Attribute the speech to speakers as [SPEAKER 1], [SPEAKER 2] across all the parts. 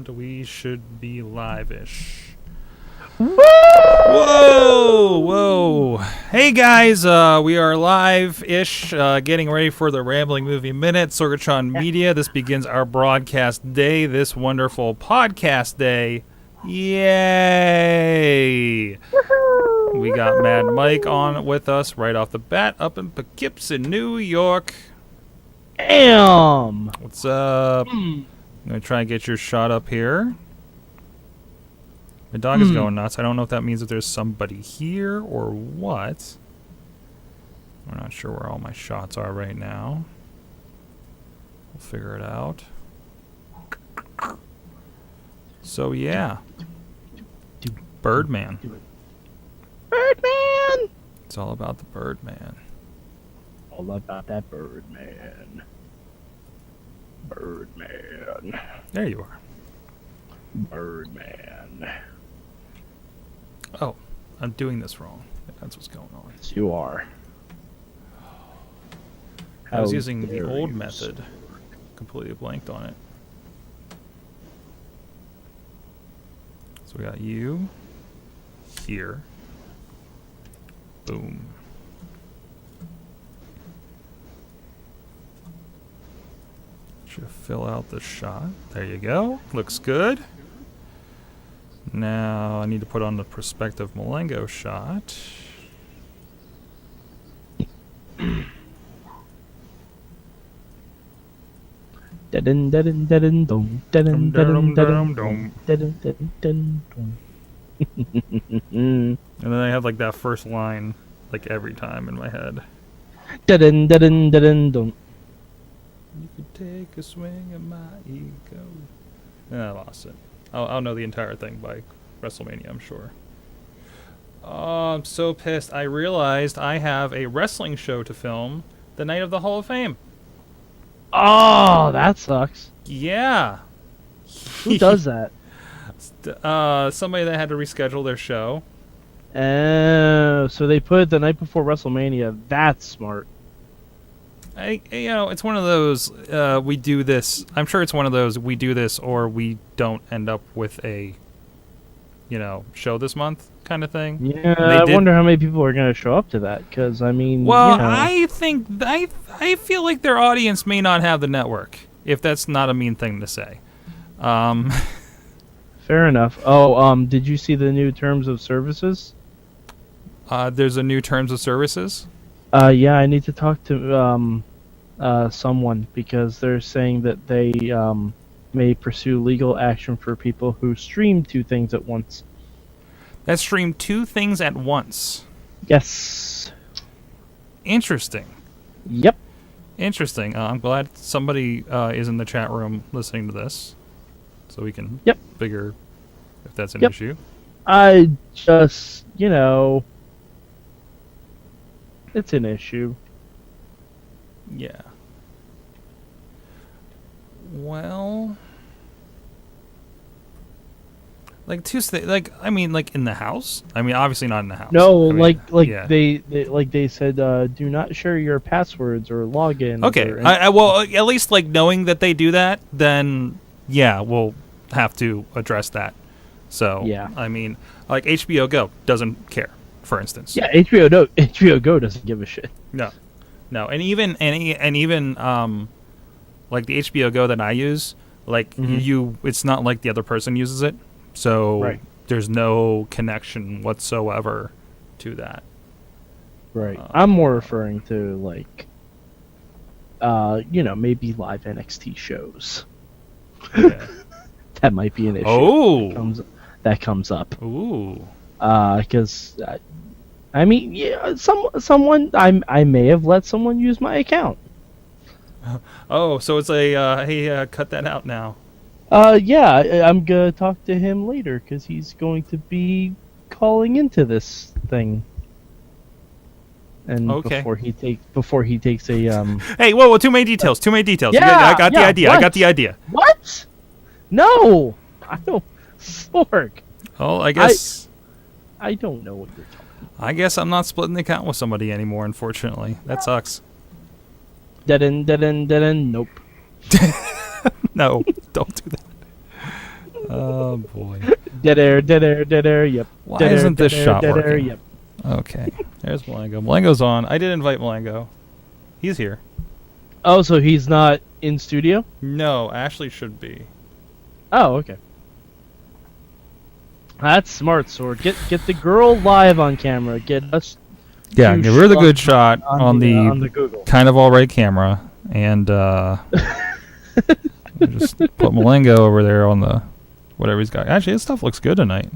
[SPEAKER 1] And we should be live-ish. Whoa! Hey guys, we are live-ish, getting ready for the Rambling Movie Minute, Sorgatron Media. This begins our broadcast day, this wonderful podcast day. Yay! We got Mad Mike on with us right off the bat, up in Poughkeepsie, New York.
[SPEAKER 2] Damn!
[SPEAKER 1] What's up? I'm going to try and get your shot up here. My dog is going nuts. I don't know if that means that there's somebody here or what. I'm not sure where all my shots are right now. We'll figure it out. So, yeah. Birdman.
[SPEAKER 2] Birdman!
[SPEAKER 1] It's all about the Birdman.
[SPEAKER 2] All about that Birdman. Birdman.
[SPEAKER 1] There you are.
[SPEAKER 2] Birdman.
[SPEAKER 1] Oh, I'm doing this wrong. That's what's going on.
[SPEAKER 2] Yes, you are.
[SPEAKER 1] I was using the old method. Completely blanked on it. So we got you here. Boom. Should fill out the shot. There you go. Looks good. Now I need to put on the prospective Malengo shot.
[SPEAKER 2] Dun dun dun dun dun dun dun dun.
[SPEAKER 1] And then I have like that first line like every time in my head.
[SPEAKER 2] Dun dun dun dun.
[SPEAKER 1] You could take a swing at my ego. I lost it. I'll know the entire thing by WrestleMania, I'm sure. Oh, I'm so pissed. I realized I have a wrestling show to film the night of the Hall of Fame.
[SPEAKER 2] Oh, that sucks.
[SPEAKER 1] Yeah.
[SPEAKER 2] Who does that?
[SPEAKER 1] Somebody that had to reschedule their show.
[SPEAKER 2] So they put it the night before WrestleMania. That's smart.
[SPEAKER 1] It's one of those, we do this. I'm sure it's one of those, we do this or we don't end up with a, show this month kind of thing.
[SPEAKER 2] Yeah, I wonder how many people are going to show up to that, because, I mean,
[SPEAKER 1] well, I think, I feel like their audience may not have the network, if that's not a mean thing to say.
[SPEAKER 2] Fair enough. Oh, did you see the new terms of services?
[SPEAKER 1] There's a new terms of services?
[SPEAKER 2] Yeah, I need to talk to someone because they're saying that they may pursue legal action for people who stream two things at once.
[SPEAKER 1] That stream two things at once?
[SPEAKER 2] Yes.
[SPEAKER 1] Interesting.
[SPEAKER 2] Yep.
[SPEAKER 1] Interesting. I'm glad somebody is in the chat room listening to this, so we can figure if that's an issue.
[SPEAKER 2] I just, it's an issue.
[SPEAKER 1] Yeah. Well, like in the house. I mean, obviously not in the house.
[SPEAKER 2] No,
[SPEAKER 1] yeah.
[SPEAKER 2] they said, do not share your passwords or login.
[SPEAKER 1] Okay. Well, at least like knowing that they do that, then yeah, we'll have to address that. So yeah, I mean, like HBO Go doesn't care, for instance.
[SPEAKER 2] Yeah, HBO Go doesn't give a shit.
[SPEAKER 1] No, and even like the HBO Go that I use, like it's not like the other person uses it, so there's no connection whatsoever to that.
[SPEAKER 2] Right. I'm more referring to like, maybe live NXT shows.
[SPEAKER 1] Yeah.
[SPEAKER 2] That might be an issue.
[SPEAKER 1] Oh,
[SPEAKER 2] that comes up.
[SPEAKER 1] Ooh.
[SPEAKER 2] Because. I mean, yeah, someone I may have let someone use my account.
[SPEAKER 1] Oh, so it's a hey, cut that out now.
[SPEAKER 2] Yeah, I'm gonna talk to him later because he's going to be calling into this thing. And before he takes a
[SPEAKER 1] Hey, whoa, too many details.
[SPEAKER 2] Yeah,
[SPEAKER 1] I got the idea.
[SPEAKER 2] What?
[SPEAKER 1] I got the idea.
[SPEAKER 2] What? No, I don't. Sorg.
[SPEAKER 1] Oh, I guess
[SPEAKER 2] I don't know what you're talking about.
[SPEAKER 1] I guess I'm not splitting the account with somebody anymore, unfortunately. That sucks.
[SPEAKER 2] Dead end. Nope.
[SPEAKER 1] No, don't do that. Oh boy.
[SPEAKER 2] Dead air, yep.
[SPEAKER 1] Why
[SPEAKER 2] Dead air,
[SPEAKER 1] isn't this
[SPEAKER 2] dead air,
[SPEAKER 1] shot
[SPEAKER 2] dead air,
[SPEAKER 1] working?
[SPEAKER 2] yep.
[SPEAKER 1] Okay. There's Malengo. Malengo's on. I did invite Malengo. He's here.
[SPEAKER 2] Oh, so he's not in studio?
[SPEAKER 1] No, Ashley should be.
[SPEAKER 2] Oh, okay. That's smart, Sword. Get the girl live on camera. Get us.
[SPEAKER 1] Yeah, give her the good shot on
[SPEAKER 2] the Google.
[SPEAKER 1] kind of alright camera, and just put Malengo over there on the whatever he's got. Actually, his stuff looks good tonight.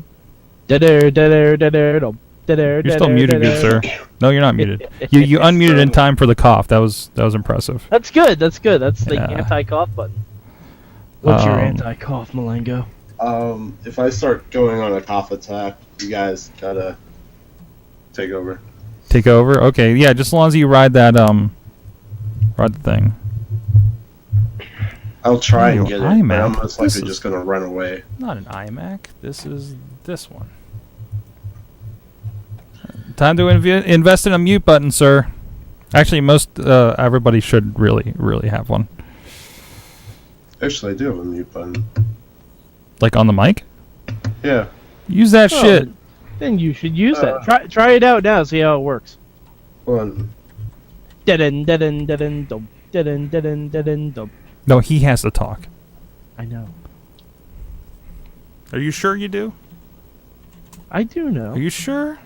[SPEAKER 2] Dead air, dead air, dead air, dead air.
[SPEAKER 1] You're still muted, good sir. No, you're not muted. You unmuted in time for the cough. That was impressive.
[SPEAKER 2] That's good. That's good. That's the
[SPEAKER 1] Yeah.
[SPEAKER 2] anti-cough button. What's your anti-cough, Malengo?
[SPEAKER 3] If I start going on a cough attack, you guys gotta take over.
[SPEAKER 1] Take over? Okay, yeah, just as long as you ride that ride the thing.
[SPEAKER 3] I'll try and
[SPEAKER 1] Ooh,
[SPEAKER 3] get it,
[SPEAKER 1] iMac.
[SPEAKER 3] but I'm most
[SPEAKER 1] This
[SPEAKER 3] likely
[SPEAKER 1] is-
[SPEAKER 3] just gonna run away.
[SPEAKER 1] Not an iMac. This is this one. Time to invest in a mute button, sir. Actually, most everybody should really have one.
[SPEAKER 3] Actually, I do have a mute button.
[SPEAKER 1] Like on the mic?
[SPEAKER 3] Yeah.
[SPEAKER 1] Use that shit.
[SPEAKER 2] Then you should use that. Try it out now. See how it works.
[SPEAKER 3] Hold on.
[SPEAKER 2] Dum. Dum.
[SPEAKER 1] No, he has to talk.
[SPEAKER 2] I know.
[SPEAKER 1] Are you sure you do?
[SPEAKER 2] I do know.
[SPEAKER 1] Are you sure?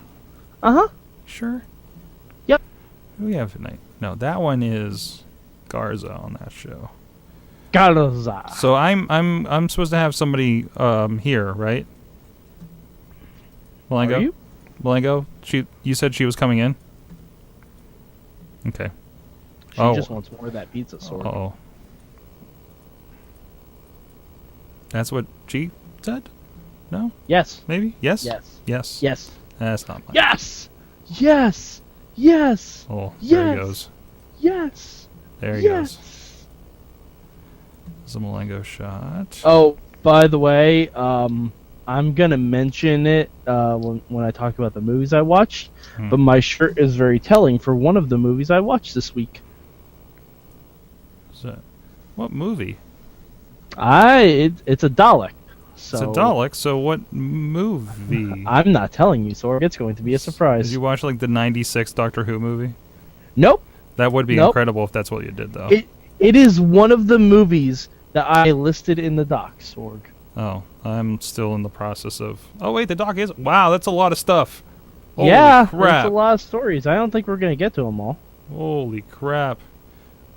[SPEAKER 2] Uh-huh.
[SPEAKER 1] Sure?
[SPEAKER 2] Yep.
[SPEAKER 1] Who do we have tonight? No, that one is Garza on that show.
[SPEAKER 2] Garza.
[SPEAKER 1] So I'm supposed to have somebody here, right? Malengo?
[SPEAKER 2] Are you?
[SPEAKER 1] Malengo? You said she was coming in? Okay.
[SPEAKER 2] She just wants more of that pizza, Sword.
[SPEAKER 1] Uh-oh. That's what she said? No?
[SPEAKER 2] Yes.
[SPEAKER 1] Maybe? Yes?
[SPEAKER 2] Yes.
[SPEAKER 1] Yes.
[SPEAKER 2] Yes.
[SPEAKER 1] That's not mine.
[SPEAKER 2] Yes. Yes. Yes.
[SPEAKER 1] Oh,
[SPEAKER 2] Yes.
[SPEAKER 1] there he goes.
[SPEAKER 2] Yes.
[SPEAKER 1] There he goes. It's a Malengo shot.
[SPEAKER 2] Oh, by the way, I'm gonna mention it when I talk about the movies I watched. But my shirt is very telling for one of the movies I watched this week.
[SPEAKER 1] What's that? What movie?
[SPEAKER 2] It's a Dalek. So
[SPEAKER 1] It's a Dalek, so what movie?
[SPEAKER 2] I'm not telling you, Sorg. It's going to be a surprise.
[SPEAKER 1] Did you watch like the 96 Doctor Who movie?
[SPEAKER 2] Nope.
[SPEAKER 1] That would be
[SPEAKER 2] Nope.
[SPEAKER 1] incredible if that's what you did, though.
[SPEAKER 2] It is one of the movies that I listed in the doc, Sorg.
[SPEAKER 1] Oh, I'm still in the process of... Oh, wait, the doc is... Wow, that's a lot of stuff. Holy
[SPEAKER 2] Yeah,
[SPEAKER 1] crap.
[SPEAKER 2] there's a lot of stories. I don't think we're going to get to them all.
[SPEAKER 1] Holy crap.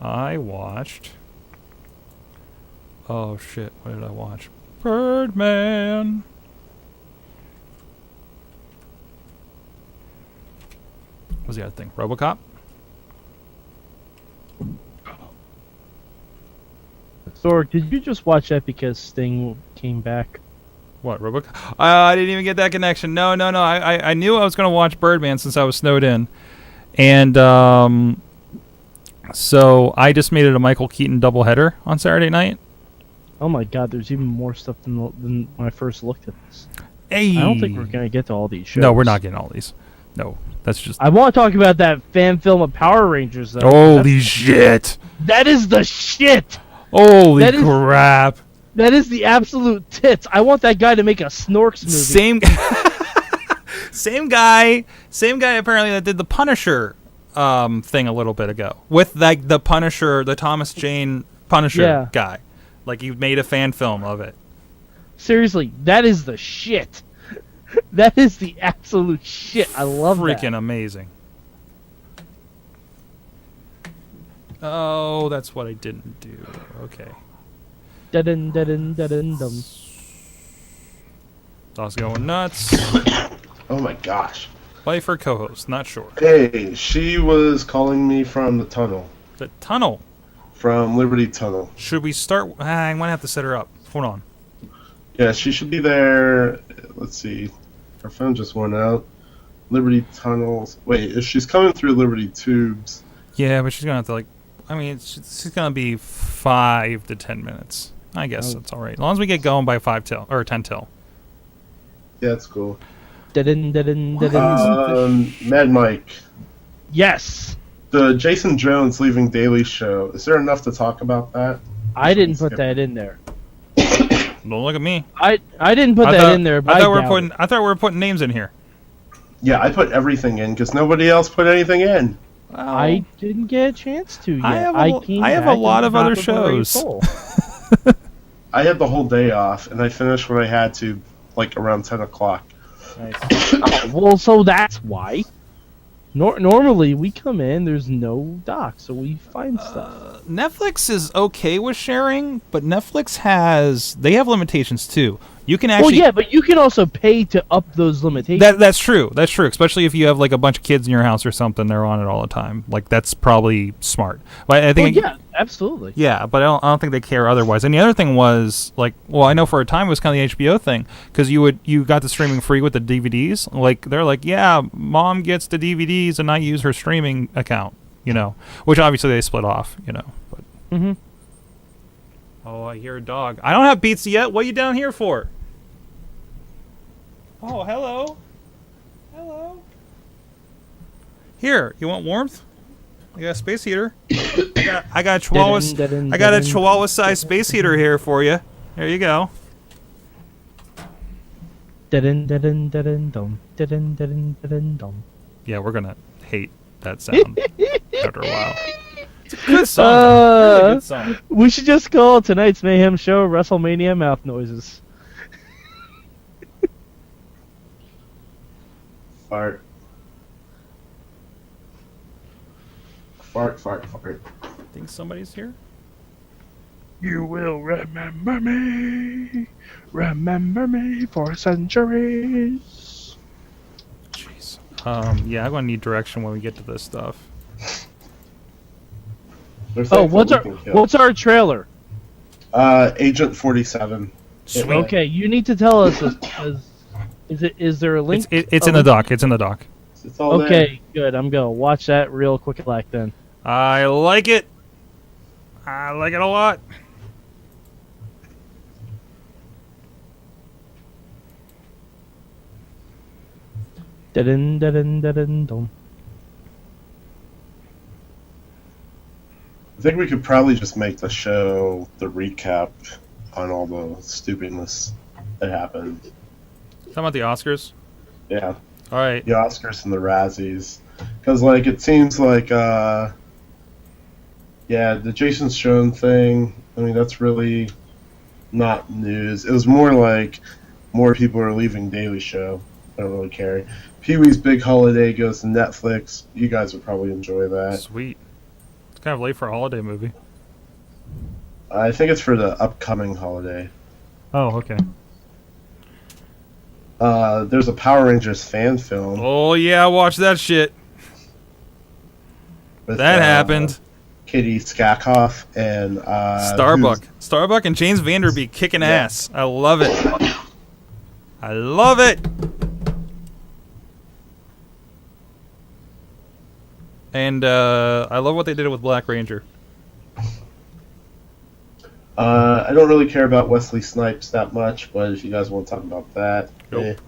[SPEAKER 1] I watched... Oh, shit. What did I watch? Birdman. What was the other thing? RoboCop?
[SPEAKER 2] Sorg, did you just watch that because Sting came back?
[SPEAKER 1] What, RoboCop? I didn't even get that connection. No. I knew I was going to watch Birdman since I was snowed in. And so I just made it a Michael Keaton doubleheader on Saturday night.
[SPEAKER 2] Oh my god, there's even more stuff than when I first looked at this.
[SPEAKER 1] Hey.
[SPEAKER 2] I don't think we're going to get to all these shows.
[SPEAKER 1] No, we're not getting all these. No, that's just...
[SPEAKER 2] I want to talk about that fan film of Power Rangers, though.
[SPEAKER 1] Holy shit!
[SPEAKER 2] That is the shit!
[SPEAKER 1] Holy crap!
[SPEAKER 2] That is the absolute tits. I want that guy to make a Snorks movie.
[SPEAKER 1] Same guy apparently that did the Punisher thing a little bit ago. With like the Punisher, the Thomas Jane Punisher guy. Like he made a fan film of it.
[SPEAKER 2] Seriously, that is the shit. That is the absolute shit. I love that.
[SPEAKER 1] Freaking amazing. Oh, that's what I didn't do. Okay.
[SPEAKER 2] Dun-dun-dun-dun-dun-dun.
[SPEAKER 1] Dog's going nuts.
[SPEAKER 3] Oh my gosh.
[SPEAKER 1] Play for co-host, not sure.
[SPEAKER 3] Hey, she was calling me from the tunnel.
[SPEAKER 1] The tunnel.
[SPEAKER 3] From Liberty Tunnel.
[SPEAKER 1] Should we start? I'm going to have to set her up. Hold on.
[SPEAKER 3] Yeah, she should be there. Let's see. Her phone just went out. Liberty Tunnels. Wait, if she's coming through Liberty Tubes.
[SPEAKER 1] Yeah, but she's going to have to like... I mean, she's going to be 5 to 10 minutes. I guess that's all right. As long as we get going by 5 till, or 10 till.
[SPEAKER 3] Yeah, that's cool.
[SPEAKER 2] Dun-dun-dun-dun-dun.
[SPEAKER 3] Mad Mike.
[SPEAKER 2] Yes!
[SPEAKER 3] The Jason Jones leaving Daily Show. Is there enough to talk about that?
[SPEAKER 2] I didn't put that in there.
[SPEAKER 1] Don't look at me.
[SPEAKER 2] I didn't put that in there. But
[SPEAKER 1] I thought we were putting names in here.
[SPEAKER 3] Yeah, I put everything in because nobody else put anything in.
[SPEAKER 2] Well, I didn't get a chance to yet.
[SPEAKER 1] I have a lot of other shows.
[SPEAKER 3] I had the whole day off, and I finished what I had to, like, around 10 o'clock.
[SPEAKER 1] Nice.
[SPEAKER 2] Well, so that's why. Normally, we come in, there's no doc, so we find stuff.
[SPEAKER 1] Netflix is okay with sharing, but Netflix they have limitations, too. You can actually...
[SPEAKER 2] Well, yeah, but you can also pay to up those limitations.
[SPEAKER 1] That's true. That's true. Especially if you have like a bunch of kids in your house or something, they're on it all the time. Like that's probably smart. But I think
[SPEAKER 2] yeah, absolutely.
[SPEAKER 1] Yeah, but I don't think they care otherwise. And the other thing was like, well, I know for a time it was kind of the HBO thing because you got the streaming free with the DVDs. Like they're like, yeah, mom gets the DVDs and I use her streaming account. Which obviously they split off. But.
[SPEAKER 2] Mm-hmm.
[SPEAKER 1] Oh, I hear a dog. I don't have pizza yet. What are you down here for? Oh, hello. Hello. Here, you want warmth? I got a space heater. I got a Chihuahua-sized space heater here for you. There you go. Yeah, we're gonna hate that sound after a while. It's a good song. Really good song.
[SPEAKER 2] We should just call tonight's Mayhem show WrestleMania mouth noises.
[SPEAKER 3] Fart. Fart, fart, fart.
[SPEAKER 1] Think somebody's here?
[SPEAKER 2] You will remember me for centuries.
[SPEAKER 1] Jeez. Yeah, I'm gonna need direction when we get to this stuff.
[SPEAKER 2] What's our trailer?
[SPEAKER 3] Agent 47.
[SPEAKER 1] Sweet.
[SPEAKER 2] Okay, you need to tell us. Is there a link?
[SPEAKER 1] It's in the doc. It's in the doc.
[SPEAKER 3] It's all
[SPEAKER 2] okay, good. I'm gonna watch that real quick like then.
[SPEAKER 1] I like it. I like it a lot.
[SPEAKER 2] Da-dun-da-dun-da-dun-dum.
[SPEAKER 3] I think we could probably just make the show the recap on all the stupidness that happened.
[SPEAKER 1] Talking about the Oscars?
[SPEAKER 3] Yeah.
[SPEAKER 1] All right.
[SPEAKER 3] The Oscars and the Razzies. Because, like, it seems like, the Jason Stone thing, I mean, that's really not news. It was more like more people are leaving Daily Show. I don't really care. Pee-wee's Big Holiday goes to Netflix. You guys would probably enjoy that.
[SPEAKER 1] Sweet. It's kind of late for a holiday movie.
[SPEAKER 3] I think it's for the upcoming holiday.
[SPEAKER 1] Oh, okay.
[SPEAKER 3] There's a Power Rangers fan film.
[SPEAKER 1] Oh, yeah, watch that shit.
[SPEAKER 3] With,
[SPEAKER 1] that happened.
[SPEAKER 3] Katie Skakoff and...
[SPEAKER 1] Starbuck. Starbuck and James Vanderbeek kicking ass. I love it. I love it. And I love what they did with Black Ranger.
[SPEAKER 3] I don't really care about Wesley Snipes that much, but if you guys want to talk about that...
[SPEAKER 1] Nope.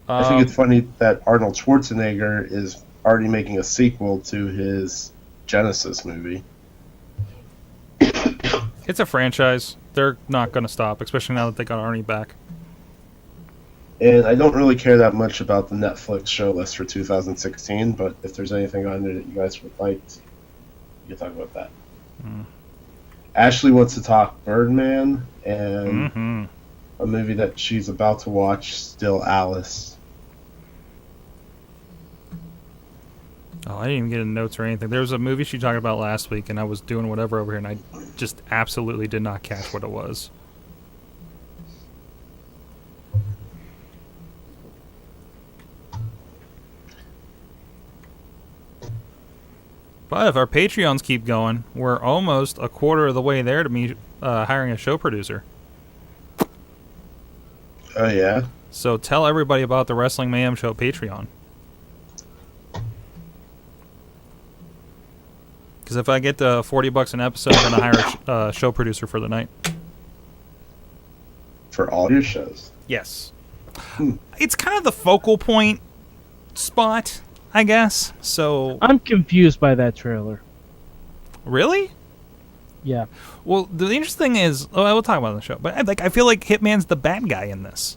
[SPEAKER 3] I think it's funny that Arnold Schwarzenegger is already making a sequel to his Genesis movie.
[SPEAKER 1] It's a franchise. They're not going to stop, especially now that they got Arnie back.
[SPEAKER 3] And I don't really care that much about the Netflix show list for 2016, but if there's anything on there that you guys would like, you can talk about that. Ashley wants to talk Birdman and a movie that she's about to watch, Still Alice.
[SPEAKER 1] Oh, I didn't even get notes or anything. There was a movie she talked about last week, and I was doing whatever over here, and I just absolutely did not catch what it was. But if our Patreons keep going, we're almost a quarter of the way there to me hiring a show producer.
[SPEAKER 3] Oh, yeah?
[SPEAKER 1] So tell everybody about the Wrestling Mayhem Show Patreon. Because if I get $40 an episode, I'm going to hire a show producer for the night.
[SPEAKER 3] For all your shows?
[SPEAKER 1] Yes. It's kind of the focal point spot, I guess. So
[SPEAKER 2] I'm confused by that trailer.
[SPEAKER 1] Really?
[SPEAKER 2] Yeah.
[SPEAKER 1] Well, the interesting thing is, we'll talk about it on the show, but I feel like Hitman's the bad guy in this.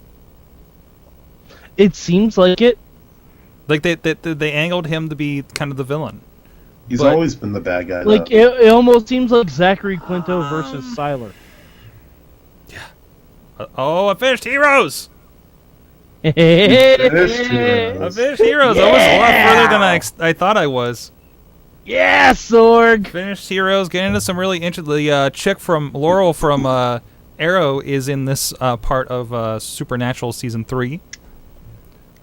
[SPEAKER 2] It seems like it.
[SPEAKER 1] Like they angled him to be kind of the villain.
[SPEAKER 3] He's always been the bad guy.
[SPEAKER 2] Like it almost seems like Zachary Quinto versus Siler.
[SPEAKER 1] Yeah. I finished Heroes.
[SPEAKER 3] I finished Heroes.
[SPEAKER 1] I was a lot further than I thought I was.
[SPEAKER 2] Yeah, Sorg.
[SPEAKER 1] Finished Heroes. Getting into some really interesting. The chick from Laurel from Arrow is in this part of Supernatural season 3.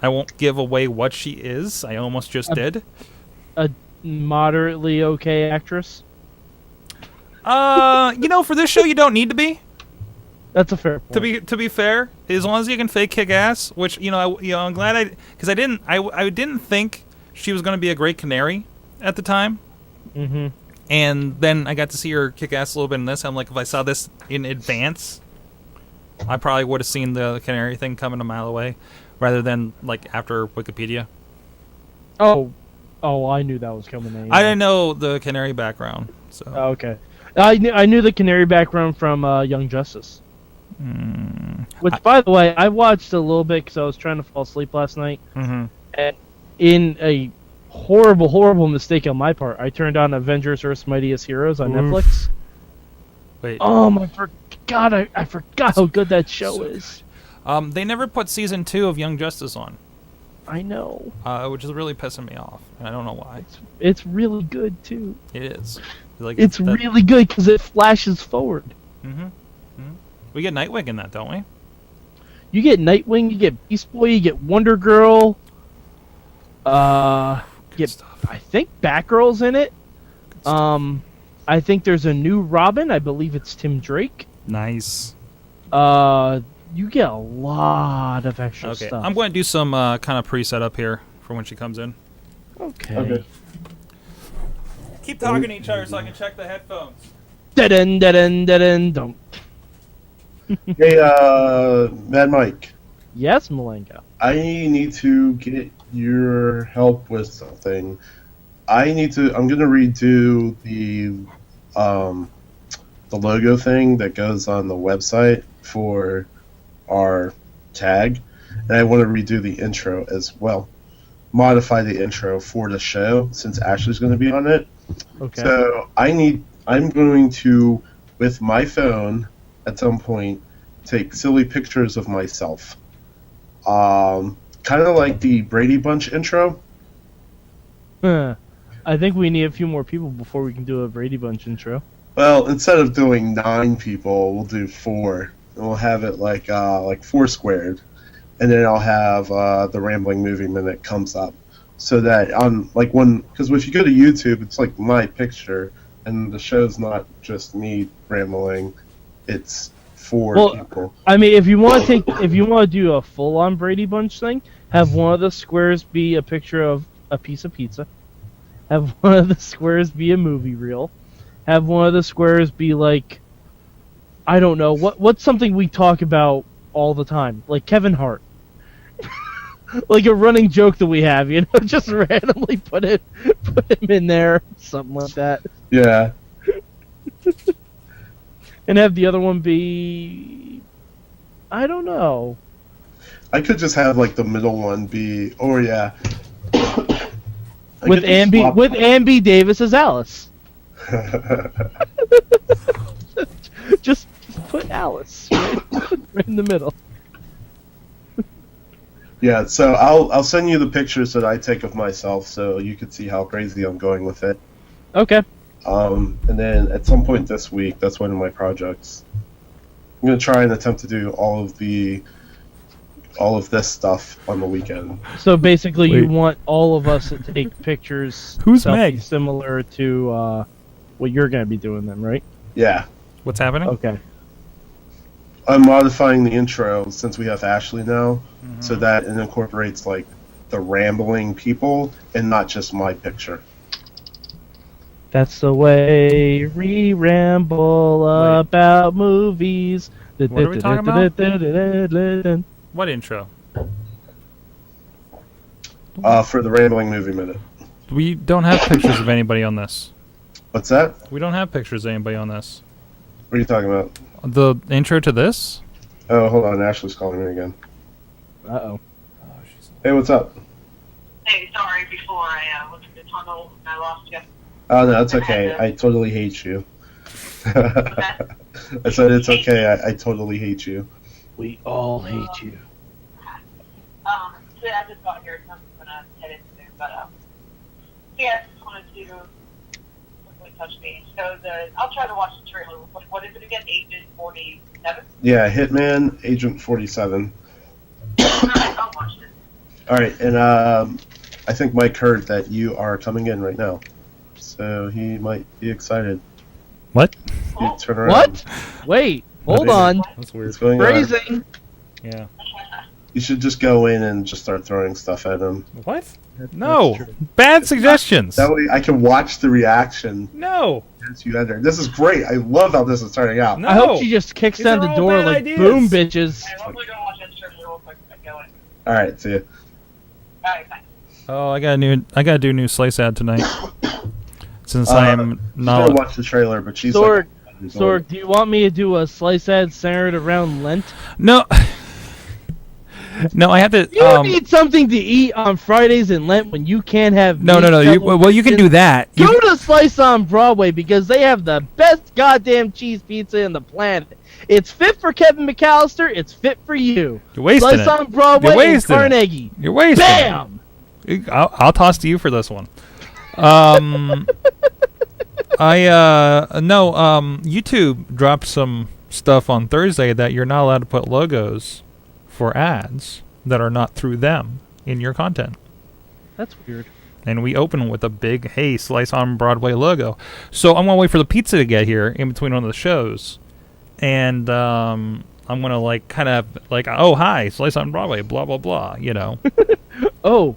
[SPEAKER 1] I won't give away what she is. I almost just did.
[SPEAKER 2] A moderately okay actress.
[SPEAKER 1] For this show, you don't need to be.
[SPEAKER 2] That's a fair point.
[SPEAKER 1] To be fair, as long as you can fake kick ass, which I'm glad because I didn't think she was going to be a great canary at the time.
[SPEAKER 2] Mm-hmm.
[SPEAKER 1] And then I got to see her kick ass a little bit in this. I'm like, if I saw this in advance, I probably would have seen the canary thing coming a mile away, rather than like after Wikipedia.
[SPEAKER 2] Oh, I knew that was coming in.
[SPEAKER 1] I didn't know the canary background. So
[SPEAKER 2] okay, I knew the canary background from Young Justice. Which, by the way, I watched a little bit because I was trying to fall asleep last night.
[SPEAKER 1] Mm-hmm.
[SPEAKER 2] And in a horrible mistake on my part, I turned on Avengers: Earth's Mightiest Heroes on Netflix.
[SPEAKER 1] Wait.
[SPEAKER 2] Oh my God! I forgot how good that show is.
[SPEAKER 1] They never put season 2 of Young Justice on.
[SPEAKER 2] I know.
[SPEAKER 1] Which is really pissing me off, and I don't know why.
[SPEAKER 2] It's really good too.
[SPEAKER 1] It is.
[SPEAKER 2] It's really good because it flashes forward.
[SPEAKER 1] Mm-hmm. We get Nightwing in that, don't we?
[SPEAKER 2] You get Nightwing, you get Beast Boy, you get Wonder Girl.
[SPEAKER 1] Stuff.
[SPEAKER 2] I think Batgirl's in it. I think there's a new Robin. I believe it's Tim Drake.
[SPEAKER 1] Nice.
[SPEAKER 2] You get a lot of extra stuff.
[SPEAKER 1] I'm going to do some kind of pre-setup here for when she comes in.
[SPEAKER 2] Okay.
[SPEAKER 1] Keep talking to each other so I can check the headphones.
[SPEAKER 2] Da-dun, don't.
[SPEAKER 3] Hey, Mad Mike.
[SPEAKER 2] Yes, Malenka.
[SPEAKER 3] I need to get your help with something. I'm gonna redo the logo thing that goes on the website for our tag, and I want to redo the intro as well. Modify the intro for the show since Ashley's going to be on it.
[SPEAKER 2] Okay.
[SPEAKER 3] So I'm going to, with my phone, at some point, take silly pictures of myself. Kind of like the Brady Bunch intro.
[SPEAKER 2] I think we need a few more people before we can do a Brady Bunch intro.
[SPEAKER 3] Well, instead of doing 9 people, we'll do 4. And we'll have it like 4 squared. And then I'll have the Rambling Movie Minute comes up. So that on because if you go to YouTube, it's like my picture, and the show's not just me rambling; it's 4 people.
[SPEAKER 2] I mean, if you want to do a full-on Brady Bunch thing, have one of the squares be a picture of a piece of pizza. Have one of the squares be a movie reel. Have one of the squares be like, I don't know, what's something we talk about all the time, like Kevin Hart. Like a running joke that we have, just randomly put him in there, something like that.
[SPEAKER 3] Yeah.
[SPEAKER 2] And have the other one be, I don't know.
[SPEAKER 3] I could just have the middle one be,
[SPEAKER 2] with Ambi Davis as Alice. just put Alice right in the middle.
[SPEAKER 3] Yeah, so I'll send you the pictures that I take of myself so you can see how crazy I'm going with it.
[SPEAKER 2] Okay.
[SPEAKER 3] And then at some point this week, that's one of my projects. I'm gonna try and attempt to do all of this stuff on the weekend.
[SPEAKER 2] So basically, you want all of us to take pictures.
[SPEAKER 1] Who's Meg?
[SPEAKER 2] Similar to what you're gonna be doing, then, right?
[SPEAKER 3] Yeah.
[SPEAKER 1] What's happening?
[SPEAKER 2] Okay.
[SPEAKER 3] I'm modifying the intro since we have Ashley now, so that it incorporates the rambling people and not just my picture.
[SPEAKER 2] That's the way we ramble about movies.
[SPEAKER 1] What are we talking about? What intro?
[SPEAKER 3] For the Rambling Movie Minute.
[SPEAKER 1] We don't have pictures of anybody on this.
[SPEAKER 3] What's that?
[SPEAKER 1] We don't have pictures of anybody on this.
[SPEAKER 3] What are you talking about?
[SPEAKER 1] The intro to this?
[SPEAKER 3] Oh, hold on. Ashley's calling me again.
[SPEAKER 2] Uh-oh.
[SPEAKER 3] Hey, what's up?
[SPEAKER 4] Hey, sorry, before I looked at the tunnel and I lost you.
[SPEAKER 3] Oh, no, it's okay. I totally hate you. I said it's okay. I totally hate you.
[SPEAKER 2] We all hate you.
[SPEAKER 4] So I just got here, so I'm gonna head in soon, but, yeah, I just wanted to quickly touch base. So I'll try to watch the trailer. What is it again? Agent 47?
[SPEAKER 3] Yeah, Hitman, Agent 47.
[SPEAKER 4] Alright, I'll watch it.
[SPEAKER 3] Alright, and I think Mike heard that you are coming in right now. So he might be excited.
[SPEAKER 1] What?
[SPEAKER 3] You turn around.
[SPEAKER 2] What? Wait, hold on.
[SPEAKER 1] That's weird.
[SPEAKER 3] What's going on?
[SPEAKER 2] Phrasing.
[SPEAKER 1] Yeah.
[SPEAKER 3] You should just go in and just start throwing stuff at him.
[SPEAKER 1] What? No. Bad suggestions.
[SPEAKER 3] That way I can watch the reaction
[SPEAKER 1] No.
[SPEAKER 3] as you enter. This is great. I love how this is turning out.
[SPEAKER 1] No.
[SPEAKER 2] I hope she just kicks
[SPEAKER 1] These
[SPEAKER 2] down
[SPEAKER 1] are
[SPEAKER 2] the
[SPEAKER 1] all
[SPEAKER 2] door
[SPEAKER 1] bad
[SPEAKER 2] like,
[SPEAKER 1] ideas.
[SPEAKER 2] boom, bitches.
[SPEAKER 4] Hey, hopefully don't watch that trailer real quick and go in.
[SPEAKER 3] Alright, see ya.
[SPEAKER 4] Alright, bye.
[SPEAKER 1] Oh, I gotta do a new slice ad tonight. Since I am
[SPEAKER 3] She's gonna
[SPEAKER 1] not.
[SPEAKER 3] watch the trailer, but she's
[SPEAKER 2] Sorg,
[SPEAKER 3] like...
[SPEAKER 2] Sorg, do you want me to do a slice ad centered around Lent?
[SPEAKER 1] No. No, I have to.
[SPEAKER 2] You need something to eat on Fridays in Lent when you can't have
[SPEAKER 1] No.
[SPEAKER 2] meat
[SPEAKER 1] Well, you can do that.
[SPEAKER 2] Go to Slice on Broadway because they have the best goddamn cheese pizza in the planet. It's fit for Kevin McAllister. It's fit for you.
[SPEAKER 1] You're wasting
[SPEAKER 2] Slice
[SPEAKER 1] it.
[SPEAKER 2] on Broadway
[SPEAKER 1] You're
[SPEAKER 2] in
[SPEAKER 1] wasting it.
[SPEAKER 2] Carnegie.
[SPEAKER 1] You're wasting.
[SPEAKER 2] Bam!
[SPEAKER 1] It. I'll toss to you for this one. YouTube dropped some stuff on Thursday that you're not allowed to put logos for ads that are not through them in your content.
[SPEAKER 2] That's weird.
[SPEAKER 1] And we open with a big, hey, Slice on Broadway logo. So I'm going to wait for the pizza to get here in between one of the shows. And I'm going to, kind of, oh, hi, Slice on Broadway, blah, blah, blah, you know.
[SPEAKER 2] Oh,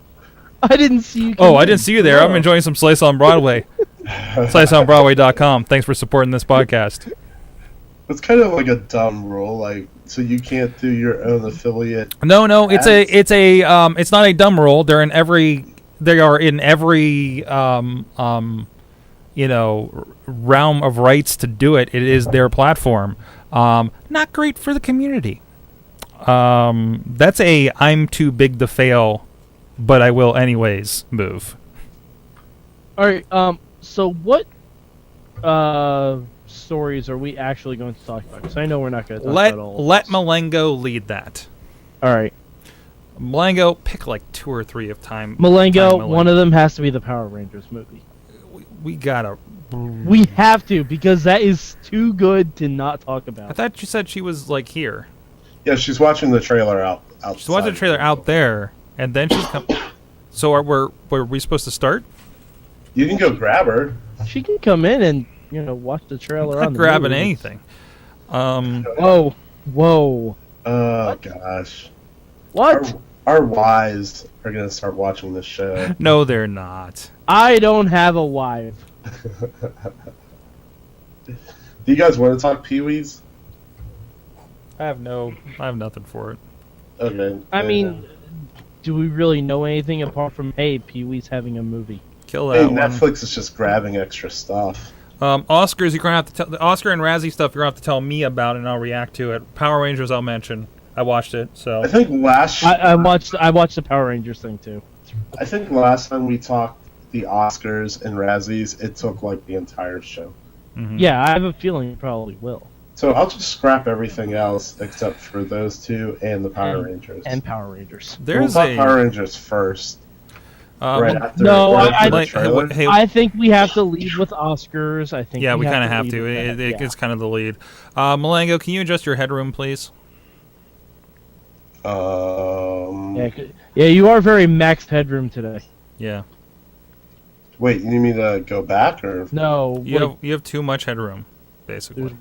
[SPEAKER 2] I didn't see you.
[SPEAKER 1] Oh, I didn't see you there. I'm enjoying some Slice on Broadway. SliceOnBroadway.com. Thanks for supporting this podcast.
[SPEAKER 3] It's kind of like a dumb rule, so you can't do your own affiliate.
[SPEAKER 1] No,
[SPEAKER 3] ads?
[SPEAKER 1] it's not a dumb rule. They are in every realm of rights to do it. It is their platform. Not great for the community. That's a I'm too big to fail, but I will anyways move.
[SPEAKER 2] All right. So what stories are we actually going to talk about? Because I know we're not going to talk about all of
[SPEAKER 1] Let
[SPEAKER 2] this.
[SPEAKER 1] Malengo lead that.
[SPEAKER 2] All right.
[SPEAKER 1] Malengo, pick 2 or 3 of time.
[SPEAKER 2] Malengo, one of them has to be the Power Rangers movie.
[SPEAKER 1] We gotta.
[SPEAKER 2] We have to, because that is too good to not talk about.
[SPEAKER 1] I thought you said she was here.
[SPEAKER 3] Yeah, she's watching the trailer outside.
[SPEAKER 1] She's watching the trailer out there, and then she's come. So were we supposed to start?
[SPEAKER 3] You can go grab her.
[SPEAKER 2] She can come in and watch the trailer.
[SPEAKER 1] I'm
[SPEAKER 2] on
[SPEAKER 1] not
[SPEAKER 2] the
[SPEAKER 1] grabbing
[SPEAKER 2] movie.
[SPEAKER 1] anything.
[SPEAKER 2] Whoa.
[SPEAKER 3] Oh,
[SPEAKER 2] What?
[SPEAKER 3] gosh.
[SPEAKER 2] What?
[SPEAKER 3] Our wives are going to start watching this show.
[SPEAKER 1] No, they're not.
[SPEAKER 2] I don't have a wife.
[SPEAKER 3] Do you guys want to talk Pee-wees?
[SPEAKER 1] I have nothing for it.
[SPEAKER 3] Okay.
[SPEAKER 2] I mean, do we really know anything apart from, hey, Pee-wee's having a movie?
[SPEAKER 1] Kill
[SPEAKER 3] hey,
[SPEAKER 1] that one.
[SPEAKER 3] Netflix is just grabbing extra stuff.
[SPEAKER 1] Oscars, you're gonna have to tell the Oscar and Razzie stuff. You're gonna have to tell me about it, and I'll react to it. Power Rangers, I'll mention. I watched it, so.
[SPEAKER 3] I think
[SPEAKER 2] I watched the Power Rangers thing too.
[SPEAKER 3] I think last time we talked the Oscars and Razzies, it took the entire show.
[SPEAKER 1] Mhm.
[SPEAKER 2] Yeah, I have a feeling it probably will.
[SPEAKER 3] So I'll just scrap everything else except for those two and the Power Rangers.
[SPEAKER 2] And Power Rangers.
[SPEAKER 1] There's
[SPEAKER 3] we'll
[SPEAKER 1] a.
[SPEAKER 3] talk Power Rangers first. Right after,
[SPEAKER 2] no,
[SPEAKER 3] right after the
[SPEAKER 1] Like,
[SPEAKER 3] trailer.
[SPEAKER 1] hey,
[SPEAKER 2] I think we have to lead with Oscars. I think.
[SPEAKER 1] yeah, we kind of have
[SPEAKER 2] lead
[SPEAKER 1] to.
[SPEAKER 2] with that,
[SPEAKER 1] It's kind of the lead. Malengo, can you adjust your headroom, please?
[SPEAKER 2] Yeah, you are very maxed headroom today.
[SPEAKER 1] Yeah.
[SPEAKER 3] Wait, you need me to go back or?
[SPEAKER 2] No,
[SPEAKER 1] You have too much headroom, basically.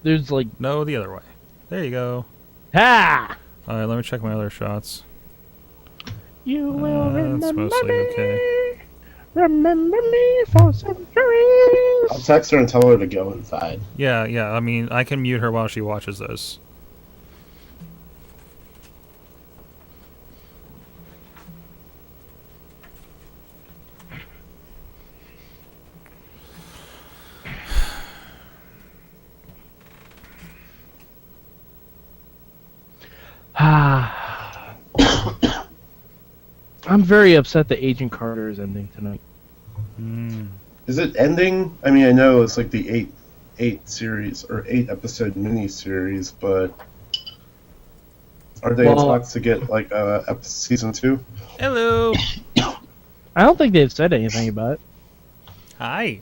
[SPEAKER 2] there's
[SPEAKER 1] No, the other way. There you go.
[SPEAKER 2] ha.
[SPEAKER 1] All right, let me check my other shots.
[SPEAKER 2] You will
[SPEAKER 1] That's
[SPEAKER 2] remember
[SPEAKER 1] mostly
[SPEAKER 2] me.
[SPEAKER 1] okay.
[SPEAKER 2] Remember me for centuries.
[SPEAKER 3] I'll text her and tell her to go inside.
[SPEAKER 1] Yeah. I mean, I can mute her while she watches those.
[SPEAKER 2] I'm very upset that Agent Carter is ending tonight.
[SPEAKER 3] Is it ending? I mean, I know it's like the eight series or 8-episode mini-series, but are they in talks to get like season 2?
[SPEAKER 1] Hello.
[SPEAKER 2] I don't think they've said anything about it.
[SPEAKER 1] Hi.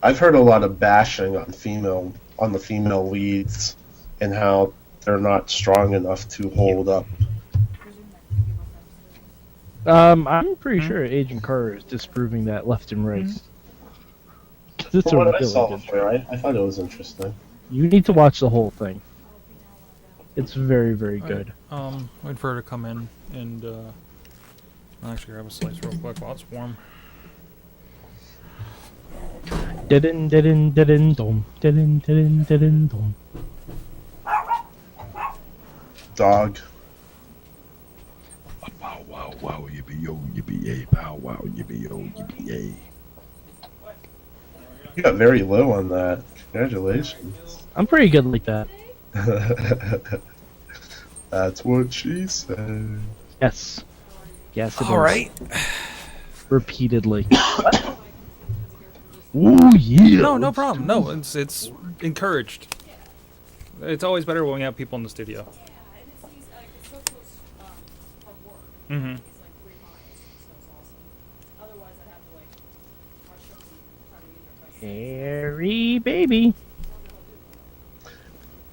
[SPEAKER 3] I've heard a lot of bashing on the female leads and how they're not strong enough to hold up.
[SPEAKER 2] I'm pretty sure Agent Carter is disproving that left and right. This
[SPEAKER 3] From what I
[SPEAKER 2] really
[SPEAKER 3] saw
[SPEAKER 2] good
[SPEAKER 3] before, I thought it was interesting.
[SPEAKER 2] You need to watch the whole thing. It's very, very good.
[SPEAKER 1] Wait for her to come in and I'll actually grab a slice real quick while it's warm.
[SPEAKER 2] Didin didin didin dum didin didin didin dum.
[SPEAKER 3] Dog.
[SPEAKER 5] Bow wow wow yippee yo yippee yay. Bow wow yippee yo yippee yay.
[SPEAKER 3] You got very low on that. Congratulations.
[SPEAKER 2] I'm pretty good like that.
[SPEAKER 3] That's what she said.
[SPEAKER 2] Yes. Yes, it is.
[SPEAKER 1] All right.
[SPEAKER 2] Repeatedly. Ooh, yeah.
[SPEAKER 1] No problem. No, it's encouraged. It's always better when we have people in the studio. Mm-hmm.
[SPEAKER 2] Harry, baby.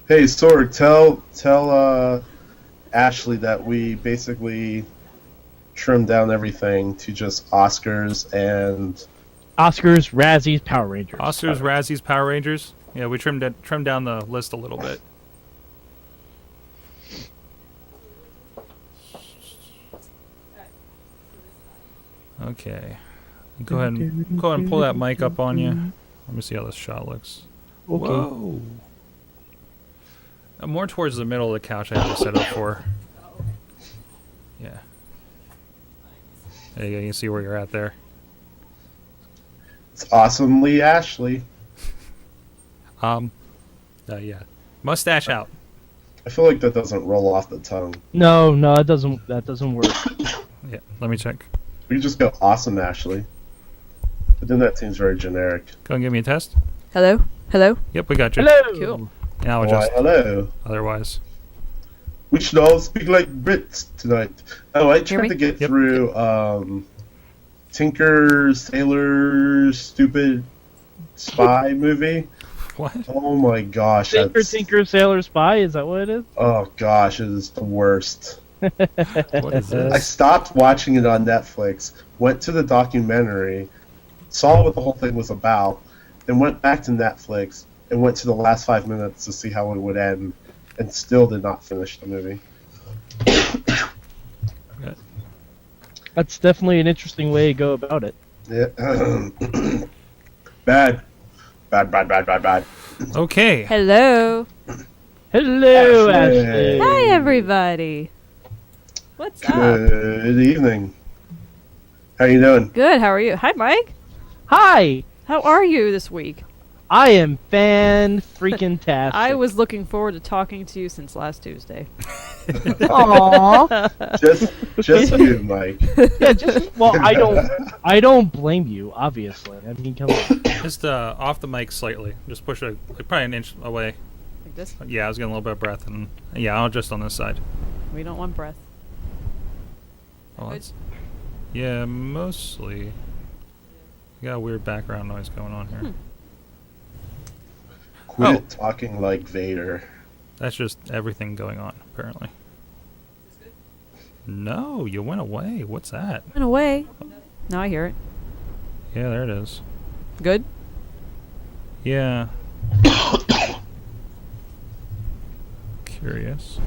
[SPEAKER 3] Hey, Sorg, tell Ashley that we basically trimmed down everything to just Oscars,
[SPEAKER 2] Razzies, Power Rangers.
[SPEAKER 1] Oscars, Razzies, Power Rangers. Yeah, we trimmed down the list a little bit. Okay. Go ahead and pull that mic up on you. Let me see how this shot looks.
[SPEAKER 2] Okay.
[SPEAKER 1] Whoa. More towards the middle of the couch I have it set up for. Yeah. There you go. You can see where you're at there.
[SPEAKER 3] It's awesomely Ashley.
[SPEAKER 1] Yeah. Mustache out.
[SPEAKER 3] I feel like that doesn't roll off the tongue.
[SPEAKER 2] No, that doesn't work.
[SPEAKER 1] Yeah. Let me check.
[SPEAKER 3] We could just go awesome Ashley. But then that seems very generic.
[SPEAKER 1] Go and give me a test.
[SPEAKER 6] Hello? Hello?
[SPEAKER 1] Yep, we got you.
[SPEAKER 2] Hello.
[SPEAKER 6] Cool.
[SPEAKER 1] Now
[SPEAKER 3] Why,
[SPEAKER 1] just
[SPEAKER 3] hello.
[SPEAKER 1] otherwise.
[SPEAKER 3] We should all speak like Brits tonight. Oh, I
[SPEAKER 6] Hear
[SPEAKER 3] tried
[SPEAKER 6] me?
[SPEAKER 3] to get
[SPEAKER 1] Yep.
[SPEAKER 3] through Tinker, Sailor, Stupid Spy movie.
[SPEAKER 1] What?
[SPEAKER 3] Oh my gosh.
[SPEAKER 2] Tinker, Sailor, Spy. Is that what it is?
[SPEAKER 3] Oh gosh, it is the worst.
[SPEAKER 1] What is
[SPEAKER 3] I
[SPEAKER 1] this?
[SPEAKER 3] stopped watching it on Netflix, went to the documentary, saw what the whole thing was about, then went back to Netflix and went to the last 5 minutes to see how it would end, and still did not finish the movie.
[SPEAKER 2] That's definitely an interesting way to go about it.
[SPEAKER 3] Yeah. Bad. Bad.
[SPEAKER 1] Okay.
[SPEAKER 6] Hello.
[SPEAKER 2] Hello,
[SPEAKER 3] Ashley.
[SPEAKER 2] Ashley.
[SPEAKER 6] Hi, everybody. What's up?
[SPEAKER 3] Good evening. How you doing?
[SPEAKER 6] Good. How are you? Hi, Mike.
[SPEAKER 2] Hi.
[SPEAKER 6] How are you this week?
[SPEAKER 2] I am fan-freaking-tastic.
[SPEAKER 6] I was looking forward to talking to you since last Tuesday.
[SPEAKER 2] Aww.
[SPEAKER 3] Just you, Mike.
[SPEAKER 2] Yeah, I don't blame you, obviously. I mean, come on.
[SPEAKER 1] Just off the mic slightly. Just push it probably an inch away.
[SPEAKER 6] Like this?
[SPEAKER 1] Yeah, I was getting a little bit of breath, and yeah, I'll just on this side.
[SPEAKER 6] We don't want breath.
[SPEAKER 1] Oh,
[SPEAKER 6] Good.
[SPEAKER 1] it's, yeah, mostly. You got a weird background noise going on here.
[SPEAKER 3] Quit talking like Vader.
[SPEAKER 1] That's just everything going on, apparently. No, you went away. What's that?
[SPEAKER 6] Went away. Now I hear it.
[SPEAKER 1] Yeah, there it is.
[SPEAKER 6] Good?
[SPEAKER 1] Yeah. Curious.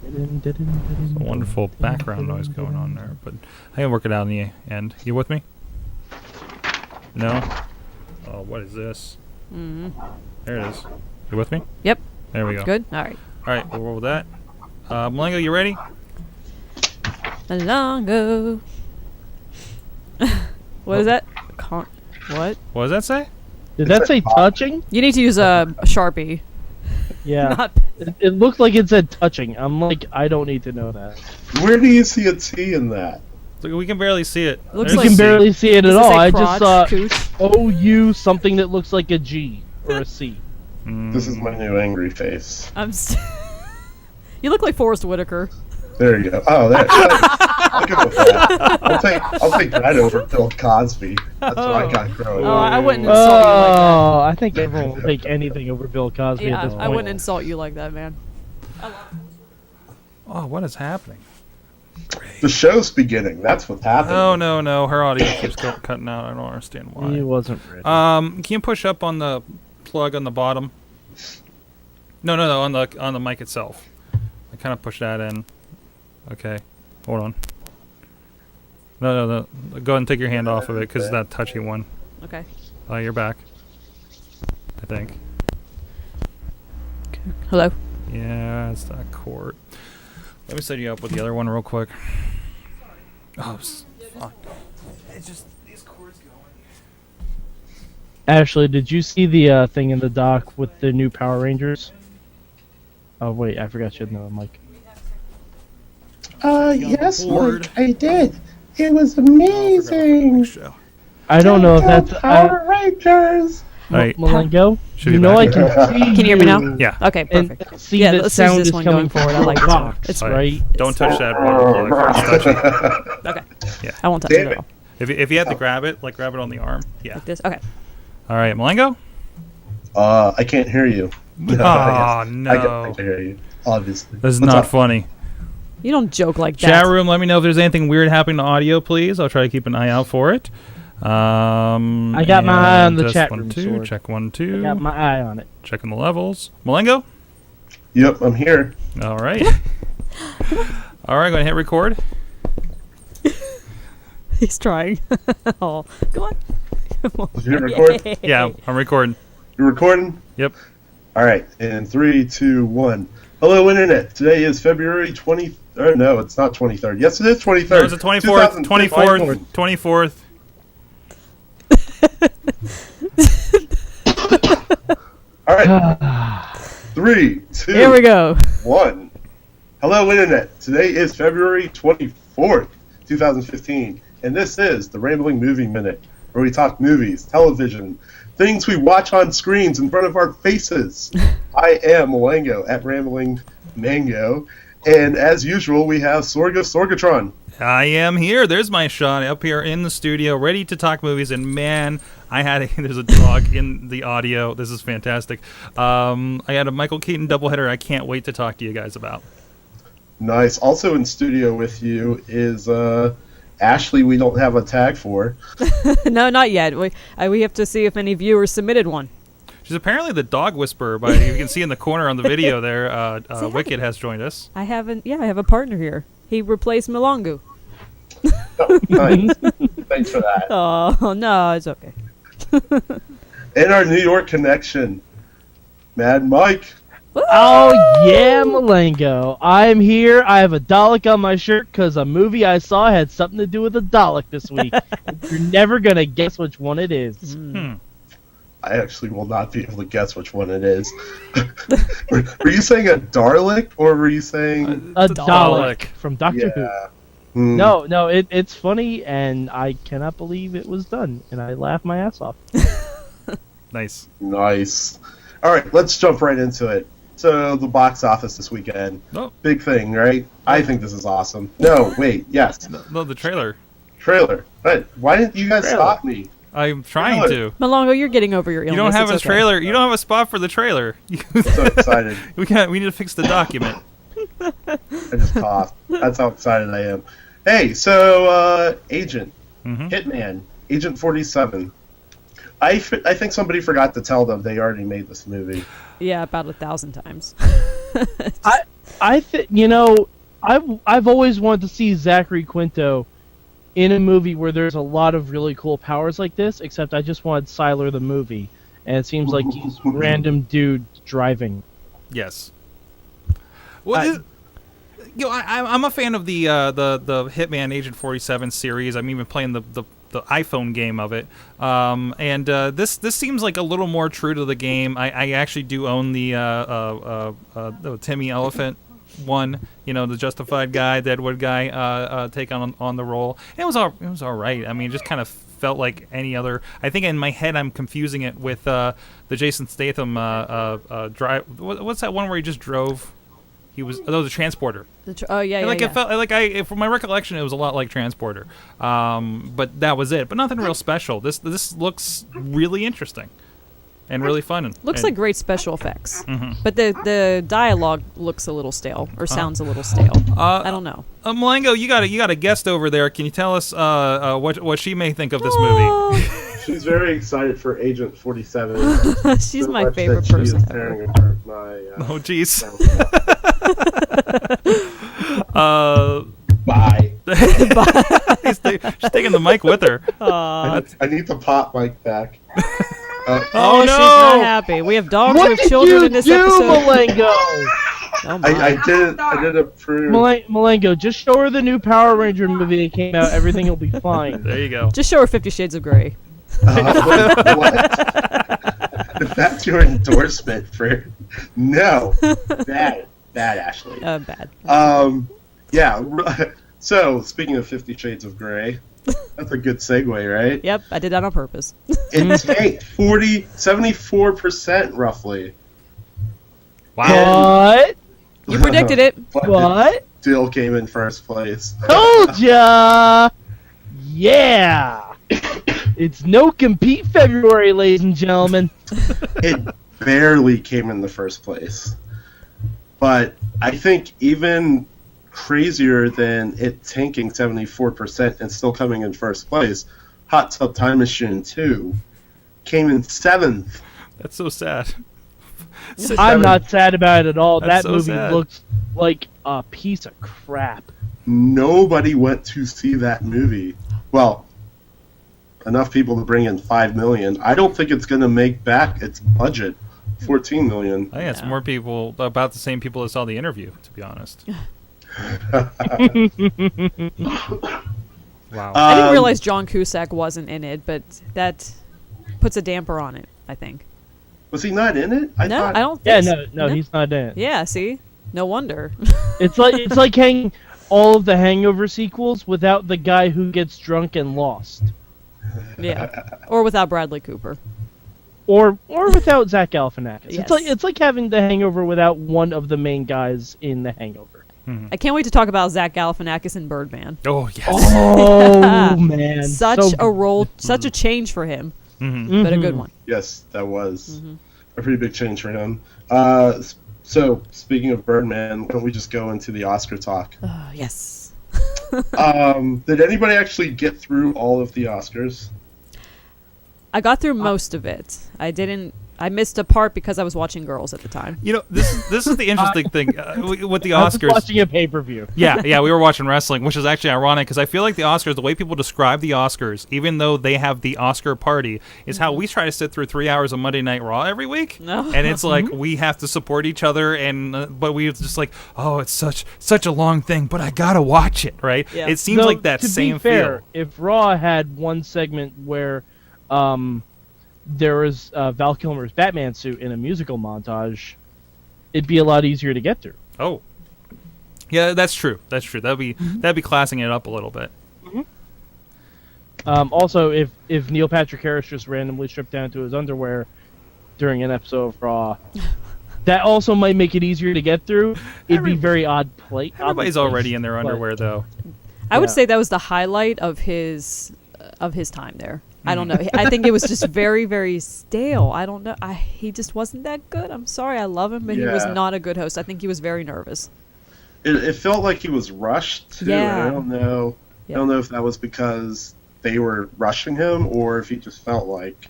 [SPEAKER 1] There's a wonderful background noise going on there, but I can work it out in the end. You with me? No? Oh, what is this?
[SPEAKER 6] Mm-hmm.
[SPEAKER 1] There it is. You with me?
[SPEAKER 6] Yep.
[SPEAKER 1] There we go.
[SPEAKER 6] Good? Alright.
[SPEAKER 1] Alright, we'll roll with that. Malengo, you ready?
[SPEAKER 6] Alongo. What is that? What?
[SPEAKER 1] What does that say?
[SPEAKER 2] Did that say touching?
[SPEAKER 6] You need to use a Sharpie.
[SPEAKER 2] Yeah.
[SPEAKER 6] Not
[SPEAKER 2] It looked like it said touching. I'm like, I don't need to know that.
[SPEAKER 3] Where do you see a T in that?
[SPEAKER 1] Look, we can barely see it.
[SPEAKER 6] Looks
[SPEAKER 2] You
[SPEAKER 6] like-
[SPEAKER 2] can barely see it at
[SPEAKER 6] Does it
[SPEAKER 2] all.
[SPEAKER 6] say
[SPEAKER 2] I just saw
[SPEAKER 6] crotch, cooch?
[SPEAKER 2] OU something that looks like a G or a C.
[SPEAKER 3] This is my new angry face.
[SPEAKER 6] You look like Forrest Whitaker.
[SPEAKER 3] There you go. Oh, there. I'll go with that. I'll take that over Bill Cosby. That's what I got growing
[SPEAKER 6] Oh,
[SPEAKER 3] up.
[SPEAKER 6] I wouldn't insult you like
[SPEAKER 2] Oh, I think everyone will take anything over Bill Cosby
[SPEAKER 6] that.
[SPEAKER 2] at
[SPEAKER 6] Yeah,
[SPEAKER 2] this point.
[SPEAKER 6] I wouldn't insult you like that, man.
[SPEAKER 1] Oh, what is happening?
[SPEAKER 3] The show's beginning. That's what's happening.
[SPEAKER 1] Oh, no. Her audio keeps cutting out. I don't understand
[SPEAKER 2] He
[SPEAKER 1] why.
[SPEAKER 2] wasn't ready.
[SPEAKER 1] Can you push up on the plug on the bottom? No, on the mic itself. I kind of push that in. Okay, hold on. No. Go ahead and take your hand off of it because that touchy one.
[SPEAKER 6] Okay.
[SPEAKER 1] You're back. I think.
[SPEAKER 6] Hello.
[SPEAKER 1] Yeah, it's that cord. Let me set you up with the other one real quick. Oh, fuck. It's just these cords going.
[SPEAKER 2] Ashley, did you see the thing in the dock with the new Power Rangers? Oh wait, I forgot you had another mic.
[SPEAKER 3] Yes,
[SPEAKER 1] board.
[SPEAKER 3] Mike, I did. It was amazing.
[SPEAKER 2] I don't know if that's
[SPEAKER 3] Power Rangers.
[SPEAKER 1] Alright.
[SPEAKER 2] Malengo.
[SPEAKER 1] Should
[SPEAKER 2] You
[SPEAKER 1] be
[SPEAKER 2] know I
[SPEAKER 1] back.
[SPEAKER 2] can see.
[SPEAKER 6] Can you hear me now?
[SPEAKER 1] Yeah.
[SPEAKER 6] Okay,
[SPEAKER 2] And
[SPEAKER 6] perfect.
[SPEAKER 2] see
[SPEAKER 6] Yeah,
[SPEAKER 2] that
[SPEAKER 6] let's use
[SPEAKER 2] sound
[SPEAKER 6] this
[SPEAKER 2] is
[SPEAKER 6] one
[SPEAKER 2] coming
[SPEAKER 6] going forward. I
[SPEAKER 2] from
[SPEAKER 6] like
[SPEAKER 2] the
[SPEAKER 6] this one.
[SPEAKER 2] box,
[SPEAKER 6] It's
[SPEAKER 2] right.
[SPEAKER 1] Don't touch that rubber plug. It's touchy.
[SPEAKER 6] Okay.
[SPEAKER 1] Yeah.
[SPEAKER 6] I won't touch
[SPEAKER 3] Damn
[SPEAKER 6] it at
[SPEAKER 3] it.
[SPEAKER 6] all.
[SPEAKER 1] If you have to grab it, grab it on the arm. Yeah.
[SPEAKER 6] Like this. Okay.
[SPEAKER 1] All right, Malengo?
[SPEAKER 3] I can't hear you.
[SPEAKER 1] Oh,
[SPEAKER 3] I
[SPEAKER 1] no.
[SPEAKER 3] can hear you. Obviously.
[SPEAKER 1] This is
[SPEAKER 3] What's
[SPEAKER 1] not
[SPEAKER 3] up?
[SPEAKER 1] funny.
[SPEAKER 6] You don't joke like that.
[SPEAKER 1] Chat room, let me know if there's anything weird happening to audio, please. I'll try to keep an eye out for it.
[SPEAKER 2] I got my eye on the
[SPEAKER 1] test
[SPEAKER 2] chat
[SPEAKER 1] 1,
[SPEAKER 2] room,
[SPEAKER 1] 2.
[SPEAKER 2] Sword.
[SPEAKER 1] Check 1,
[SPEAKER 2] I
[SPEAKER 1] 2.
[SPEAKER 2] got my eye on it.
[SPEAKER 1] Checking the levels. Malengo?
[SPEAKER 3] Yep, I'm here.
[SPEAKER 1] All right. All right, going to hit record.
[SPEAKER 6] He's trying. Oh, go on.
[SPEAKER 3] Did you record?
[SPEAKER 1] Yeah, I'm recording.
[SPEAKER 3] You're recording?
[SPEAKER 1] Yep.
[SPEAKER 3] All right. In 3, 2, 1. Hello, Internet. Today is February 20th. Or no, it's not 23rd. Yes, it is 23rd.
[SPEAKER 1] No, it's the 24th. 24th.
[SPEAKER 3] All right. 3, 2,
[SPEAKER 6] Here we go.
[SPEAKER 3] 1. Hello, Internet. Today is February 24th, 2015, and this is the Rambling Movie Minute, where we talk movies, television, things we watch on screens in front of our faces. I am Malengo at Rambling Mango, and as usual, we have Sorgatron.
[SPEAKER 1] I am here. There's my shot up here in the studio, ready to talk movies. And man, there's a dog in the audio. This is fantastic. I had a Michael Keaton doubleheader I can't wait to talk to you guys about.
[SPEAKER 3] Nice. Also in studio with you is Ashley. We don't have a tag for.
[SPEAKER 6] No, not yet. We have to see if any viewers submitted one.
[SPEAKER 1] She's apparently the dog whisperer, but you can see in the corner on the video there. Wicked has joined us.
[SPEAKER 6] I have a partner here. He replaced Milongu.
[SPEAKER 3] Oh, nice. Thanks for that.
[SPEAKER 6] Oh, no, it's okay.
[SPEAKER 3] And our New York connection, Mad Mike.
[SPEAKER 2] Oh yeah, Malengo. I'm here. I have a Dalek on my shirt because a movie I saw had something to do with a Dalek this week. You're never gonna guess which one it is.
[SPEAKER 3] I actually will not be able to guess which one it is. Were you saying a Dalek or were you saying
[SPEAKER 2] A
[SPEAKER 1] Dalek.
[SPEAKER 2] Dalek from Doctor Who.
[SPEAKER 3] yeah?
[SPEAKER 2] No, it's funny, and I cannot believe it was done, and I laughed my ass off.
[SPEAKER 1] Nice.
[SPEAKER 3] Nice. All right, let's jump right into it. So the box office this weekend,
[SPEAKER 1] Oh.
[SPEAKER 3] big thing, right? I think this is awesome. No, wait, yes,
[SPEAKER 1] No, the trailer.
[SPEAKER 3] trailer. But why didn't you guys stop me?
[SPEAKER 1] I'm trying
[SPEAKER 3] Trailer.
[SPEAKER 1] to.
[SPEAKER 6] Milongo, you're getting over your illness.
[SPEAKER 1] You don't have a
[SPEAKER 6] It's okay.
[SPEAKER 1] trailer. You don't have a spot for the trailer.
[SPEAKER 3] So excited.
[SPEAKER 1] We need to fix the document.
[SPEAKER 3] I just coughed. That's how excited I am. Hey, so Agent,
[SPEAKER 1] Mhm.
[SPEAKER 3] Hitman, Agent 47. I think somebody forgot to tell them they already made this movie.
[SPEAKER 6] Yeah, about 1,000 times.
[SPEAKER 2] I think I've always wanted to see Zachary Quinto in a movie where there's a lot of really cool powers like this. Except I just wanted Siler the movie, and it seems like he's random dude driving.
[SPEAKER 1] Yes. Well, I'm a fan of the Hitman Agent 47 series. I'm even playing the iPhone game of it. And this seems like a little more true to the game. I actually do own the Timmy Elephant one, the Justified guy, Deadwood guy, take on the role. And it was all right. I mean, it just kind of felt like any other. I think in my head I'm confusing it with the Jason Statham drive. What's that one where he just drove? He was the Transporter.
[SPEAKER 6] It
[SPEAKER 1] felt like from my recollection, it was a lot like Transporter, but that was it. But nothing real special. This looks really interesting and really fun.
[SPEAKER 6] Looks like great special effects, but the dialogue looks a little stale or sounds a little stale. I don't know.
[SPEAKER 1] Malengo, you got a guest over there. Can you tell us what she may think of this movie?
[SPEAKER 3] She's very excited for Agent 47.
[SPEAKER 6] She's my favorite person.
[SPEAKER 3] She is tearing apart my.
[SPEAKER 1] Oh, jeez.
[SPEAKER 3] Bye.
[SPEAKER 1] She's taking the mic with her.
[SPEAKER 3] I need the pop mic back.
[SPEAKER 6] Oh, she's not happy. We have dogs.
[SPEAKER 2] What
[SPEAKER 6] We have
[SPEAKER 2] did
[SPEAKER 6] children
[SPEAKER 2] you
[SPEAKER 6] in this
[SPEAKER 2] do,
[SPEAKER 6] episode.
[SPEAKER 2] Malengo?
[SPEAKER 6] Oh my.
[SPEAKER 3] I did approve.
[SPEAKER 2] Malengo, just show her the new Power Ranger movie that came out. Everything will be fine.
[SPEAKER 1] There you go.
[SPEAKER 6] Just show her 50 Shades of Grey.
[SPEAKER 3] What? If that's your endorsement for bad Ashley.
[SPEAKER 6] Bad.
[SPEAKER 3] Yeah. So speaking of 50 Shades of Grey, that's a good segue, right?
[SPEAKER 6] Yep, I did that on purpose.
[SPEAKER 3] It tanked 74% roughly.
[SPEAKER 1] Wow.
[SPEAKER 2] What?
[SPEAKER 6] You predicted it.
[SPEAKER 3] But
[SPEAKER 2] What?
[SPEAKER 3] Still came in first place.
[SPEAKER 2] Told ya! Yeah! It's no compete February, ladies and gentlemen.
[SPEAKER 3] It barely came in the first place. But I think even crazier than it tanking 74% and still coming in first place, Hot Tub Time Machine 2 came in 7th.
[SPEAKER 1] That's so sad.
[SPEAKER 2] I'm not sad about it at all.
[SPEAKER 1] That's
[SPEAKER 2] that
[SPEAKER 1] so
[SPEAKER 2] movie
[SPEAKER 1] sad.
[SPEAKER 2] looks like a piece of crap.
[SPEAKER 3] Nobody went to see that movie. Well, enough people to bring in $5 million. I don't think it's going to make back its budget, $14 million.
[SPEAKER 1] I think it's more people, about the same people that saw The Interview, to be honest. Wow.
[SPEAKER 6] I didn't realize John Cusack wasn't in it, but that puts a damper on it, I think.
[SPEAKER 3] Was he not in it?
[SPEAKER 6] I don't think so.
[SPEAKER 2] No, he's not in it.
[SPEAKER 6] Yeah, see? No wonder.
[SPEAKER 2] It's like hanging all of the Hangover sequels without the guy who gets drunk and lost.
[SPEAKER 6] Yeah. Or without Bradley Cooper.
[SPEAKER 2] Or without Zach Galifianakis.
[SPEAKER 6] Yes.
[SPEAKER 2] It's like having the Hangover without one of the main guys in the Hangover.
[SPEAKER 6] I can't wait to talk about Zach Galifianakis in Birdman.
[SPEAKER 1] Oh, yes.
[SPEAKER 2] Oh man.
[SPEAKER 6] Such
[SPEAKER 2] So
[SPEAKER 6] a role, such a change for him, but a good one.
[SPEAKER 3] Yes, that was a pretty big change for him. So, speaking of Birdman, why don't we just go into the Oscar talk?
[SPEAKER 6] Yes.
[SPEAKER 3] Did anybody actually get through all of the Oscars?
[SPEAKER 6] I got through most of it. I missed a part because I was watching Girls at the time.
[SPEAKER 1] This is the interesting thing with the
[SPEAKER 2] I was
[SPEAKER 1] Oscars.
[SPEAKER 2] watching a pay-per-view.
[SPEAKER 1] Yeah, we were watching wrestling, which is actually ironic because I feel like the Oscars, the way people describe the Oscars, even though they have the Oscar party, is how we try to sit through 3 hours of Monday Night Raw every week.
[SPEAKER 6] No.
[SPEAKER 1] And it's like we have to support each other, and but we just like, oh, it's such a long thing, but I gotta watch it, right?
[SPEAKER 6] Yeah.
[SPEAKER 1] It seems
[SPEAKER 2] Though,
[SPEAKER 1] like that
[SPEAKER 2] to
[SPEAKER 1] same
[SPEAKER 2] be fair,
[SPEAKER 1] feel.
[SPEAKER 2] if Raw had one segment where there was Val Kilmer's Batman suit in a musical montage, it'd be a lot easier to get through.
[SPEAKER 1] Oh, yeah, that's true. That'd be classing it up a little bit.
[SPEAKER 2] Also, if Neil Patrick Harris just randomly stripped down to his underwear during an episode of Raw, that also might make it easier to get through. It'd be very odd play.
[SPEAKER 1] Everybody's already in their underwear, though.
[SPEAKER 6] I would
[SPEAKER 2] Yeah.
[SPEAKER 6] say that was the highlight of his time there. I don't know. I think it was just very, very stale. I don't know. He just wasn't that good. I'm sorry. I love him, but he was
[SPEAKER 3] Yeah.
[SPEAKER 6] not a good host. I think he was very nervous.
[SPEAKER 3] It felt like he was rushed too.
[SPEAKER 6] Yeah.
[SPEAKER 3] And I don't know.
[SPEAKER 6] Yeah.
[SPEAKER 3] I don't know if that was because they were rushing him or if he just felt like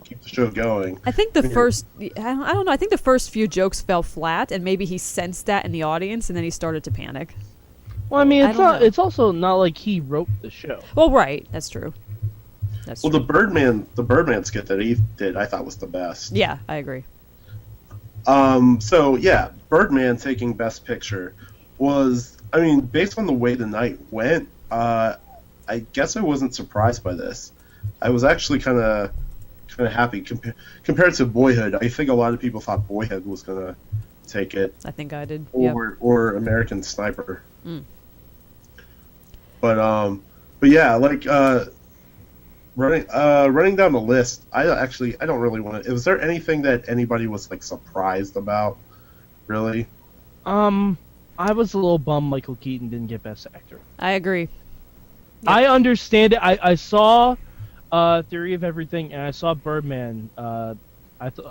[SPEAKER 3] keep the show going.
[SPEAKER 6] I think the first, I don't know. I think the first few jokes fell flat, and maybe he sensed that in the audience, and then he started to panic.
[SPEAKER 2] Well, I mean,
[SPEAKER 6] I
[SPEAKER 2] it's
[SPEAKER 6] don't
[SPEAKER 2] not.
[SPEAKER 6] know.
[SPEAKER 2] It's also not like he wrote the show.
[SPEAKER 6] Well, right. That's true. That's
[SPEAKER 3] Well,
[SPEAKER 6] true.
[SPEAKER 3] the Birdman skit that he did, I thought was the best.
[SPEAKER 6] Yeah, I agree.
[SPEAKER 3] So yeah, Birdman taking Best Picture was, I mean, based on the way the night went, I guess I wasn't surprised by this. I was actually kind of happy compared to Boyhood. I think a lot of people thought Boyhood was gonna take it,
[SPEAKER 6] I think I did. Yep.
[SPEAKER 3] or American Sniper.
[SPEAKER 6] Mm.
[SPEAKER 3] But yeah, like running down the list, I don't really want to. Was there anything that anybody was like surprised about? Really?
[SPEAKER 2] I was a little bummed Michael Keaton didn't get Best Actor.
[SPEAKER 6] I agree. Yep.
[SPEAKER 2] I understand it. I saw Theory of Everything, and I saw Birdman.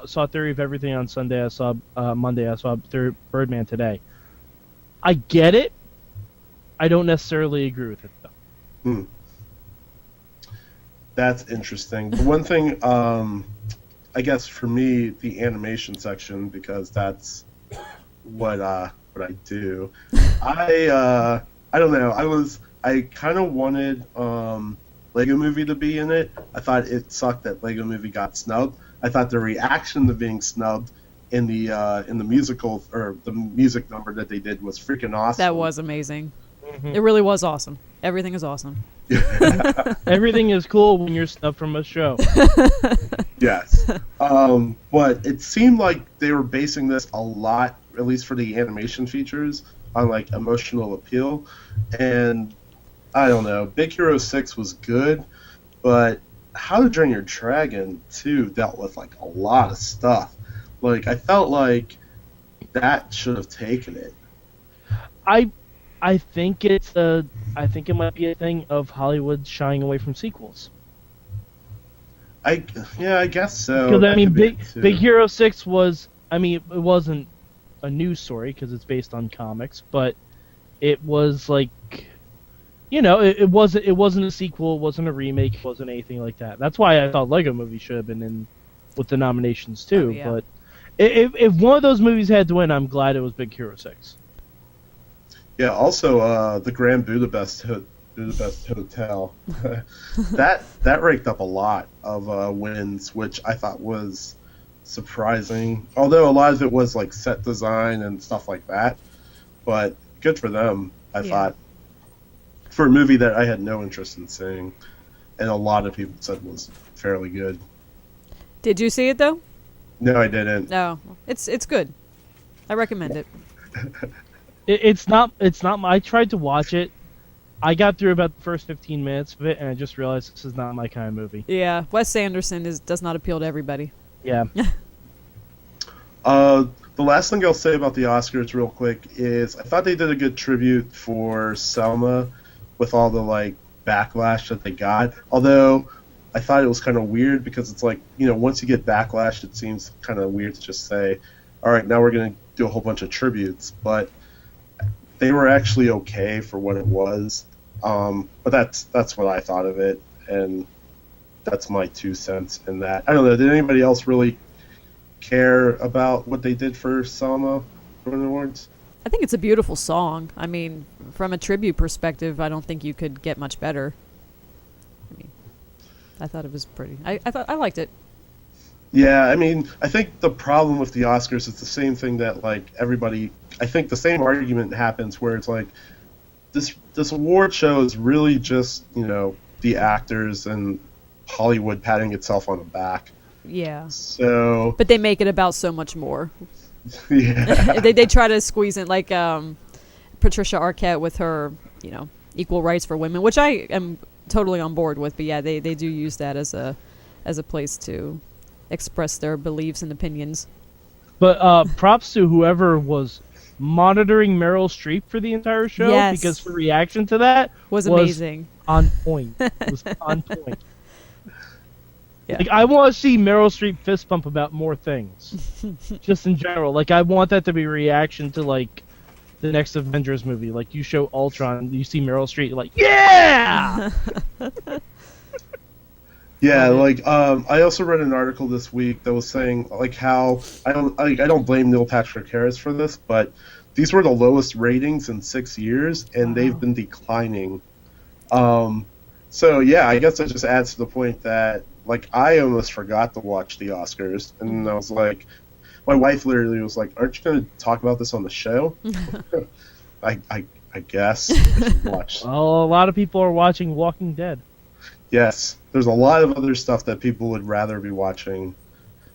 [SPEAKER 2] Saw Theory of Everything on Sunday. I saw Monday. I saw Birdman today. I get it. I don't necessarily agree with it, though.
[SPEAKER 3] That's interesting. The one thing, I guess for me, the animation section, because that's what I do. I don't know. I kind of wanted Lego Movie to be in it. I thought it sucked that Lego Movie got snubbed. I thought the reaction to being snubbed in the musical or the music number that they did was freaking awesome.
[SPEAKER 6] That was amazing. Mm-hmm. It really was awesome. Everything is awesome.
[SPEAKER 2] Everything is cool when you're snubbed from a show.
[SPEAKER 3] Yes. But it seemed like they were basing this a lot, at least for the animation features, on like emotional appeal. And I don't know, Big Hero 6 was good, but How to Train Your Dragon 2 dealt with like a lot of stuff. Like I felt like that should have taken it.
[SPEAKER 2] I think it might be a thing of Hollywood shying away from sequels.
[SPEAKER 3] I guess so.
[SPEAKER 2] Because I mean, Big Hero 6 was, I mean, it wasn't a news story because it's based on comics, but it was like, you know, it wasn't a sequel, it wasn't a remake, it wasn't anything like that. That's why I thought Lego Movie should have been in with the nominations too.
[SPEAKER 6] Oh, yeah.
[SPEAKER 2] But if one of those movies had to win, I'm glad it was Big Hero 6.
[SPEAKER 3] Yeah. Also, the Grand Budapest Hotel that raked up a lot of wins, which I thought was surprising. Although a lot of it was like set design and stuff like that, but good for them. I thought for a movie that I had no interest in seeing, and a lot of people said was fairly good.
[SPEAKER 6] Did you see it though?
[SPEAKER 3] No, I didn't.
[SPEAKER 6] No, it's good. I recommend it.
[SPEAKER 2] It's not. I tried to watch it. I got through about the first 15 minutes of it, and I just realized this is not my kind of movie.
[SPEAKER 6] Yeah, Wes Anderson does not appeal to everybody.
[SPEAKER 2] Yeah.
[SPEAKER 3] The last thing I'll say about the Oscars real quick is I thought they did a good tribute for Selma with all the like backlash that they got. Although I thought it was kind of weird because it's like, you know, once you get backlash, it seems kind of weird to just say, all right, now we're going to do a whole bunch of tributes. But they were actually okay for what it was. But that's what I thought of it, and that's my 2 cents in that. I don't know, did anybody else really care about what they did for Selma for the awards?
[SPEAKER 6] I think it's a beautiful song. I mean, from a tribute perspective, I don't think you could get much better. I mean, I thought it was pretty. I liked it.
[SPEAKER 3] Yeah, I mean, I think the problem with the Oscars is the same thing that like everybody. I think the same argument happens where it's like this award show is really just, you know, the actors and Hollywood patting itself on the back.
[SPEAKER 6] Yeah.
[SPEAKER 3] So.
[SPEAKER 6] But they make it about so much more.
[SPEAKER 3] Yeah.
[SPEAKER 6] they try to squeeze in like Patricia Arquette with her, you know, equal rights for women, which I am totally on board with. But yeah, they do use that as a place to express their beliefs and opinions.
[SPEAKER 2] But props to whoever was monitoring Meryl Streep for the entire show,
[SPEAKER 6] yes,
[SPEAKER 2] because her reaction to that
[SPEAKER 6] was amazing.
[SPEAKER 2] On point. It was on point.
[SPEAKER 6] Yeah.
[SPEAKER 2] Like, I want to see Meryl Streep fist pump about more things, just in general. Like, I want that to be a reaction to like the next Avengers movie. Like, you show Ultron, you see Meryl Streep, you're like, yeah.
[SPEAKER 3] Yeah, like I also read an article this week that was saying like how I don't blame Neil Patrick Harris for this, but these were the lowest ratings in 6 years, and they've been declining. So yeah, I guess that just adds to the point that like I almost forgot to watch the Oscars, and I was like, my wife literally was like, "Aren't you going to talk about this on the show?" I I guess. I should watch.
[SPEAKER 2] Well, a lot of people are watching Walking Dead.
[SPEAKER 3] Yes, there's a lot of other stuff that people would rather be watching.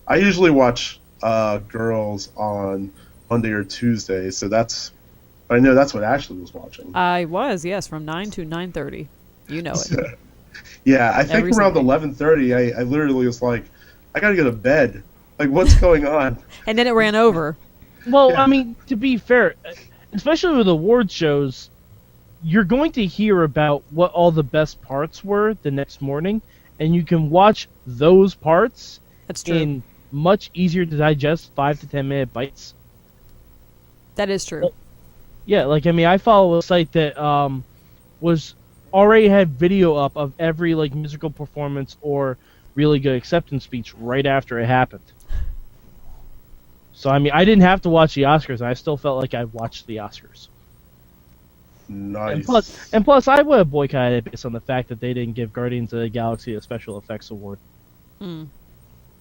[SPEAKER 3] I usually watch Girls on Monday or Tuesday, so I know that's what Ashley was watching.
[SPEAKER 6] I was, yes, from 9 to 9:30. You know it.
[SPEAKER 3] Yeah, I think
[SPEAKER 6] Every
[SPEAKER 3] around
[SPEAKER 6] Sunday.
[SPEAKER 3] 11:30, I literally was like, I gotta go to bed. Like, what's going on?
[SPEAKER 6] And then it ran over.
[SPEAKER 2] Well,
[SPEAKER 3] Yeah.
[SPEAKER 2] I mean, to be fair, especially with award shows, you're going to hear about what all the best parts were the next morning, and you can watch those parts
[SPEAKER 6] That's true.
[SPEAKER 2] in much easier to digest 5 to 10 minute bites.
[SPEAKER 6] That is true.
[SPEAKER 2] Yeah, like, I mean, I follow a site that was already had video up of every like musical performance or really good acceptance speech right after it happened. So I mean, I didn't have to watch the Oscars, and I still felt like I watched the Oscars.
[SPEAKER 3] Nice.
[SPEAKER 2] And plus, I would have boycotted it based on the fact that they didn't give Guardians of the Galaxy a special effects award.
[SPEAKER 6] Hmm.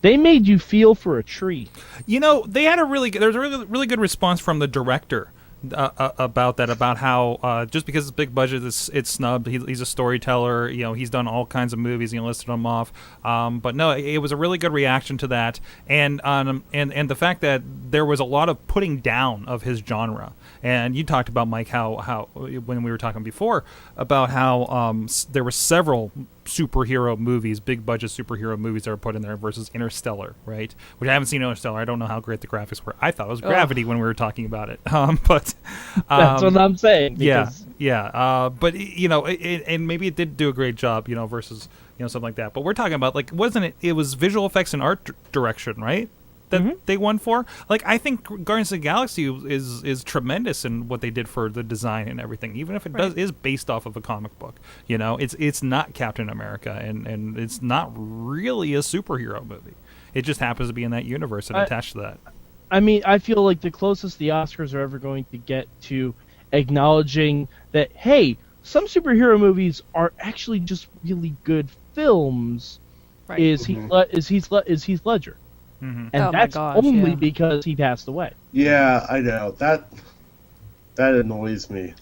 [SPEAKER 2] They made you feel for a tree.
[SPEAKER 1] You know, they had there's a really good response from the director about that, about how just because it's big budget, it's snubbed. He's a storyteller. You know, he's done all kinds of movies. He listed them off. But no, it was a really good reaction to that, and the fact that there was a lot of putting down of his genre. And you talked about, Mike, how when we were talking before about how there were several superhero movies, big budget superhero movies that were put in there versus Interstellar, right? Which I haven't seen Interstellar. I don't know how great the graphics were. I thought it was Gravity when we were talking about it. But
[SPEAKER 2] That's what I'm saying. Because
[SPEAKER 1] but you know, and maybe it did do a great job, you know, versus, you know, something like that. But we're talking about, like, wasn't it? It was visual effects and art direction, right? That they won for. Like, I think Guardians of the Galaxy is tremendous in what they did for the design and everything, even if it is based off of a comic book. You know, it's not Captain America, and it's not really a superhero movie. It just happens to be in that universe and attached to that.
[SPEAKER 2] I mean, I feel like the closest the Oscars are ever going to get to acknowledging that, hey, some superhero movies are actually just really good films.
[SPEAKER 6] Right.
[SPEAKER 2] Is Heath Ledger,
[SPEAKER 1] Mm-hmm.
[SPEAKER 2] and
[SPEAKER 6] Oh my
[SPEAKER 2] that's
[SPEAKER 6] gosh,
[SPEAKER 2] only
[SPEAKER 6] yeah.
[SPEAKER 2] because he passed away.
[SPEAKER 3] Yeah, I know. That annoys me.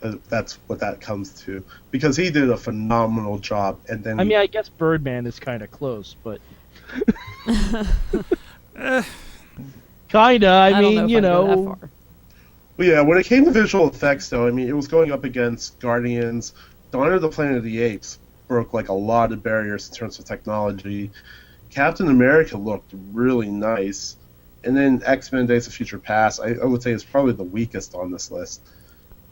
[SPEAKER 3] That's what that comes to. Because he did a phenomenal job, and then
[SPEAKER 2] I mean, I guess Birdman is kind of close, but kinda. I
[SPEAKER 6] don't
[SPEAKER 2] mean,
[SPEAKER 6] know if
[SPEAKER 2] you
[SPEAKER 6] I'd go that
[SPEAKER 2] know,
[SPEAKER 6] far.
[SPEAKER 3] Well, yeah, when it came to visual effects, though, I mean, it was going up against Guardians. Dawn of the Planet of the Apes broke, like, a lot of barriers in terms of technology. Captain America looked really nice. And then X-Men Days of Future Past, I would say, is probably the weakest on this list.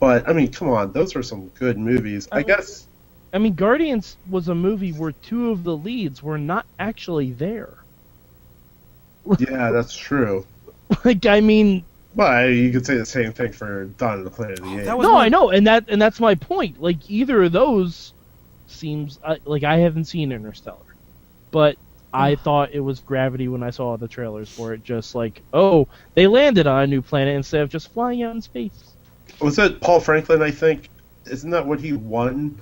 [SPEAKER 3] But, I mean, come on, those are some good movies. I guess...
[SPEAKER 2] I mean, Guardians was a movie where two of the leads were not actually there.
[SPEAKER 3] Yeah, that's true.
[SPEAKER 2] Like, I mean,
[SPEAKER 3] But you could say the same thing for Dawn of the Planet of the Apes.
[SPEAKER 1] That was
[SPEAKER 2] no,
[SPEAKER 1] one-
[SPEAKER 2] I know, and that's my point. Like, either of those seems like I haven't seen Interstellar, but I thought it was Gravity when I saw the trailers for it. Just like, oh, they landed on a new planet instead of just flying out in space.
[SPEAKER 3] Was it Paul Franklin, I think? Isn't that what he won?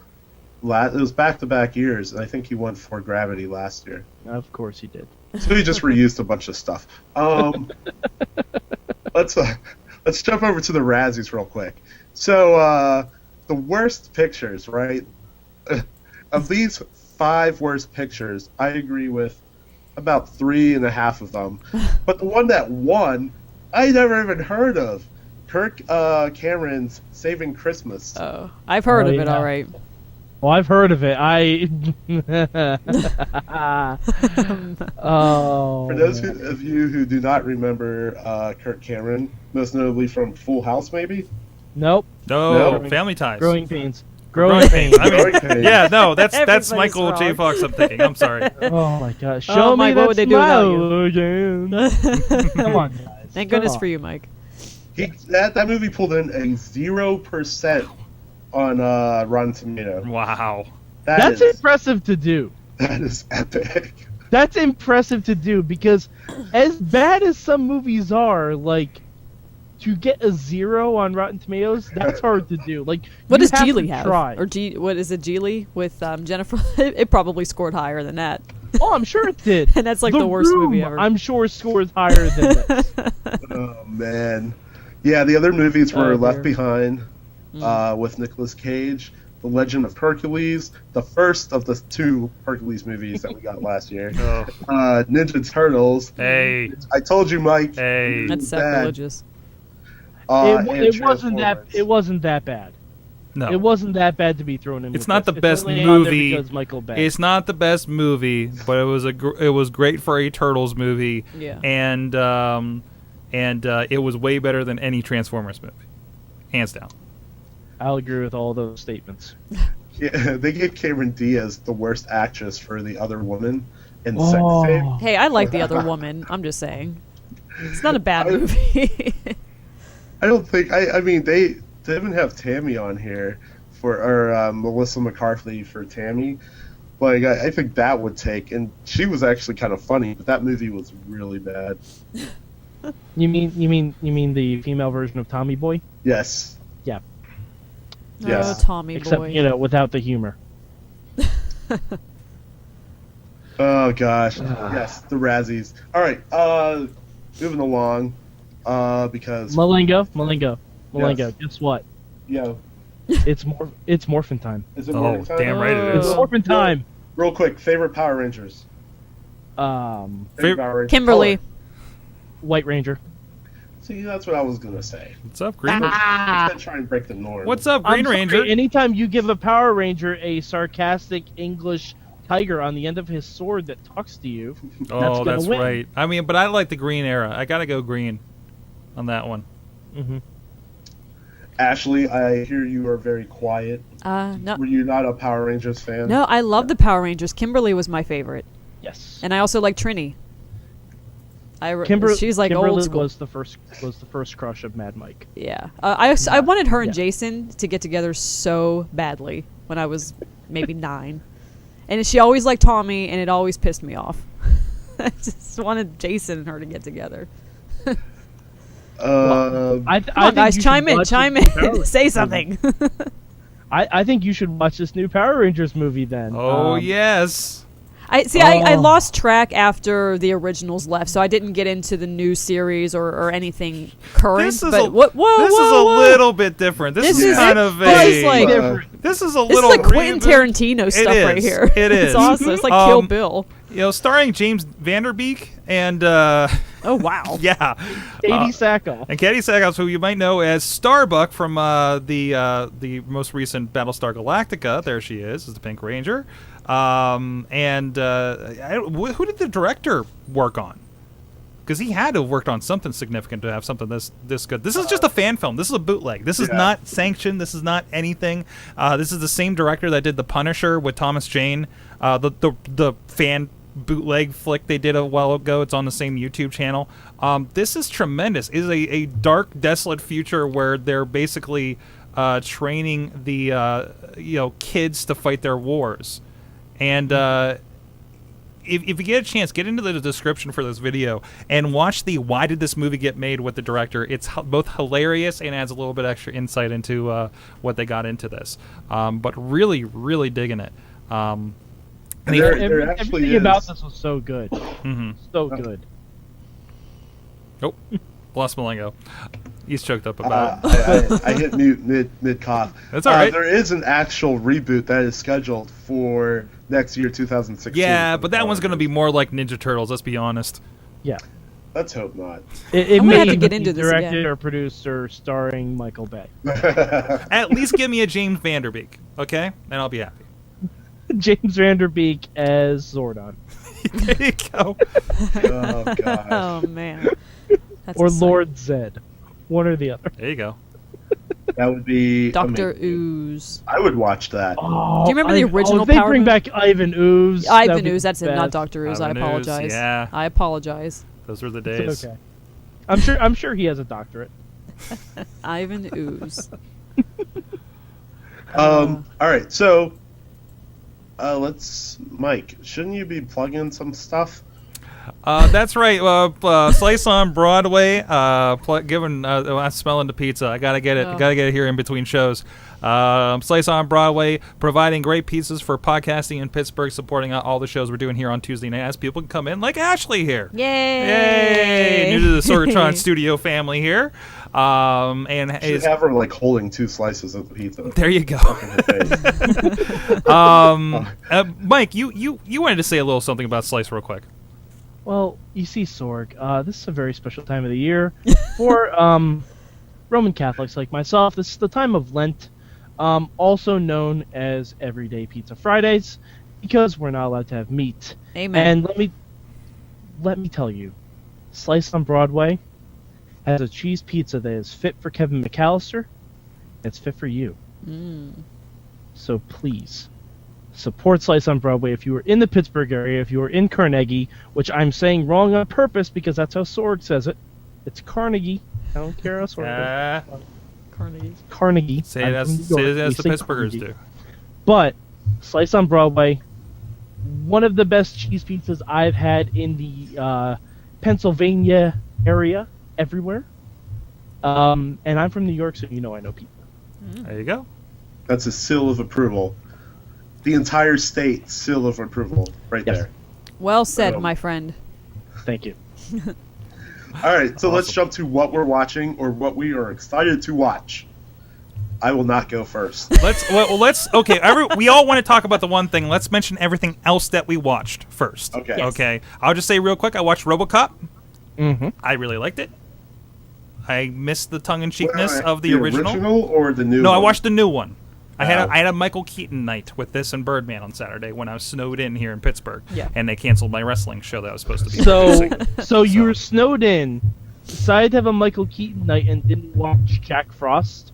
[SPEAKER 3] It was back-to-back years, and I think he won for Gravity last year.
[SPEAKER 2] Of course he did.
[SPEAKER 3] So he just reused a bunch of stuff. Let's jump over to the Razzies real quick. So the worst pictures, right? Of these 5 worst pictures, I agree with about 3.5 of them. But the one that won, I never even heard of. Kirk Cameron's Saving Christmas.
[SPEAKER 6] Oh, I've heard of it.
[SPEAKER 2] yeah.
[SPEAKER 6] All right.
[SPEAKER 2] Well, I've heard of it. Oh.
[SPEAKER 3] For those of you who do not remember Kirk Cameron, most notably from Full House, maybe?
[SPEAKER 2] Nope.
[SPEAKER 1] No,
[SPEAKER 3] No.
[SPEAKER 1] Family Ties.
[SPEAKER 2] Growing Pains.
[SPEAKER 1] Growing
[SPEAKER 2] Growing
[SPEAKER 1] Pains.
[SPEAKER 2] Pains.
[SPEAKER 1] I mean,
[SPEAKER 3] Growing Pains.
[SPEAKER 1] yeah, no, that's
[SPEAKER 6] Everybody's
[SPEAKER 1] Michael J.
[SPEAKER 6] wrong.
[SPEAKER 1] Fox I'm thinking. I'm sorry.
[SPEAKER 2] Oh my gosh.
[SPEAKER 6] Oh,
[SPEAKER 2] Show me
[SPEAKER 6] Mike,
[SPEAKER 2] that
[SPEAKER 6] what would they do without
[SPEAKER 2] smile again. Come on, guys.
[SPEAKER 6] Thank
[SPEAKER 2] Come
[SPEAKER 6] goodness
[SPEAKER 2] on.
[SPEAKER 6] for you, Mike.
[SPEAKER 3] That movie pulled in a 0% on Rotten Tomatoes.
[SPEAKER 1] Wow.
[SPEAKER 2] That's
[SPEAKER 3] is
[SPEAKER 2] impressive to do.
[SPEAKER 3] that is epic.
[SPEAKER 2] That's impressive to do because as bad as some movies are, like, to get a 0 on Rotten Tomatoes, that's hard to do. Like,
[SPEAKER 6] What
[SPEAKER 2] you
[SPEAKER 6] does
[SPEAKER 2] have
[SPEAKER 6] Geely
[SPEAKER 2] to
[SPEAKER 6] have?
[SPEAKER 2] try.
[SPEAKER 6] Or what is it, Geely with Jennifer? It probably scored higher than that.
[SPEAKER 2] Oh, I'm sure it did.
[SPEAKER 6] And that's like the worst
[SPEAKER 2] Room,
[SPEAKER 6] movie ever.
[SPEAKER 2] I'm sure scores higher than this.
[SPEAKER 3] Oh man. Yeah, the other movies were
[SPEAKER 6] Oh,
[SPEAKER 3] Left
[SPEAKER 6] dear.
[SPEAKER 3] Behind, with Nicolas Cage. The Legend of Hercules, the first of the 2 Hercules movies that we got last year.
[SPEAKER 1] Oh.
[SPEAKER 3] Ninja Turtles.
[SPEAKER 1] Hey.
[SPEAKER 3] I told you, Mike.
[SPEAKER 1] Hey.
[SPEAKER 6] That's sacrilegious.
[SPEAKER 2] It wasn't that.
[SPEAKER 3] Transformers.
[SPEAKER 2] It wasn't that bad.
[SPEAKER 1] No.
[SPEAKER 2] It wasn't that bad to be thrown in.
[SPEAKER 1] It's
[SPEAKER 2] with
[SPEAKER 1] not
[SPEAKER 2] this.
[SPEAKER 1] the best
[SPEAKER 2] only on there
[SPEAKER 1] movie.
[SPEAKER 2] because Michael Bay.
[SPEAKER 1] It's not the best movie, but it was great for a Turtles movie.
[SPEAKER 6] Yeah.
[SPEAKER 1] And it was way better than any Transformers movie, hands down.
[SPEAKER 2] I'll agree with all those statements.
[SPEAKER 3] Yeah, they gave Cameron Diaz the worst actress for The Other Woman in
[SPEAKER 2] Oh.
[SPEAKER 3] Sex Tape.
[SPEAKER 6] Hey, I like The Other Woman. I'm just saying. It's not a bad movie.
[SPEAKER 3] I don't think. I mean, they even have Tammy on here or Melissa McCarthy for Tammy. Like, I think that would take, and she was actually kind of funny, but that movie was really bad.
[SPEAKER 2] You mean the female version of Tommy Boy?
[SPEAKER 3] Yes.
[SPEAKER 2] Yeah.
[SPEAKER 3] Yes.
[SPEAKER 6] Oh, Tommy
[SPEAKER 2] Except
[SPEAKER 6] boy.
[SPEAKER 2] without the humor.
[SPEAKER 3] Oh gosh. Yes, the Razzies. All right. Moving along. Because
[SPEAKER 2] Malengo.
[SPEAKER 3] Yes.
[SPEAKER 2] Guess what?
[SPEAKER 3] yeah.
[SPEAKER 2] It's morphin time.
[SPEAKER 3] Is it
[SPEAKER 1] Oh,
[SPEAKER 3] morning time?
[SPEAKER 1] damn right it
[SPEAKER 2] It's
[SPEAKER 1] is.
[SPEAKER 2] morphin time.
[SPEAKER 3] Real quick, favorite Power Rangers.
[SPEAKER 1] Fav-
[SPEAKER 3] Power Rangers.
[SPEAKER 6] Kimberly.
[SPEAKER 2] White Ranger.
[SPEAKER 3] See, that's what I was gonna say.
[SPEAKER 1] What's up, Green?
[SPEAKER 3] I said try and break the norm.
[SPEAKER 1] What's up,
[SPEAKER 2] I'm
[SPEAKER 1] Green
[SPEAKER 2] sorry,
[SPEAKER 1] Ranger?
[SPEAKER 2] Anytime you give a Power Ranger a sarcastic English tiger on the end of his sword that talks to you,
[SPEAKER 1] Oh,
[SPEAKER 2] gonna
[SPEAKER 1] that's
[SPEAKER 2] win.
[SPEAKER 1] right. I mean, but I like the green era. I gotta go green on that one.
[SPEAKER 2] mm-hmm.
[SPEAKER 3] Ashley, I hear you are very quiet.
[SPEAKER 6] No,
[SPEAKER 3] Were you not a Power Rangers fan?
[SPEAKER 6] no, I love the Power Rangers. Kimberly was my favorite,
[SPEAKER 2] Yes.
[SPEAKER 6] and I also like Trini. She's like
[SPEAKER 2] Kimberly
[SPEAKER 6] old school.
[SPEAKER 2] was the first crush of Mad Mike.
[SPEAKER 6] Yeah, I wanted her and
[SPEAKER 2] Yeah.
[SPEAKER 6] Jason to get together so badly when I was maybe 9, and she always liked Tommy, and it always pissed me off. I just wanted Jason and her to get together.
[SPEAKER 2] I
[SPEAKER 6] Come on, guys, chime in, say
[SPEAKER 2] Rangers
[SPEAKER 6] something.
[SPEAKER 2] I think you should watch this new Power Rangers movie then.
[SPEAKER 1] Oh yes.
[SPEAKER 6] I lost track after the originals left, so I didn't get into the new series or anything current.
[SPEAKER 1] This is
[SPEAKER 6] but
[SPEAKER 1] a,
[SPEAKER 6] whoa,
[SPEAKER 1] this is a
[SPEAKER 6] whoa.
[SPEAKER 1] little bit different. This is kind of
[SPEAKER 6] this is
[SPEAKER 1] a.
[SPEAKER 6] like-
[SPEAKER 1] This is a
[SPEAKER 6] This is
[SPEAKER 1] little.
[SPEAKER 6] like Quentin
[SPEAKER 1] reboot.
[SPEAKER 6] Tarantino stuff
[SPEAKER 1] It
[SPEAKER 6] right
[SPEAKER 1] is.
[SPEAKER 6] here.
[SPEAKER 1] It is.
[SPEAKER 6] It's awesome. It's like Kill
[SPEAKER 1] Um,
[SPEAKER 6] Bill.
[SPEAKER 1] Starring James Vanderbeek and
[SPEAKER 6] Oh wow.
[SPEAKER 1] yeah,
[SPEAKER 2] Katie Sackhoff.
[SPEAKER 1] and Katie Sackhoff, who you might know as Starbuck from the most recent Battlestar Galactica. There she is the Pink Ranger. Who did the director work on? Because he had to have worked on something significant to have something this good. This is just a fan film. This is a bootleg. This is not sanctioned. This is not anything. This is the same director that did The Punisher with Thomas Jane. The fan bootleg flick they did a while ago. It's on the same YouTube channel. This is tremendous. It is a dark, desolate future where they're basically training the kids to fight their wars. And if you get a chance, get into the description for this video and watch the why did this movie get made with the director. It's both hilarious and adds a little bit extra insight into what they got into this. But really, really digging it.
[SPEAKER 3] There actually
[SPEAKER 2] Everything
[SPEAKER 3] is.
[SPEAKER 2] about this was so good.
[SPEAKER 1] Mhm.
[SPEAKER 2] So good.
[SPEAKER 1] Oh, lost Malengo. He's choked up about it.
[SPEAKER 3] I hit mute mid cough.
[SPEAKER 1] That's all right.
[SPEAKER 3] There is an actual reboot that is scheduled for next year, 2016.
[SPEAKER 1] Yeah, but that one's going to be more like Ninja Turtles, let's be honest.
[SPEAKER 2] Yeah.
[SPEAKER 3] Let's hope not.
[SPEAKER 2] It
[SPEAKER 6] I'm gonna
[SPEAKER 2] may
[SPEAKER 6] have to
[SPEAKER 2] even
[SPEAKER 6] get
[SPEAKER 2] be
[SPEAKER 6] into this
[SPEAKER 2] directed
[SPEAKER 6] again.
[SPEAKER 2] or produced or starring Michael Bay.
[SPEAKER 1] At least give me a James Vanderbeek, okay? And I'll be happy.
[SPEAKER 2] James Vanderbeek as Zordon.
[SPEAKER 1] There you go.
[SPEAKER 3] Oh gosh.
[SPEAKER 6] Oh man. That's
[SPEAKER 2] Or
[SPEAKER 6] exciting.
[SPEAKER 2] Lord Zed. One or the other.
[SPEAKER 1] There you go.
[SPEAKER 3] That would be
[SPEAKER 6] Dr.
[SPEAKER 3] amazing.
[SPEAKER 6] Ooze.
[SPEAKER 3] I would watch that.
[SPEAKER 2] Oh,
[SPEAKER 6] Do you remember the original
[SPEAKER 2] if they
[SPEAKER 6] Power
[SPEAKER 2] bring
[SPEAKER 6] Rangers?
[SPEAKER 2] back Ivan Ooze. that'd
[SPEAKER 6] Ivan
[SPEAKER 2] be
[SPEAKER 6] Ooze, that's
[SPEAKER 2] the
[SPEAKER 6] it, not
[SPEAKER 2] best.
[SPEAKER 6] Dr. Ooze. I
[SPEAKER 1] Ivan Ooze,
[SPEAKER 6] apologize.
[SPEAKER 1] yeah.
[SPEAKER 6] I apologize.
[SPEAKER 1] Those were the
[SPEAKER 2] It's
[SPEAKER 1] days.
[SPEAKER 2] okay. I'm sure he has a doctorate.
[SPEAKER 6] Ivan Ooze.
[SPEAKER 3] All right, so let's Mike. Shouldn't you be plugging some stuff?
[SPEAKER 1] That's right. Slice on Broadway. I'm smelling the pizza. I gotta get it.
[SPEAKER 6] Oh.
[SPEAKER 1] Gotta get it here in between shows. Slice on Broadway, providing great pizzas for podcasting in Pittsburgh, supporting all the shows we're doing here on Tuesday night as people can come in, like Ashley here.
[SPEAKER 6] Yay!
[SPEAKER 1] New to the Sorgatron studio family here. And
[SPEAKER 3] Should have her like holding 2 slices of the pizza.
[SPEAKER 1] there you go. Mike, you wanted to say a little something about Slice real quick.
[SPEAKER 2] Well, you see, Sorg, this is a very special time of the year for Roman Catholics like myself. This is the time of Lent, also known as Everyday Pizza Fridays, because we're not allowed to have meat.
[SPEAKER 6] Amen.
[SPEAKER 2] And let me tell you, Slice on Broadway has a cheese pizza that is fit for Kevin McAllister. It's fit for you. So please support Slice on Broadway if you are in the Pittsburgh area, if you are in Carnegie, which I'm saying wrong on purpose because that's how Sorg says it. It's Carnegie. I don't care how Sorg does. Carnegie.
[SPEAKER 1] Say
[SPEAKER 2] I'm
[SPEAKER 1] it
[SPEAKER 2] from New
[SPEAKER 1] as
[SPEAKER 2] York.
[SPEAKER 1] the
[SPEAKER 2] We say
[SPEAKER 1] Pittsburghers
[SPEAKER 2] Carnegie.
[SPEAKER 1] do.
[SPEAKER 2] But Slice on Broadway, one of the best cheese pizzas I've had in the Pennsylvania area, everywhere. And I'm from New York, so you know I know people.
[SPEAKER 1] There you go.
[SPEAKER 3] That's a seal of approval. The entire state seal of approval right
[SPEAKER 2] Yes.
[SPEAKER 3] there.
[SPEAKER 6] Well said, my friend.
[SPEAKER 2] Thank you.
[SPEAKER 3] All right, so let's jump to what we're watching or what we are excited to watch. I will not go first.
[SPEAKER 1] Let's okay. We all want to talk about the one thing. Let's mention everything else that we watched first.
[SPEAKER 3] Okay.
[SPEAKER 6] Yes.
[SPEAKER 1] Okay. I'll just say real quick. I watched RoboCop.
[SPEAKER 2] Mm-hmm.
[SPEAKER 1] I really liked it. I missed the tongue-in-cheekness
[SPEAKER 3] Wait,
[SPEAKER 1] of the original.
[SPEAKER 3] or the new
[SPEAKER 1] No,
[SPEAKER 3] one?
[SPEAKER 1] I watched the new one. I
[SPEAKER 3] Oh.
[SPEAKER 1] had a Michael Keaton night with this and Birdman on Saturday when I was snowed in here in Pittsburgh.
[SPEAKER 6] Yeah.
[SPEAKER 1] And they canceled my wrestling show that I was supposed to be
[SPEAKER 2] So,
[SPEAKER 1] producing.
[SPEAKER 2] so you were snowed in, decided to have a Michael Keaton night, and didn't watch Jack Frost.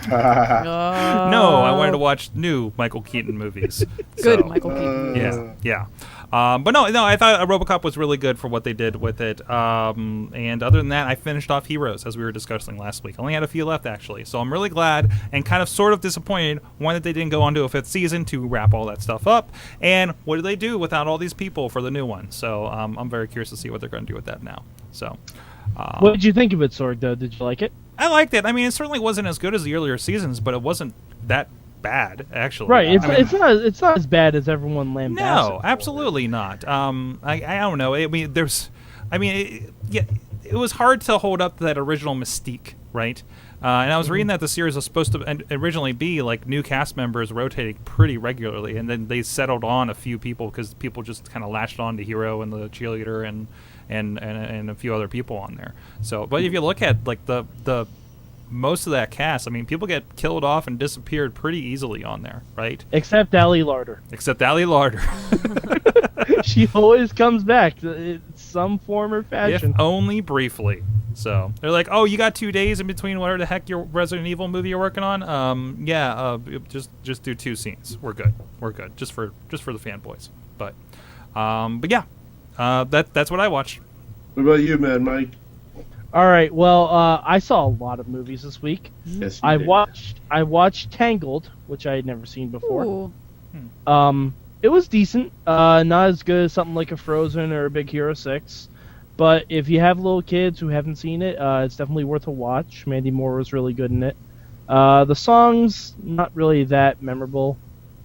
[SPEAKER 1] No, I wanted to watch new Michael Keaton movies.
[SPEAKER 6] Good,
[SPEAKER 1] So,
[SPEAKER 6] Michael Keaton.
[SPEAKER 1] Yeah. But no, I thought RoboCop was really good for what they did with it. And other than that, I finished off Heroes, as we were discussing last week. I only had a few left, actually. So I'm really glad and kind of sort of disappointed, one, that they didn't go on to a 5th season to wrap all that stuff up. And what do they do without all these people for the new one? So I'm very curious to see what they're going to do with that now. So
[SPEAKER 2] What did you think of it, Sorg, though? Did you like it?
[SPEAKER 1] I liked it. I mean, it certainly wasn't as good as the earlier seasons, but it wasn't that bad, actually.
[SPEAKER 2] Right,
[SPEAKER 1] I mean,
[SPEAKER 2] it's not as bad as everyone lambasted.
[SPEAKER 1] No, absolutely not. I don't know. I mean, it was hard to hold up to that original mystique, right? And I was reading that the series was supposed to originally be like new cast members rotating pretty regularly, and then they settled on a few people because people just kind of latched on to Hero and the cheerleader and a few other people on there. So, but if you look at like the most of that cast, I mean, people get killed off and disappeared pretty easily on there, right?
[SPEAKER 2] Except Ally Larder.
[SPEAKER 1] Except Ali Larder.
[SPEAKER 2] She always comes back in some form or fashion.
[SPEAKER 1] If only briefly. So they're like, "Oh, you got 2 days in between whatever the heck your Resident Evil movie you're working on? Just do 2 scenes. We're good. Just for the fanboys." But yeah, that's what I watched.
[SPEAKER 3] What about you, man, Mike?
[SPEAKER 2] All right. Well, I saw a lot of movies this week.
[SPEAKER 3] Yes, you
[SPEAKER 2] I
[SPEAKER 3] did.
[SPEAKER 2] watched Tangled, which I had never seen before.
[SPEAKER 6] Ooh.
[SPEAKER 2] It was decent. Not as good as something like a Frozen or a Big Hero 6. But if you have little kids who haven't seen it, it's definitely worth a watch. Mandy Moore was really good in it. The songs, not really that memorable,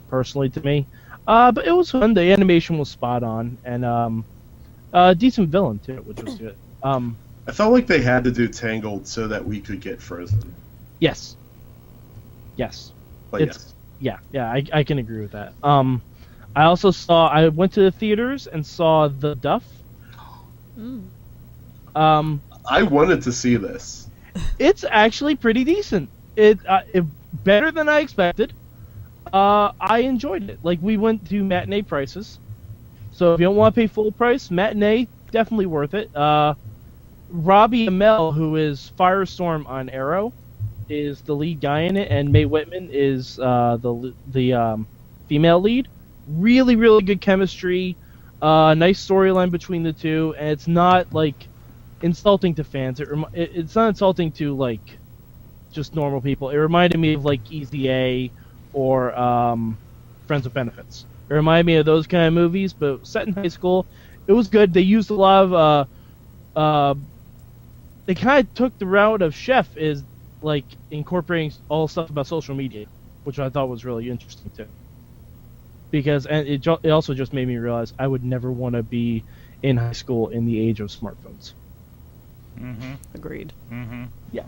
[SPEAKER 2] personally, to me. But it was fun. The animation was spot on. And a decent villain, too, which was good.
[SPEAKER 3] I felt like they had to do Tangled so that we could get Frozen.
[SPEAKER 2] Yes.
[SPEAKER 3] But
[SPEAKER 2] It's- Yeah, I can agree with that. I went to the theaters and saw The Duff.
[SPEAKER 3] I wanted to see this.
[SPEAKER 2] It's actually pretty decent. It better than I expected. I enjoyed it. Like, we went to matinee prices, so if you don't want to pay full price, matinee definitely worth it. Robbie Amell, who is Firestorm on Arrow, is the lead guy in it, and Mae Whitman is the female lead. Really, really good chemistry. Nice storyline between the two, and it's not like insulting to fans. It's not insulting to like just normal people. It reminded me of like Easy A or Friends with Benefits. It reminded me of those kind of movies, but set in high school. It it was good. They used a lot of they kind of took the route of Chef, is like incorporating all stuff about social media, which I thought was really interesting too. Because it also just made me realize I would never want to be in high school in the age of smartphones.
[SPEAKER 1] Mm-hmm.
[SPEAKER 6] Agreed.
[SPEAKER 1] Mm-hmm.
[SPEAKER 2] Yeah.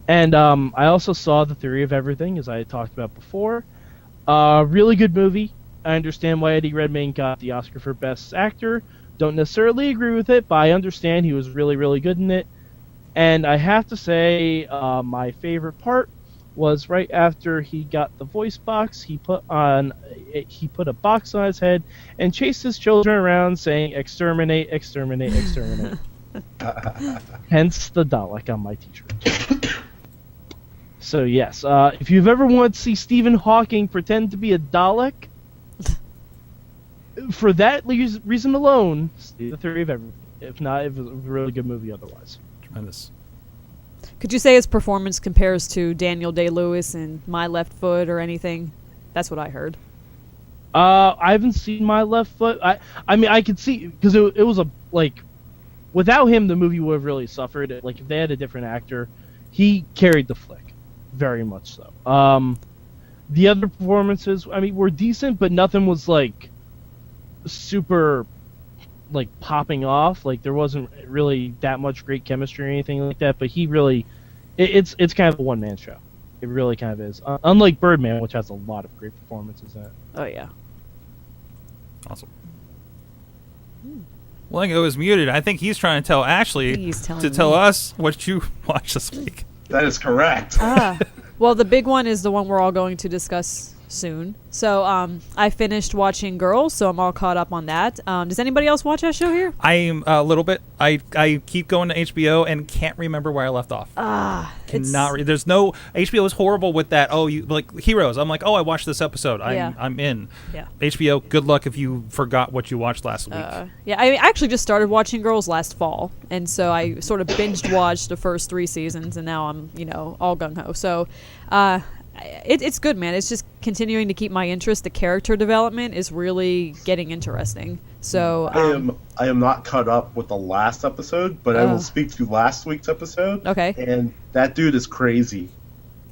[SPEAKER 2] And I also saw The Theory of Everything, as I had talked about before. Really good movie. I understand why Eddie Redmayne got the Oscar for Best Actor. Don't necessarily agree with it, but I understand he was really, really good in it. And I have to say, my favorite part was right after he got the voice box. He put a box on his head and chased his children around, saying "Exterminate, exterminate, exterminate." Hence the Dalek on my T-shirt. So yes, if you've ever wanted to see Stephen Hawking pretend to be a Dalek, for that reason alone, see The Theory of Everything. If not, it was a really good movie otherwise.
[SPEAKER 1] Tremendous.
[SPEAKER 6] Could you say his performance compares to Daniel Day-Lewis in My Left Foot or anything? That's what I heard.
[SPEAKER 2] I haven't seen My Left Foot. I mean, I could see, because it was without him, the movie would have really suffered. Like, if they had a different actor, he carried the flick, very much so. The other performances, I mean, were decent, but nothing was like super popping off. Like, there wasn't really that much great chemistry or anything like that, but he really, it's kind of a one-man show. It really kind of is, unlike Birdman, which has a lot of great performances in it.
[SPEAKER 6] Oh yeah.
[SPEAKER 1] Awesome. Well, it was muted. I think he's trying to tell Ashley to tell us what you watched this week.
[SPEAKER 3] That is correct.
[SPEAKER 6] Well, the big one is the one we're all going to discuss soon. So I finished watching Girls, so I'm all caught up on that. Does anybody else watch that show here?
[SPEAKER 1] I'm a little bit. I keep going to HBO and can't remember where I left off. There's no, HBO is horrible with that. Oh, you like Heroes. I'm like, oh, I watched this episode. I'm in.
[SPEAKER 6] Yeah.
[SPEAKER 1] HBO, good luck if you forgot what you watched last week.
[SPEAKER 6] Yeah, I actually just started watching Girls last fall, and so I sort of binged watched the first 3 seasons, and now I'm all gung ho. So it's good, man. It's just continuing to keep my interest. The character development is really getting interesting. So
[SPEAKER 3] I am not caught up with the last episode, but I will speak to last week's episode.
[SPEAKER 6] Okay.
[SPEAKER 3] And that dude is crazy.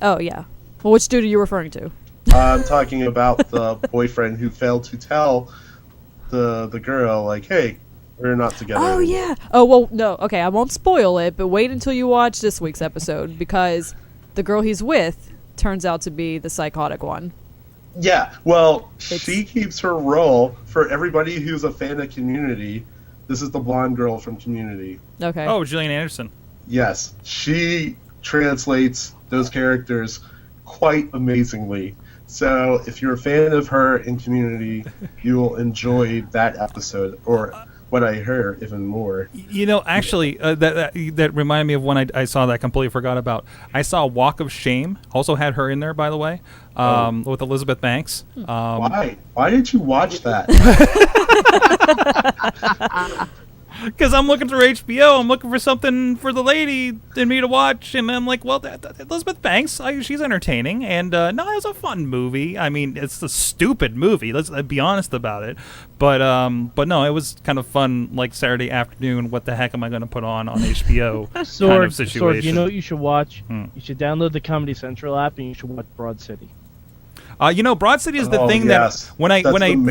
[SPEAKER 6] Oh yeah. Well, which dude are you referring to?
[SPEAKER 3] I'm talking about the boyfriend who failed to tell the girl, like, hey, we're not together.
[SPEAKER 6] Oh yeah. Oh well, no. Okay, I won't spoil it, but wait until you watch this week's episode, because the girl he's with turns out to be the psychotic one.
[SPEAKER 3] Yeah, well, she keeps her role. For everybody who's a fan of Community, this is the blonde girl from Community.
[SPEAKER 6] Okay.
[SPEAKER 1] Oh, Gillian Anderson.
[SPEAKER 3] Yes, she translates those characters quite amazingly. So if you're a fan of her in Community, you will enjoy that episode, or what I heard even more.
[SPEAKER 1] Actually, that reminded me of one I saw that I completely forgot about. I saw Walk of Shame. Also had her in there, by the way, with Elizabeth Banks.
[SPEAKER 3] Why? Why did you watch that?
[SPEAKER 1] Because I'm looking through HBO. I'm looking for something for the lady in me to watch, and I'm like, well, Elizabeth Banks, she's entertaining, and no, it was a fun movie. I mean, it's a stupid movie. Let's be honest about it. But no, it was kind of fun, like Saturday afternoon. What the heck am I going to put on HBO kind of situation?
[SPEAKER 2] Sword, you know what you should watch? You should download the Comedy Central app, and you should watch Broad City.
[SPEAKER 1] Broad City is the thing that when I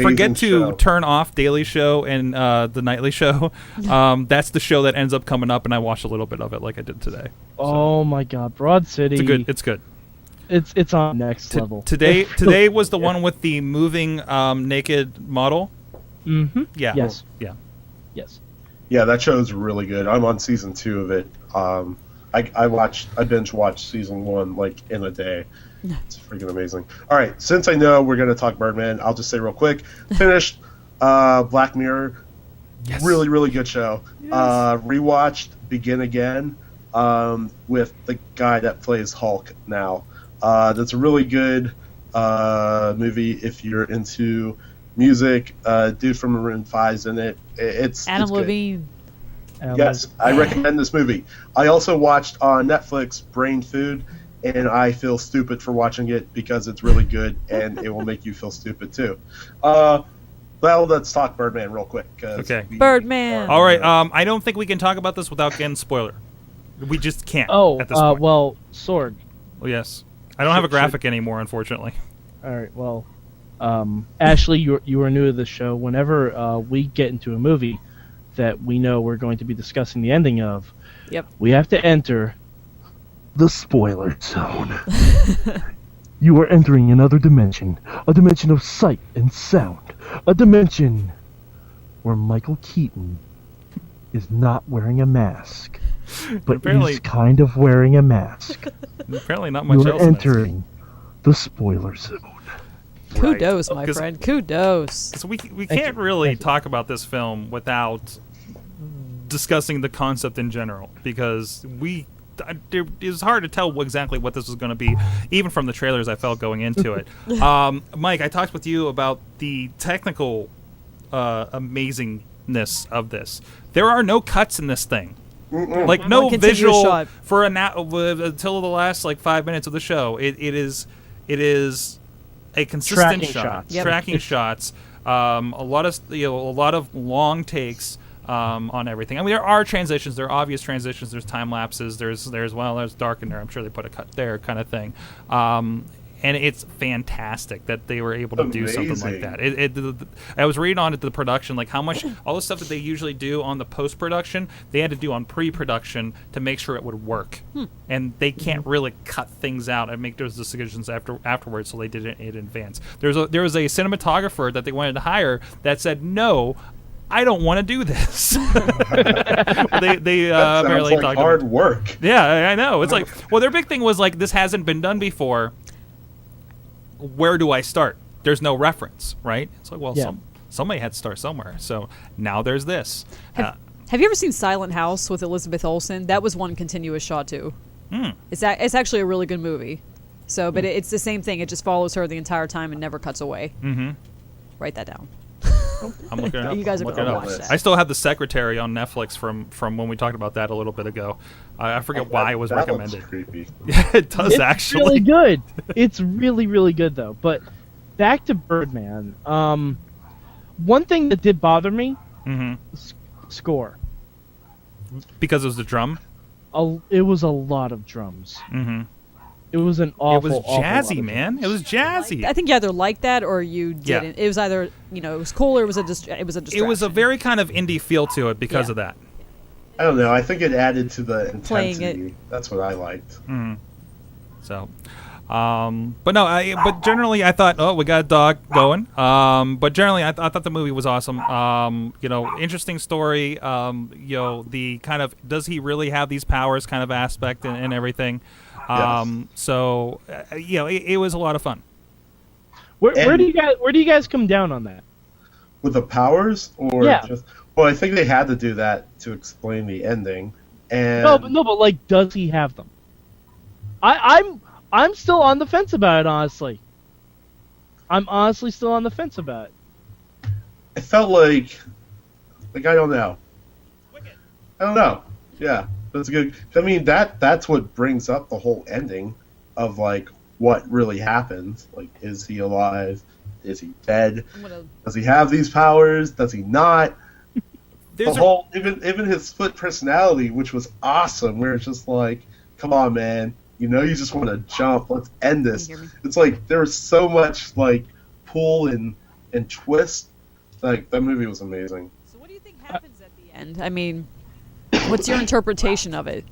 [SPEAKER 1] forget to turn off Daily Show and the Nightly Show, that's the show that ends up coming up, and I watch a little bit of it, like I did today.
[SPEAKER 2] Oh my God, Broad City!
[SPEAKER 1] It's good.
[SPEAKER 2] It's on next level.
[SPEAKER 1] Today was the one with the moving naked model.
[SPEAKER 2] Mm-hmm.
[SPEAKER 1] Yeah.
[SPEAKER 2] Yes.
[SPEAKER 1] Yeah.
[SPEAKER 2] Yes.
[SPEAKER 3] Yeah, that show is really good. I'm on season 2 of it. I binge watched season 1 like in a day. It's freaking amazing. All right, since I know we're going to talk Birdman, I'll just say real quick. Finished Black Mirror. Yes. Really, really good show. Yes. Rewatched Begin Again with the guy that plays Hulk now. That's a really good movie if you're into music. Dude from Maroon 5's in it. It's
[SPEAKER 6] Adam
[SPEAKER 3] it's
[SPEAKER 6] Levine.
[SPEAKER 3] Yes, I recommend this movie. I also watched on Netflix Brain Food, and I feel stupid for watching it because it's really good and it will make you feel stupid too. Well, let's talk Birdman real quick.
[SPEAKER 1] Okay.
[SPEAKER 6] Birdman.
[SPEAKER 1] All right. I don't think we can talk about this without getting spoiler. We just can't.
[SPEAKER 2] Oh,
[SPEAKER 1] at this point.
[SPEAKER 2] well, Sorg.
[SPEAKER 1] Well, yes. I don't have a graphic anymore, unfortunately.
[SPEAKER 2] All right, well, Ashley, you are new to the show. Whenever we get into a movie that we know we're going to be discussing the ending of,
[SPEAKER 6] Yep.
[SPEAKER 2] we have to enter the spoiler zone. You are entering another dimension, a dimension of sight and sound, a dimension where Michael Keaton is not wearing a mask, but
[SPEAKER 1] Apparently-
[SPEAKER 2] he's kind of wearing a mask.
[SPEAKER 1] Apparently not much
[SPEAKER 2] You are
[SPEAKER 1] else. in this.
[SPEAKER 2] entering the spoiler zone.
[SPEAKER 6] Kudos, my
[SPEAKER 1] 'Cause-
[SPEAKER 6] friend. Kudos.
[SPEAKER 1] So we can't really
[SPEAKER 2] Thank you.
[SPEAKER 1] talk about this film without discussing the concept in general, because it was hard to tell exactly what this was going to be, even from the trailers I felt going into it. Mike, I talked with you about the technical amazingness of this. There are no cuts in this thing. Like no
[SPEAKER 6] One continuous
[SPEAKER 1] visual
[SPEAKER 6] shot.
[SPEAKER 1] for until the last 5 minutes of the show. It is a consistent
[SPEAKER 2] Tracking
[SPEAKER 1] shot,
[SPEAKER 2] shots.
[SPEAKER 6] Yep.
[SPEAKER 1] tracking shots. A lot of long takes on everything. I mean, there are transitions. There are obvious transitions. There's time lapses. There's dark in there. I'm sure they put a cut there, kind of thing. And it's fantastic that they were able to do something like
[SPEAKER 3] Amazing.
[SPEAKER 1] that. I was reading on it the production, like how much all the stuff that they usually do on the post production, they had to do on pre-production to make sure it would work. And they can't really cut things out and make those decisions afterwards, so they did it in advance. There was a cinematographer that they wanted to hire that said no. I don't want to do this. they
[SPEAKER 3] That
[SPEAKER 1] apparently
[SPEAKER 3] sounds like
[SPEAKER 1] talked
[SPEAKER 3] hard
[SPEAKER 1] about,
[SPEAKER 3] work.
[SPEAKER 1] yeah, I know. It's like, well, their big thing was like, this hasn't been done before. Where do I start? There's no reference, right? It's like, well,
[SPEAKER 2] Yeah.
[SPEAKER 1] somebody had to start somewhere. So now there's this.
[SPEAKER 6] Have you ever seen Silent House with Elizabeth Olsen? That was one continuous shot too. It's actually a really good movie. So, but it's the same thing. It just follows her the entire time and never cuts away.
[SPEAKER 1] Mm-hmm.
[SPEAKER 6] Write that down.
[SPEAKER 1] I'm looking it up.
[SPEAKER 6] You guys are
[SPEAKER 1] I'm looking
[SPEAKER 6] gonna
[SPEAKER 1] it up.
[SPEAKER 6] watch that.
[SPEAKER 1] I still have The Secretary on Netflix from when we talked about that a little bit ago. I forget why it was
[SPEAKER 3] That looks
[SPEAKER 1] recommended.
[SPEAKER 3] creepy.
[SPEAKER 1] Yeah, it does
[SPEAKER 2] It's
[SPEAKER 1] actually.
[SPEAKER 2] really good. It's really, really good though. But back to Birdman. One thing that did bother me:
[SPEAKER 1] Mm-hmm.
[SPEAKER 2] score.
[SPEAKER 1] Because it was the drum.
[SPEAKER 2] It was a lot of drums.
[SPEAKER 1] Mm-hmm.
[SPEAKER 2] It was an
[SPEAKER 1] It
[SPEAKER 2] awful.
[SPEAKER 1] was
[SPEAKER 2] awful lot
[SPEAKER 1] jazzy,
[SPEAKER 2] of
[SPEAKER 1] man. It
[SPEAKER 2] drums.
[SPEAKER 1] was jazzy.
[SPEAKER 6] I think you either liked that or you
[SPEAKER 1] Yeah.
[SPEAKER 6] didn't. It was either it was cool or it was a distraction.
[SPEAKER 1] It was a very kind of indie feel to it because
[SPEAKER 6] Yeah.
[SPEAKER 1] of that.
[SPEAKER 3] I don't know. I think it added to the
[SPEAKER 6] Playing
[SPEAKER 3] intensity. That's what I liked.
[SPEAKER 1] Mm-hmm. So, but no, but generally I thought, oh, we got a dog going. But generally I thought the movie was awesome. Interesting story. The kind of, does he really have these powers kind of aspect and everything.
[SPEAKER 3] Yes.
[SPEAKER 1] So, it was a lot of fun.
[SPEAKER 2] Where do you guys come down on that?
[SPEAKER 3] With the powers, or
[SPEAKER 2] Yeah.
[SPEAKER 3] just well, I think they had to do that to explain the ending. And
[SPEAKER 2] No, but like, does he have them? I'm still on the fence about it, honestly. I'm honestly still on the fence about it.
[SPEAKER 3] it felt like I don't know. I don't know. Yeah, that's good. I mean, that's what brings up the whole ending of like what really happens. Like, is he alive? Is he dead? Does he have these powers? Does he not?
[SPEAKER 1] There's
[SPEAKER 3] The whole even his split personality, which was awesome. Where it's just like, come on, man. You just want to jump. Let's end this.
[SPEAKER 6] Can you hear me?
[SPEAKER 3] It's like there was so much like pull and twist. Like, that movie was amazing.
[SPEAKER 6] So what do you think happens at the end? I mean, what's your interpretation of it?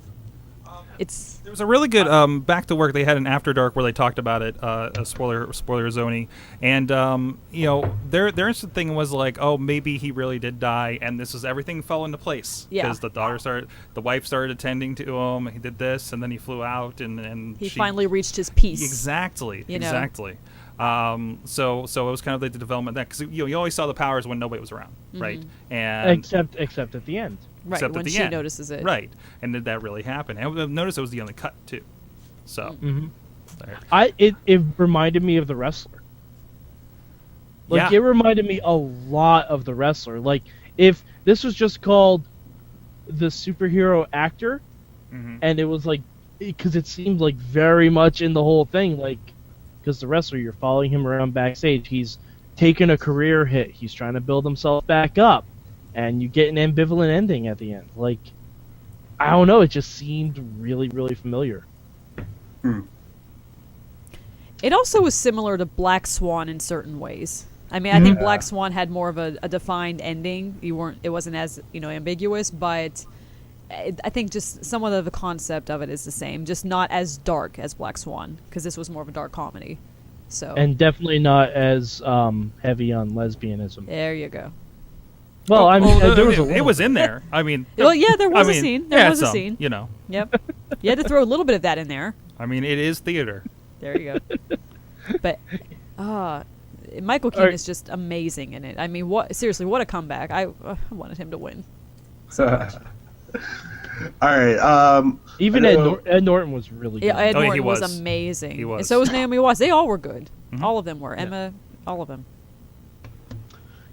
[SPEAKER 6] It's
[SPEAKER 1] There was a really good Back to Work. They had an After Dark where they talked about it, a spoiler zony, and their interesting thing was like, oh, maybe he really did die, and everything fell into place
[SPEAKER 6] Yeah.
[SPEAKER 1] because the wife started attending to him. He did this, and then he flew out, and
[SPEAKER 6] he
[SPEAKER 1] she,
[SPEAKER 6] finally reached his peace.
[SPEAKER 1] exactly.
[SPEAKER 6] You know?
[SPEAKER 1] So it was kind of like the development that, because you always saw the powers when nobody was around, right? And
[SPEAKER 2] Except at the end.
[SPEAKER 6] Right,
[SPEAKER 1] except at
[SPEAKER 6] when
[SPEAKER 1] the
[SPEAKER 6] she
[SPEAKER 1] end.
[SPEAKER 6] notices it.
[SPEAKER 1] right? And did that really happen? And I've noticed it was the only cut too. So.
[SPEAKER 2] Mm-hmm.
[SPEAKER 1] there.
[SPEAKER 2] It reminded me of The Wrestler. Like,
[SPEAKER 1] Yeah.
[SPEAKER 2] it reminded me a lot of The Wrestler. Like, if this was just called The Superhero Actor,
[SPEAKER 1] Mhm.
[SPEAKER 2] and it was like, because it seemed like very much in the whole thing, like, because The Wrestler, you're following him around backstage. He's taken a career hit. He's trying to build himself back up, and you get an ambivalent ending at the end. Like, I don't know. It just seemed really, really familiar.
[SPEAKER 6] It also was similar to Black Swan in certain ways. I mean, I think Black Swan had more of a defined ending. It wasn't as ambiguous, but I think just somewhat of the concept of it is the same, just not as dark as Black Swan, because this was more of a dark comedy. So
[SPEAKER 2] And definitely not as heavy on lesbianism.
[SPEAKER 6] there you go.
[SPEAKER 2] Well, I mean, there was a
[SPEAKER 1] it was in there. I mean,
[SPEAKER 6] Well, yeah, there was
[SPEAKER 1] I
[SPEAKER 6] a
[SPEAKER 1] mean,
[SPEAKER 6] scene. There
[SPEAKER 1] yeah,
[SPEAKER 6] was a
[SPEAKER 1] some,
[SPEAKER 6] scene.
[SPEAKER 1] You know,
[SPEAKER 6] Yep. You had to throw a little bit of that in there.
[SPEAKER 1] I mean, it is theater.
[SPEAKER 6] There you go. But Michael Keaton is just amazing in it. I mean, seriously, what a comeback. I wanted him to win.
[SPEAKER 3] All right.
[SPEAKER 2] Even Ed Norton was really good.
[SPEAKER 6] Yeah, Ed
[SPEAKER 1] Oh, yeah,
[SPEAKER 6] Norton
[SPEAKER 1] he
[SPEAKER 6] was
[SPEAKER 1] was.
[SPEAKER 6] amazing.
[SPEAKER 1] He was.
[SPEAKER 6] And so was Naomi Watts. They all were good.
[SPEAKER 1] Mhm.
[SPEAKER 6] All of them were. Emma, all of them.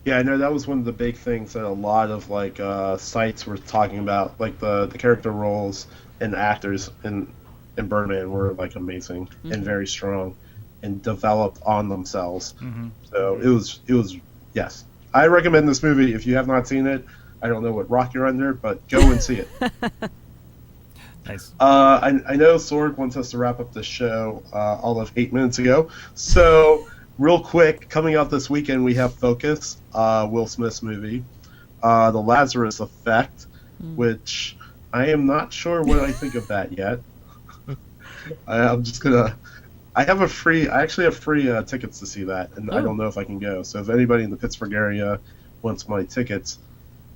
[SPEAKER 3] Yeah, I know that was one of the big things that a lot of sites were talking about. Like the character roles and actors in Birdman were like amazing and very strong and developed on themselves. So it was yes. I recommend this movie if you have not seen it. I don't know what rock you're under, but go and see it.
[SPEAKER 1] Nice.
[SPEAKER 3] I know Sorg wants us to wrap up the show all of 8 minutes ago. So, real quick, coming out this weekend, we have Focus, Will Smith's movie, The Lazarus Effect, which I am not sure what I think of that yet. I'm just gonna. I actually have free tickets to see that, and I don't know if I can go. So, if anybody in the Pittsburgh area wants my tickets,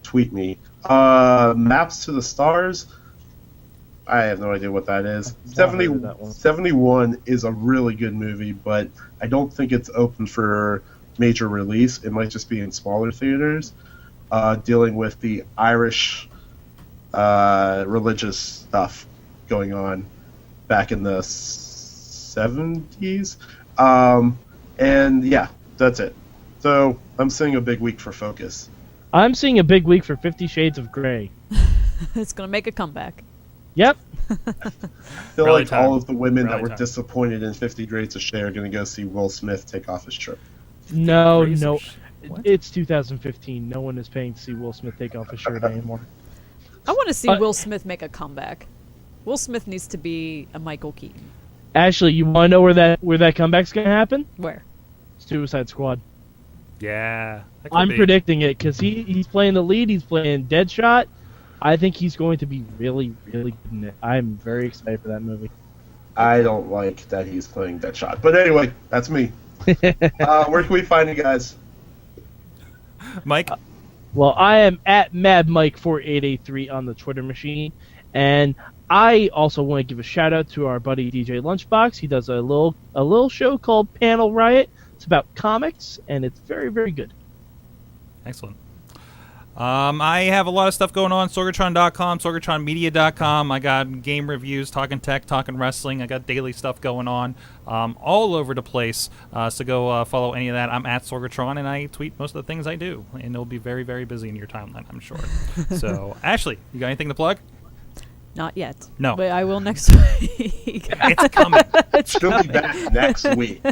[SPEAKER 3] tweet me. Maps to the Stars. I have no idea what that is. 71 is a really good movie, but I don't think it's open for major release. It might just be in smaller theaters, dealing with the Irish religious stuff going on back in the 70s. And yeah, that's it. So I'm seeing a big week for Focus.
[SPEAKER 2] I'm seeing a big week for 50 Shades of Grey.
[SPEAKER 6] It's going to make a comeback.
[SPEAKER 2] Yep.
[SPEAKER 3] I feel
[SPEAKER 1] Rally
[SPEAKER 3] like
[SPEAKER 1] time.
[SPEAKER 3] all of the women that
[SPEAKER 1] Rally
[SPEAKER 3] were
[SPEAKER 1] time.
[SPEAKER 3] disappointed in 50 Shades of Grey are going to go see Will Smith take off his shirt.
[SPEAKER 2] No,
[SPEAKER 1] Crazy
[SPEAKER 2] no.
[SPEAKER 1] shit. What?
[SPEAKER 2] It's 2015. No one is paying to see Will Smith take off his shirt anymore.
[SPEAKER 6] I want to see Will Smith make a comeback. Will Smith needs to be a Michael Keaton.
[SPEAKER 2] Ashley, you want to know where that comeback's going to happen?
[SPEAKER 6] Where?
[SPEAKER 2] Suicide Squad.
[SPEAKER 1] Yeah. that could
[SPEAKER 2] I'm
[SPEAKER 1] be.
[SPEAKER 2] predicting it because he's playing the lead. He's playing Deadshot. I think he's going to be really, really good in it. I'm very excited for that movie.
[SPEAKER 3] I don't like that he's playing Deadshot. But anyway, that's me. Where can we find you guys?
[SPEAKER 1] Mike.
[SPEAKER 2] Well, I am at MadMike4883 on the Twitter machine, and I also want to give a shout out to our buddy DJ Lunchbox. He does a little show called Panel Riot. It's about comics, and it's very, very good.
[SPEAKER 1] Excellent. I have a lot of stuff going on. Sorgatron.com, SorgatronMedia.com. I got game reviews, talking tech, talking wrestling. I got daily stuff going on all over the place. So go follow any of that. I'm at Sorgatron, and I tweet most of the things I do. And it'll be very, very busy in your timeline, I'm sure. So, Ashley, you got anything to plug?
[SPEAKER 6] Not yet.
[SPEAKER 1] No.
[SPEAKER 6] But I will next week.
[SPEAKER 1] It's coming.
[SPEAKER 3] She'll be back next week.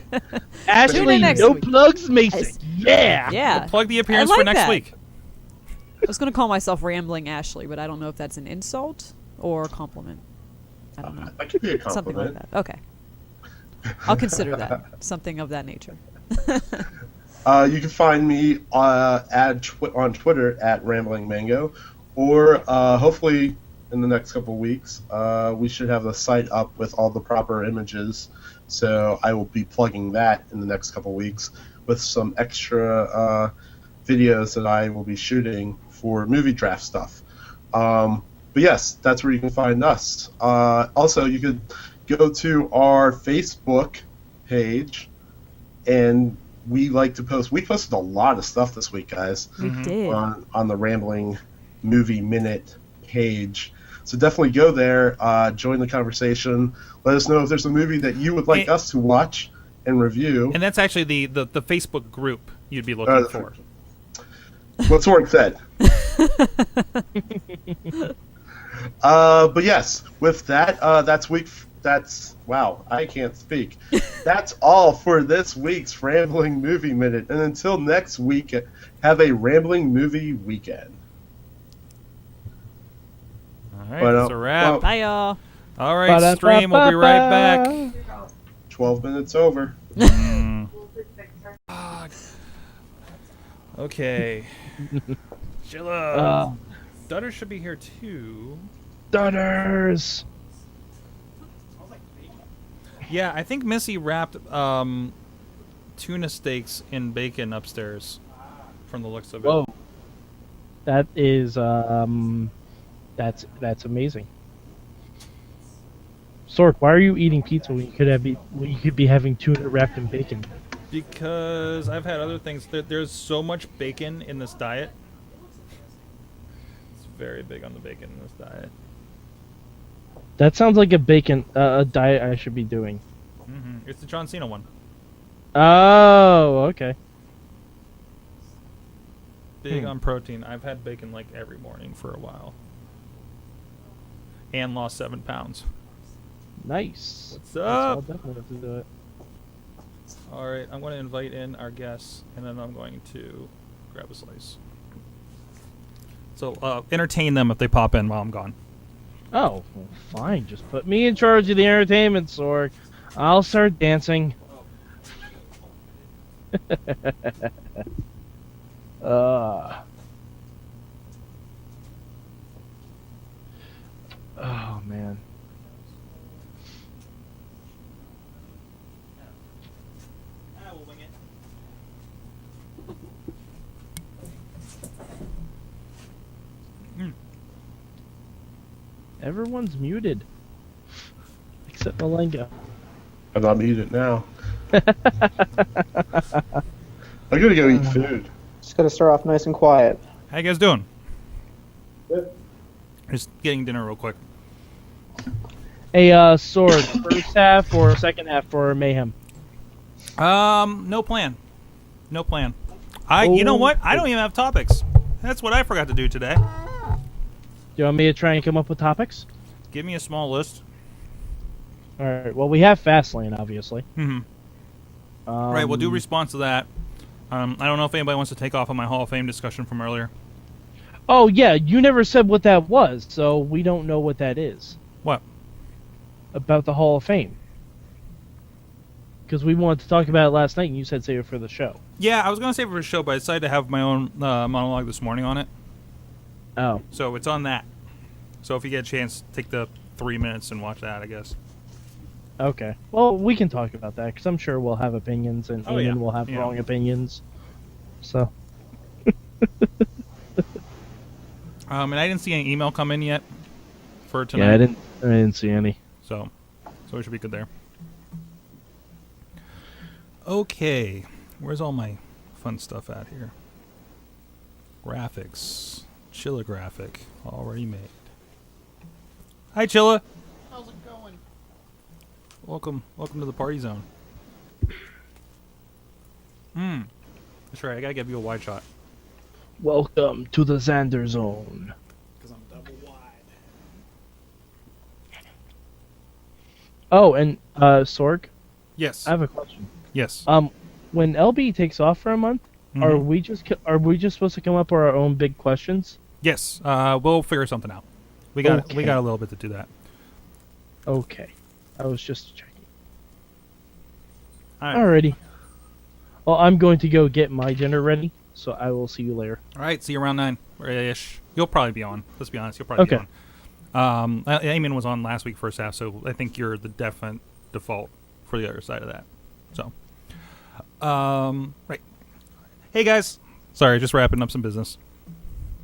[SPEAKER 2] Ashley,
[SPEAKER 6] next
[SPEAKER 2] no
[SPEAKER 6] week.
[SPEAKER 2] plugs, Mason. Yeah.
[SPEAKER 6] Yeah.
[SPEAKER 1] Plug the appearance
[SPEAKER 6] I like
[SPEAKER 1] for next
[SPEAKER 6] that.
[SPEAKER 1] week.
[SPEAKER 6] I was going to call myself Rambling Ashley, but I don't know if that's an insult or a compliment. I don't know.
[SPEAKER 3] That could be a
[SPEAKER 6] Something like
[SPEAKER 3] compliment.
[SPEAKER 6] that. Okay. I'll consider that. Something of that nature.
[SPEAKER 3] You can find me on Twitter at Rambling Mango, or hopefully in the next couple weeks, we should have the site up with all the proper images. So I will be plugging that in the next couple weeks with some extra videos that I will be shooting for movie draft stuff. But yes, that's where you can find us. Also, you could go to our Facebook page, and we like to post. We posted a lot of stuff this week, guys,
[SPEAKER 6] We did.
[SPEAKER 3] on the Rambling Movie Minute page. So definitely go there, join the conversation. Let us know if there's a movie that you would like us to watch and review.
[SPEAKER 1] And that's actually the Facebook group you'd be looking for.
[SPEAKER 3] What Sorg said. But yes, with that, that's that's wow. I can't speak. That's all for this week's Rambling Movie Minute. And until next week, have a Rambling Movie Weekend.
[SPEAKER 1] All right, that's a wrap.
[SPEAKER 3] well,
[SPEAKER 6] Bye, y'all.
[SPEAKER 1] All right, stream. We'll be right back.
[SPEAKER 3] 12 minutes over.
[SPEAKER 1] Okay. Chilla. Dutter should be here too.
[SPEAKER 2] Dutters.
[SPEAKER 1] Yeah, I think Missy wrapped tuna steaks in bacon upstairs from the looks of it.
[SPEAKER 2] Whoa. That is that's amazing. Sork, why are you eating pizza when you could be having tuna wrapped in bacon?
[SPEAKER 1] Because I've had other things. There's so much bacon in this diet. It's very big on the bacon in this diet.
[SPEAKER 2] That sounds like a diet I should be doing.
[SPEAKER 1] Mm-hmm. It's the John Cena one.
[SPEAKER 2] Oh, okay.
[SPEAKER 1] Big on protein. I've had bacon like every morning for a while. And lost 7 pounds.
[SPEAKER 2] Nice.
[SPEAKER 1] What's
[SPEAKER 2] I'll
[SPEAKER 1] up?
[SPEAKER 2] definitely have to do it.
[SPEAKER 1] All right, I'm going to invite in our guests, and then I'm going to grab a slice. So entertain them if they pop in while I'm gone.
[SPEAKER 2] Oh, well, fine. Just put me in charge of the entertainment, Sork. I'll start dancing. Oh, man. Everyone's muted. Except Malenga.
[SPEAKER 3] I'm not muted now. I'm gonna go eat food.
[SPEAKER 7] Just gotta start off nice and quiet.
[SPEAKER 1] How you guys doing?
[SPEAKER 3] Good.
[SPEAKER 1] Just getting dinner real quick.
[SPEAKER 2] Hey, Sword, first half or second half for Mayhem?
[SPEAKER 1] No plan. No plan. You know what? I don't even have topics. That's what I forgot to do today.
[SPEAKER 2] Do you want me to try and come up with topics?
[SPEAKER 1] Give me a small list.
[SPEAKER 2] Alright, well, we have Fastlane, obviously.
[SPEAKER 1] Mm-hmm. Right, we'll do response to that. I don't know if anybody wants to take off on my Hall of Fame discussion from earlier.
[SPEAKER 2] Oh, yeah, you never said what that was, so we don't know what that is.
[SPEAKER 1] What?
[SPEAKER 2] About the Hall of Fame. Because we wanted to talk about it last night, and you said save it for the show.
[SPEAKER 1] Yeah, I was going to save it for the show, but I decided to have my own monologue this morning on it.
[SPEAKER 2] Oh.
[SPEAKER 1] So it's on that. So if you get a chance, take the 3 minutes and watch that, I guess.
[SPEAKER 2] Okay. Well, we can talk about that, because I'm sure we'll have opinions, and
[SPEAKER 1] Oh,
[SPEAKER 2] Ian
[SPEAKER 1] yeah.
[SPEAKER 2] will have
[SPEAKER 1] Yeah.
[SPEAKER 2] wrong opinions. So.
[SPEAKER 1] And I didn't see any email come in yet for tonight.
[SPEAKER 2] Yeah, I didn't see any.
[SPEAKER 1] So we should be good there. Okay, where's all my fun stuff at here? Graphics, Chilla graphic, already made. Hi, Chilla.
[SPEAKER 8] How's it going?
[SPEAKER 1] Welcome to the party zone. That's right. I gotta give you a wide shot.
[SPEAKER 2] Welcome to the Xander Zone.
[SPEAKER 8] Because I'm double wide.
[SPEAKER 2] Oh, and Sorg,
[SPEAKER 1] Yes.
[SPEAKER 2] I have a question.
[SPEAKER 1] Yes.
[SPEAKER 2] When LB takes off for a month, are we just supposed to come up with our own big questions?
[SPEAKER 1] Yes. We'll figure something out. We got
[SPEAKER 2] Okay.
[SPEAKER 1] a little bit to do that.
[SPEAKER 2] Okay, I was just checking.
[SPEAKER 1] All right.
[SPEAKER 2] Alrighty. Well, I'm going to go get my dinner ready, so I will see you later.
[SPEAKER 1] All right. See you around 9 ish. You'll probably be on. Let's be honest. You'll probably be
[SPEAKER 2] Okay.
[SPEAKER 1] on. Eamon was on last week first half, so I think you're the definite default for the other side of that. So, right. Hey guys. Sorry, just wrapping up some business.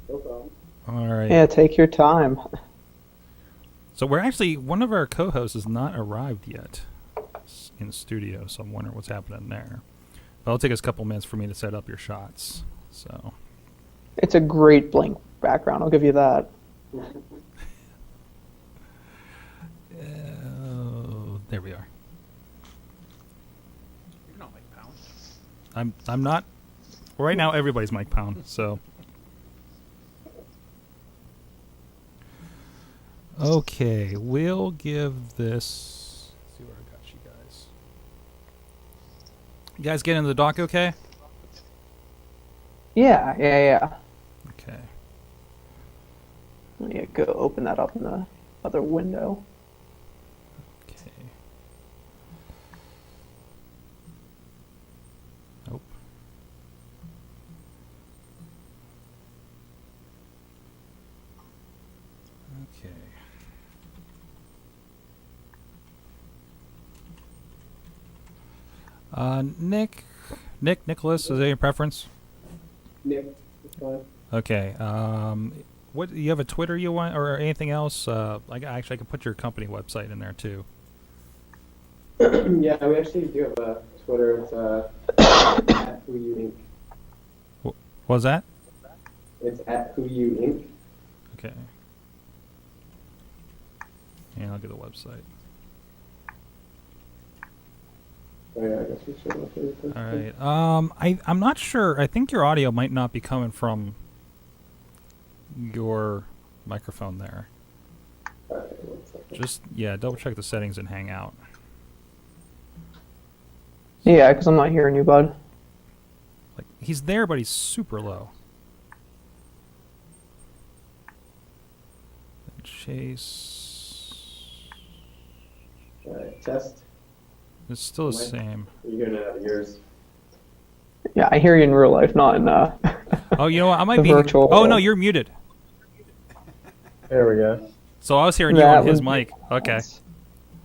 [SPEAKER 3] No problem.
[SPEAKER 1] All right.
[SPEAKER 7] Yeah, take your time.
[SPEAKER 1] So we're actually, one of our co-hosts has not arrived yet in studio, so I'm wondering what's happening there. But it'll take us a couple minutes for me to set up your shots. So.
[SPEAKER 7] It's a great blank background, I'll give you that.
[SPEAKER 1] There we are.
[SPEAKER 8] You're not Mike Pound.
[SPEAKER 1] I'm not. Right now, everybody's Mike Pound. So. Okay, we'll give this see where I got you guys. You guys get into the dock okay?
[SPEAKER 7] Yeah.
[SPEAKER 1] Okay.
[SPEAKER 7] Let me go open that up in the other window.
[SPEAKER 1] Okay. Nope. Okay. Nicholas, is that your preference?
[SPEAKER 9] Nick, it's fine.
[SPEAKER 1] Okay. What you have a Twitter you want or anything else? Like actually, I could put your company website in there too.
[SPEAKER 9] Yeah, we actually do have a Twitter. It's at Who You Inc.
[SPEAKER 1] What was that?
[SPEAKER 9] It's at Who You Inc.
[SPEAKER 1] Okay. And I'll get the website.
[SPEAKER 9] Oh yeah, I guess we should look at this.
[SPEAKER 1] All right. I'm not sure. I think your audio might not be coming from your microphone there.
[SPEAKER 9] Alright, 1 second.
[SPEAKER 1] Just double check the settings and hang out.
[SPEAKER 7] Yeah, because I'm not hearing you, bud.
[SPEAKER 1] Like he's there, but he's super low. Chase.
[SPEAKER 9] Alright, test.
[SPEAKER 1] It's still the
[SPEAKER 9] Mike?
[SPEAKER 1] same.
[SPEAKER 9] You're gonna have yours.
[SPEAKER 7] Yeah, I hear you in real life, not in
[SPEAKER 1] Oh, you know what? I might
[SPEAKER 7] the
[SPEAKER 1] be.
[SPEAKER 7] virtual.
[SPEAKER 1] Oh no, you're muted.
[SPEAKER 9] There we go.
[SPEAKER 1] So I was hearing you
[SPEAKER 7] That
[SPEAKER 1] on his
[SPEAKER 7] would-
[SPEAKER 1] mic. Okay.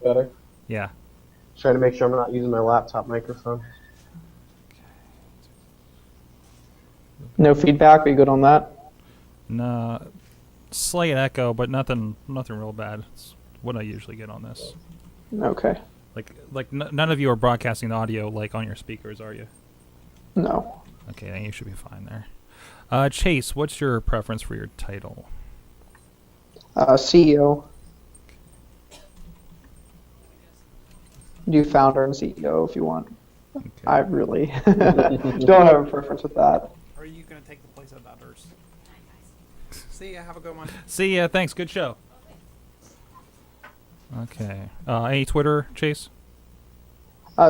[SPEAKER 9] Better.
[SPEAKER 1] Yeah.
[SPEAKER 9] Trying to make sure I'm not using my laptop microphone.
[SPEAKER 7] No feedback. Are you good on that?
[SPEAKER 1] Nah, slight echo, but nothing real bad. It's what I usually get on this.
[SPEAKER 7] Okay.
[SPEAKER 1] Like none of you are broadcasting the audio like on your speakers, are you?
[SPEAKER 7] No.
[SPEAKER 1] Okay, then you should be fine there. Chase, what's your preference for your title?
[SPEAKER 7] CEO. Do founder and CEO if you want.
[SPEAKER 1] Okay.
[SPEAKER 7] I really don't have a preference with that.
[SPEAKER 8] Or are you going to take the place of others? See ya. Have a good one.
[SPEAKER 1] See ya. Thanks. Good show. Okay. Any Twitter, Chase?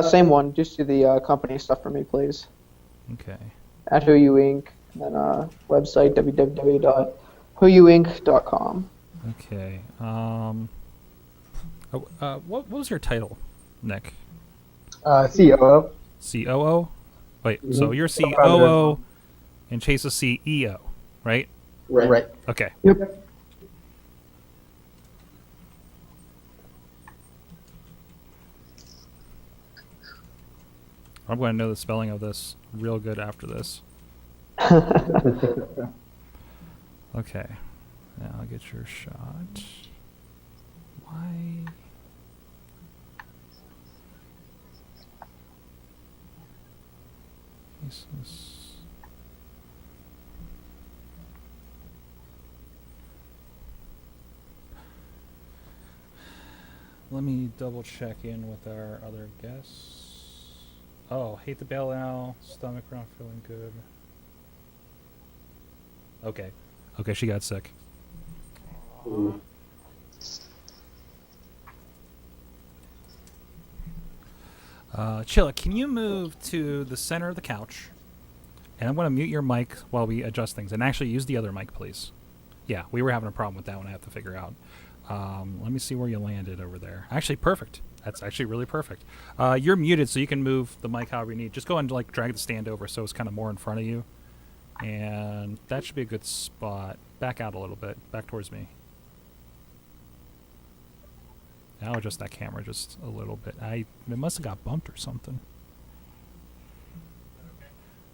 [SPEAKER 7] Same one. Just do the company stuff for me, please.
[SPEAKER 1] Okay.
[SPEAKER 7] At Who You Inc. And then website www.whoyouinc.com.
[SPEAKER 1] Okay. What was your title, Nick?
[SPEAKER 9] COO.
[SPEAKER 1] COO? Wait, so
[SPEAKER 9] Mhm.
[SPEAKER 1] you're
[SPEAKER 9] Co-founder.
[SPEAKER 1] COO and Chase is CEO, right?
[SPEAKER 9] Right.
[SPEAKER 1] Okay.
[SPEAKER 7] Yep.
[SPEAKER 1] I'm going to know the spelling of this real good after this. Okay. Now I'll get your shot. Why? Jesus. Let me double check in with our other guests. Oh, hate to bail now. Stomach not feeling good. Okay. Okay, she got sick. Chilla, can you move to the center of the couch? And I'm going to mute your mic while we adjust things. And actually use the other mic, please. Yeah, we were having a problem with that one I have to figure out. Let me see where you landed over there. Actually, perfect. That's actually really perfect. You're muted, so you can move the mic however you need. Just go and like drag the stand over so it's kind of more in front of you. And that should be a good spot. Back out a little bit. Back towards me. Now adjust that camera just a little bit. It must have got bumped or something.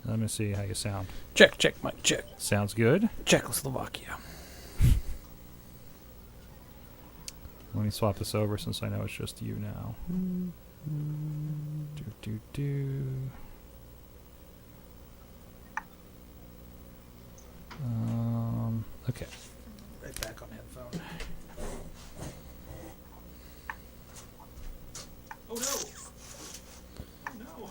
[SPEAKER 1] Let me see how you sound.
[SPEAKER 8] Check, Mike, check.
[SPEAKER 1] Sounds good.
[SPEAKER 8] Czechoslovakia.
[SPEAKER 1] Let me swap this over since I know it's just you now. Okay.
[SPEAKER 8] Right back on headphone. Oh no! Oh no!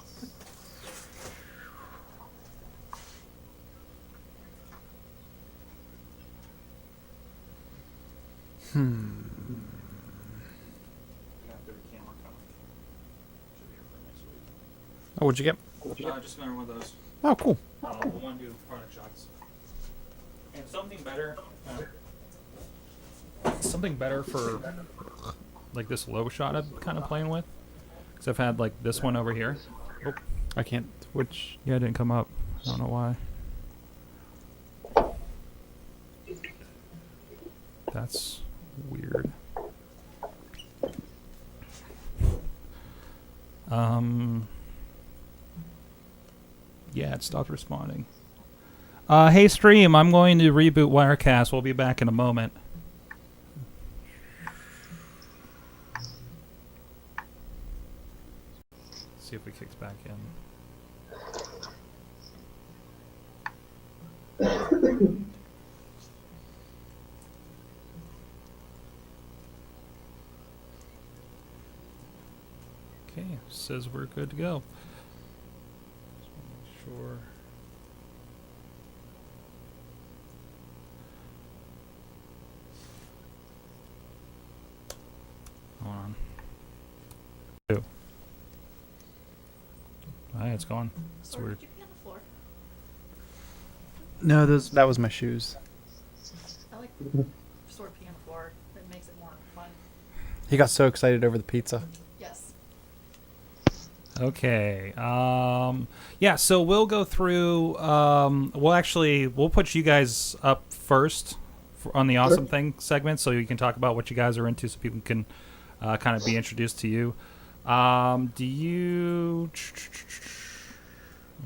[SPEAKER 10] Oh, what'd you get?
[SPEAKER 1] Just another one of those.
[SPEAKER 10] Oh, cool.
[SPEAKER 1] We'll want to do product shots. And something better. Something better for like this low shot I'm kind of playing with. Because I've had like this one over here. Oh,
[SPEAKER 10] I can't. Which?
[SPEAKER 1] yeah, it didn't come up. I don't know why. That's weird. Yeah, it stopped responding. Hey, stream, I'm going to reboot Wirecast. We'll be back in a moment. See if we kicks back in. Okay, says we're good to go. Just wanna make sure. Hold on. Two. Hey, it's gone. It's weird.
[SPEAKER 10] No, that was my shoes.
[SPEAKER 11] I like store pee on the floor. It makes it more fun.
[SPEAKER 10] He got so excited over the pizza.
[SPEAKER 11] Yes.
[SPEAKER 1] Okay. Yeah, so we'll go through we'll put you guys up first on the awesome thing segment so you can talk about what you guys are into so people can kind of be introduced to you. Do you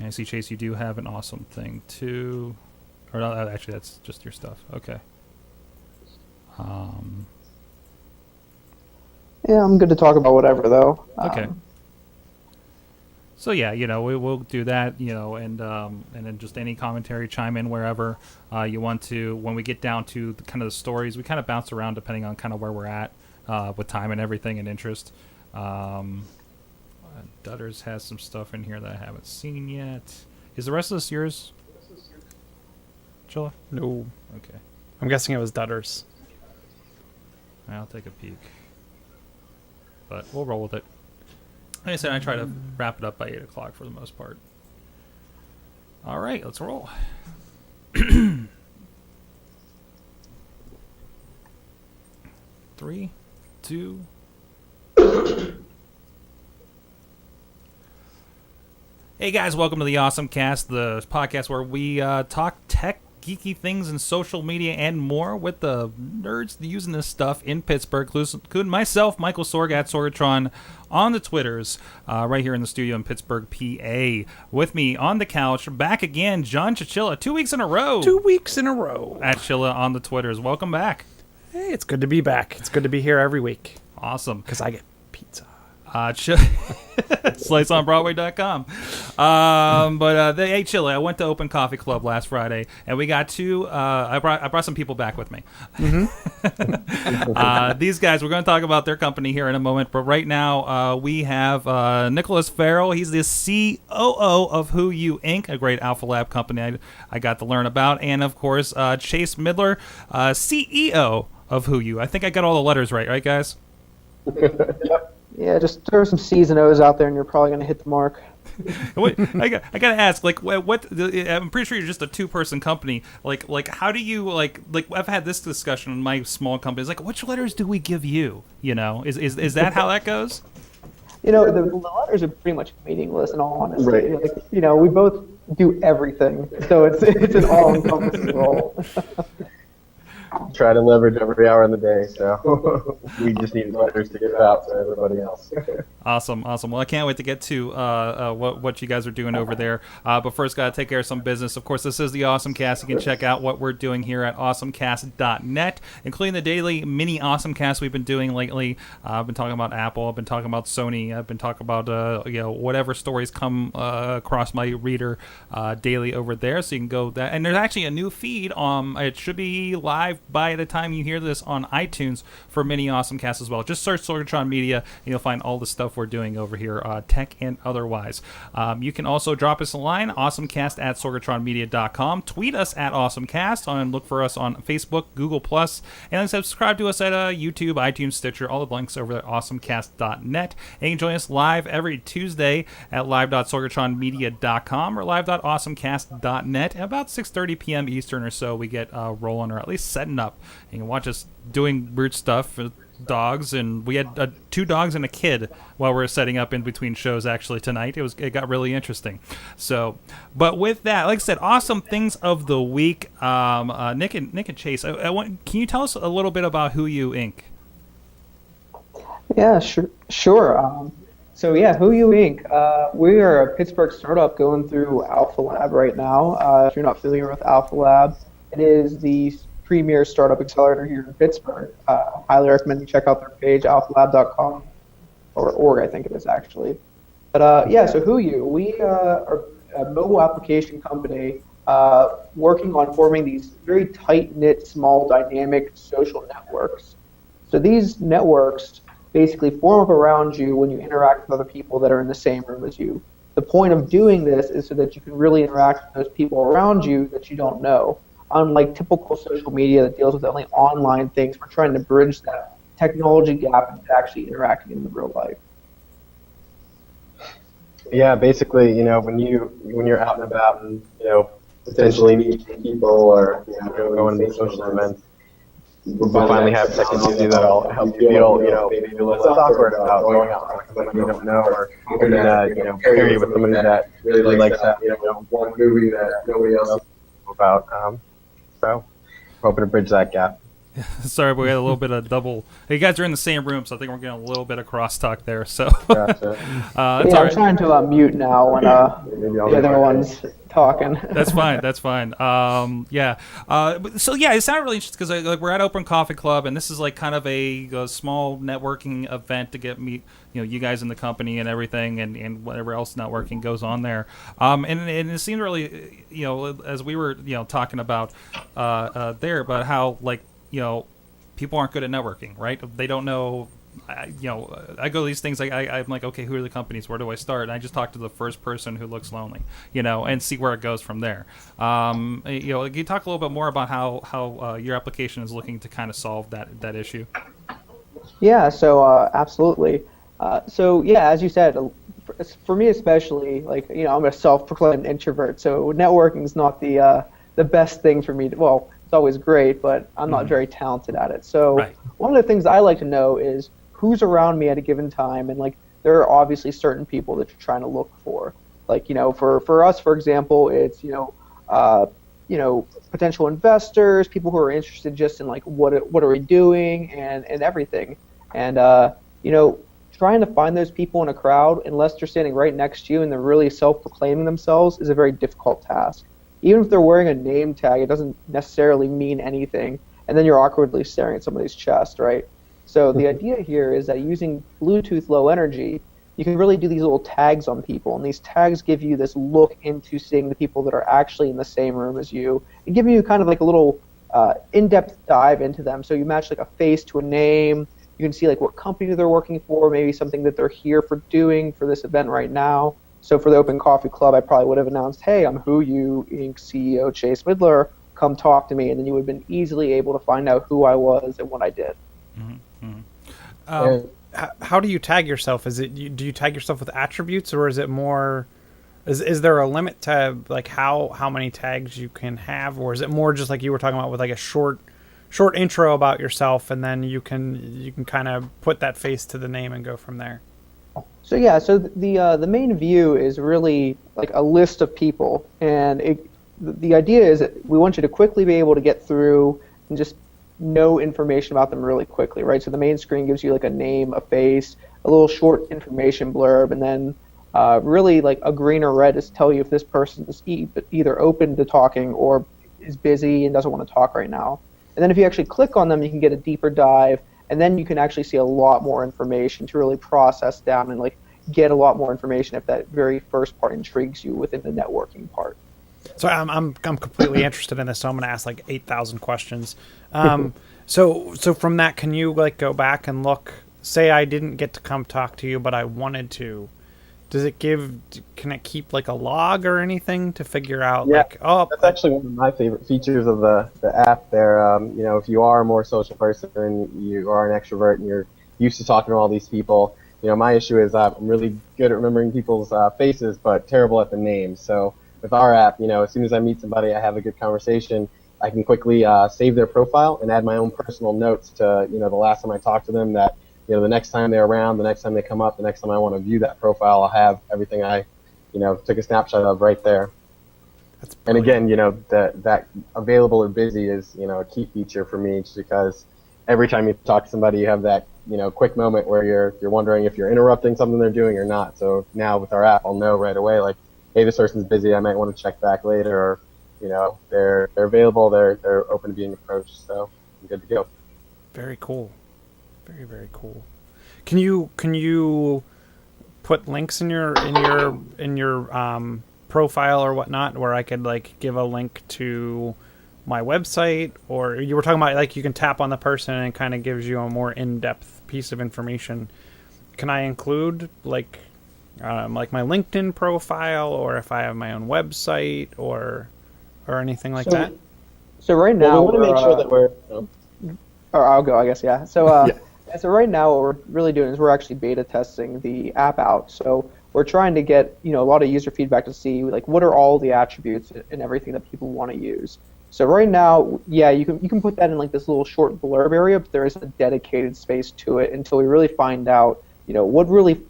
[SPEAKER 1] I see, Chase, you do have an awesome thing too. Or no, actually that's just your stuff. Okay.
[SPEAKER 7] Yeah, I'm good to talk about whatever though.
[SPEAKER 1] Okay. So yeah, we'll do that, and then just any commentary, chime in wherever you want to. When we get down to kind of the stories, we kind of bounce around depending on kind of where we're at with time and everything and interest. Dutters has some stuff in here that I haven't seen yet. Is the rest of this yours, Chilla?
[SPEAKER 10] No.
[SPEAKER 1] Okay.
[SPEAKER 10] I'm guessing it was Dutters.
[SPEAKER 1] I'll take a peek. But we'll roll with it. Like I said, I try to wrap it up by 8 o'clock for the most part. All right, let's roll. 3, 2. Hey guys, welcome to the AwesomeCast, the podcast where we talk tech, geeky things, and social media and more with the nerds using this stuff in Pittsburgh, including myself, Michael Sorgatron, on the Twitters, right here in the studio in Pittsburgh, PA. With me on the couch, back again, John Chichilla, 2 weeks in a row.
[SPEAKER 10] 2 weeks in a row.
[SPEAKER 1] At Chilla on the Twitters. Welcome back.
[SPEAKER 10] Hey, it's good to be back. It's good to be here every week.
[SPEAKER 1] Awesome.
[SPEAKER 10] Because I get pizza.
[SPEAKER 1] SliceOnBroadway.com. Hey, Chilla, I went to Open Coffee Club last Friday, and we got two. I brought some people back with me.
[SPEAKER 10] Mm-hmm.
[SPEAKER 1] These guys, we're going to talk about their company here in a moment, but right now we have Nicholas Farrell. He's the COO of Who You Inc., a great Alpha Lab company I got to learn about, and of course Chase Midler, CEO of Who You. I think I got all the letters right, guys?
[SPEAKER 7] Yeah, just throw some C's and O's out there, and you're probably going to hit the mark.
[SPEAKER 1] Wait, I got to ask, like, what? I'm pretty sure you're just a two-person company. Like, how do you like? I've had this discussion in my small companies. Like, which letters do we give you? Is that how that goes?
[SPEAKER 7] The letters are pretty much meaningless in all honesty.
[SPEAKER 3] Right.
[SPEAKER 7] Like, we both do everything, so it's an all-encompassing role.
[SPEAKER 9] Try to leverage every hour in the day, so we just need letters to get out to everybody else.
[SPEAKER 1] Awesome. Well, I can't wait to get to what you guys are doing over there. But first, got to take care of some business. Of course, this is the AwesomeCast. You can check out what we're doing here at awesomecast.net, including the daily mini AwesomeCast we've been doing lately. I've been talking about Apple. I've been talking about Sony. I've been talking about whatever stories come across my reader daily over there. So you can go that. And there's actually a new feed. It should be live by the time you hear this on iTunes for mini AwesomeCast as well. Just search Sorgatron Media, and you'll find all the stuff we're doing over here, tech and otherwise. You can also drop us a line, awesomecast@sorgatronmedia.com. Tweet us at AwesomeCast, and look for us on Facebook, Google+, and subscribe to us at YouTube, iTunes, Stitcher, all the links over at awesomecast.net. And you can join us live every Tuesday at live.sorgatronmedia.com or live.awesomecast.net. At about 6:30 p.m. Eastern or so, we get rolling, or at least setting up. You can watch us doing weird stuff with dogs, and we had 2 dogs and a kid while we were setting up in between shows actually tonight. It got really interesting. So, but with that, like I said, awesome things of the week. Nick and Chase, can you tell us a little bit about Who You Inc.?
[SPEAKER 7] Yeah, sure. So yeah, Who You Inc. We are a Pittsburgh startup going through Alpha Lab right now. If you're not familiar with Alpha Lab, it is the premier startup accelerator here in Pittsburgh. Highly recommend you check out their page, alphalab.com, or org, I think it is actually. But yeah, so Who You? We are a mobile application company working on forming these very tight-knit, small, dynamic social networks. So these networks basically form up around you when you interact with other people that are in the same room as you. The point of doing this is so that you can really interact with those people around you that you don't know. Unlike typical social media that deals with only online things, we're trying to bridge that technology gap into actually interacting in the real life.
[SPEAKER 9] Yeah, basically, when you're out and about and potentially meet people or going to these social events, we finally have technology that'll help you feel maybe a little less awkward about going out with someone you don't know, or even pair you with somebody that really likes that one movie that nobody else knows about. So hoping to bridge that gap.
[SPEAKER 1] Sorry, but we had a little bit of double. You guys are in the same room, so I think we're getting a little bit of crosstalk there. So,
[SPEAKER 9] gotcha.
[SPEAKER 7] I'm trying to mute now when the other one's talking.
[SPEAKER 1] That's fine. Yeah. So yeah, it sounded really interesting because we're at Open Coffee Club, and this is like kind of a small networking event to get you guys in the company and everything, and whatever else networking goes on there. And it seemed really, as we were talking about there, about how people aren't good at networking, right? They don't know. I go to these things. I'm like, okay, who are the companies? Where do I start? And I just talk to the first person who looks lonely, and see where it goes from there. Can you talk a little bit more about how your application is looking to kind of solve that issue?
[SPEAKER 7] Yeah. So absolutely. So yeah, as you said, for me especially, I'm a self-proclaimed introvert, so networking is not the best thing for me. Well, it's always great, but I'm not very talented at it. So one of the things I like to know is who's around me at a given time, and there are obviously certain people that you're trying to look for. For us, for example, it's potential investors, people who are interested just in what are we doing and everything, and trying to find those people in a crowd unless they're standing right next to you and they're really self-proclaiming themselves is a very difficult task. Even if they're wearing a name tag, it doesn't necessarily mean anything, and then you're awkwardly staring at somebody's chest, right? So the idea here is that using Bluetooth Low Energy, you can really do these little tags on people, and these tags give you this look into seeing the people that are actually in the same room as you, and give you kind of a little in-depth dive into them. So you match a face to a name, you can see what company they're working for, maybe something that they're here for doing for this event right now. So for the Open Coffee Club, I probably would have announced, hey, I'm Who You Inc. CEO Chase Midler, come talk to me, and then you would have been easily able to find out who I was and what I did.
[SPEAKER 10] How do you tag yourself? Do you tag yourself with attributes, or is it more? Is there a limit to how many tags you can have, or is it more just like you were talking about with a short intro about yourself, and then you can kind of put that face to the name and go from there?
[SPEAKER 7] So yeah, so the main view is really a list of people, and the idea is that we want you to quickly be able to get through and just know information about them really quickly, right? So the main screen gives you a name, a face, a little short information blurb, and then really a green or red is tell you if this person is either open to talking or is busy and doesn't want to talk right now. And then if you actually click on them, you can get a deeper dive, and then you can actually see a lot more information to really process down and get a lot more information if that very first part intrigues you within the networking part.
[SPEAKER 10] So I'm completely interested in this, so I'm going to ask like 8,000 questions. So from that, can you like go back and look? Say I didn't get to come talk to you, but I wanted to. Can it keep like a log or anything to figure out like, oh,
[SPEAKER 9] that's actually one of my favorite features of the app there. You know, if you are a more social person and you are an extrovert and you're used to talking to all these people, you know, my issue is I'm really good at remembering people's faces, but terrible at the names. So with our app, you know, as soon as I meet somebody, I have a good conversation, I can quickly save their profile and add my own personal notes to, you know, the last time I talked to them, that, you know, the next time they're around, the next time they come up, the next time I want to view that profile, I'll have everything I, you know, took a snapshot of right there. And again, you know, that available or busy is, you know, a key feature for me, just because every time you talk to somebody, you have that, you know, quick moment where you're wondering if you're interrupting something they're doing or not. So now with our app, I'll know right away, like, hey, this person's busy, I might want to check back later, or, you know, they're available, they're open to being approached, so I'm good to go.
[SPEAKER 10] Very cool. Very, very cool. Can you put links in your profile or whatnot, where I could like give a link to my website? Or you were talking about like you can tap on the person and it kind of gives you a more in-depth piece of information. Can I include like my LinkedIn profile, or if I have my own website or anything like that?
[SPEAKER 7] So right now,
[SPEAKER 9] we want to make sure that we're.
[SPEAKER 7] Or I'll go, I guess. Yeah. So so right now, what we're really doing is we're actually beta testing the app out. So we're trying to get, you know, a lot of user feedback to see like what are all the attributes and everything that people want to use. So right now, yeah, you can put that in like this little short blurb area, but there isn't a dedicated space to it until we really find out, you know, what really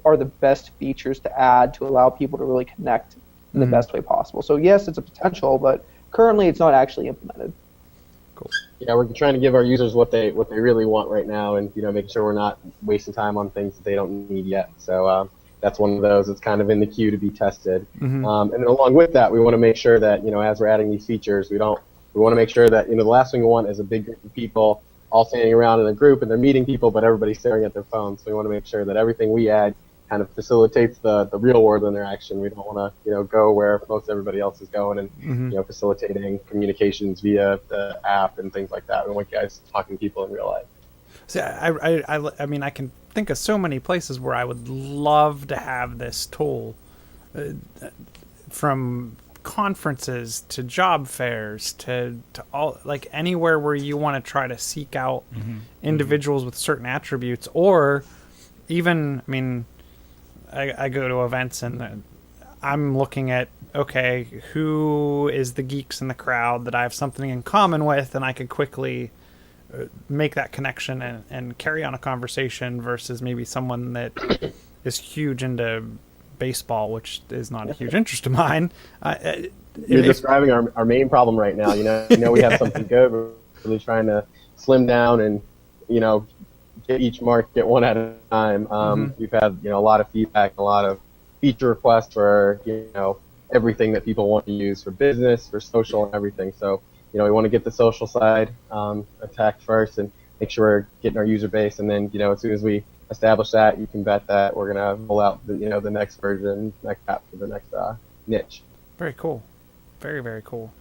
[SPEAKER 7] are the best features to add to allow people to really connect in the best way possible. So yes, it's a potential, but currently it's not actually implemented.
[SPEAKER 10] Cool.
[SPEAKER 9] Yeah, we're trying to give our users what they really want right now, and, you know, making sure we're not wasting time on things that they don't need yet. So that's one of those that's kind of in the queue to be tested. And then along with that, we want to make sure that, you know, as we're adding these features, we want to make sure that, you know, the last thing we want is a big group of people all standing around in a group and they're meeting people, but everybody's staring at their phones. So we want to make sure that everything we add kind of facilitates the real world interaction. We don't want to, you know, go where most everybody else is going and, you know, facilitating communications via the app and things like that. We want guys talking to people in real life.
[SPEAKER 10] See, I mean, I can think of so many places where I would love to have this tool, from conferences to job fairs to all, like anywhere where you want to try to seek out individuals with certain attributes, or even, I mean, I go to events and I'm looking at, okay, who is the geeks in the crowd that I have something in common with, and I could quickly make that connection and carry on a conversation, versus maybe someone that is huge into baseball, which is not a huge interest of mine.
[SPEAKER 9] You're describing our main problem right now. You know, we have something good. We're really trying to slim down and, you know, get each mark, get one at a time. We've had, you know, a lot of feedback, a lot of feature requests for, you know, everything that people want to use for business, for social, and everything. So, you know, we want to get the social side attacked first and make sure we're getting our user base. And then, you know, as soon as we establish that, you can bet that we're going to roll out the next version, next app for the next niche.
[SPEAKER 10] Very cool. Very, very cool.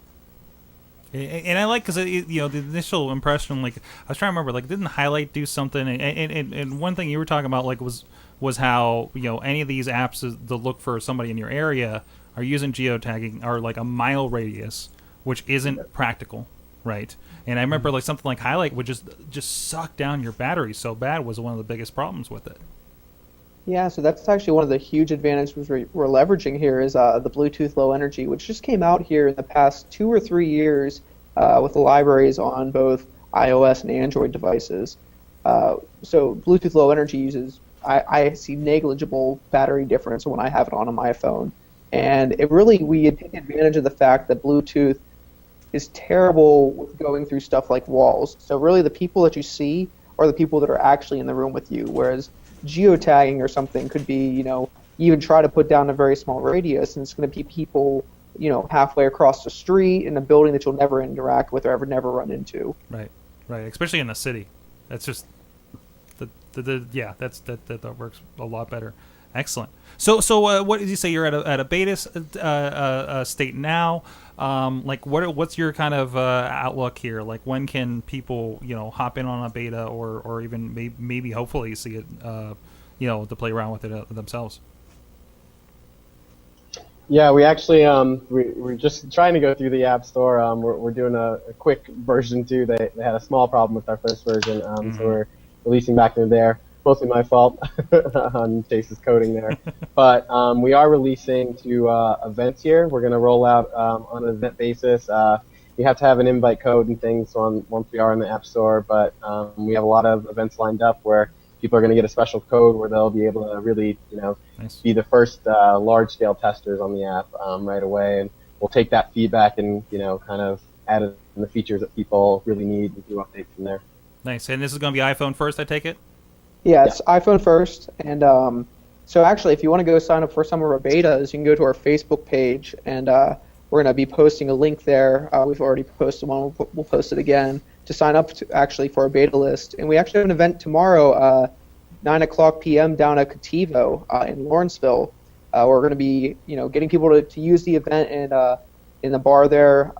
[SPEAKER 1] And I like, because you know, the initial impression, like, I was trying to remember, like, didn't Highlight do something? And one thing you were talking about, like, was how, you know, any of these apps that look for somebody in your area are using geotagging, or like a mile radius, which isn't practical, right? And I remember like something like Highlight would just suck down your battery so bad, was one of the biggest problems with it.
[SPEAKER 7] Yeah, so that's actually one of the huge advantages we're leveraging here is the Bluetooth Low Energy, which just came out here in the past 2 or 3 years with the libraries on both iOS and Android devices. So Bluetooth Low Energy uses, I see negligible battery difference when I have it on my phone. And we take advantage of the fact that Bluetooth is terrible with going through stuff like walls. So really the people that you see are the people that are actually in the room with you, whereas geotagging or something could be, you know, even try to put down a very small radius, and it's going to be people, you know, halfway across the street in a building that you'll never interact with or never run into.
[SPEAKER 1] Right, especially in the city. That's just that works a lot better. Excellent. So what did you say? You're at a beta state now. Like what's your kind of outlook here? Like when can people hop in on a beta or even maybe hopefully see it to play around with it themselves?
[SPEAKER 9] Yeah, we actually we're just trying to go through the App Store. We're doing a quick version 2. They had a small problem with our first version, so we're releasing back into there. Mostly my fault on Chase's coding there, but we are releasing to events here. We're going to roll out on an event basis. You have to have an invite code and things once we are in the App Store, but we have a lot of events lined up where people are going to get a special code where they'll be able to really,
[SPEAKER 1] nice.
[SPEAKER 9] be the first large-scale testers on the app right away, and we'll take that feedback and kind of add in the features that people really need and do updates from there.
[SPEAKER 1] Nice. And this is going to be iPhone first, I take it?
[SPEAKER 7] Yeah, it's iPhone first, and so actually, if you want to go sign up for some of our betas, you can go to our Facebook page, and we're going to be posting a link there. We've already posted one. We'll post it again to sign up for our beta list. And we actually have an event tomorrow, 9:00 p.m. down at Cativo in Lawrenceville. We're going to be, getting people to use the event and in the bar there,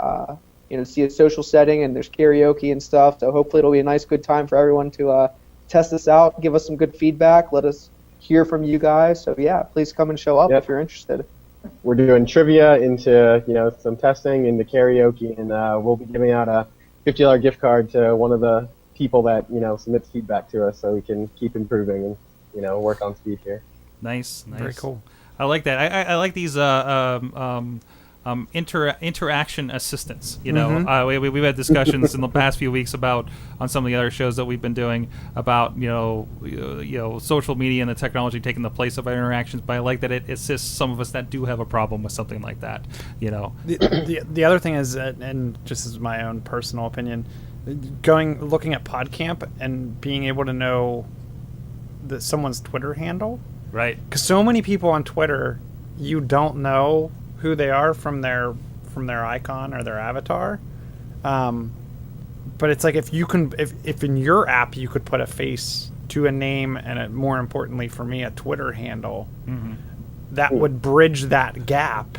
[SPEAKER 7] see a social setting, and there's karaoke and stuff. So hopefully it'll be a nice, good time for everyone to test this out, give us some good feedback, let us hear from you guys. So yeah, please come and show up if you're interested.
[SPEAKER 9] We're doing trivia into some testing into karaoke, and we'll be giving out a $50 gift card to one of the people that submits feedback to us, so we can keep improving and work on speed here.
[SPEAKER 1] Nice.
[SPEAKER 10] Very cool.
[SPEAKER 1] I like that. I like these interaction assistants. We've had discussions in the past few weeks on some of the other shows that we've been doing about social media and the technology taking the place of our interactions. But I like that it assists some of us that do have a problem with something like that.
[SPEAKER 10] The other thing is, and just as my own personal opinion, looking at PodCamp and being able to know someone's Twitter handle.
[SPEAKER 1] Right.
[SPEAKER 10] Because so many people on Twitter, you don't know who they are from their icon or their avatar, but it's like if in your app you could put a face to a name and more importantly for me a Twitter handle, that would bridge that gap.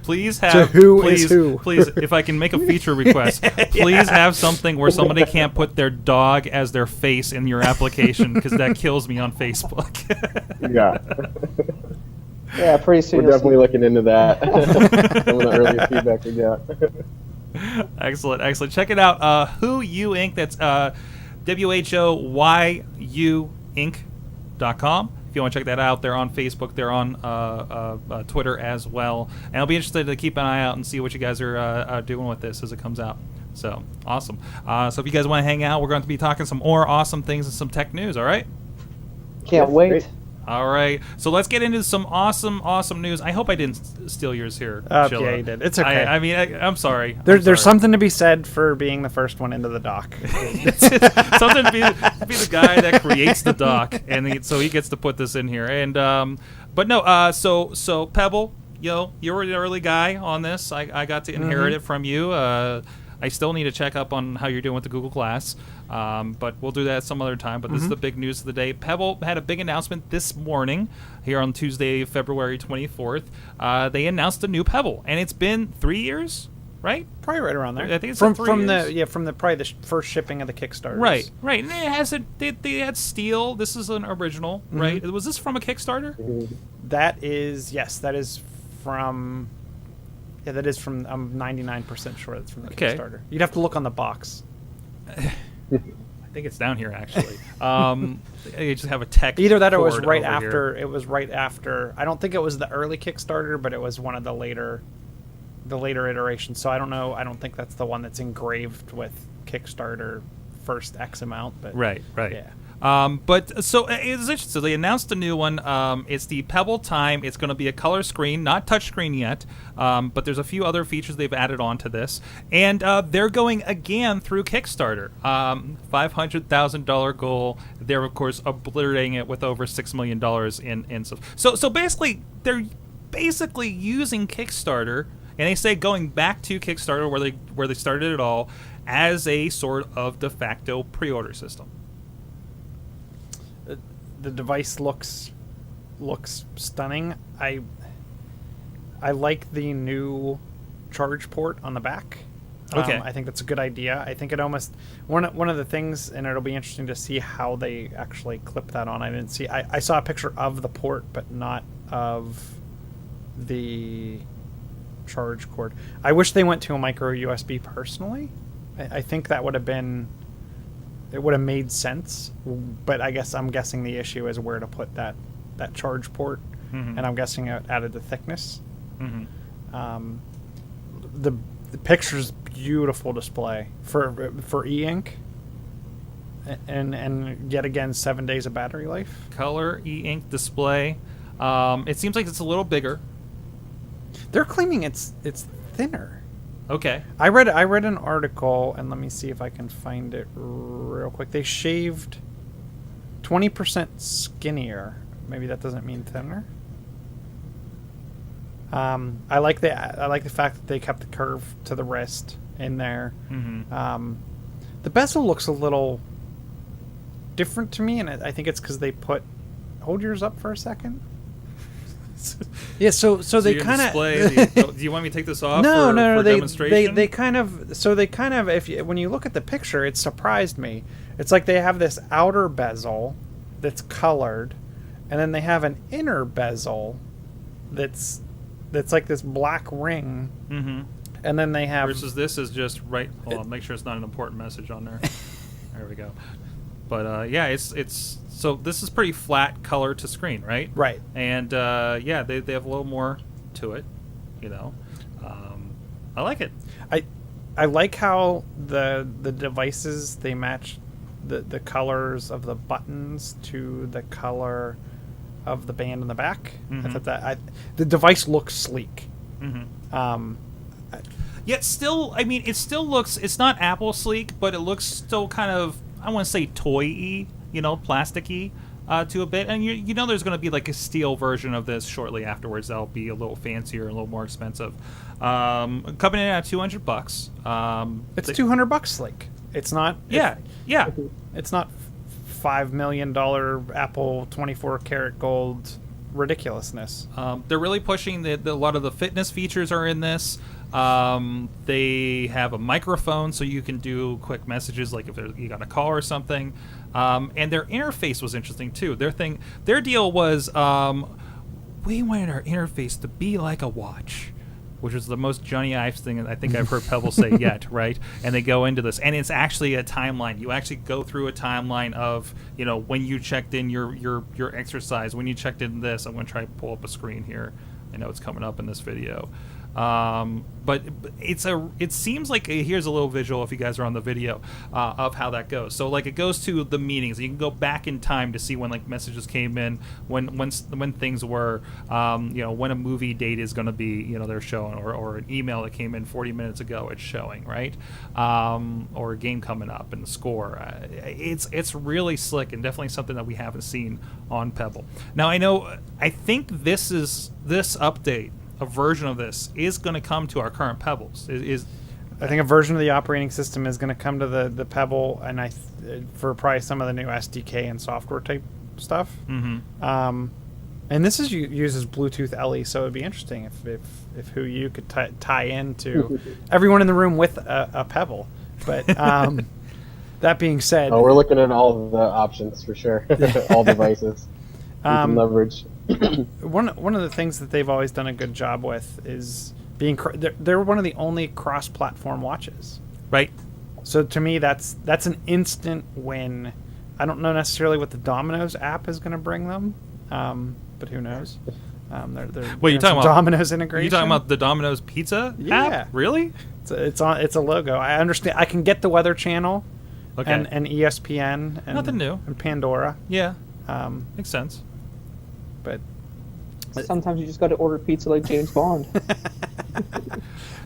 [SPEAKER 1] Please have please if I can make a feature request, please have something where somebody can't put their dog as their face in your application, because that kills me on Facebook.
[SPEAKER 9] Yeah.
[SPEAKER 7] Yeah, pretty soon.
[SPEAKER 9] We're definitely looking into that. Some of the earliest feedback we got.
[SPEAKER 1] Excellent. Check it out. Who You Inc. That's WHOYUinc.com. If you want to check that out, they're on Facebook. They're on Twitter as well. And I'll be interested to keep an eye out and see what you guys are doing with this as it comes out. So awesome. So if you guys want to hang out, we're going to be talking some more awesome things and some tech news. All right.
[SPEAKER 7] Can't wait.
[SPEAKER 9] Great.
[SPEAKER 1] All right, so let's get into some awesome news. I hope I didn't steal yours here.
[SPEAKER 10] Yeah, you did. It's okay.
[SPEAKER 1] I'm sorry.
[SPEAKER 10] There's something to be said for being the first one into the dock.
[SPEAKER 1] Something to be the guy that creates the dock, and so he gets to put this in here. And but no, so Pebble, you were the early guy on this. I got to inherit it from you. I still need to check up on how you're doing with the Google Glass, but we'll do that some other time. But this is the big news of the day. Pebble had a big announcement this morning here on Tuesday, February 24th. They announced a new Pebble, and it's been 3 years, right?
[SPEAKER 10] Probably right around there.
[SPEAKER 1] I think it's
[SPEAKER 10] from
[SPEAKER 1] 3 years.
[SPEAKER 10] from the probably the first shipping of the Kickstarter.
[SPEAKER 1] Right. And it has they had steel. This is an original, right? Was this from a Kickstarter?
[SPEAKER 10] That is from. Yeah, that is from. I'm 99% sure that's from the Kickstarter. You'd have to look on the box.
[SPEAKER 1] I think it's down here actually. You just have a tech.
[SPEAKER 10] Either that or it was right
[SPEAKER 1] after.
[SPEAKER 10] It was right after. I don't think it was the early Kickstarter, but it was one of the later iterations. So I don't know. I don't think that's the one that's engraved with Kickstarter first X amount. But
[SPEAKER 1] right.
[SPEAKER 10] Yeah.
[SPEAKER 1] But so it's interesting. So they announced a new one. It's the Pebble Time. It's going to be a color screen, not touch screen yet. But there's a few other features they've added on to this, and they're going again through Kickstarter. $500,000 goal. They're of course obliterating it with over $6 million in stuff. So basically, they're basically using Kickstarter, and they say going back to Kickstarter where they started it all as a sort of de facto pre-order system.
[SPEAKER 10] The device looks looks stunning. I like the new charge port on the back.
[SPEAKER 1] Okay.
[SPEAKER 10] I think that's a good idea. I think it almost one of the things, and it'll be interesting to see how they actually clip that on. I didn't see. I saw a picture of the port, but not of the charge cord. I wish they went to a micro USB personally. I think that would have been. It would have made sense, but I guess I'm guessing the issue is where to put that charge port, and I'm guessing it added the thickness. The picture's beautiful display for e-ink, and yet again 7 days of battery life.
[SPEAKER 1] Color e-ink display. It seems like it's a little bigger.
[SPEAKER 10] They're claiming it's thinner.
[SPEAKER 1] Okay.
[SPEAKER 10] I read an article, and let me see if I can find it real quick. They shaved 20% skinnier. Maybe that doesn't mean thinner. I like the fact that they kept the curve to the wrist in there. The bezel looks a little different to me, and I think it's because they put. Hold yours up for a second. Yeah, so they kind of.
[SPEAKER 1] Do you want me to take this off?
[SPEAKER 10] No.
[SPEAKER 1] For
[SPEAKER 10] They
[SPEAKER 1] demonstration?
[SPEAKER 10] they kind of when you look at the picture, it surprised me. It's like they have this outer bezel that's colored, and then they have an inner bezel that's like this black ring, and then they have
[SPEAKER 1] versus this is just right. Hold on, make sure it's not an important message on there. There we go. But yeah, it's so this is pretty flat color to screen, right?
[SPEAKER 10] Right.
[SPEAKER 1] And yeah, they have a little more to it, you know. I like it.
[SPEAKER 10] I like how the devices, they match the colors of the buttons to the color of the band in the back. I thought the device looks sleek.
[SPEAKER 1] Yet still, I mean, it still looks. It's not Apple sleek, but it looks still kind of. I want to say toy-y, you know, plasticky to a bit. And you know there's going to be like a steel version of this shortly afterwards that'll be a little fancier, a little more expensive. Coming in at $200.
[SPEAKER 10] It's $200 sleek. It's not.
[SPEAKER 1] Yeah.
[SPEAKER 10] It's not $5 million Apple 24 karat gold ridiculousness.
[SPEAKER 1] They're really pushing a lot of the fitness features are in this. They have a microphone so you can do quick messages like if you got a call or something. And their interface was interesting too. Their deal was we wanted our interface to be like a watch, which is the most Johnny Ives thing I think I've heard Pebble say yet, right? And they go into this, and it's actually a timeline. You actually go through a timeline of, you know, when you checked in your exercise, when you checked in this. I'm going to try to pull up a screen here. I know it's coming up in this video. But it seems like here's a little visual if you guys are on the video of how that goes. So like it goes to the meetings. You can go back in time to see when like messages came in, when things were, you know, when a movie date is going to be, you know, they're showing, or an email that came in 40 minutes ago, it's showing, right? Or a game coming up and the score. It's really slick and definitely something that we haven't seen on Pebble. Now I think this update. A version of this is going to come to our current Pebbles.
[SPEAKER 10] I think a version of the operating system is going to come to the Pebble, and for probably some of the new SDK and software type stuff. And this uses Bluetooth LE, so it'd be interesting if who you could tie into everyone in the room with a Pebble. But that being said,
[SPEAKER 9] we're looking at all of the options for sure, all devices. Leverage.
[SPEAKER 10] One of the things that they've always done a good job with is being they're one of the only cross-platform watches,
[SPEAKER 1] right?
[SPEAKER 10] So to me, that's an instant win. I don't know necessarily what the Domino's app is going to bring them, but who knows?
[SPEAKER 1] Wait, you talking about
[SPEAKER 10] Domino's integration?
[SPEAKER 1] You talking about the Domino's Pizza app? Really?
[SPEAKER 10] It's a logo. I understand. I can get the Weather Channel, and ESPN, and
[SPEAKER 1] nothing new,
[SPEAKER 10] and Pandora.
[SPEAKER 1] Yeah, makes sense.
[SPEAKER 10] But
[SPEAKER 7] sometimes you just got to order pizza like James Bond.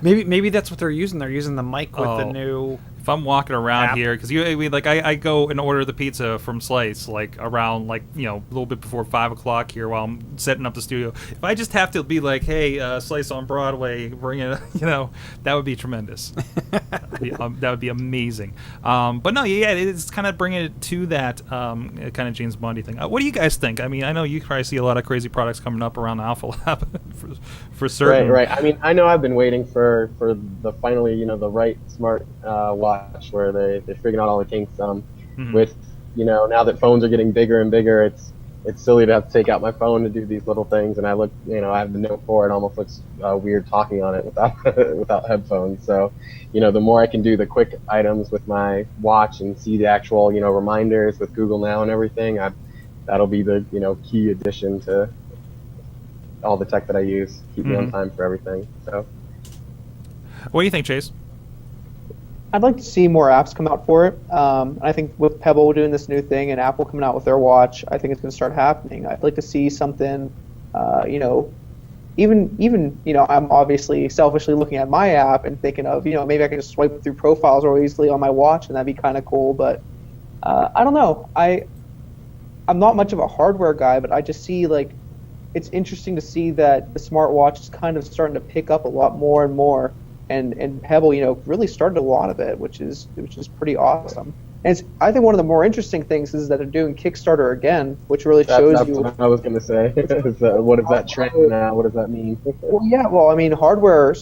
[SPEAKER 10] Maybe that's what they're using. They're using the mic with the new
[SPEAKER 1] if I'm walking around
[SPEAKER 10] app.
[SPEAKER 1] here, because I go and order the pizza from Slice like around a little bit before 5 o'clock here while I'm setting up the studio. If I just have to be like, hey, Slice on Broadway, bring it, that would be tremendous. That would be amazing. But no, yeah, it's kind of bringing it to that kind of James Bondy thing. What do you guys think? I mean, I know you probably see a lot of crazy products coming up around the Alpha Lab for certain.
[SPEAKER 9] Right. I mean, I know I've been waiting for the finally, the right smart watch where they're figuring out all the kinks. With, now that phones are getting bigger and bigger, it's silly to have to take out my phone to do these little things. And I look, I have the Note 4. It almost looks weird talking on it without headphones. So, the more I can do the quick items with my watch and see the actual, reminders with Google Now and everything, that'll be the, key addition to all the tech that I use. Keep me on time for everything. So,
[SPEAKER 1] what do you think, Chase?
[SPEAKER 7] I'd like to see more apps come out for it. I think with Pebble doing this new thing and Apple coming out with their watch, I think it's going to start happening. I'd like to see something, even I'm obviously selfishly looking at my app and thinking of, maybe I can just swipe through profiles real easily on my watch, and that'd be kind of cool. But I don't know. I'm not much of a hardware guy, but I just see it's interesting to see that the smartwatch is kind of starting to pick up a lot more and more. And Pebble, really started a lot of it, which is pretty awesome. And I think one of the more interesting things is that they're doing Kickstarter again, which really shows
[SPEAKER 9] that's
[SPEAKER 7] you.
[SPEAKER 9] What I was going to say. What is that trend now? What does that mean?
[SPEAKER 7] Well, I mean, hardware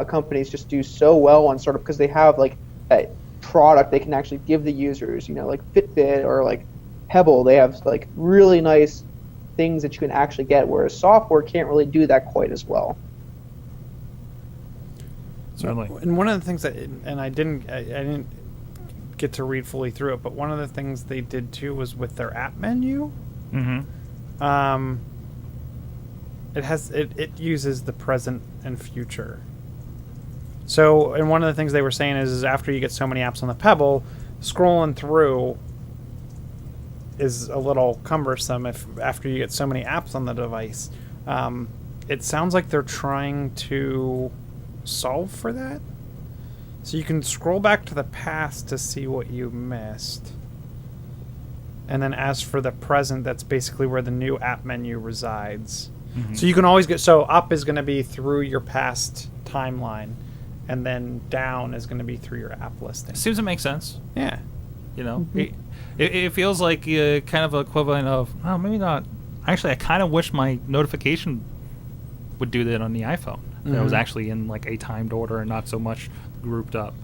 [SPEAKER 7] companies just do so well on sort of because they have that product they can actually give the users. Like Fitbit or Pebble, they have really nice things that you can actually get, whereas software can't really do that quite as well.
[SPEAKER 1] Certainly.
[SPEAKER 10] And one of the things I didn't get to read fully through it, but one of the things they did too was with their app menu.
[SPEAKER 1] Mm-hmm.
[SPEAKER 10] It uses the present and future. So, and one of the things they were saying is after you get so many apps on the Pebble, scrolling through is a little cumbersome after you get so many apps on the device. It sounds like they're trying to solve for that, so you can scroll back to the past to see what you missed, and then as for the present, that's basically where the new app menu resides. So you can always up is going to be through your past timeline, and then down is going to be through your app listing.
[SPEAKER 1] Seems to make sense.
[SPEAKER 10] Yeah.
[SPEAKER 1] It feels like kind of equivalent of, maybe not. Actually, I kind of wish my notification would do that on the iPhone. That was actually in a timed order and not so much grouped up,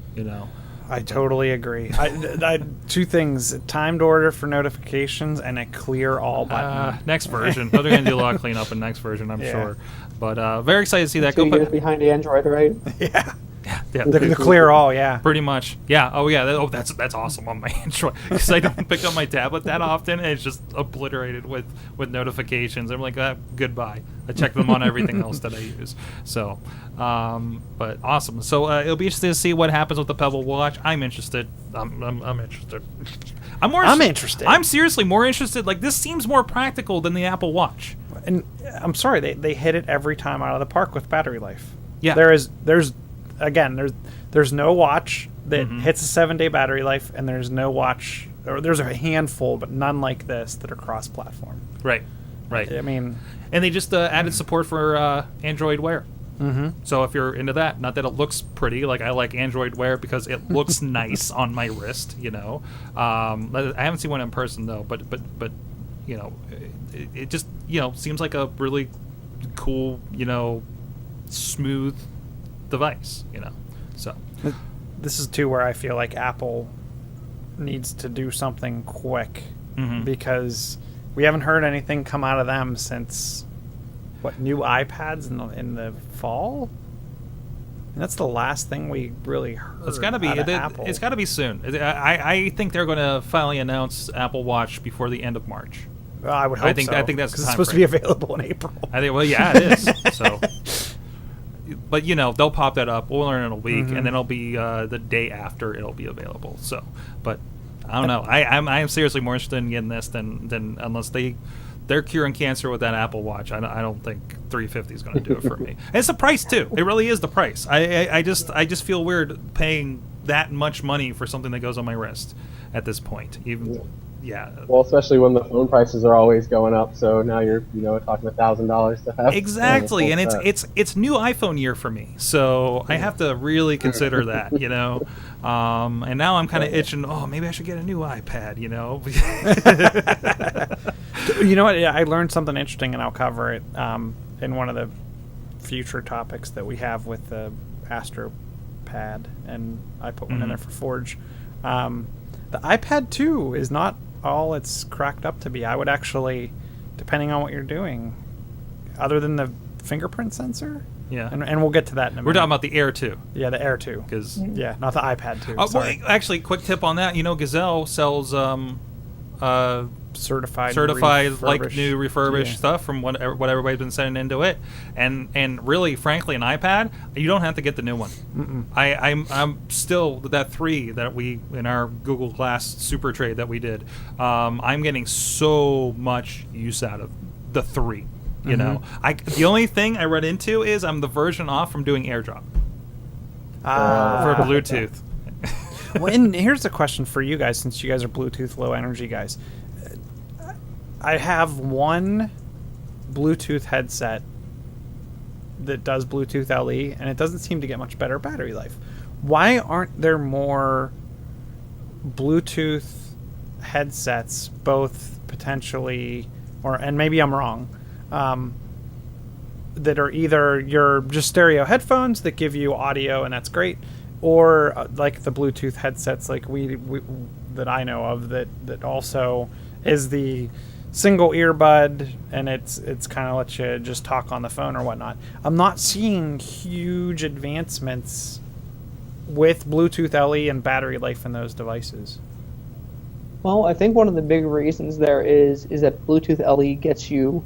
[SPEAKER 10] I totally agree. I two things: timed order for notifications and a clear all button.
[SPEAKER 1] Next version. They're going to do a lot of cleanup in next version, I'm sure. But very excited to see that.
[SPEAKER 7] 2 years behind Android, right?
[SPEAKER 10] Yeah.
[SPEAKER 1] Yeah,
[SPEAKER 10] the clear all, yeah.
[SPEAKER 1] Pretty much. Yeah. Oh, yeah. That's awesome on my Android because I don't pick up my tablet that often, and it's just obliterated with notifications. I'm like, goodbye. I check them on everything else that I use. So, but awesome. So it'll be interesting to see what happens with the Pebble Watch. I'm interested. I'm interested. I'm interested. I'm seriously more interested. This seems more practical than the Apple Watch.
[SPEAKER 10] And I'm sorry, they hit it every time out of the park with battery life.
[SPEAKER 1] Yeah.
[SPEAKER 10] There's no watch that hits a 7-day battery life, and there's no watch, or there's a handful, but none like this that are cross-platform.
[SPEAKER 1] Right.
[SPEAKER 10] I mean,
[SPEAKER 1] and they just added support for Android Wear. So if you're into that, not that it looks pretty, I like Android Wear because it looks nice on my wrist. I haven't seen one in person though, but it just seems like a really cool smooth device, so
[SPEAKER 10] this is too where I feel like Apple needs to do something quick because we haven't heard anything come out of them since new iPads in the fall. And that's the last thing we really heard.
[SPEAKER 1] It's got to be. It's got to be soon. I think they're going to finally announce Apple Watch before the end of March.
[SPEAKER 10] I would hope so.
[SPEAKER 1] I think that's
[SPEAKER 10] because it's supposed to be available in April.
[SPEAKER 1] I think. Well, yeah, it is. So. But they'll pop that up. We'll learn in a week, and then it'll be the day after it'll be available. So, but I don't know. I am seriously more interested in getting this than unless they're curing cancer with that Apple Watch. I don't think $350 is going to do it for me. And it's the price too. It really is the price. I just feel weird paying that much money for something that goes on my wrist at this point. Even yeah.
[SPEAKER 9] Well, especially when the phone prices are always going up, so now you're talking $1,000 to have.
[SPEAKER 1] Exactly, and it's new iPhone year for me, so I have to really consider that, And now I'm kind of itching. Oh, maybe I should get a new iPad,
[SPEAKER 10] You know what? I learned something interesting, and I'll cover it in one of the future topics that we have with the Astro Pad, and I put one in there for Forge. The iPad 2 is not all it's cracked up to be. I would actually, depending on what you're doing, other than the fingerprint sensor.
[SPEAKER 1] Yeah.
[SPEAKER 10] And we'll get to that in a minute.
[SPEAKER 1] We're talking about the Air 2.
[SPEAKER 10] Yeah, the Air 2. Not the iPad 2.
[SPEAKER 1] Well, actually, quick tip on that. Gazelle sells certified like new refurbished stuff from what everybody's been sending into it, and really, frankly, an iPad, you don't have to get the new one. I'm still that 3 that we in our Google Glass Super Trade that we did. I'm getting so much use out of the 3. The only thing I run into is I'm the version off from doing AirDrop for Bluetooth.
[SPEAKER 10] Well, and here's a question for you guys, since you guys are Bluetooth low energy guys. I have one Bluetooth headset that does Bluetooth LE, and it doesn't seem to get much better battery life. Why aren't there more Bluetooth headsets, both potentially, and maybe I'm wrong, that are either your just stereo headphones that give you audio and that's great, or like the Bluetooth headsets like we that I know of that also is the single earbud, and it's kind of lets you just talk on the phone or whatnot. I'm not seeing huge advancements with Bluetooth LE and battery life in those devices.
[SPEAKER 7] Well, I think one of the big reasons there is that Bluetooth LE gets you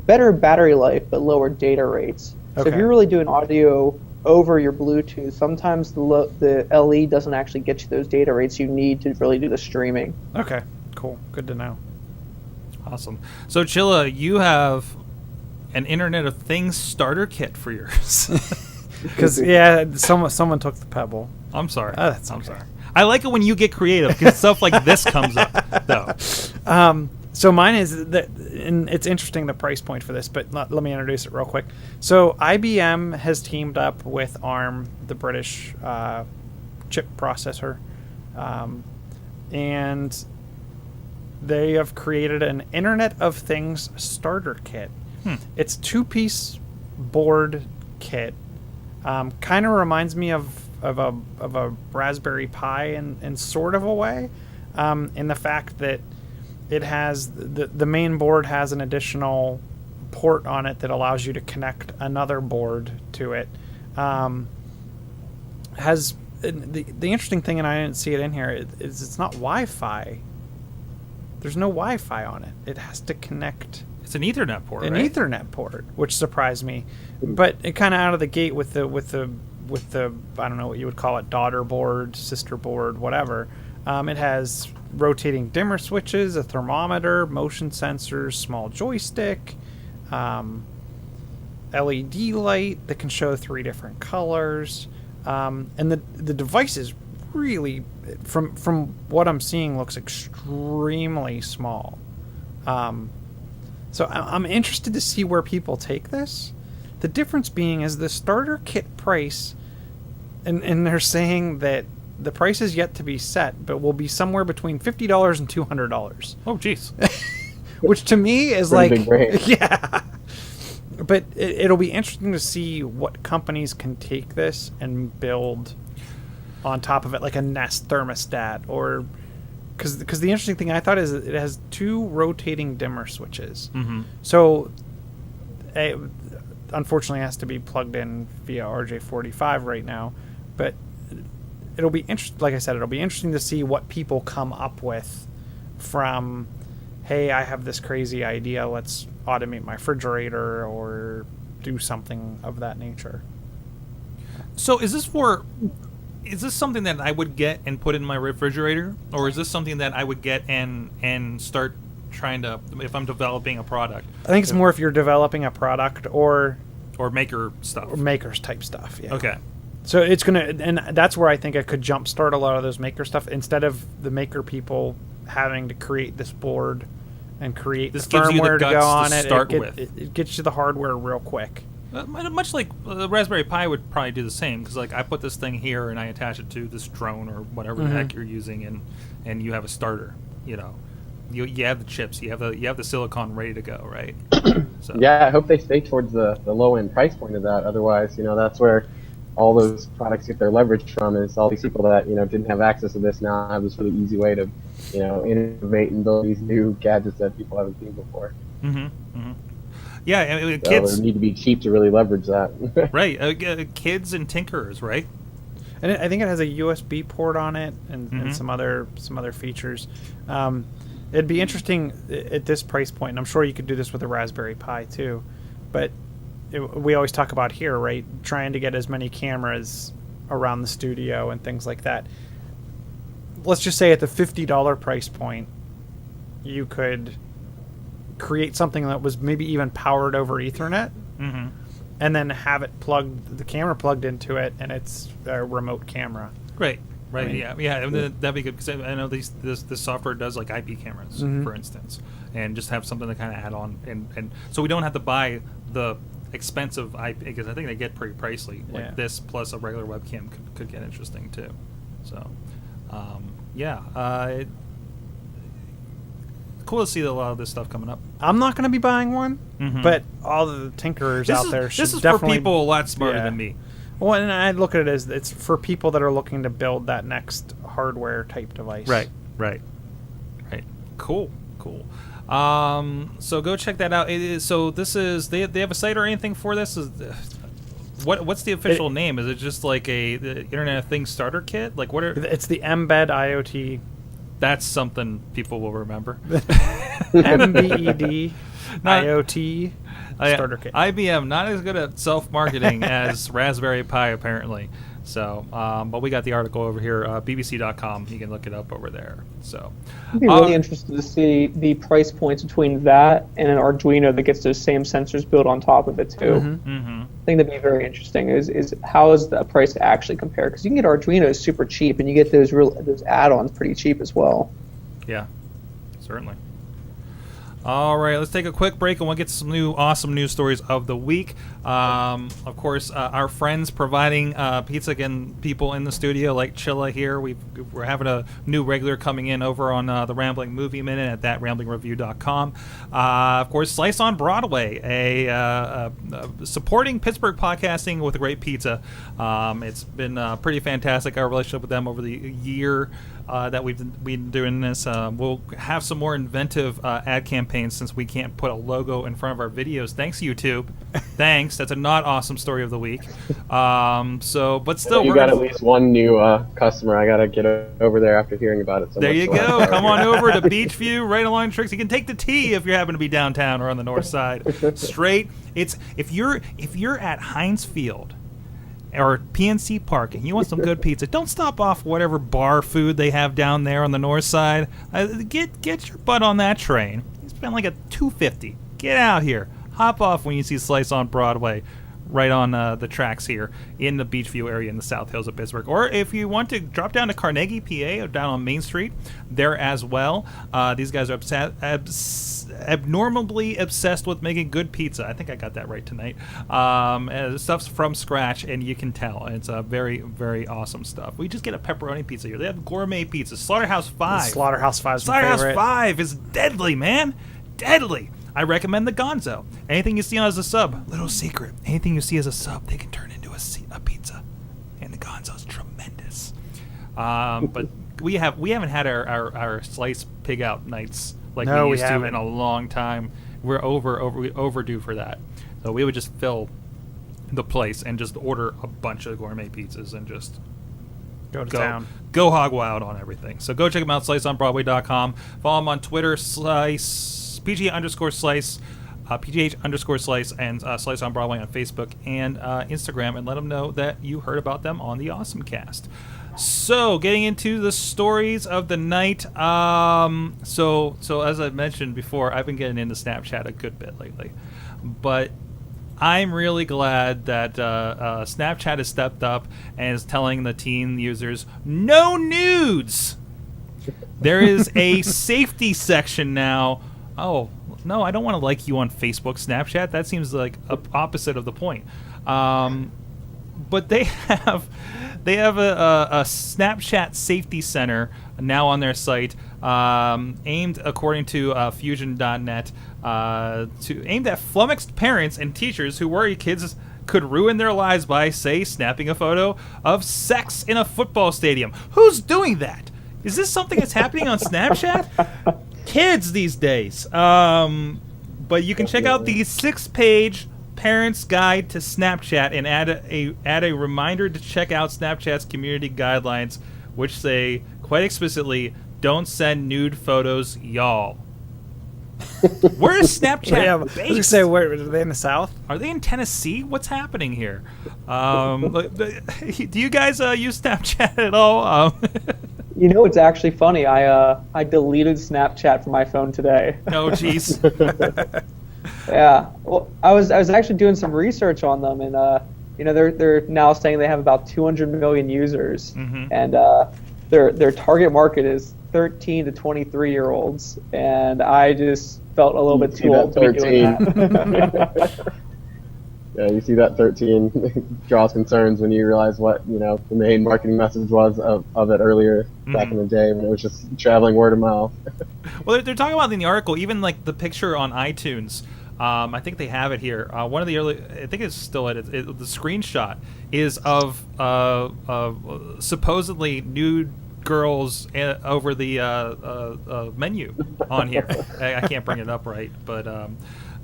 [SPEAKER 7] better battery life but lower data rates. So if you're really doing audio over your Bluetooth, sometimes the LE doesn't actually get you those data rates you need to really do the streaming.
[SPEAKER 10] Okay, cool. Good to know.
[SPEAKER 1] Awesome. So, Chilla, you have an Internet of Things starter kit for yours.
[SPEAKER 10] Because, someone took the Pebble.
[SPEAKER 1] I'm sorry.
[SPEAKER 10] I'm
[SPEAKER 1] sorry. I like it when you get creative, because stuff like this comes up, though.
[SPEAKER 10] So mine is that, and it's interesting the price point for this, but let me introduce it real quick. So IBM has teamed up with ARM, the British chip processor, and they have created an Internet of Things starter kit. It's 2-piece board kit. Kind of reminds me of a Raspberry Pi in sort of a way, in the fact that it has the main board has an additional port on it that allows you to connect another board to it. Has the interesting thing, and I didn't see it in here, is it's not Wi-Fi. There's no Wi-Fi on it. It has to connect.
[SPEAKER 1] It's an Ethernet port,
[SPEAKER 10] right? Ethernet port, which surprised me. But it kind of out of the gate with the I don't know what you would call it, daughter board, sister board, whatever. It has rotating dimmer switches, a thermometer, motion sensors, small joystick, LED light that can show 3 different colors, and the device is really, from what I'm seeing, looks extremely small. So I'm interested to see where people take this. The difference being is the starter kit price, and they're saying that the price is yet to be set, but will be somewhere between $50 and $200.
[SPEAKER 1] Oh, jeez.
[SPEAKER 10] Which to me is
[SPEAKER 9] pretty
[SPEAKER 10] like,
[SPEAKER 9] big range.
[SPEAKER 10] Yeah. But it'll be interesting to see what companies can take this and build on top of it, like a Nest thermostat, or because the interesting thing I thought is it has 2 rotating dimmer switches. So unfortunately it has to be plugged in via RJ45 right now, but it'll be like I said, it'll be interesting to see what people come up with from, hey, I have this crazy idea, let's automate my refrigerator or do something of that nature.
[SPEAKER 1] So is this something that I would get and put in my refrigerator, or is this something that I would get and start trying to, if I'm developing a product?
[SPEAKER 10] I think it's more if you're developing a product or
[SPEAKER 1] maker stuff.
[SPEAKER 10] Or makers type stuff, yeah.
[SPEAKER 1] Okay.
[SPEAKER 10] So it's gonna, and that's where I think I could jumpstart a lot of those maker stuff instead of the maker people having to create this board and create
[SPEAKER 1] This
[SPEAKER 10] the
[SPEAKER 1] gives you the
[SPEAKER 10] firmware to
[SPEAKER 1] guts
[SPEAKER 10] go on
[SPEAKER 1] to
[SPEAKER 10] it.
[SPEAKER 1] start
[SPEAKER 10] It
[SPEAKER 1] with.
[SPEAKER 10] it gets you the hardware real quick.
[SPEAKER 1] Much like the Raspberry Pi would probably do the same, because like I put this thing here and I attach it to this drone or whatever the heck you're using, and you have a starter. You know, you have the chips, you have the silicon ready to go, right? So.
[SPEAKER 9] Yeah, I hope they stay towards the low end price point of that. Otherwise, that's where all those products get their leverage from. Is all these people that didn't have access to this now have this really easy way to innovate and build these new gadgets that people haven't seen before.
[SPEAKER 1] Yeah, I mean,
[SPEAKER 9] So
[SPEAKER 1] kids
[SPEAKER 9] they need to be cheap to really leverage that.
[SPEAKER 1] right? Kids and tinkerers, right?
[SPEAKER 10] And I think it has a USB port on it and some other features. It'd be interesting at this price point, and I'm sure you could do this with a Raspberry Pi too, but we always talk about here, right? Trying to get as many cameras around the studio and things like that. Let's just say at the $50 price point, you could create something that was maybe even powered over Ethernet, and then have it the camera plugged into it, and it's a remote camera.
[SPEAKER 1] Right. Right.
[SPEAKER 10] Right.
[SPEAKER 1] Yeah. That'd be good, because I know this software does like IP cameras, for instance, and just have something to kind of add on, and so we don't have to buy the expensive IP, because I think they get pretty pricey. Like this plus a regular webcam could get interesting too. So, cool to see a lot of this stuff coming up.
[SPEAKER 10] I'm not going to be buying one, but all the tinkerers out there should definitely...
[SPEAKER 1] This is for people a lot smarter than me.
[SPEAKER 10] Well, and I look at it as it's for people that are looking to build that next hardware type device.
[SPEAKER 1] Right. Cool. So go check that out. So this is they have a site or anything for this? What's the official name? Is it just like the Internet of Things starter kit? Like what?
[SPEAKER 10] It's the Embed IoT.
[SPEAKER 1] That's something people will remember.
[SPEAKER 10] MBED IoT starter kit.
[SPEAKER 1] IBM not as good at self-marketing as Raspberry Pi apparently. So, but we got the article over here, bbc.com. You can look it up over there. So,
[SPEAKER 7] I'd be really interested to see the price points between that and an Arduino that gets those same sensors built on top of it too. I think that'd be very interesting. Is how is the price actually compare? Because you can get Arduinos super cheap, and you get those add-ons pretty cheap as well.
[SPEAKER 1] Yeah, certainly. All right, let's take a quick break and we'll get to some awesome news stories of the week. Of course, our friends providing pizza again, people in the studio like Chilla here. We're having a new regular coming in over on the Rambling Movie Minute at thatramblingreview.com. Of course, Slice on Broadway, a supporting Pittsburgh podcasting with a great pizza. It's been pretty fantastic, our relationship with them over the year that we've been doing this. We'll have some more inventive ad campaigns since we can't put a logo in front of our videos. Thanks, YouTube. Thanks. That's a not awesome story of the week. But still,
[SPEAKER 9] you got at least one new customer. I gotta get over there after hearing about it. So
[SPEAKER 1] there you go. Come on over to Beachview, right along Tricks. You can take the T if you happen to be downtown or on the north side. Straight. It's if you're at Heinz Field or PNC Park and you want some good pizza, don't stop off whatever bar food they have down there on the north side. Get your butt on that train. You spend like a $2.50. Get out here. Hop off when you see Slice on Broadway, right on the tracks here in the Beachview area in the South Hills of Pittsburgh. Or if you want to drop down to Carnegie, PA, or down on Main Street, there as well. These guys are abnormally obsessed with making good pizza. I think I got that right tonight. Stuff's from scratch, and you can tell. It's very, very awesome stuff. We just get a pepperoni pizza here. They have gourmet pizza. Slaughterhouse 5.
[SPEAKER 10] Slaughterhouse 5 is my favorite.
[SPEAKER 1] Slaughterhouse 5 is deadly, man. Deadly. I recommend the Gonzo. Anything you see as a sub, little secret, anything you see as a sub, they can turn into a pizza. And the Gonzo's tremendous. But we haven't had our slice pig out nights like we used to in a long time. We're overdue for that. So we would just fill the place and just order a bunch of gourmet pizzas and just
[SPEAKER 10] go to town.
[SPEAKER 1] Go hog wild on everything. So go check them out, sliceonbroadway.com. Follow them on Twitter, PGA_Slice, PGH_Slice, and Slice on Broadway on Facebook and Instagram, and let them know that you heard about them on the AwesomeCast. So, getting into the stories of the night. So as I mentioned before, I've been getting into Snapchat a good bit lately, but I'm really glad that Snapchat has stepped up and is telling the teen users, no nudes! There is a safety section now. Oh, no, I don't want to like you on Facebook, Snapchat. That seems like opposite of the point. But they have a Snapchat safety center now on their site, aimed, according to Fusion.net, aimed at flummoxed parents and teachers who worry kids could ruin their lives by, say, snapping a photo of sex in a football stadium. Who's doing that? Is this something that's happening on Snapchat? Kids these days. But you can check out the 6-page Parents Guide to Snapchat and add a reminder to check out Snapchat's community guidelines, which say quite explicitly, don't send nude photos, y'all. Where is Snapchat based?
[SPEAKER 10] I was gonna say, where are they in the South?
[SPEAKER 1] Are they in Tennessee? What's happening here? Do you guys use Snapchat at all?
[SPEAKER 7] You know, it's actually funny. I deleted Snapchat from my phone today.
[SPEAKER 1] Oh, jeez.
[SPEAKER 7] Yeah. Well, I was actually doing some research on them, and they're now saying they have about 200 million users, and their target market is 13 to 23-year-olds, and I just felt a little bit too old to be doing that.
[SPEAKER 9] Yeah, you see that 13 draws concerns when you realize what the main marketing message was of it earlier back in the day when it was just traveling word of mouth.
[SPEAKER 1] Well, they're talking about in the article, even like the picture on iTunes. I think they have it here. One of the early, I think it's still the screenshot is of supposedly nude girls over the menu on here. I can't bring it up right, but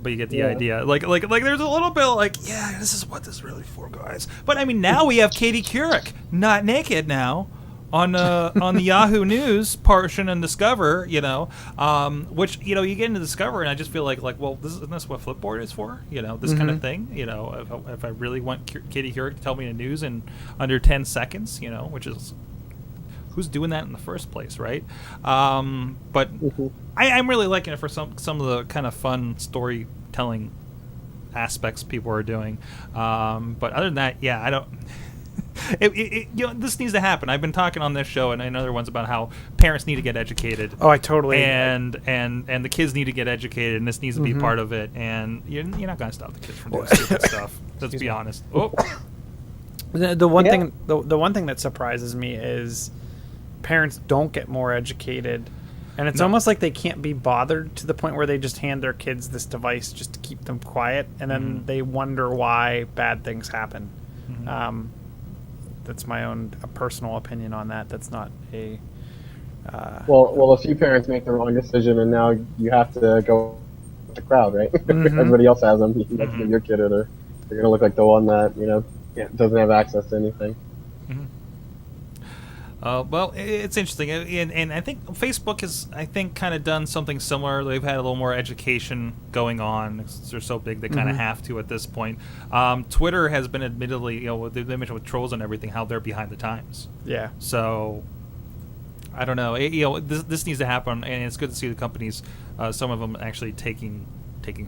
[SPEAKER 1] you get the idea. Like there's a little bit like, yeah, this is what this is really for, guys. But I mean, now we have Katie Couric not naked now on the Yahoo News portion and Discover, which you get into Discover and I just feel like well, isn't this what Flipboard is for? This kind of thing. If I really want Katie Couric to tell me the news in under 10 seconds, which is who's doing that in the first place, right? But I'm really liking it for some of the kind of fun storytelling aspects people are doing. But other than that, yeah, I don't. This needs to happen. I've been talking on this show and in other ones about how parents need to get educated.
[SPEAKER 10] Oh, I totally.
[SPEAKER 1] And the kids need to get educated, and this needs to be part of it. And you're not going to stop the kids from doing stupid stuff. Let's be honest. Oh.
[SPEAKER 10] The one thing, the one thing that surprises me is parents don't get more educated, and it's almost like they can't be bothered to the point where they just hand their kids this device just to keep them quiet, and then they wonder why bad things happen. That's my own personal opinion on that. That's not a
[SPEAKER 9] well, a few parents make the wrong decision, and now you have to go with the crowd, right? Everybody else has them. You have to give your kid it, or you're gonna look like the one that doesn't have access to anything.
[SPEAKER 1] Well, it's interesting, and I think Facebook has, kind of done something similar. They've had a little more education going on. They're so big they kind of have to at this point. Twitter has been admittedly, they mentioned with trolls and everything, how they're behind the times. Yeah. So, I don't know. This needs to happen, and it's good to see the companies, some of them actually taking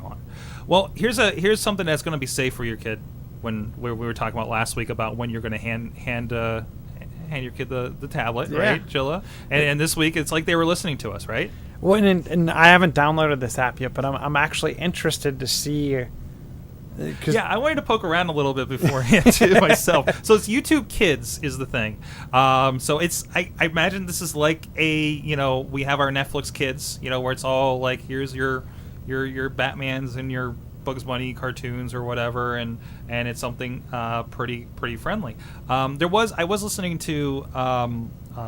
[SPEAKER 1] on. Well, here's something that's going to be safe for your kid. When we were talking about last week about when you're going to hand your kid the tablet, right, Jilla? And this week it's like they were listening to us, right?
[SPEAKER 10] Well, and I haven't downloaded this app yet, but I'm actually interested to see.
[SPEAKER 1] I wanted to poke around a little bit beforehand too myself. So it's YouTube Kids is the thing. So it's I imagine this is like we have our Netflix Kids, where it's all like here's your Batmans and your Bugs Bunny cartoons or whatever, and it's something pretty friendly. I was listening to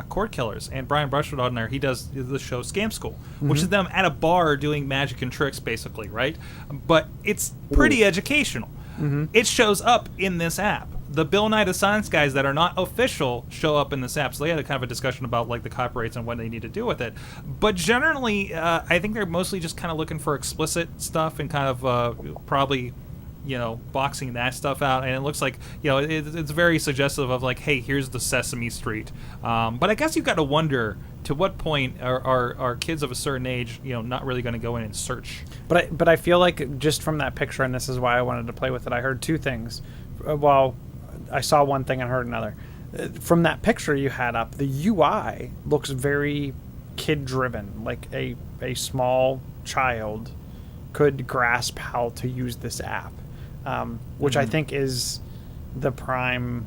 [SPEAKER 1] Cord Killers, and Brian Brushwood on there. He does the show Scam School, which is them at a bar doing magic and tricks, basically, right? But it's pretty educational. It shows up in this app. The Bill Nye the Science Guys that are not official show up in this app. So they had a kind of a discussion about like the copyrights and what they need to do with it. But generally, I think they're mostly just kind of looking for explicit stuff and kind of probably, boxing that stuff out. And it looks like, it's very suggestive of like, hey, here's the Sesame Street. But I guess you've got to wonder, to what point are kids of a certain age, not really going to go in and search?
[SPEAKER 10] But I feel like just from that picture, and this is why I wanted to play with it, I heard two things. Well, I saw one thing and heard another. From that picture you had up, the UI looks very kid-driven, like a small child could grasp how to use this app, which I think is the prime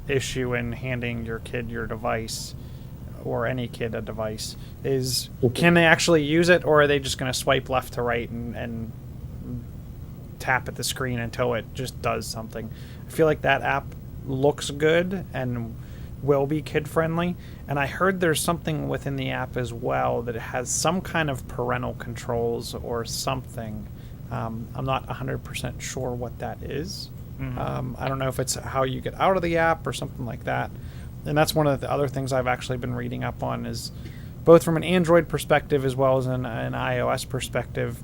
[SPEAKER 10] issue in handing your kid your device, or any kid a device, is can they actually use it, or are they just going to swipe left to right and tap at the screen until it just does something? I feel like that app looks good and will be kid-friendly, and I heard there's something within the app as well that it has some kind of parental controls or something. I'm not 100% sure what that is. I don't know if it's how you get out of the app or something like that. And that's one of the other things I've actually been reading up on, is both from an Android perspective as well as an iOS perspective,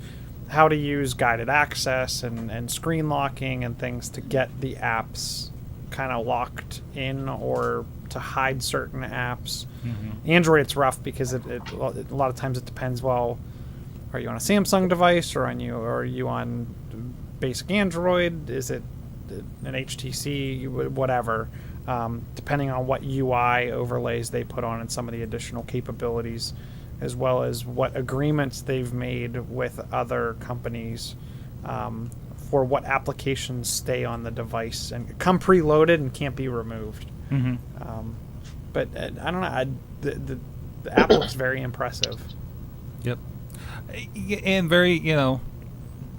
[SPEAKER 10] how to use guided access and screen locking and things to get the apps kind of locked in, or to hide certain apps. Android, it's rough because a lot of times it depends. Well, are you on a Samsung device, or are you on basic Android? Is it an HTC? Whatever. Depending on what UI overlays they put on and some of the additional capabilities, as well as what agreements they've made with other companies for what applications stay on the device and come preloaded and can't be removed. But I don't know. The app looks very impressive.
[SPEAKER 1] Yep. And very,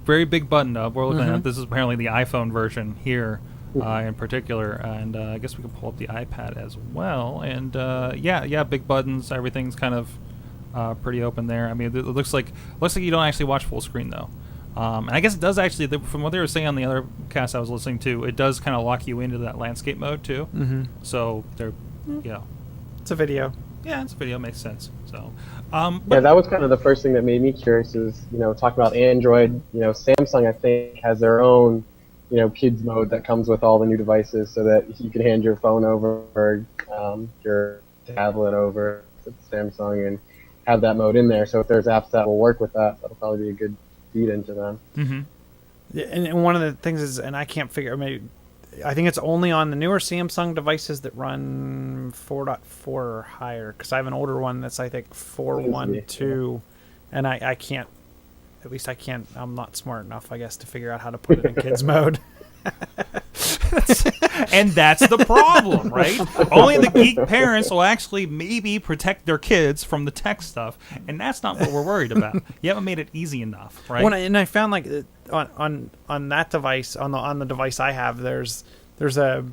[SPEAKER 1] very big button up. We're looking at this is apparently the iPhone version here. In particular, and I guess we can pull up the iPad as well. And yeah, big buttons. Everything's kind of pretty open there. I mean, it looks like you don't actually watch full screen though. And I guess it does actually. From what they were saying on the other cast I was listening to, it does kind of lock you into that landscape mode too. So they're,
[SPEAKER 10] it's a video.
[SPEAKER 1] Yeah, it's a video. Makes sense. So,
[SPEAKER 9] yeah, that was kind of the first thing that made me curious. Is talking about Android. Samsung I think has their own kids mode that comes with all the new devices, so that you can hand your phone over or your tablet over to Samsung and have that mode in there. So if there's apps that will work with that, that'll probably be a good feed into them.
[SPEAKER 10] Yeah, and one of the things is, and I can't figure, I think it's only on the newer Samsung devices that run 4.4 or higher, because I have an older one that's I think 4.1.2, and I can't. At least I can't. I'm not smart enough, I guess, to figure out how to put it in kids mode.
[SPEAKER 1] And that's the problem, right? Only the geek parents will actually maybe protect their kids from the tech stuff, and that's not what we're worried about. You haven't made it easy enough, right?
[SPEAKER 10] And I found like on that device, on the device I have, there's a,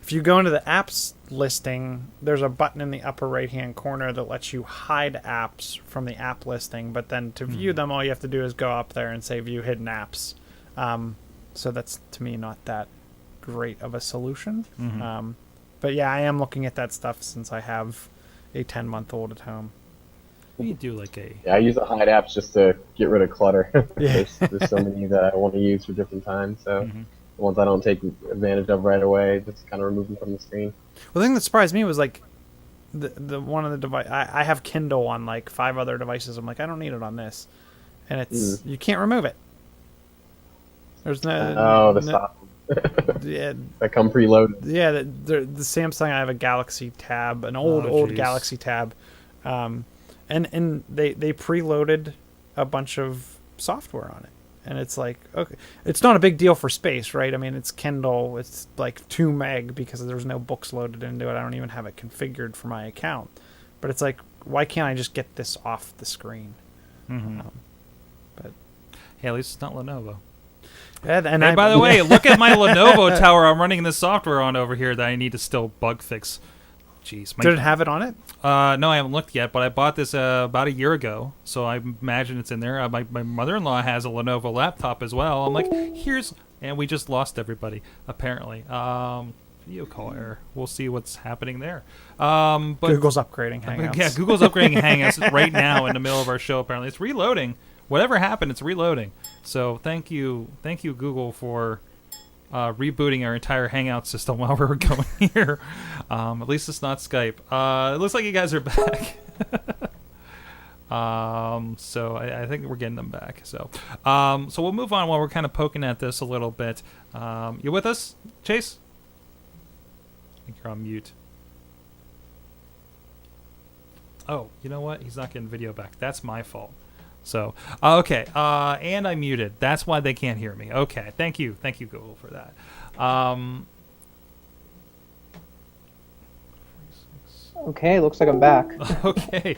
[SPEAKER 10] if you go into the apps listing, there's a button in the upper right hand corner that lets you hide apps from the app listing, but then to view them, all you have to do is go up there and say view hidden apps. So that's, to me, not that great of a solution. But yeah, I am looking at that stuff since I have a 10-month-old at home.
[SPEAKER 1] We do like a...
[SPEAKER 9] Yeah, I use the hide apps just to get rid of clutter. There's so many that I want to use for different times, so the ones I don't take advantage of right away, just kind of remove them from the screen.
[SPEAKER 10] Well, the thing that surprised me was like the one of the device. I have Kindle on like 5 other devices. I'm like, I don't need it on this, and it's you can't remove it. There's no.
[SPEAKER 9] Stop.
[SPEAKER 10] Yeah,
[SPEAKER 9] that come preloaded.
[SPEAKER 10] Yeah, the Samsung. I have a Galaxy Tab, an old Galaxy Tab, and they preloaded a bunch of software on it. And it's like, okay, it's not a big deal for space, right? I mean, it's Kindle. It's like 2 meg because there's no books loaded into it. I don't even have it configured for my account. But it's like, why can't I just get this off the screen? But
[SPEAKER 1] hey, at least it's not Lenovo.
[SPEAKER 10] Yeah, and
[SPEAKER 1] by the way, look at my Lenovo tower I'm running this software on over here that I need to still bug fix. Jeez,
[SPEAKER 10] did it have it on it?
[SPEAKER 1] No, I haven't looked yet, but I bought this about a year ago, so I imagine it's in there. My mother-in-law has a Lenovo laptop as well. I'm like, and we just lost everybody, apparently. Video call error. We'll see what's happening there. But
[SPEAKER 10] Google's upgrading Hangouts.
[SPEAKER 1] Yeah, Google's upgrading Hangouts right now in the middle of our show, apparently. It's reloading. Whatever happened, it's reloading. So thank you, Google, for rebooting our entire Hangout system while we're going here. At least it's not Skype. It looks like you guys are back. So I think we're getting them back. So we'll move on while we're kind of poking at this a little bit. You with us, Chase? I think you're on mute. Oh, you know what? He's not getting video back. That's my fault. So, okay. And I muted. That's why they can't hear me. Okay. Thank you, Google, for that.
[SPEAKER 7] Okay, looks like I'm back.
[SPEAKER 1] Okay.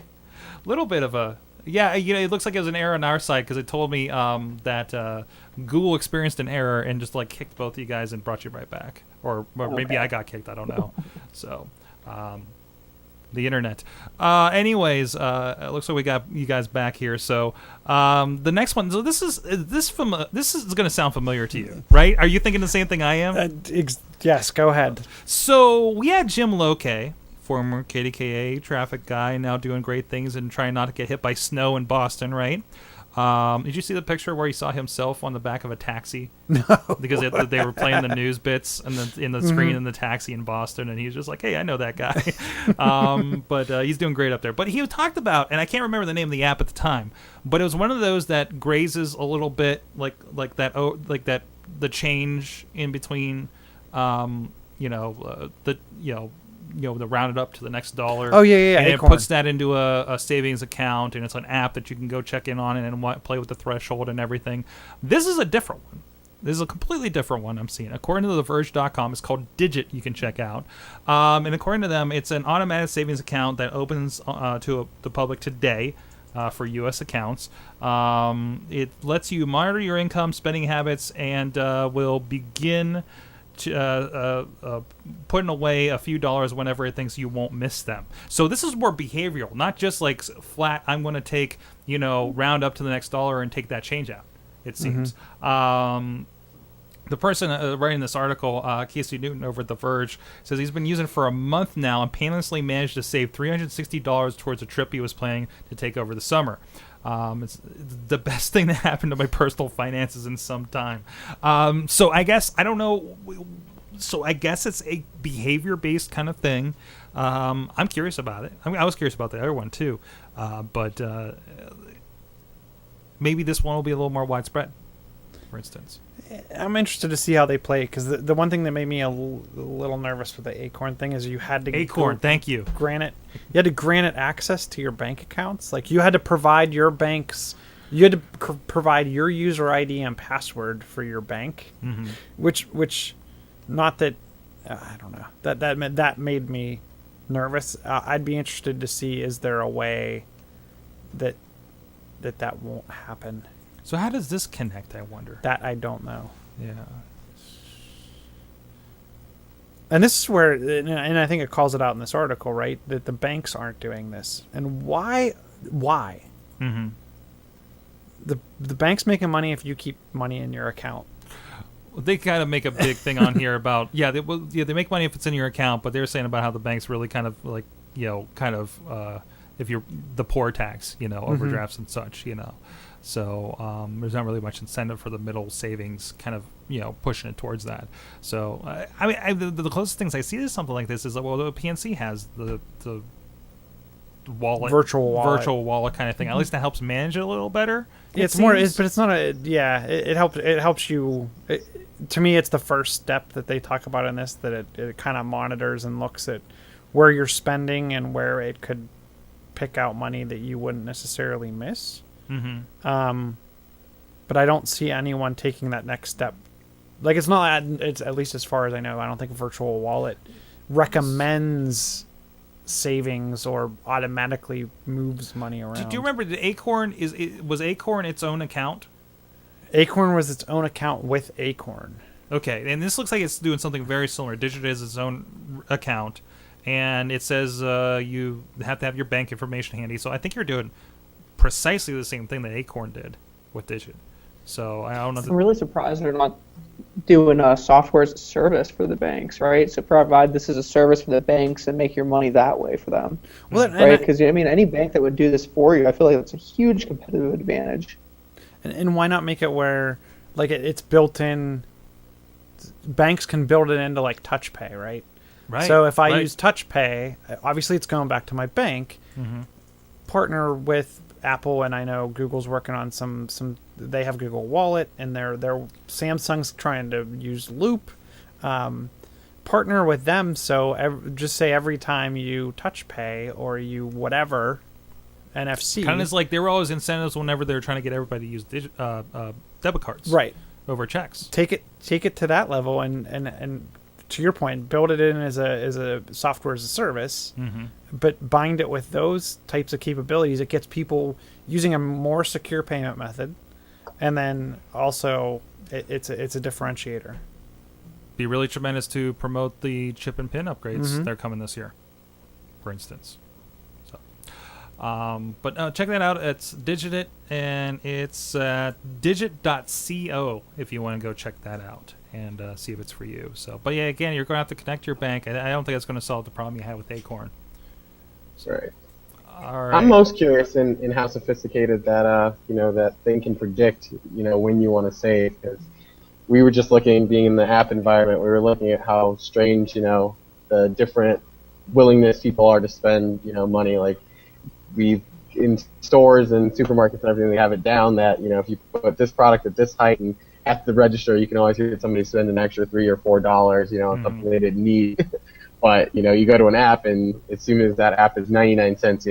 [SPEAKER 1] Little bit of a... Yeah, it looks like it was an error on our side because it told me that Google experienced an error and just like kicked both of you guys and brought you right back. Or maybe I got kicked. I don't know. So... the internet. Anyways, it looks like we got you guys back here. So the next one. So this is going to sound familiar to you, right? Are you thinking the same thing I am?
[SPEAKER 10] Yes, go ahead.
[SPEAKER 1] So we had Jim Loke, former KDKA traffic guy, now doing great things and trying not to get hit by snow in Boston, right? Did you see the picture where he saw himself on the back of a taxi?
[SPEAKER 10] No.
[SPEAKER 1] Because they were playing the news bits in the screen in the taxi in Boston, and he was just like, "Hey, I know that guy." But he's doing great up there. But he talked about, and I can't remember the name of the app at the time, but it was one of those that grazes a little bit like the change in between, the rounded up to the next dollar.
[SPEAKER 10] Oh yeah.
[SPEAKER 1] And
[SPEAKER 10] Acorn.
[SPEAKER 1] it puts that into a savings account, and it's an app that you can go check in on and play with the threshold and everything. This is a different one. This is a completely different one I'm seeing. According to TheVerge.com, it's called Digit. You can check out, and according to them, it's an automatic savings account that opens to the public today. For U.S. accounts. It lets you monitor your income, spending habits, and will begin putting away a few dollars whenever it thinks you won't miss them. So this is more behavioral, not just like flat, I'm going to take, round up to the next dollar and take that change out, it seems. The person writing this article, Casey Newton over at The Verge, says he's been using it for a month now and painlessly managed to save $360 towards a trip he was planning to take over the summer. It's the best thing that happened to my personal finances in some time. So I guess, I don't know. So I guess it's a behavior-based kind of thing. I'm curious about it. I mean, I was curious about the other one too. But maybe this one will be a little more widespread, for instance.
[SPEAKER 10] I'm interested to see how they play, because the one thing that made me a little nervous with the Acorn thing is you had to
[SPEAKER 1] thank you.
[SPEAKER 10] You had to grant it access to your bank accounts. Like you had to provide your provide your user ID and password for your bank, which not that I don't know that made me nervous. I'd be interested to see, is there a way that won't happen.
[SPEAKER 1] So how does this connect, I wonder?
[SPEAKER 10] That I don't know.
[SPEAKER 1] Yeah.
[SPEAKER 10] And this is where, and I think it calls it out in this article, right? That the banks aren't doing this. And why?
[SPEAKER 1] Mm-hmm.
[SPEAKER 10] The bank's making money if you keep money in your account.
[SPEAKER 1] They kind of make a big thing on here about, they make money if it's in your account, but they're saying about how the bank's really kind of like, if you're the poor tax, overdrafts and such, So there's not really much incentive for the middle savings kind of, pushing it towards that. So, the closest things I see to something like this is, the PNC has the wallet,
[SPEAKER 10] virtual
[SPEAKER 1] wallet kind of thing. At least that helps manage it a little better.
[SPEAKER 10] It's more, but it's not it helps you. To me, it's the first step that they talk about in this, that it kind of monitors and looks at where you're spending and where it could pick out money that you wouldn't necessarily miss. But I don't see anyone taking that next step. Like it's at least as far as I know, I don't think Virtual Wallet recommends savings or automatically moves money around.
[SPEAKER 1] Do you remember the Acorn was Acorn its own account?
[SPEAKER 10] Acorn was its own account with Acorn.
[SPEAKER 1] Okay, and this looks like it's doing something very similar. Digit is its own account, and it says you have to have your bank information handy. So I think you're doing precisely the same thing that Acorn did with Digit. So I don't know.
[SPEAKER 7] I'm really surprised they're not doing software as a service for the banks, right? So provide this as a service for the banks and make your money that way for them, right? Because any bank that would do this for you, I feel like that's a huge competitive advantage.
[SPEAKER 10] And why not make it where, like, it's built in? banks can build it into like Touch Pay, right?
[SPEAKER 1] Right.
[SPEAKER 10] So if I
[SPEAKER 1] right.
[SPEAKER 10] use Touch Pay, obviously it's going back to my bank.
[SPEAKER 1] Mm-hmm.
[SPEAKER 10] Partner with Apple, and I know Google's working on some. They have Google Wallet, and they're Samsung's trying to use Loop. Partner with them, so just say every time you Touch Pay or you whatever NFC.
[SPEAKER 1] Kind of is like there were always incentives whenever they were trying to get everybody to use debit cards,
[SPEAKER 10] right,
[SPEAKER 1] over checks.
[SPEAKER 10] Take it to that level, and to your point, build it in as a software as a service.
[SPEAKER 1] Mm-hmm.
[SPEAKER 10] But bind it with those types of capabilities. It gets people using a more secure payment method, and then also it's a differentiator.
[SPEAKER 1] Be really tremendous to promote the chip and pin upgrades
[SPEAKER 10] Mm-hmm.
[SPEAKER 1] that are coming this year, for instance. So, but check that out. It's Digit, and it's digit.co if you want to go check that out and see if it's for you. So, but yeah, again, you're going to have to connect your bank. I don't think that's going to solve the problem you had with Acorn.
[SPEAKER 9] Right.
[SPEAKER 1] All right.
[SPEAKER 9] I'm most curious in how sophisticated that that thing can predict when you want to save, because we were just being in the app environment, we were looking at how strange the different willingness people are to spend money. Like we in stores and supermarkets and everything, they have it down that if you put this product at this height and at the register, you can always hear somebody spend an extra $3 or $4 on something they didn't need. But, you go to an app, and as soon as that app is 99 cents,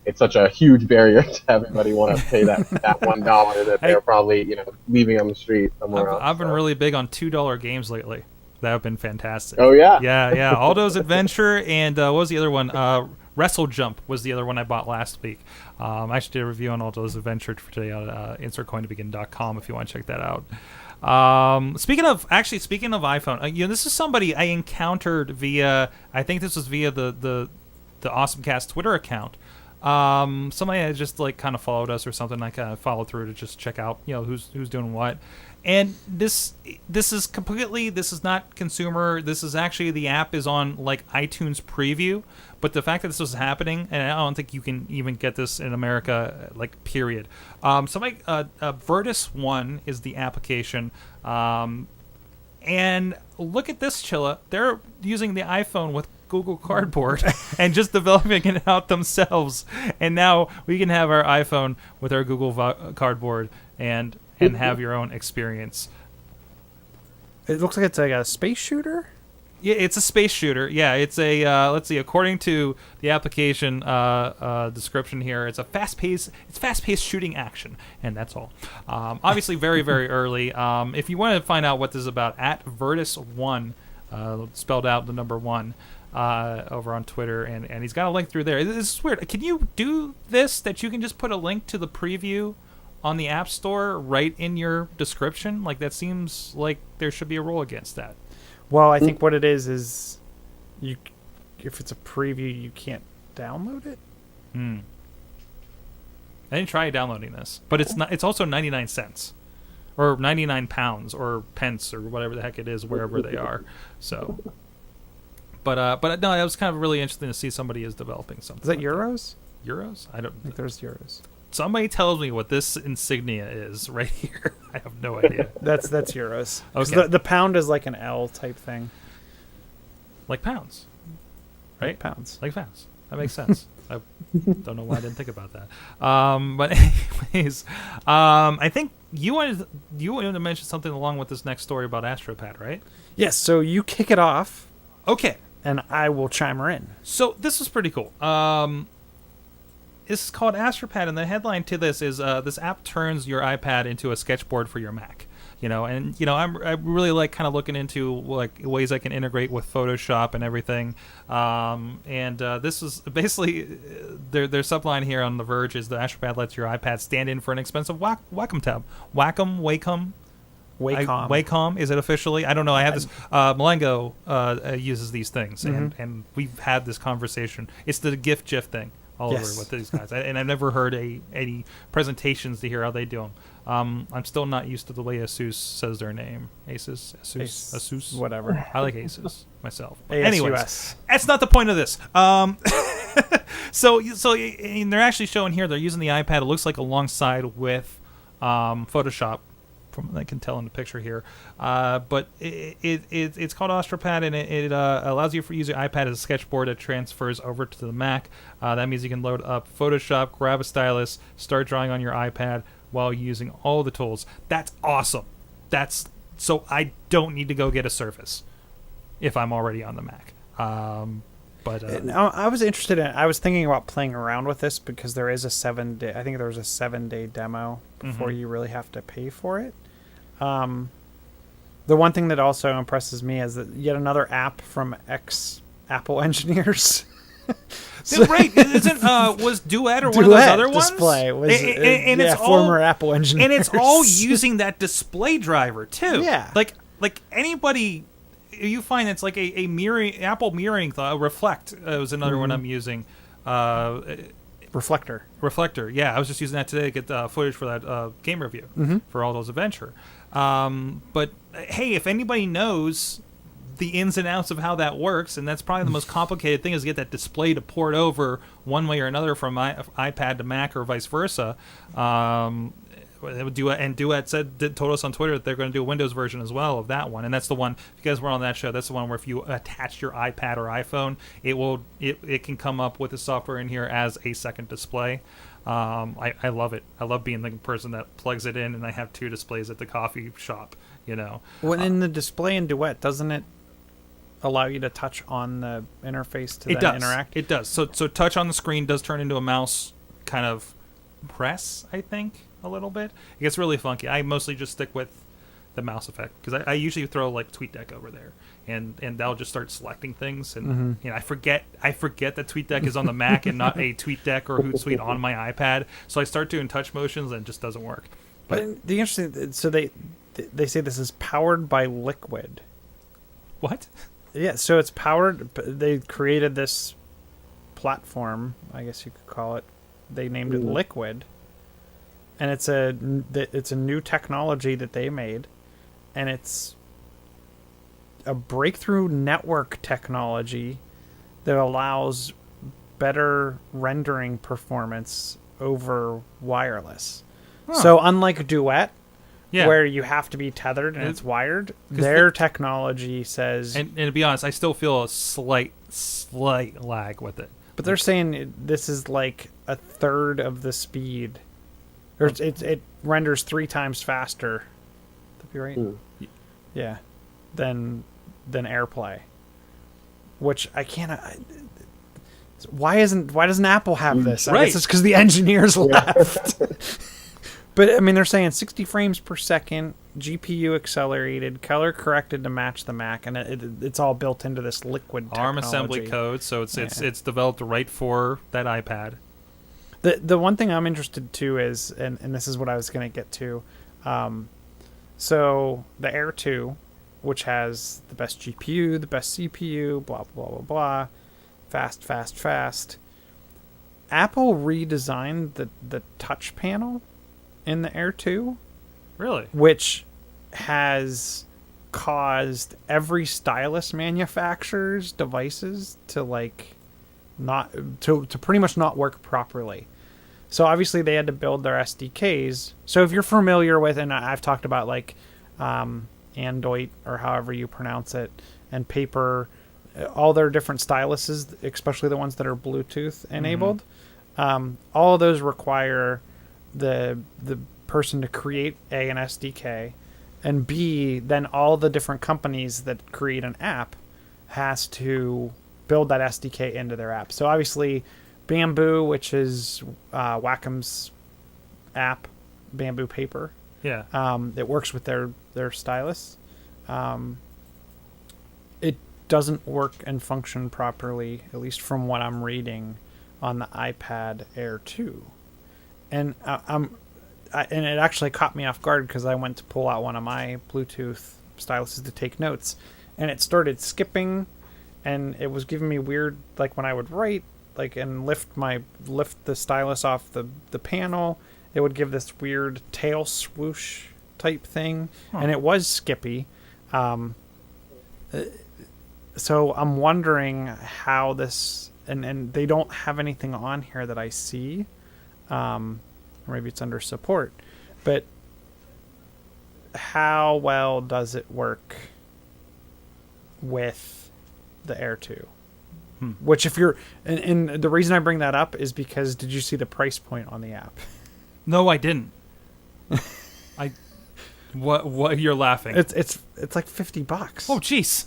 [SPEAKER 9] it's such a huge barrier to everybody want to pay that $1 that they're probably, leaving on the street somewhere else.
[SPEAKER 1] I've been really big on $2 games lately. That have been fantastic.
[SPEAKER 9] Oh, yeah?
[SPEAKER 1] Yeah. Aldo's Adventure, and what was the other one? Wrestle Jump was the other one I bought last week. I actually did a review on Aldo's Adventure for today on insertcointobegin.com if you want to check that out. Speaking of iPhone, this is somebody I encountered via, I think this was via the AwesomeCast Twitter account. Somebody had just kind of followed us or something. I kind of followed through to just check out, who's doing what. And this is not consumer. This is actually, the app is on iTunes preview. But the fact that this was happening, and I don't think you can even get this in America, period. Vertus One is the application. And look at this, Chilla. They're using the iPhone with Google Cardboard and just developing it out themselves. And now we can have our iPhone with our Google Cardboard and have your own experience.
[SPEAKER 10] It looks like it's like a space shooter.
[SPEAKER 1] Yeah, it's a space shooter. Yeah, it's a let's see. According to the application description here, it's fast-paced shooting action, and that's all. Obviously, very very early. If you want to find out what this is about, at Vertus1, spelled out the number 1, over on Twitter, and he's got a link through there. This is weird. Can you do this? That you can just put a link to the preview on the App Store right in your description? That seems like there should be a rule against that.
[SPEAKER 10] Well, I think what it is if it's a preview, you can't download it.
[SPEAKER 1] I didn't try downloading this, but it's not. It's also 99 cents, or 99 pounds, or pence, or whatever the heck it is, wherever they are. So, but no, it was kind of really interesting to see somebody is developing something.
[SPEAKER 10] Is that euros?
[SPEAKER 1] Euros? I don't
[SPEAKER 10] think there's euros.
[SPEAKER 1] Somebody tells me what this insignia is right here. I have no idea.
[SPEAKER 10] That's euros.
[SPEAKER 1] Okay.
[SPEAKER 10] The pound is like an L type thing.
[SPEAKER 1] Like pounds, right?
[SPEAKER 10] Like pounds.
[SPEAKER 1] Like pounds. That makes sense. I don't know why I didn't think about that. But anyways, I think you wanted to mention something along with this next story about AstroPad, right?
[SPEAKER 10] Yes. So you kick it off.
[SPEAKER 1] Okay.
[SPEAKER 10] And I will chime her in. So
[SPEAKER 1] this is pretty cool. This is called AstroPad, and the headline to this is this app turns your iPad into a sketchboard for your Mac. I really like kind of looking into ways I can integrate with Photoshop and everything. This is basically their subline here on The Verge is the AstroPad lets your iPad stand in for an expensive Wacom tab. Wacom. Wacom, is it officially? I don't know. I have this. Malengo uses these things, and we've had this conversation. It's the GIF thing all over with these guys, and I've never heard any presentations to hear how they do them. I'm still not used to the way Asus says their name. Asus,
[SPEAKER 10] whatever.
[SPEAKER 1] I like Asus myself.
[SPEAKER 10] Anyways,
[SPEAKER 1] anyways, that's not the point of this. So and they're actually showing here they're using the iPad. It looks like alongside with Photoshop from what I can tell in the picture here. But it's called Astropad, and it allows you to use your iPad as a sketchboard that transfers over to the Mac. That means you can load up Photoshop, grab a stylus, start drawing on your iPad while using all the tools. That's awesome. So I don't need to go get a Surface if I'm already on the Mac.
[SPEAKER 10] I was interested in. I was thinking about playing around with this because there is a 7-day. I think there was a 7-day demo before you really have to pay for it. The one thing that also impresses me is that yet another app from ex-Apple engineers.
[SPEAKER 1] Right? Was Duet or one of those other ones?
[SPEAKER 10] Display was
[SPEAKER 1] and
[SPEAKER 10] it's former Apple engineers,
[SPEAKER 1] and it's all using that display driver too.
[SPEAKER 10] Yeah,
[SPEAKER 1] like anybody. You find it's like a mirroring Apple mirroring Reflect was another one I'm using.
[SPEAKER 10] Reflector.
[SPEAKER 1] Yeah, I was just using that today to get footage for that game review for All Those Adventure. But hey, if anybody knows the ins and outs of how that works, and that's probably the most complicated thing, is to get that display to port over one way or another from iPad to Mac or vice versa. Duet told us on Twitter that they're going to do a Windows version as well of that one, and that's the one. If you guys were on that show, that's the one where if you attach your iPad or iPhone, it can come up with the software in here as a second display. I love it. I love being the person that plugs it in, and I have two displays at the coffee shop.
[SPEAKER 10] When in the display in Duet, doesn't it allow you to touch on the interface to interact?
[SPEAKER 1] It does. So touch on the screen does turn into a mouse kind of press, I think. A little bit. It gets really funky. I mostly just stick with the mouse effect because I usually throw like TweetDeck over there, and they'll just start selecting things, and I forget that TweetDeck is on the Mac and not a TweetDeck or Hootsuite on my iPad. So I start doing touch motions and it just doesn't work.
[SPEAKER 10] But the interesting, so they say this is powered by Liquid.
[SPEAKER 1] What?
[SPEAKER 10] Yeah, so it's powered. They created this platform, I guess you could call it. They named it Liquid. And it's a new technology that they made, and it's a breakthrough network technology that allows better rendering performance over wireless. Huh. So unlike Duet, where you have to be tethered and it's wired, their technology says...
[SPEAKER 1] And to be honest, I still feel a slight lag with it.
[SPEAKER 10] But they're saying this is like a third of the speed... Or it renders 3 times faster. That'd be right. Yeah, than AirPlay. Which I can't. Why doesn't Apple have this? I guess it's because the engineers left. But I mean, they're saying 60 frames per second, GPU accelerated, color corrected to match the Mac, and it's all built into this Liquid technology.
[SPEAKER 1] ARM assembly code, so it's developed right for that iPad.
[SPEAKER 10] The one thing I'm interested to is, and this is what I was going to get to, so the Air 2, which has the best GPU, the best CPU, blah, blah, blah, blah, fast. Apple redesigned the touch panel in the Air 2.
[SPEAKER 1] Really?
[SPEAKER 10] Which has caused every stylus manufacturer's devices to pretty much not work properly. So obviously they had to build their SDKs. So if you're familiar with, and I've talked about Android or however you pronounce it, and Paper, all their different styluses, especially the ones that are Bluetooth enabled, all of those require the person to create an SDK, and B, then all the different companies that create an app has to build that SDK into their app. So obviously Bamboo, which is Wacom's app, Bamboo Paper.
[SPEAKER 1] Yeah.
[SPEAKER 10] It works with their stylus. It doesn't work and function properly, at least from what I'm reading, on the iPad Air 2. And and it actually caught me off guard because I went to pull out one of my Bluetooth styluses to take notes, and it started skipping, and it was giving me weird, like when I would write, and lift the stylus off the panel, it would give this weird tail swoosh type thing, and it was skippy. So I'm wondering how this, and they don't have anything on here that I see. Or maybe it's under support, but how well does it work with the Air 2? Which, if you're, and the reason I bring that up is because did you see the price point on the app?
[SPEAKER 1] No, I didn't. What? You're laughing?
[SPEAKER 10] It's like $50.
[SPEAKER 1] Oh, jeez.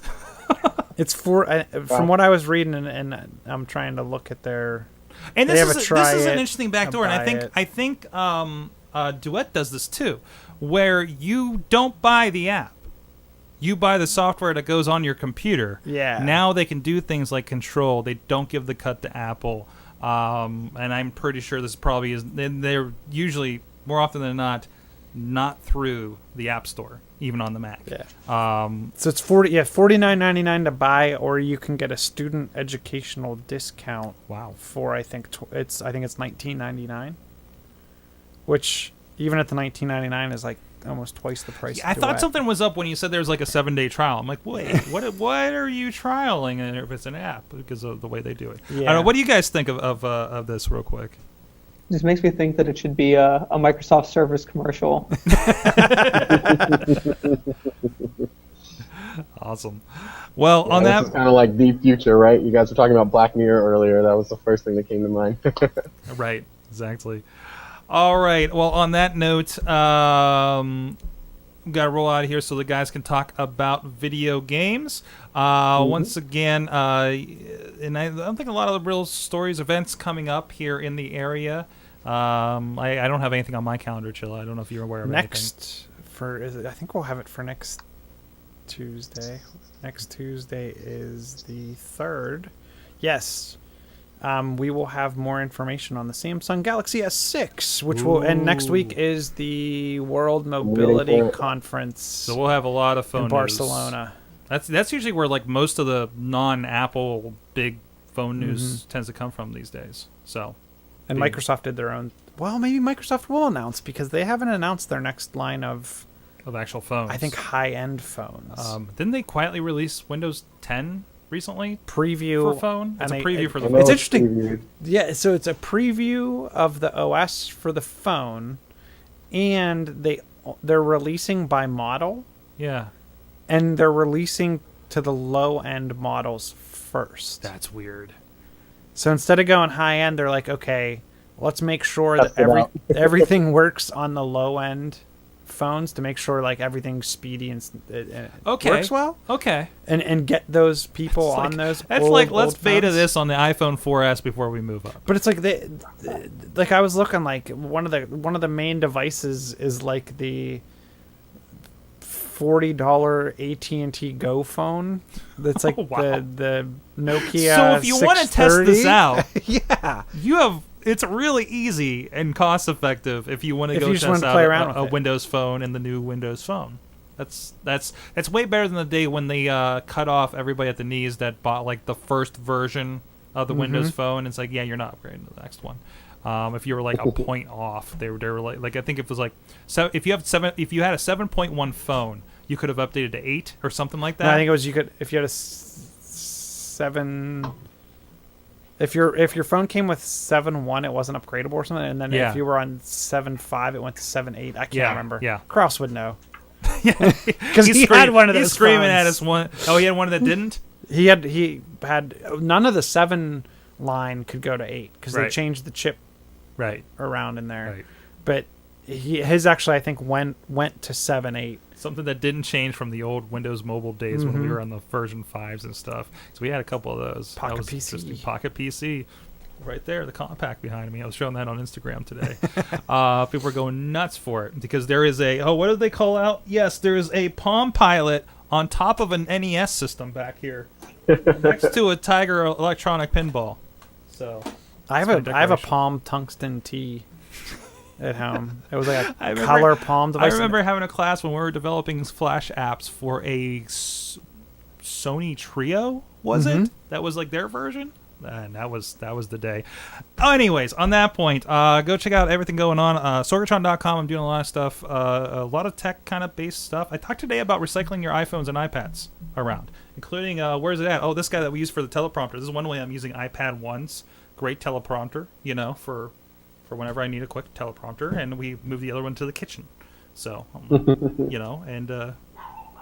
[SPEAKER 10] It's from what I was reading, and I'm trying to look at their.
[SPEAKER 1] And this is an interesting backdoor, and I think Duet does this too, where you don't buy the app. You buy the software that goes on your computer.
[SPEAKER 10] Yeah.
[SPEAKER 1] Now they can do things like Control. They don't give the cut to Apple. And I'm pretty sure this probably is. They're usually, more often than not through the App Store, even on the Mac.
[SPEAKER 10] Yeah. So it's $49.99 to buy, or you can get a student educational discount.
[SPEAKER 1] Wow.
[SPEAKER 10] For I think it's $19.99, which even at the $19.99 is like almost twice the price.
[SPEAKER 1] Yeah, I thought something was up when you said there's like a 7-day trial. I'm like, wait, what are you trialing? And if it's an app, because of the way they do it.
[SPEAKER 10] Yeah.
[SPEAKER 1] I don't know. What do you guys think of this, real quick?
[SPEAKER 7] It just makes me think that it should be a Microsoft Service commercial.
[SPEAKER 1] Awesome. Well, on that,
[SPEAKER 9] it's kind of like the future, right? You guys were talking about Black Mirror earlier. That was the first thing that came to mind.
[SPEAKER 1] Right, exactly. All right. Well, on that note, we got to roll out of here so the guys can talk about video games. Once again, and I don't think a lot of the real stories, events coming up here in the area. I don't have anything on my calendar, Chilla. I don't know if you're aware of anything.
[SPEAKER 10] I think we'll have it for next Tuesday. Next Tuesday is the 3rd. Yes. We will have more information on the Samsung Galaxy S6, which and next week is the World Mobility Conference.
[SPEAKER 1] So we'll have a lot of phone
[SPEAKER 10] in Barcelona.
[SPEAKER 1] That's usually where like most of the non-Apple big phone news tends to come from these days. So,
[SPEAKER 10] and Microsoft did their own. Well, maybe Microsoft will announce, because they haven't announced their next line of
[SPEAKER 1] actual phones.
[SPEAKER 10] I think high-end phones.
[SPEAKER 1] Didn't they quietly release Windows 10 recently?
[SPEAKER 10] Preview
[SPEAKER 1] for phone. It's a preview for the
[SPEAKER 10] phone. It's interesting. Yeah, so it's a preview of the OS for the phone, and they're releasing by model.
[SPEAKER 1] Yeah.
[SPEAKER 10] And they're releasing to the low-end models first.
[SPEAKER 1] That's weird.
[SPEAKER 10] So instead of going high-end, they're like, okay, let's make sure that everything works on the low-end phones to make sure like everything's speedy and works well.
[SPEAKER 1] Okay.
[SPEAKER 10] And get those people on those.
[SPEAKER 1] That's like let's beta this on the iPhone 4S before we move up.
[SPEAKER 10] But it's like like I was looking, like one of the main devices is like the $40 AT&T Go phone. That's like the Nokia.
[SPEAKER 1] So if you want to test this out,
[SPEAKER 10] yeah,
[SPEAKER 1] it's really easy and cost effective if you want to go test out a Windows Phone and the new Windows Phone. That's way better than the day when they cut off everybody at the knees that bought like the first version of the Windows Phone. It's like, yeah, you're not upgrading to the next one. If you were like a point off, they were like I think it was like, so if you had a 7.1 phone, you could have updated to 8 or something like that.
[SPEAKER 10] No, I think it was if you had a 7. If your phone came with 7.1, it wasn't upgradable or something, and then if you were on 7.5, it went to 7.8. I can't remember.
[SPEAKER 1] Yeah,
[SPEAKER 10] Kraus would know.
[SPEAKER 1] Yeah,
[SPEAKER 10] because he had one of those.
[SPEAKER 1] He's screaming
[SPEAKER 10] phones.
[SPEAKER 1] at us one. Oh, he had one that didn't.
[SPEAKER 10] He had none of the 7 line could go to 8 because they changed the chip around in there. Right. But his actually I think went to 7.8.
[SPEAKER 1] Something that didn't change from the old Windows Mobile days when we were on the version 5s and stuff. So we had a couple of those.
[SPEAKER 10] Pocket PC.
[SPEAKER 1] Pocket PC. Right there, the compact behind me. I was showing that on Instagram today. People were going nuts for it because there is what did they call out? Yes, there is a Palm Pilot on top of an NES system back here next to a Tiger electronic pinball. So
[SPEAKER 10] I have a Palm Tungsten T at home. It was like a color Palm device.
[SPEAKER 1] I remember having a class when we were developing Flash apps for a Sony Trio. Was it? That was like their version. And that was the day. Oh, anyways, on that point, go check out everything going on. Sorgatron.com. I'm doing a lot of stuff, a lot of tech kind of based stuff. I talked today about recycling your iPhones and iPads around, including where's it at? Oh, this guy that we use for the teleprompter. This is one way I'm using iPad 1's great teleprompter. For whenever I need a quick teleprompter, and we move the other one to the kitchen. So, and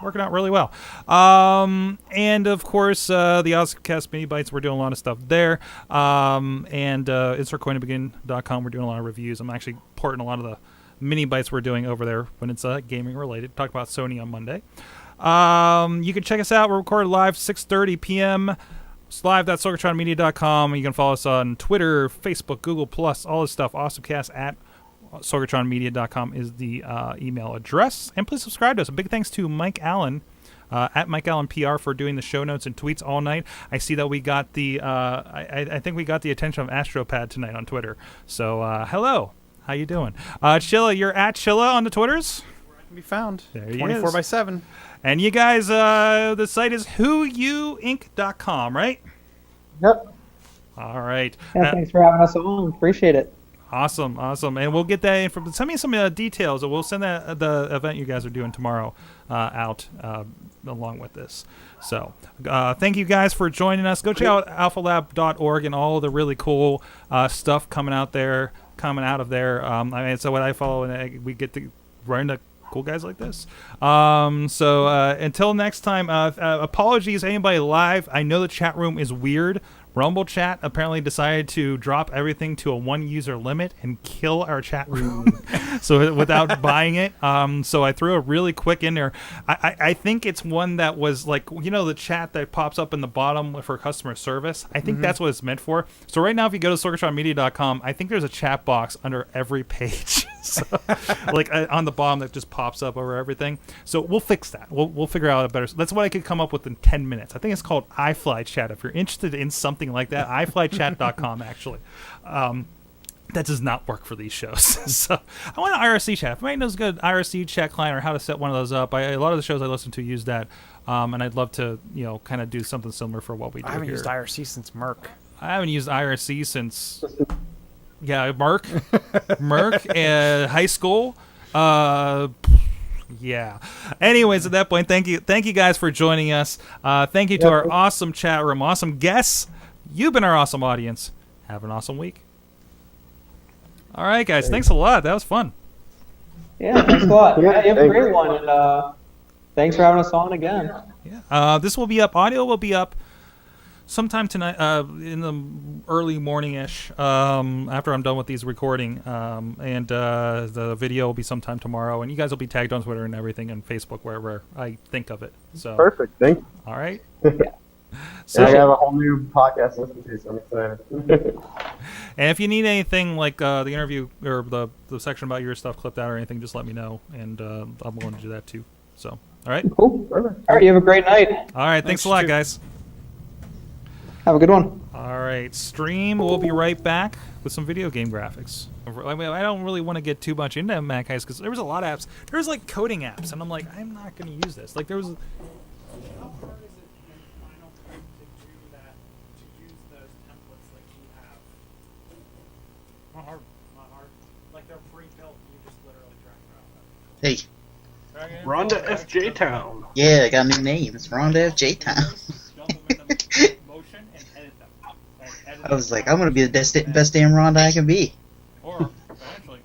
[SPEAKER 1] working out really well. And of course, the AwesomeCast mini bites, we're doing a lot of stuff there. And InsertCoinToBegin.com, we're doing a lot of reviews. I'm actually porting a lot of the mini bites we're doing over there when it's gaming related. Talk about Sony on Monday. You can check us out. We're recorded live 6:30 p.m. It's live.sorgatronmedia.com. You can follow us on Twitter, Facebook, Google+, all this stuff. AwesomeCast at sorgatronmedia.com is the email address. And please subscribe to us. A big thanks to Mike Allen at Mike Allen PR for doing the show notes and tweets all night. I see that we got the I think we got the attention of Astropad tonight on Twitter. So hello, how you doing? Chilla, you're at Chilla on the Twitters.
[SPEAKER 10] Where I can be found.
[SPEAKER 1] There he
[SPEAKER 10] 24/7.
[SPEAKER 1] And you guys, the site is whoyouinc.com, right?
[SPEAKER 7] Yep.
[SPEAKER 1] All right.
[SPEAKER 7] Yeah, thanks for having us on. Appreciate it.
[SPEAKER 1] Awesome. And we'll get that info. Send me some details, and we'll send the event you guys are doing tomorrow out along with this. So thank you guys for joining us. Go check out alphalab.org and all the really cool stuff coming out of there. So what I follow, and we get to run into cool guys like this. So until next time, apologies anybody live. I know the chat room is weird. Rumble chat apparently decided to drop everything to a 1-user limit and kill our chat room. So without buying it. So I threw a really quick in there. I think it's one that was like, the chat that pops up in the bottom for customer service. I think that's what it's meant for. So right now, if you go to sorgatronmedia.com, I think there's a chat box under every page. So, like on the bottom that just pops up over everything. So we'll fix that. We'll figure out a better. That's what I could come up with in 10 minutes. I think it's called iFlyChat. If you're interested in something like that, iFlyChat.com actually. That does not work for these shows. So I want an IRC chat. If anybody knows a good IRC chat client or how to set one of those up, a lot of the shows I listen to use that. And I'd love to, kind of do something similar for what we do here.
[SPEAKER 10] I haven't used IRC since Merc.
[SPEAKER 1] I haven't used IRC since... Yeah, Merc, high school. Yeah. Anyways, at that point, thank you guys for joining us. Thank you to our awesome chat room, awesome guests. You've been our awesome audience. Have an awesome week. All right, guys. Thanks a lot. That was fun.
[SPEAKER 7] Yeah, thanks a lot. Yeah, you have a great one, and thanks for having us on again.
[SPEAKER 1] Yeah. This will be up. Audio will be up sometime tonight, in the early morning-ish, after I'm done with these recording, and the video will be sometime tomorrow, and you guys will be tagged on Twitter and everything, and Facebook, wherever I think of it. So
[SPEAKER 9] perfect, thank you.
[SPEAKER 1] All right.
[SPEAKER 9] So I have a whole new podcast to listen to, so I'm excited.
[SPEAKER 1] And if you need anything like the interview or the section about your stuff clipped out or anything, just let me know, and I'm willing to do that too. So, all right.
[SPEAKER 7] Cool. Perfect. All right. You have a great night.
[SPEAKER 1] All right. Thanks a lot, guys.
[SPEAKER 7] Have a good one.
[SPEAKER 1] All right, stream. We'll be right back with some video game graphics. I mean, I don't really want to get too much into Mac guys because there was a lot of apps. There was like coding apps, and I'm like, I'm not going to use this. Like there was.
[SPEAKER 10] How hard is it in Final Cut to do that? To use those templates like you have?
[SPEAKER 1] Not hard.
[SPEAKER 10] Not hard. Like they're pre-built. You just literally drag it out.
[SPEAKER 12] Hey. Rhonda FJ Town.
[SPEAKER 13] Yeah, I got a new name. It's Rhonda FJ Town. I was like, I'm going to be the best damn Rhonda I can be.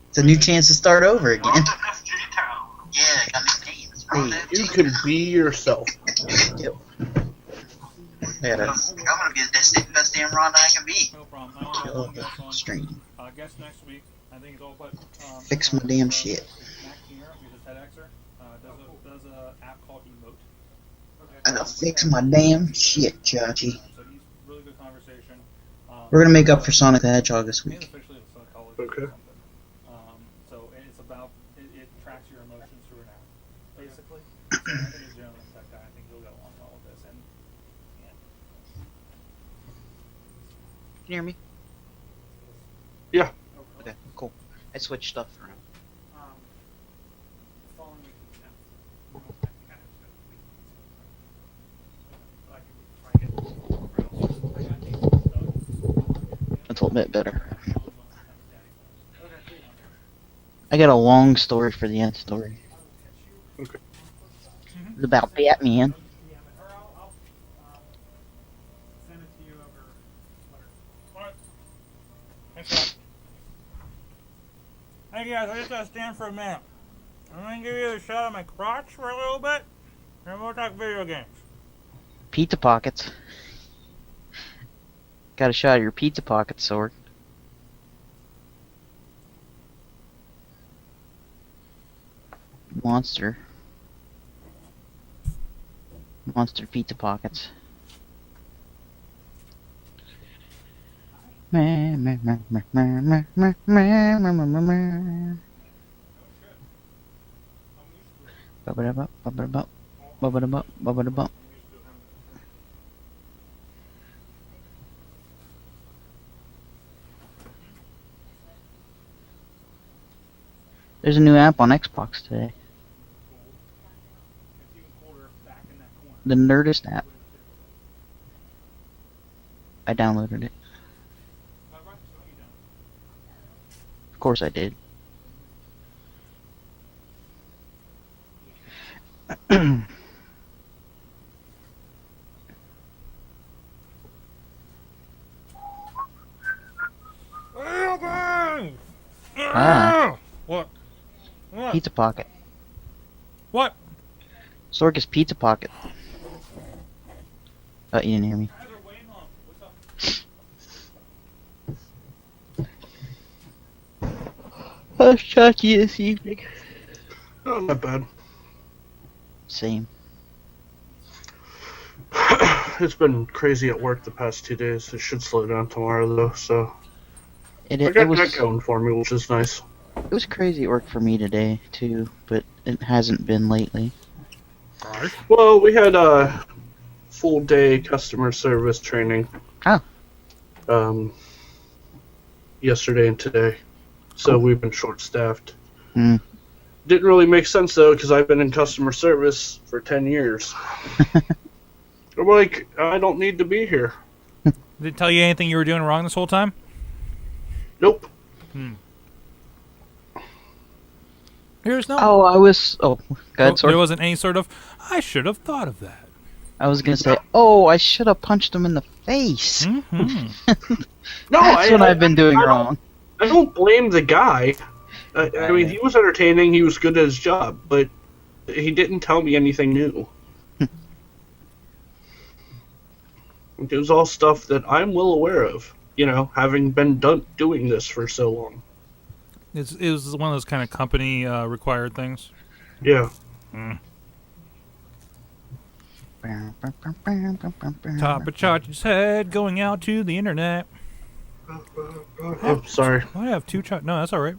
[SPEAKER 13] It's a new chance to start over again. Yeah, I got new names.
[SPEAKER 12] Hey, you can be yourself.
[SPEAKER 13] Yep. I'm going to be the best damn Rhonda I can be.
[SPEAKER 1] No problem.
[SPEAKER 13] Stream.
[SPEAKER 1] Guess next week. I think it's all but
[SPEAKER 13] fix my damn shit.
[SPEAKER 1] Mac here, who's a TEDxer, does a app called Emote.
[SPEAKER 13] I gotta fix my damn shit, Chachi.
[SPEAKER 1] So he's really good conversation.
[SPEAKER 13] We're gonna make up for Sonic the Hedgehog this week.
[SPEAKER 12] Okay.
[SPEAKER 1] So it's about it tracks your emotions through an app, basically. So I think he's generally a tech guy. I think he'll get along well with this. And
[SPEAKER 13] Can you hear me?
[SPEAKER 12] Yeah.
[SPEAKER 13] Okay, cool. I switched stuff around. That's a little bit better. I got a long story for the end story.
[SPEAKER 12] Okay.
[SPEAKER 13] It's about Batman.
[SPEAKER 1] Hey guys, I just gotta stand for a minute. I'm gonna give you a shot of my crotch for a little bit, and we'll talk video games.
[SPEAKER 13] Pizza pockets. Got a shot of your pizza pocket, Sword. Monster pizza pockets. There's a new app on Xbox today. The Nerdist app. I downloaded it. Of course I did.
[SPEAKER 1] What? What?
[SPEAKER 13] Pizza pocket.
[SPEAKER 1] What?
[SPEAKER 13] Sorgus pizza pocket. Oh, you didn't hear me. How's Chucky this evening?
[SPEAKER 12] Oh, not bad.
[SPEAKER 13] Same.
[SPEAKER 12] It's been crazy at work the past 2 days. It should slow down tomorrow, though, so... I got that going for me, which is nice.
[SPEAKER 13] It was crazy at work for me today, too, but it hasn't been lately.
[SPEAKER 12] Well, we had a full-day customer service training.
[SPEAKER 13] Oh.
[SPEAKER 12] Yesterday and today. So we've been short-staffed.
[SPEAKER 13] Mm.
[SPEAKER 12] Didn't really make sense, though, because I've been in customer service for 10 years. I'm like, I don't need to be here.
[SPEAKER 1] Did it tell you anything you were doing wrong this whole time?
[SPEAKER 12] Nope.
[SPEAKER 1] Here's no.
[SPEAKER 13] Oh, I was... Oh, go ahead, sorry.
[SPEAKER 1] There wasn't any sort of, I should have thought of that.
[SPEAKER 13] I was going to say, oh, I should have punched him in the face.
[SPEAKER 1] Mm-hmm.
[SPEAKER 12] No,
[SPEAKER 13] That's what I've been doing wrong.
[SPEAKER 12] I don't blame the guy. I mean, he was entertaining, he was good at his job, but he didn't tell me anything new. It was all stuff that I'm well aware of, you know, having been doing this for so long.
[SPEAKER 1] It was one of those kind of company required things.
[SPEAKER 12] Yeah.
[SPEAKER 1] Top of Charge's head going out to the internet.
[SPEAKER 12] Oh, sorry.
[SPEAKER 1] I have two No, that's all right.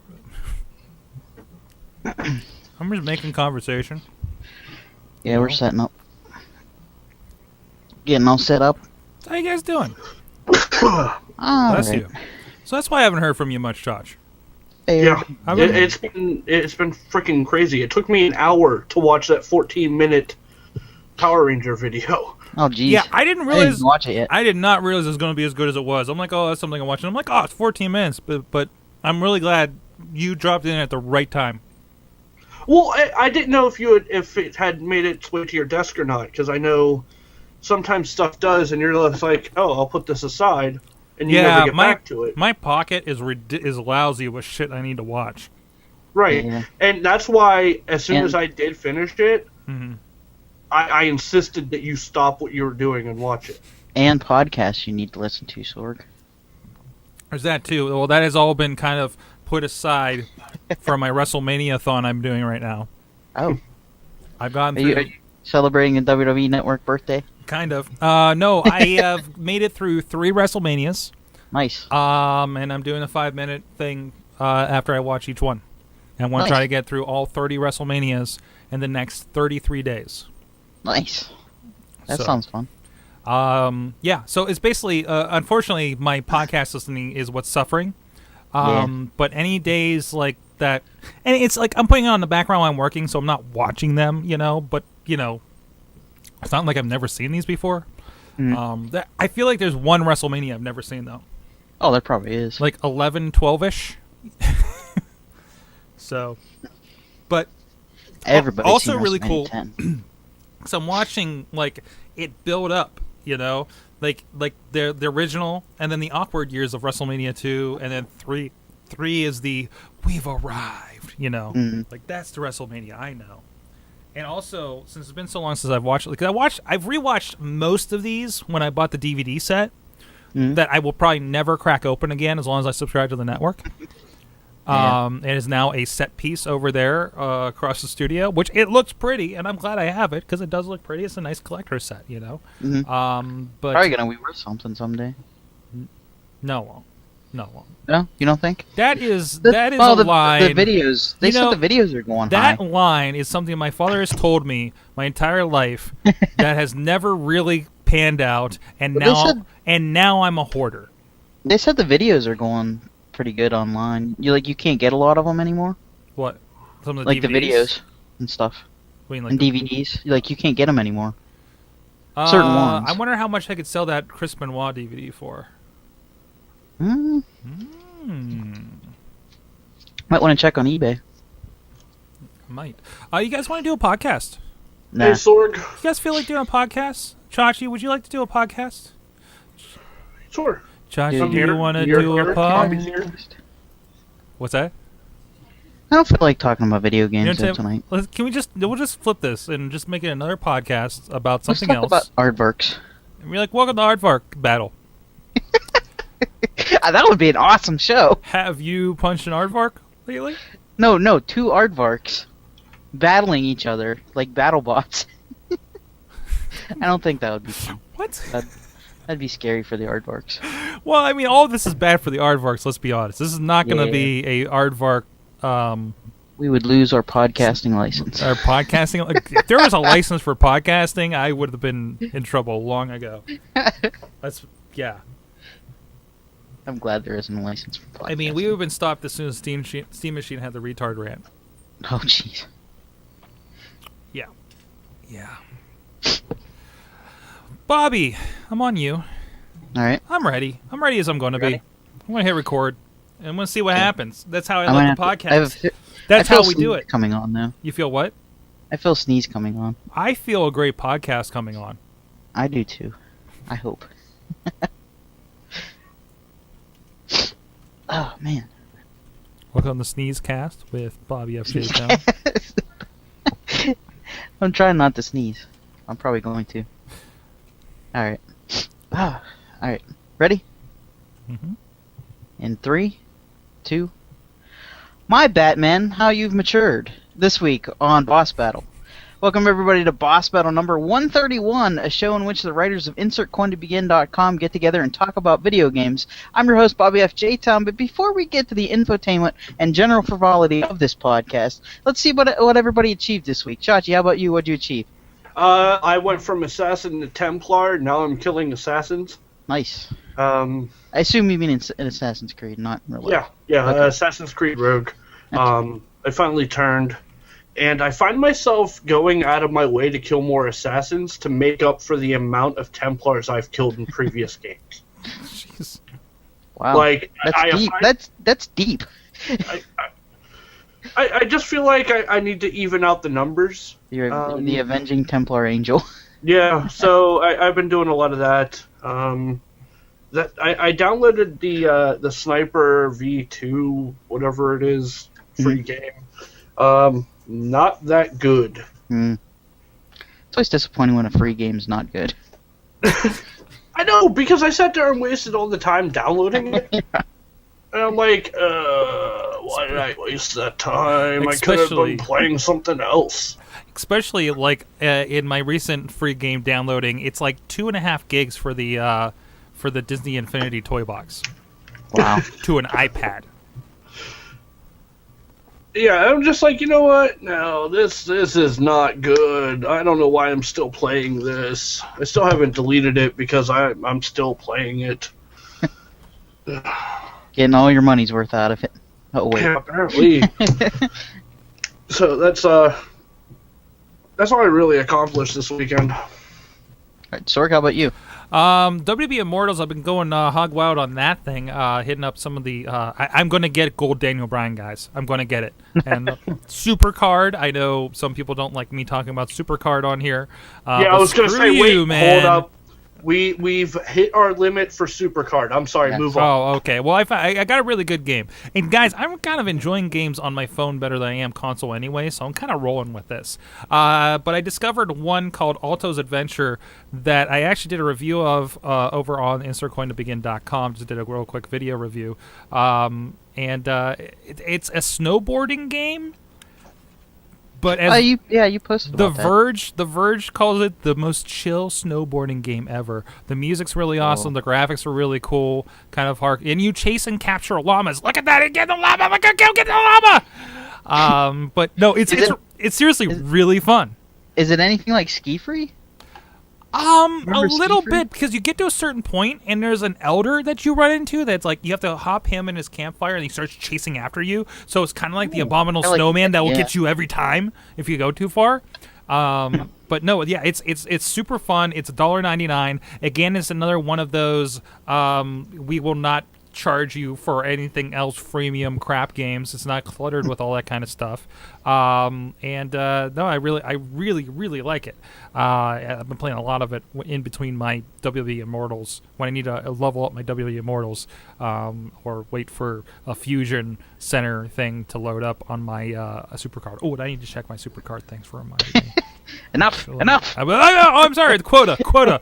[SPEAKER 1] I'm just making conversation.
[SPEAKER 13] Yeah, we're setting up. Getting all set up.
[SPEAKER 1] How you guys doing?
[SPEAKER 13] Bless
[SPEAKER 1] you. So that's why I haven't heard from you much, Josh.
[SPEAKER 12] Yeah, it's been freaking crazy. It took me an hour to watch that 14-minute Power Ranger video.
[SPEAKER 13] Oh, geez.
[SPEAKER 1] Yeah, I didn't realize.
[SPEAKER 13] I didn't watch it yet.
[SPEAKER 1] I did not realize it was going to be as good as it was. I'm like, oh, that's something I'm watching. I'm like, oh, it's 14 minutes, but I'm really glad you dropped in at the right time.
[SPEAKER 12] Well, I didn't know if it had made its way to your desk or not, because I know sometimes stuff does, and you're just like, oh, I'll put this aside, and you never get back to it.
[SPEAKER 1] My pocket is lousy with shit I need to watch.
[SPEAKER 12] Right,
[SPEAKER 13] Yeah.
[SPEAKER 12] and that's why as soon as I did finish it,
[SPEAKER 1] Mm-hmm.
[SPEAKER 12] I insisted that you stop what you were doing and watch it.
[SPEAKER 13] And podcasts you need to listen to, Sorg.
[SPEAKER 1] There's that too. Well, that has all been kind of put aside for my WrestleMania-thon I'm doing right now.
[SPEAKER 13] Oh.
[SPEAKER 1] I've gotten
[SPEAKER 13] Are
[SPEAKER 1] through...
[SPEAKER 13] you celebrating a WWE Network birthday?
[SPEAKER 1] Kind of. No, I have made it through 3 WrestleManias.
[SPEAKER 13] Nice.
[SPEAKER 1] And I'm doing a 5-minute thing after I watch each one. And I want to try to get through all 30 WrestleManias in the next 33 days.
[SPEAKER 13] Nice. That sounds fun.
[SPEAKER 1] Yeah, so it's basically, unfortunately, my podcast listening is what's suffering. But any days like that, and it's like I'm putting it on the background while I'm working, so I'm not watching them, but, it's not like I've never seen these before. I feel like there's one WrestleMania I've never seen, though.
[SPEAKER 13] Oh, there probably is.
[SPEAKER 1] Like 11, 12-ish. So, but
[SPEAKER 13] everybody
[SPEAKER 1] also really cool.
[SPEAKER 13] 10.
[SPEAKER 1] So I'm watching like it build up, like the original, and then the awkward years of WrestleMania 2, and then 3 is the we've arrived. you know. Like, that's the WrestleMania I know. And also, since it's been so long since I've watched it, like, I've rewatched most of these when I bought the DVD set that I will probably never crack open again as long as I subscribe to the network. And is now a set piece over there across the studio, which it looks pretty, and I'm glad I have it because it does look pretty. It's a nice collector set, you know. But
[SPEAKER 14] probably gonna be worth something someday.
[SPEAKER 1] No, it won't. No, it won't.
[SPEAKER 14] No, you don't think?
[SPEAKER 1] That is a line.
[SPEAKER 14] The videos. They said the videos are going
[SPEAKER 1] that
[SPEAKER 14] high.
[SPEAKER 1] That line is something my father has told me my entire life that has never really panned out, and now I'm a hoarder.
[SPEAKER 14] They said the videos are going pretty good online. You can't get a lot of them anymore.
[SPEAKER 1] What? Some of the
[SPEAKER 14] DVDs? The videos and stuff.
[SPEAKER 1] I mean,
[SPEAKER 14] and DVDs. You can't get them anymore. Certain ones.
[SPEAKER 1] I wonder how much I could sell that Chris Benoit DVD for.
[SPEAKER 14] Might want to check on eBay.
[SPEAKER 1] Might. You guys want to do a podcast?
[SPEAKER 14] Nah.
[SPEAKER 12] Hey, Sorg.
[SPEAKER 1] You guys feel like doing a podcast? Chachi, would you like to do a podcast?
[SPEAKER 12] Sure.
[SPEAKER 1] Chachi, do you want to do a podcast? What's that?
[SPEAKER 14] I don't feel like talking about video games tonight.
[SPEAKER 1] We'll just flip this and just make it another podcast about something
[SPEAKER 14] else. Let's talk about aardvarks.
[SPEAKER 1] And we're like, welcome to Aardvark Battle.
[SPEAKER 14] That would be an awesome show.
[SPEAKER 1] Have you punched an aardvark lately?
[SPEAKER 14] No, 2 aardvarks battling each other like battle bots. I don't think that would be fun.
[SPEAKER 1] What?
[SPEAKER 14] That'd be scary for the aardvarks.
[SPEAKER 1] Well, I mean, all of this is bad for the aardvarks, let's be honest. This is not going to be a aardvark...
[SPEAKER 14] we would lose our podcasting license.
[SPEAKER 1] Our podcasting... if there was a license for podcasting, I would have been in trouble long ago. Yeah.
[SPEAKER 14] I'm glad there isn't a license for podcasting.
[SPEAKER 1] I mean, we would have been stopped as soon as Steam Machine had the retard rant.
[SPEAKER 14] Oh, jeez.
[SPEAKER 1] Yeah. Bobby, I'm on you.
[SPEAKER 14] All right.
[SPEAKER 1] I'm ready. I'm ready as I'm going to be. I'm going to hit record, and I'm going to see what happens. That's how I like the podcast. That's how we do it.
[SPEAKER 14] Coming on now.
[SPEAKER 1] You feel what?
[SPEAKER 14] I feel sneeze coming on.
[SPEAKER 1] I feel a great podcast coming on.
[SPEAKER 14] I do too. I hope. Oh man.
[SPEAKER 1] Welcome to Sneeze Cast with Bobby FJ Town.
[SPEAKER 14] I'm trying not to sneeze. I'm probably going to. Alright. Alright. Ready?
[SPEAKER 1] Mm-hmm.
[SPEAKER 14] In 3, 2. My Batman, how you've matured. This week on Boss Battle. Welcome everybody to Boss Battle number 131, a show in which the writers of InsertCoinToBegin.com get together and talk about video games. I'm your host, Bobby F. J. Town, but before we get to the infotainment and general frivolity of this podcast, let's see what everybody achieved this week. Chachi, how about you? What'd you achieve?
[SPEAKER 12] I went from Assassin to Templar, now I'm killing Assassins.
[SPEAKER 14] Nice. I assume you mean in Assassin's Creed, not in real life.
[SPEAKER 12] Yeah,
[SPEAKER 14] okay.
[SPEAKER 12] Assassin's Creed Rogue. I finally turned, and I find myself going out of my way to kill more Assassins to make up for the amount of Templars I've killed in previous games.
[SPEAKER 1] Jeez.
[SPEAKER 14] Wow. That's deep. That's deep.
[SPEAKER 12] I just feel like I need to even out the numbers.
[SPEAKER 14] You're the Avenging Templar Angel.
[SPEAKER 12] Yeah, so I've been doing a lot of that. I downloaded the Sniper V2, whatever it is, free game. Not that good.
[SPEAKER 14] It's always disappointing when a free game's not good.
[SPEAKER 12] I know, because I sat there and wasted all the time downloading it. And I'm like, why did I waste that time? I could have been playing something else.
[SPEAKER 1] Especially, like, in my recent free game downloading, it's like 2.5 gigs for the Disney Infinity toy box.
[SPEAKER 14] Wow.
[SPEAKER 1] To an iPad.
[SPEAKER 12] Yeah, I'm just like, you know what? No, this is not good. I don't know why I'm still playing this. I still haven't deleted it because I'm still playing it.
[SPEAKER 14] Getting all your money's worth out of it. Oh wait.
[SPEAKER 12] Yeah, apparently. So that's all I really accomplished this weekend.
[SPEAKER 14] All right, Sorg, how about you?
[SPEAKER 1] WB Immortals, I've been going hog wild on that thing, hitting up some of the... I'm going to get Gold Daniel Bryan, guys. I'm going to get it. And Supercard, I know some people don't like me talking about Supercard on here.
[SPEAKER 12] Yeah, I was going to say, wait,
[SPEAKER 1] man.
[SPEAKER 12] hold up. We've hit our limit for Supercard. I'm sorry, move on.
[SPEAKER 1] Oh, okay. Well, I got a really good game. And guys, I'm kind of enjoying games on my phone better than I am console anyway, so I'm kind of rolling with this. But I discovered one called Alto's Adventure that I actually did a review of over on InsertCoinToBegin.com. Just did a real quick video review. It's a snowboarding game. But as
[SPEAKER 14] you posted
[SPEAKER 1] The
[SPEAKER 14] about that.
[SPEAKER 1] The Verge calls it the most chill snowboarding game ever. The music's really awesome. The graphics are really cool, kind of hard. And you chase and capture llamas. Look at that! And get the llama! Look at go get the llama! But no, it's seriously really fun.
[SPEAKER 14] Is it anything like Ski Free?
[SPEAKER 1] A
[SPEAKER 14] Remember
[SPEAKER 1] little
[SPEAKER 14] Ski Free?
[SPEAKER 1] bit, because you get to a certain point and there's an elder that you run into that's like you have to hop him in his campfire and he starts chasing after you. So it's kind of like the abominable snowman that will get you every time if you go too far. But no, yeah, it's super fun. It's $1.99. Again, it's another one of those we will not charge you for anything else freemium crap games. It's not cluttered with all that kind of stuff. No, I really like it. I've been playing a lot of it in between my WWE Immortals when I need to level up my WWE Immortals, or wait for a Fusion Center thing to load up on my Supercard. Oh, and I need to check my Supercard. Thanks for reminding me.
[SPEAKER 14] Enough.
[SPEAKER 1] I'm sorry. Quota.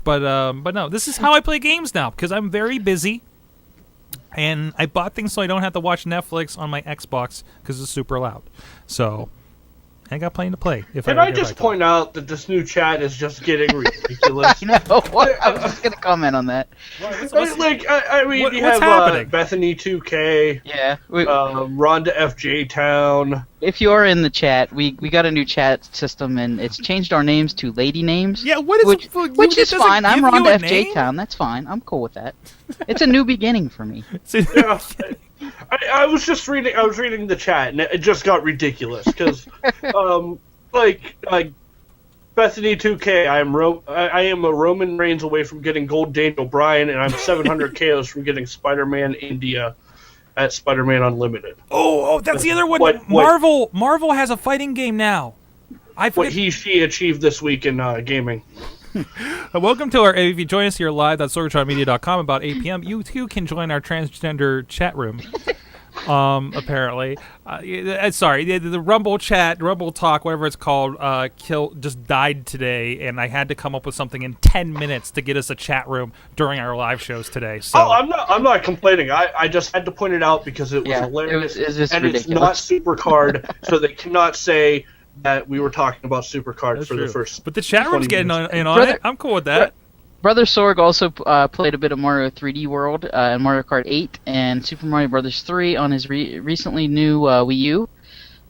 [SPEAKER 1] But no, this is how I play games now because I'm very busy. And I bought things so I don't have to watch Netflix on my Xbox because it's super loud. So I got plenty to play.
[SPEAKER 12] Can I just point out that this new chat is just getting ridiculous?
[SPEAKER 14] I was just going to comment on that.
[SPEAKER 12] I mean, you
[SPEAKER 1] what's
[SPEAKER 12] have
[SPEAKER 1] happening?
[SPEAKER 12] Bethany 2K,
[SPEAKER 14] Yeah.
[SPEAKER 12] Rhonda FJ Town.
[SPEAKER 14] If you are in the chat, we got a new chat system, and it's changed our names to lady names.
[SPEAKER 1] Yeah, which
[SPEAKER 14] is fine. I'm Rhonda FJ
[SPEAKER 1] name?
[SPEAKER 14] Town. That's fine. I'm cool with that. It's a new beginning for me.
[SPEAKER 12] Yeah, I was just reading. I was reading the chat, and it just got ridiculous because, like Bethany 2K, I am a Roman Reigns away from getting gold Daniel Bryan, and I'm 700 KOs from getting Spider-Man India at Spider-Man Unlimited.
[SPEAKER 1] Oh, that's the other one. Marvel has a fighting game now.
[SPEAKER 12] What she achieved this week in gaming.
[SPEAKER 1] Welcome to our. If you join us here live at sorgatronmedia.com about 8 p.m., you too can join our transgender chat room. Apparently, sorry, the Rumble chat, Rumble talk, whatever it's called, just died today, and I had to come up with something in 10 minutes to get us a chat room during our live shows today. So
[SPEAKER 12] I'm not complaining. I just had to point it out because it was hilarious, and it's not Supercard, so they cannot say that we were talking about Supercard for the first.
[SPEAKER 1] But the chat room's getting in on it. I'm cool with that.
[SPEAKER 14] Brother Sorg also played a bit of Mario 3D World and Mario Kart 8 and Super Mario Brothers 3 on his recently new Wii U.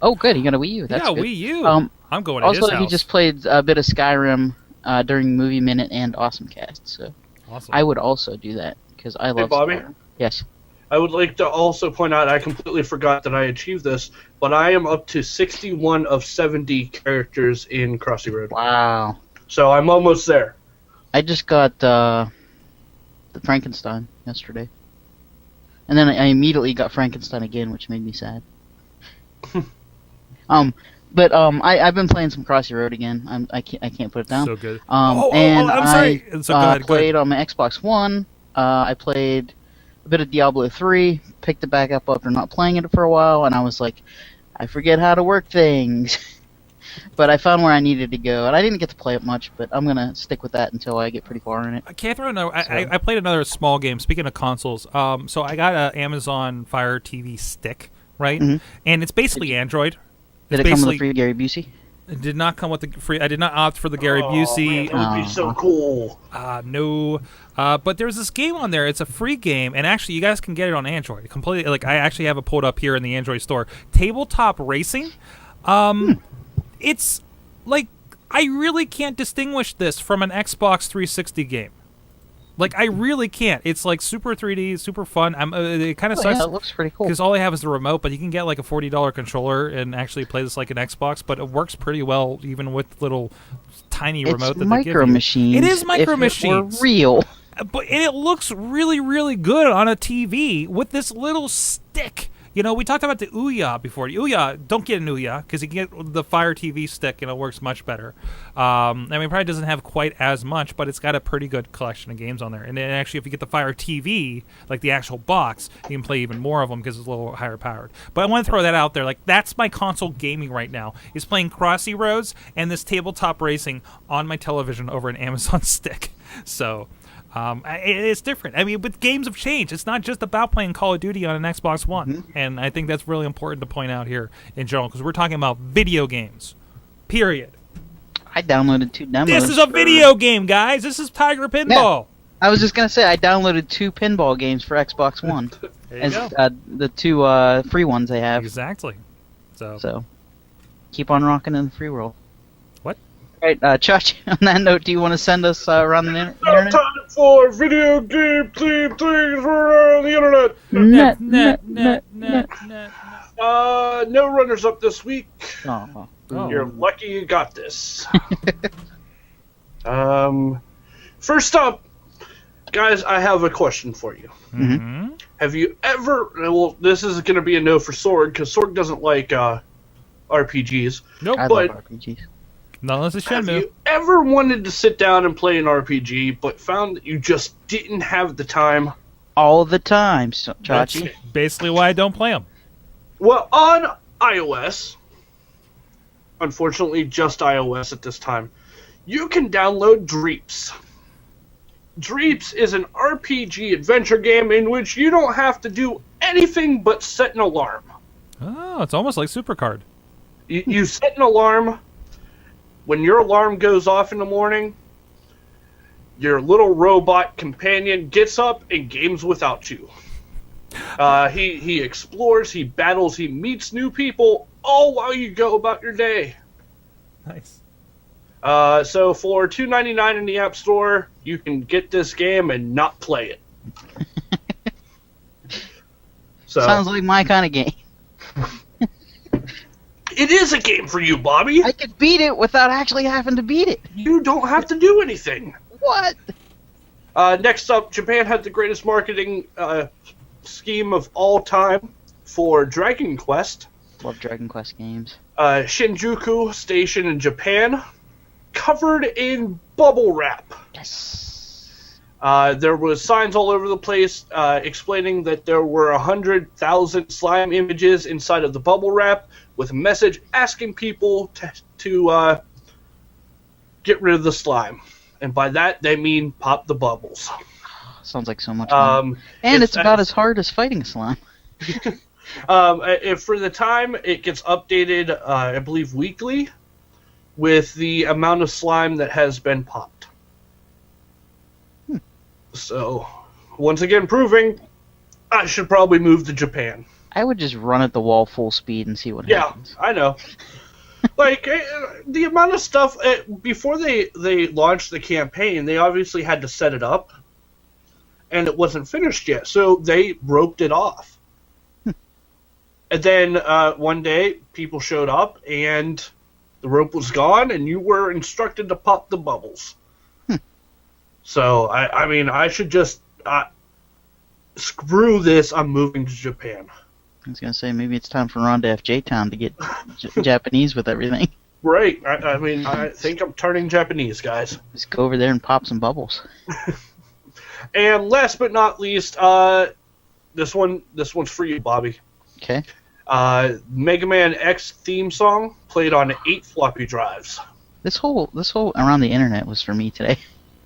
[SPEAKER 14] Oh, good, he got a Wii U. That's good.
[SPEAKER 1] Wii U. I'm going to his
[SPEAKER 14] house. Also, he just played a bit of Skyrim during Movie Minute and AwesomeCast. So
[SPEAKER 1] awesome.
[SPEAKER 14] I would also do that because I love
[SPEAKER 12] Bobby?
[SPEAKER 14] Skyrim. Yes.
[SPEAKER 12] I would like to also point out I completely forgot that I achieved this, but I am up to 61 of 70 characters in Crossy Road.
[SPEAKER 14] Wow.
[SPEAKER 12] So I'm almost there.
[SPEAKER 14] I just got the Frankenstein yesterday. And then I immediately got Frankenstein again, which made me sad. I've been playing some Crossy Road again. I can't put it down.
[SPEAKER 1] So good.
[SPEAKER 14] I'm
[SPEAKER 1] sorry.
[SPEAKER 14] I played on my Xbox One. I played a bit of Diablo 3, picked it back up after not playing it for a while, and I was like, I forget how to work things. But I found where I needed to go, and I didn't get to play it much, but I'm going to stick with that until I get pretty far in it.
[SPEAKER 1] I played another small game, speaking of consoles. So I got an Amazon Fire TV stick, right?
[SPEAKER 14] Mm-hmm.
[SPEAKER 1] And it's basically Android.
[SPEAKER 14] Did it come with a free Gary Busey?
[SPEAKER 1] It did not come with the free. I did not opt for the Gary Busey.
[SPEAKER 12] Man, that would be so cool.
[SPEAKER 1] No. But there's this game on there. It's a free game, and actually, you guys can get it on Android. Completely. Like I actually have it pulled up here in the Android store. Tabletop Racing. It's like I really can't distinguish this from an Xbox 360 game. Like I really can't. It's like super 3D, super fun. It kind of sucks.
[SPEAKER 14] Yeah, it looks pretty cool.
[SPEAKER 1] Because all I have is the remote, but you can get like a $40 controller and actually play this like an Xbox. But it works pretty well even with little tiny remote that they give you.
[SPEAKER 14] Micro Machines.
[SPEAKER 1] It is Micro Machines.
[SPEAKER 14] If it were real.
[SPEAKER 1] And it looks really, really good on a TV with this little stick. we talked about the Ouya before. Ouya, don't get an Ouya because you can get the Fire TV stick and it works much better. It probably doesn't have quite as much, but it's got a pretty good collection of games on there. And then actually, if you get the Fire TV, like the actual box, you can play even more of them because it's a little higher powered. But I want to throw that out there. Like, that's my console gaming right now, is playing Crossy Roads and this tabletop racing on my television over an Amazon stick. So... it's different. But games have changed. It's not just about playing Call of Duty on an Xbox One. And I think that's really important to point out here in general, because we're talking about video games. Period.
[SPEAKER 14] I downloaded 2 demos.
[SPEAKER 1] This is a video game, guys. This is Tiger Pinball.
[SPEAKER 14] Yeah. I was just going to say, I downloaded 2 pinball games for Xbox One.
[SPEAKER 1] There you go.
[SPEAKER 14] The 2 free ones they have.
[SPEAKER 1] Exactly.
[SPEAKER 14] So, keep on rocking in the free world.
[SPEAKER 1] What?
[SPEAKER 14] Right, Chachi, on that note, do you want to send us around the internet?
[SPEAKER 12] Time for video game theme things around the internet. No runners up this week.
[SPEAKER 14] Oh.
[SPEAKER 12] You're lucky you got this. First up, guys, I have a question for you.
[SPEAKER 1] Mm-hmm.
[SPEAKER 12] Have you ever... Well, this is going to be a no for Sorg, because Sorg doesn't like RPGs.
[SPEAKER 1] Nope.
[SPEAKER 14] I love RPGs.
[SPEAKER 1] Not unless it's Shenmue.
[SPEAKER 12] Have you ever wanted to sit down and play an RPG, but found that you just didn't have the time?
[SPEAKER 14] All the time, Chachi.
[SPEAKER 1] That's basically why I don't play them.
[SPEAKER 12] Well, on iOS, unfortunately just iOS at this time, you can download Dreeps. Dreeps is an RPG adventure game in which you don't have to do anything but set an alarm.
[SPEAKER 1] Oh, it's almost like Supercard.
[SPEAKER 12] You set an alarm. When your alarm goes off in the morning, your little robot companion gets up and games without you. He explores, he battles, he meets new people, all while you go about your day.
[SPEAKER 1] Nice.
[SPEAKER 12] So for $2.99 in the App Store, you can get this game and not play it.
[SPEAKER 14] Sounds like my kind of game.
[SPEAKER 12] It is a game for you, Bobby.
[SPEAKER 14] I could beat it without actually having to beat it.
[SPEAKER 12] You don't have to do anything.
[SPEAKER 14] What?
[SPEAKER 12] Next up, Japan had the greatest marketing scheme of all time for Dragon Quest.
[SPEAKER 14] Love Dragon Quest games.
[SPEAKER 12] Shinjuku Station in Japan, covered in bubble wrap.
[SPEAKER 14] Yes.
[SPEAKER 12] There was signs all over the place explaining that there were 100,000 slime images inside of the bubble wrap, with a message asking people to get rid of the slime. And by that, they mean pop the bubbles.
[SPEAKER 14] Sounds like so much fun. And it's about as hard as fighting slime.
[SPEAKER 12] For the time, it gets updated, I believe, weekly, with the amount of slime that has been popped. So, once again, proving I should probably move to Japan.
[SPEAKER 14] I would just run at the wall full speed and see what happens.
[SPEAKER 12] Yeah, I know. Like, the amount of stuff... before they launched the campaign, they obviously had to set it up, and it wasn't finished yet, so they roped it off. And then one day, people showed up, and the rope was gone, and you were instructed to pop the bubbles. So, I should just... screw this, I'm moving to Japan.
[SPEAKER 14] I was going to say, maybe it's time for Ron to FJ Town to get Japanese with everything.
[SPEAKER 12] Right. I think I'm turning Japanese, guys.
[SPEAKER 14] Just go over there and pop some bubbles.
[SPEAKER 12] And last but not least, this one's for you, Bobby.
[SPEAKER 14] Okay.
[SPEAKER 12] Mega Man X theme song played on 8 floppy drives.
[SPEAKER 14] This whole around the internet was for me today,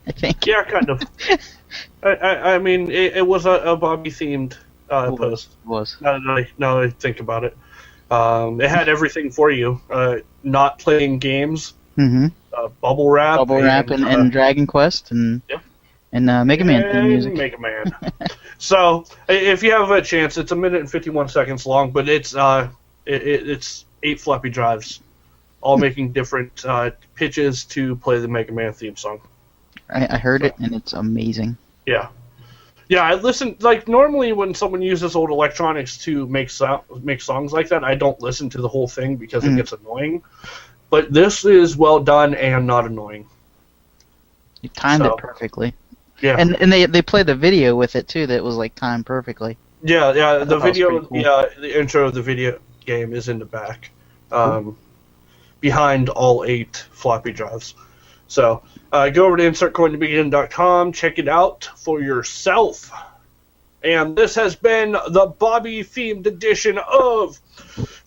[SPEAKER 14] I think.
[SPEAKER 12] Yeah, kind of. It was a Bobby themed post.
[SPEAKER 14] It was.
[SPEAKER 12] Now that I think about it, it had everything for you. Not playing games.
[SPEAKER 14] Mm-hmm.
[SPEAKER 12] Bubble wrap.
[SPEAKER 14] And Dragon Quest and Mega Man theme music.
[SPEAKER 12] Mega Man. So if you have a chance, it's 1 minute and 51 seconds long, but it's 8 floppy drives, all making different pitches to play the Mega Man theme song.
[SPEAKER 14] I heard it, and it's amazing.
[SPEAKER 12] Yeah. Yeah, I listen, like, normally when someone uses old electronics to make songs like that, I don't listen to the whole thing because it gets annoying. But this is well done and not annoying.
[SPEAKER 14] You timed it perfectly.
[SPEAKER 12] Yeah.
[SPEAKER 14] And they play the video with it, too, that was, like, timed perfectly.
[SPEAKER 12] Yeah. The
[SPEAKER 7] thought that was
[SPEAKER 12] video,
[SPEAKER 7] pretty cool.
[SPEAKER 12] the intro of the video game is in the back, behind all 8 floppy drives. So go over to insertcointobegin.com, check it out for yourself. And this has been the Bobby-themed edition of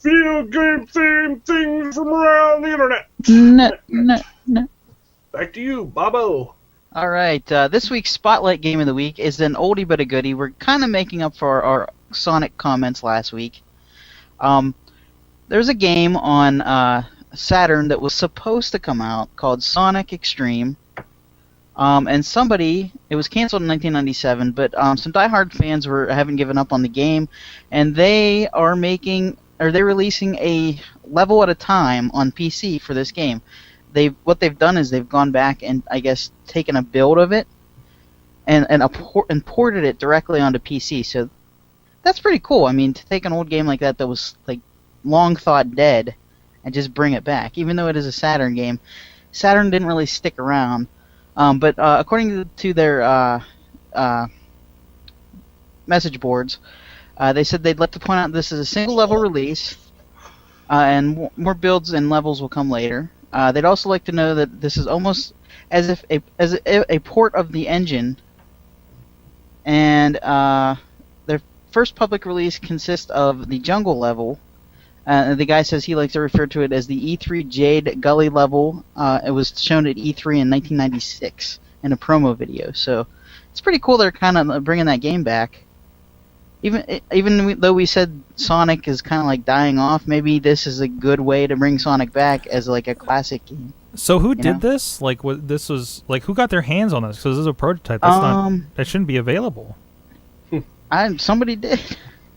[SPEAKER 12] Video Game Themed Things from Around the Internet.
[SPEAKER 14] No.
[SPEAKER 12] Back to you, Bobo.
[SPEAKER 14] All right, this week's Spotlight Game of the Week is an oldie but a goodie. We're kind of making up for our Sonic comments last week. There's a game on Saturn that was supposed to come out called Sonic Extreme. And it was canceled in 1997, but some diehard fans haven't given up on the game, and they're releasing a level at a time on PC for this game. What they've done is they've gone back and I guess taken a build of it and ported it directly onto PC. So that's pretty cool. I mean, to take an old game like that was like long thought dead and just bring it back, even though it is a Saturn game. Saturn didn't really stick around. But according to their message boards, they said they'd like to point out this is a single level release, and more builds and levels will come later. They'd also like to know that this is almost as if a port of the engine, and their first public release consists of the jungle level. The guy says he likes to refer to it as the E3 Jade Gully level. It was shown at E3 in 1996 in a promo video. So it's pretty cool they're kind of bringing that game back. Even though we said Sonic is kind of like dying off, maybe this is a good way to bring Sonic back as like a classic game.
[SPEAKER 1] So who did this? Like, what this was like? Who got their hands on this? Because this is a prototype. That shouldn't be available.
[SPEAKER 14] Somebody did.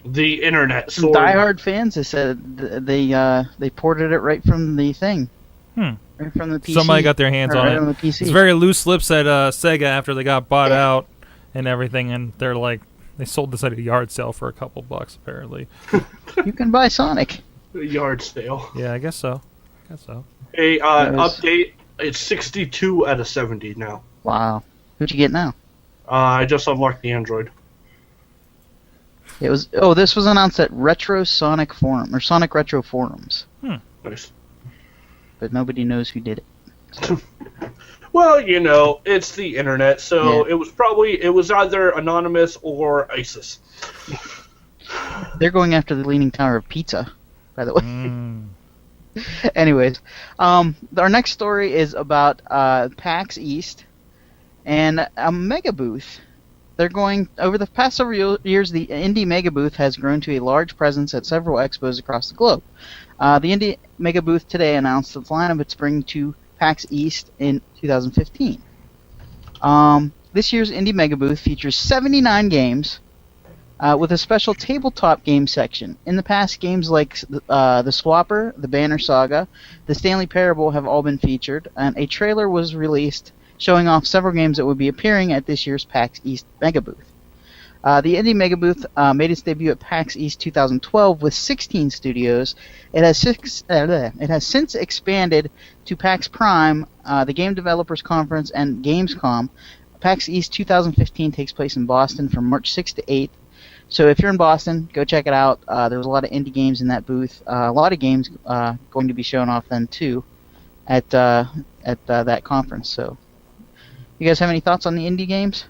[SPEAKER 12] The internet.
[SPEAKER 14] Some diehard fans have said they ported it right from the thing. Right from the PC.
[SPEAKER 1] Somebody got their hands on
[SPEAKER 14] right
[SPEAKER 1] it.
[SPEAKER 14] On the PC.
[SPEAKER 1] It's very loose lips at Sega after they got bought out and everything, and they're like, they sold this at a yard sale for a couple bucks apparently.
[SPEAKER 14] You can buy Sonic.
[SPEAKER 12] A yard sale.
[SPEAKER 1] Yeah, I guess so.
[SPEAKER 12] Hey, update. It's 62 out of 70 now.
[SPEAKER 14] Wow. Who'd you get now?
[SPEAKER 12] I just unlocked the Android.
[SPEAKER 14] It was. Oh, this was announced at Retro Sonic Forum or Sonic Retro Forums.
[SPEAKER 12] Nice.
[SPEAKER 14] But nobody knows who did it.
[SPEAKER 12] Well, it's the internet, so it was either anonymous or ISIS.
[SPEAKER 14] They're going after the Leaning Tower of Pizza, by the way. Anyways, our next story is about PAX East and a mega booth. They're going over the past several years. The Indy Mega Booth has grown to a large presence at several expos across the globe. The Indy Mega Booth today announced its lineup it's bringing to PAX East in 2015. This year's Indy Mega Booth features 79 games with a special tabletop game section. In the past, games like the Swapper, the Banner Saga, the Stanley Parable have all been featured, and a trailer was released showing off several games that would be appearing at this year's PAX East Mega Booth. The Indie Mega Booth made its debut at PAX East 2012 with 16 studios. It has since expanded to PAX Prime, the Game Developers Conference, and Gamescom. PAX East 2015 takes place in Boston from March 6th to 8th. So if you're in Boston, go check it out. There's a lot of indie games in that booth. A lot of games going to be shown off then too at that conference. So, you guys have any thoughts on the indie games?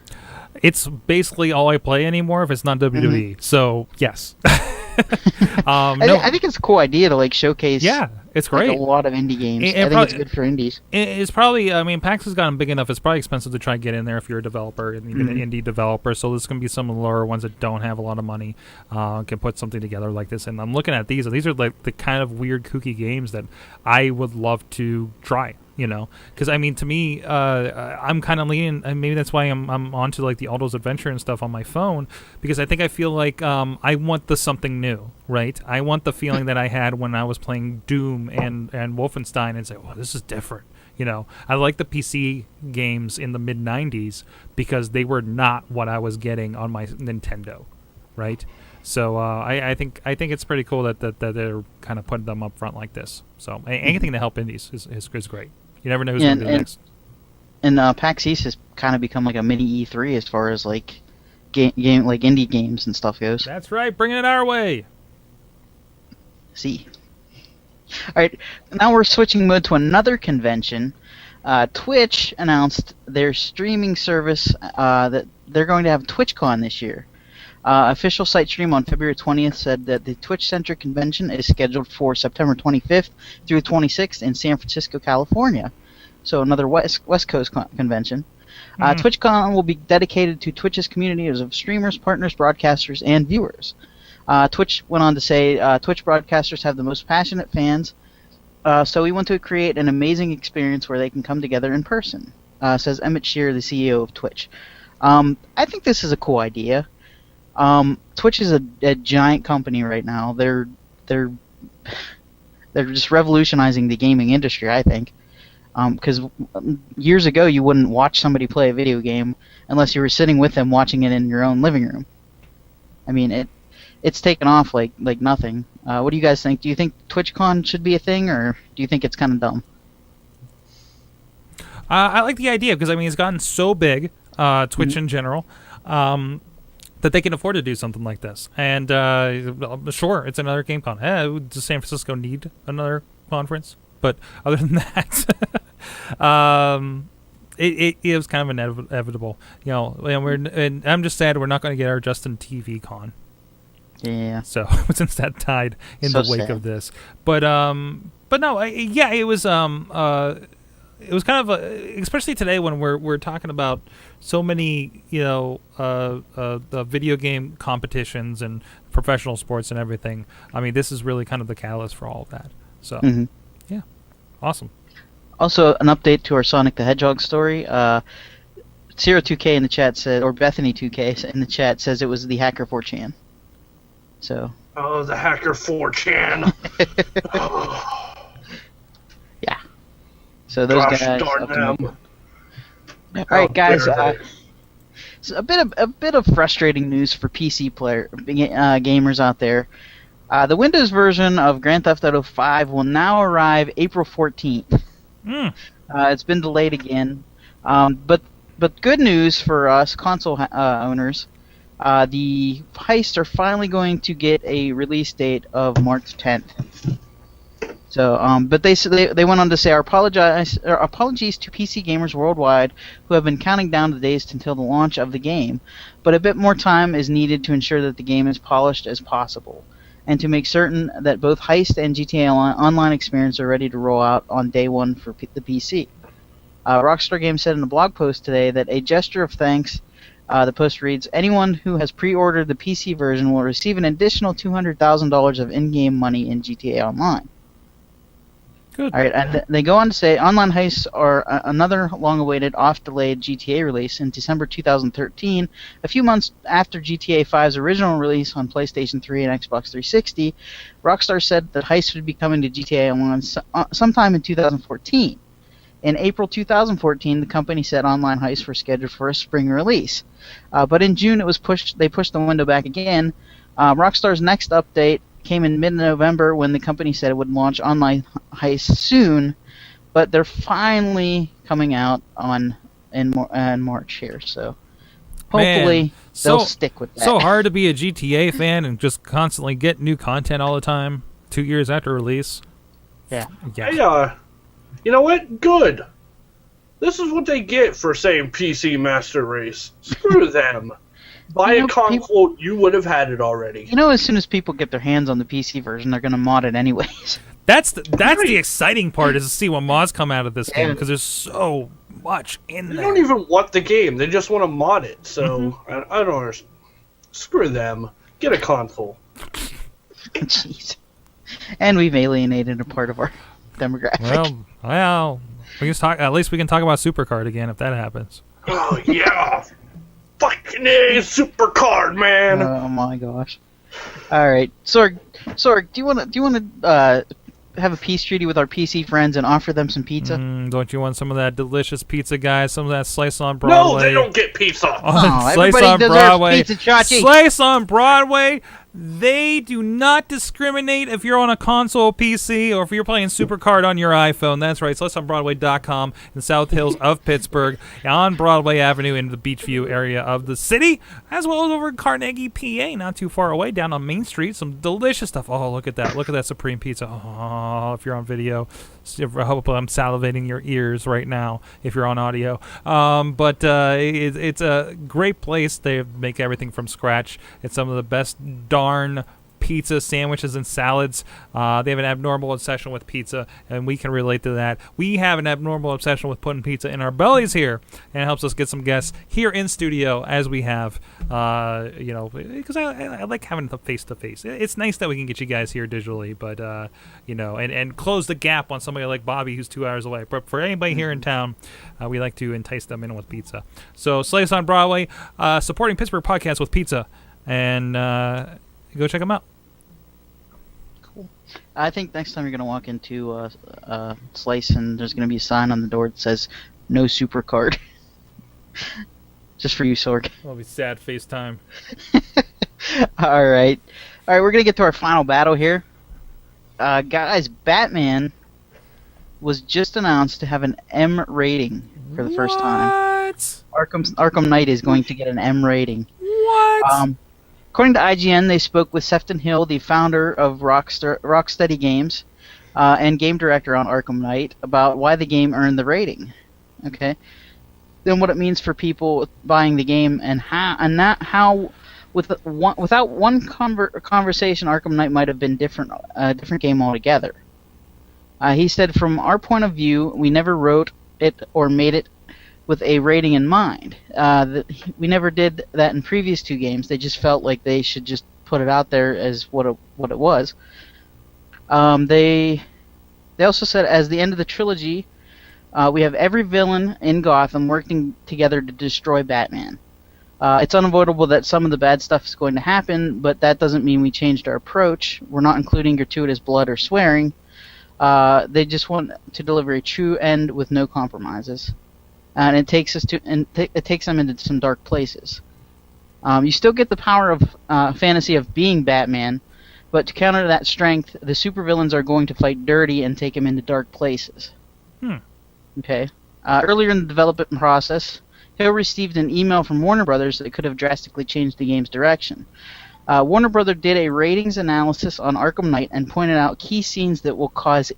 [SPEAKER 1] It's basically all I play anymore if it's not WWE. So yes.
[SPEAKER 14] I think it's a cool idea to like showcase.
[SPEAKER 1] Yeah, it's great.
[SPEAKER 14] Like, a lot of indie games. I think it's good for indies.
[SPEAKER 1] It's probably. I mean, PAX has gotten big enough. It's probably expensive to try and get in there if you're a developer and even an indie developer. So there's going to be some of the lower ones that don't have a lot of money can put something together like this. And I'm looking at these. And these are like the kind of weird, kooky games that I would love to try. You know, because I mean, to me, I'm kind of leaning, and maybe that's why I'm onto like the Aldo's Adventure and stuff on my phone, because I feel like I want the something new, right? I want the feeling that I had when I was playing Doom and Wolfenstein, and say, "Well, this is different." You know, I like the PC games in the mid '90s because they were not what I was getting on my Nintendo, right? So I think it's pretty cool that they're kind of putting them up front like this. So anything to help indies is great. You never know who's going to be next.
[SPEAKER 14] And PAX East has kind of become like a mini E3 as far as like game like indie games and stuff goes.
[SPEAKER 1] That's right, bringing it our way.
[SPEAKER 14] See. All right, now we're switching mode to another convention. Twitch announced their streaming service that they're going to have TwitchCon this year. Official site stream on February 20th said that the Twitch-centric convention is scheduled for September 25th through 26th in San Francisco, California. So another West Coast convention. TwitchCon will be dedicated to Twitch's community of streamers, partners, broadcasters, and viewers. Twitch went on to say, Twitch broadcasters have the most passionate fans, so we want to create an amazing experience where they can come together in person, says Emmett Shear, the CEO of Twitch. I think this is a cool idea. Twitch is a giant company right now. They're just revolutionizing the gaming industry, I think. Because years ago you wouldn't watch somebody play a video game unless you were sitting with them watching it in your own living room. I mean, it's taken off like nothing. What do you guys think? Do you think TwitchCon should be a thing, or do you think it's kind of dumb?
[SPEAKER 1] I like the idea because, I mean, it's gotten so big, Twitch in general, that they can afford to do something like this. And sure, it's another GameCon. Does San Francisco need another conference? But other than that, it was kind of inevitable. You know, and I'm just sad we're not going to get our Justin TV Con.
[SPEAKER 14] Yeah.
[SPEAKER 1] So since that died in the wake of this, but no, it was kind of especially today when we're talking about so many the video game competitions and professional sports and everything. I mean, this is really kind of the catalyst for all of that. So yeah, awesome.
[SPEAKER 14] Also, an update to our Sonic the Hedgehog story. 02K in the chat said, or Bethany 2K in the chat says it was the hacker 4chan. So.
[SPEAKER 12] Oh, the hacker 4chan.
[SPEAKER 14] Yeah. So those
[SPEAKER 12] Gosh,
[SPEAKER 14] guys.
[SPEAKER 12] darn them.
[SPEAKER 14] All right, guys. So a bit of frustrating news for PC gamers out there. The Windows version of Grand Theft Auto 5 will now arrive April 14th. It's been delayed again, but good news for us console owners. The heists are finally going to get a release date of March 10th. So, but they went on to say our apologies to PC gamers worldwide who have been counting down the days until the launch of the game, but a bit more time is needed to ensure that the game is polished as possible, and to make certain that both Heist and GTA Online experience are ready to roll out on day one for the PC. Rockstar Games said in a blog post today that a gesture of thanks. The post reads, anyone who has pre-ordered the PC version will receive an additional $200,000 of in-game money in GTA Online.
[SPEAKER 1] Good.
[SPEAKER 14] All right, and they go on to say online heists are another long-awaited, oft-delayed GTA release in December 2013. A few months after GTA 5's original release on PlayStation 3 and Xbox 360, Rockstar said that heists would be coming to GTA Online sometime in 2014. In April 2014, the company said online heists were scheduled for a spring release. But in June, they pushed the window back again. Rockstar's next update came in mid-November when the company said it would launch online heists soon, but they're finally coming out in March here. So hopefully they'll stick with that.
[SPEAKER 1] So hard to be a GTA fan and just constantly get new content all the time 2 years after release.
[SPEAKER 14] Yeah.
[SPEAKER 12] Hey, you know what? Good. This is what they get for saying PC Master Race. Screw them. Buy a console, you would have had it already.
[SPEAKER 14] You know, as soon as people get their hands on the PC version, they're going to mod it anyways.
[SPEAKER 1] That's the exciting part, is to see what mods come out of this game, because there's so much in there.
[SPEAKER 12] They don't even want the game. They just want to mod it. So, I don't understand. Screw them. Get a console.
[SPEAKER 14] Jeez. And we've alienated a part of our demographic.
[SPEAKER 1] Well, we can talk. At least we can talk about Supercard again if that happens.
[SPEAKER 12] Oh yeah, fucking A, Supercard, man.
[SPEAKER 14] Oh my gosh. All right, Sorg, do you want to have a peace treaty with our PC friends and offer them some pizza?
[SPEAKER 1] Don't you want some of that delicious pizza, guys? Some of that slice on Broadway?
[SPEAKER 12] No, they don't get pizza.
[SPEAKER 14] Everybody deserves pizza, Chachi.
[SPEAKER 1] Slice on Broadway. They do not discriminate if you're on a console PC or if you're playing Supercard on your iPhone. That's right. SlicedOnBroadway.com in the South Hills of Pittsburgh, on Broadway Avenue in the Beachview area of the city, as well as over in Carnegie, PA, not too far away, down on Main Street. Some delicious stuff. Oh, look at that. Look at that Supreme Pizza. Oh, if you're on video. I hope I'm salivating your ears right now if you're on audio. But it's a great place. They make everything from scratch. It's some of the best darn pizza, sandwiches, and salads. They have an abnormal obsession with pizza, and we can relate to that. We have an abnormal obsession with putting pizza in our bellies here, and it helps us get some guests here in studio as we have, because I like having the face-to-face. It's nice that we can get you guys here digitally, but, and close the gap on somebody like Bobby who's 2 hours away. But for anybody here in town, we like to entice them in with pizza. So Slice on Broadway, supporting Pittsburgh podcasts with pizza, and go check them out.
[SPEAKER 14] I think next time you're going to walk into Slice and there's going to be a sign on the door that says, no Supercard. Just for you, Sorg.
[SPEAKER 1] That'll be sad FaceTime.
[SPEAKER 14] All right, we're going to get to our final battle here. Guys, Batman was just announced to have an M rating for the first time.
[SPEAKER 1] What?
[SPEAKER 14] Arkham Knight is going to get an M rating.
[SPEAKER 1] What?
[SPEAKER 14] According to IGN, they spoke with Sefton Hill, the founder of Rocksteady Games, and game director on Arkham Knight, about why the game earned the rating. Okay, then what it means for people buying the game, and how without one conversation, Arkham Knight might have been different game altogether. He said, from our point of view, we never wrote it or made it with a rating in mind. We never did that in previous two games. They just felt like they should just put it out there as what it was. They also said, as the end of the trilogy, we have every villain in Gotham working together to destroy Batman. It's unavoidable that some of the bad stuff is going to happen, but that doesn't mean we changed our approach. We're not including gratuitous blood or swearing. They just want to deliver a true end with no compromises. And it takes them into some dark places. You still get the power of fantasy of being Batman, but to counter that strength, the supervillains are going to fight dirty and take him into dark places. Okay. Earlier in the development process, Hill received an email from Warner Brothers that could have drastically changed the game's direction. Warner Brothers did a ratings analysis on Arkham Knight and pointed out key scenes that will cause,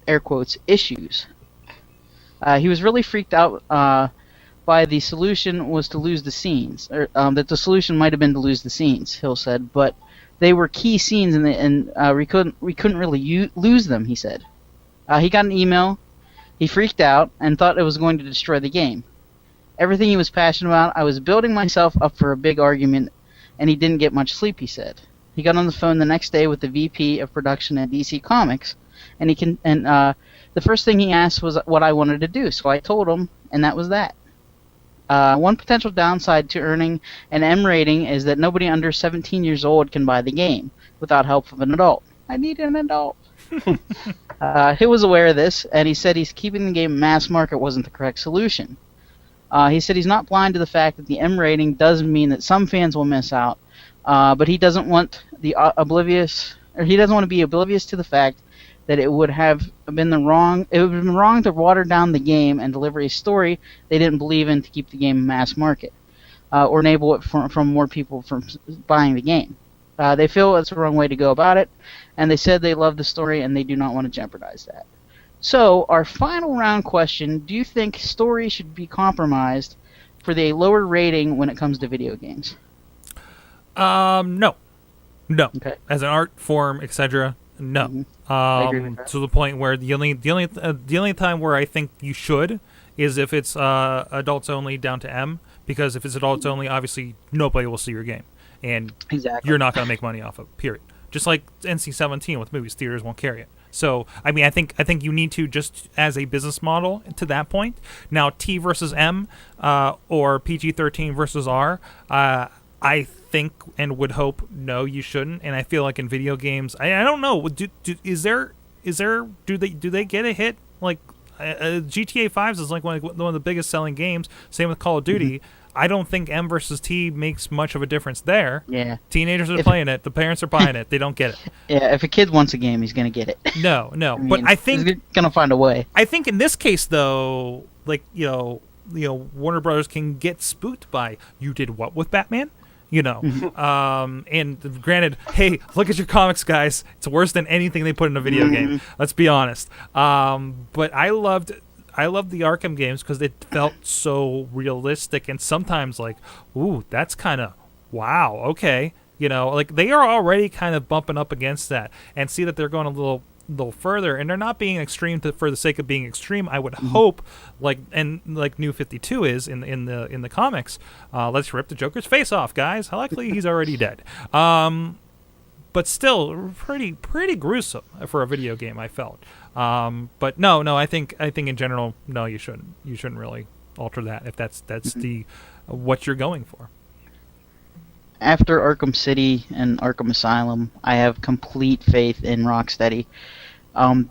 [SPEAKER 14] air quotes, issues. He was really freaked out by the solution was to lose the scenes, or that the solution might have been to lose the scenes, Hill said, but they were key scenes and we couldn't really lose them, he said. He got an email, he freaked out, and thought it was going to destroy the game. Everything he was passionate about, I was building myself up for a big argument, and he didn't get much sleep, he said. He got on the phone the next day with the VP of production at DC Comics, and the first thing he asked was what I wanted to do, so I told him, and that was that. One potential downside to earning an M rating is that nobody under 17 years old can buy the game without help of an adult. I need an adult. He was aware of this, and he said he's keeping the game mass market wasn't the correct solution. He said he's not blind to the fact that the M rating does mean that some fans will miss out, but he doesn't want he doesn't want to be oblivious to the fact that it would have been wrong to water down the game and deliver a story they didn't believe in to keep the game mass market, or enable it from more people from buying the game. They feel it's the wrong way to go about it, and they said they love the story and they do not want to jeopardize that. So, our final round question, do you think story should be compromised for the lower rating when it comes to video games?
[SPEAKER 1] No.
[SPEAKER 14] Okay.
[SPEAKER 1] As an art form, etc., no.
[SPEAKER 14] Mm-hmm. I agree with that.
[SPEAKER 1] To the point where the only time where I think you should is if it's adults only down to M, because if it's adults only, obviously nobody will see your game, and you're not going to make money off of it. Period. Just like NC-17 with movies, theaters won't carry it. So I mean, I think you need to, just as a business model to that point. Now T versus M, or PG-13 versus R. I think and would hope no, you shouldn't. And I feel like in video games, I don't know. Do they get a hit? Like GTA 5 is like one of the biggest selling games. Same with Call of Duty. I don't think M versus T makes much of a difference there.
[SPEAKER 14] Yeah.
[SPEAKER 1] Teenagers are playing it. The parents are buying it. They don't get it.
[SPEAKER 14] Yeah, if a kid wants a game, he's gonna get it.
[SPEAKER 1] No. But I think
[SPEAKER 14] he's gonna find a way.
[SPEAKER 1] I think in this case, though, like Warner Brothers can get spooked by you did what with Batman, and granted, hey, look at your comics, guys. It's worse than anything they put in a video game. Let's be honest. But I loved the Arkham games because it felt so realistic, and sometimes like, ooh, that's kind of wow. Okay, like they are already kind of bumping up against that, and see that they're going a little further, and they're not being extreme for the sake of being extreme. I would hope, like New 52 is in the comics. Let's rip the Joker's face off, guys. Luckily, he's already dead. But still, pretty gruesome for a video game, I felt. But no, I think in general, no, you shouldn't really alter that if that's the what you're going for.
[SPEAKER 14] After Arkham City and Arkham Asylum, I have complete faith in Rocksteady.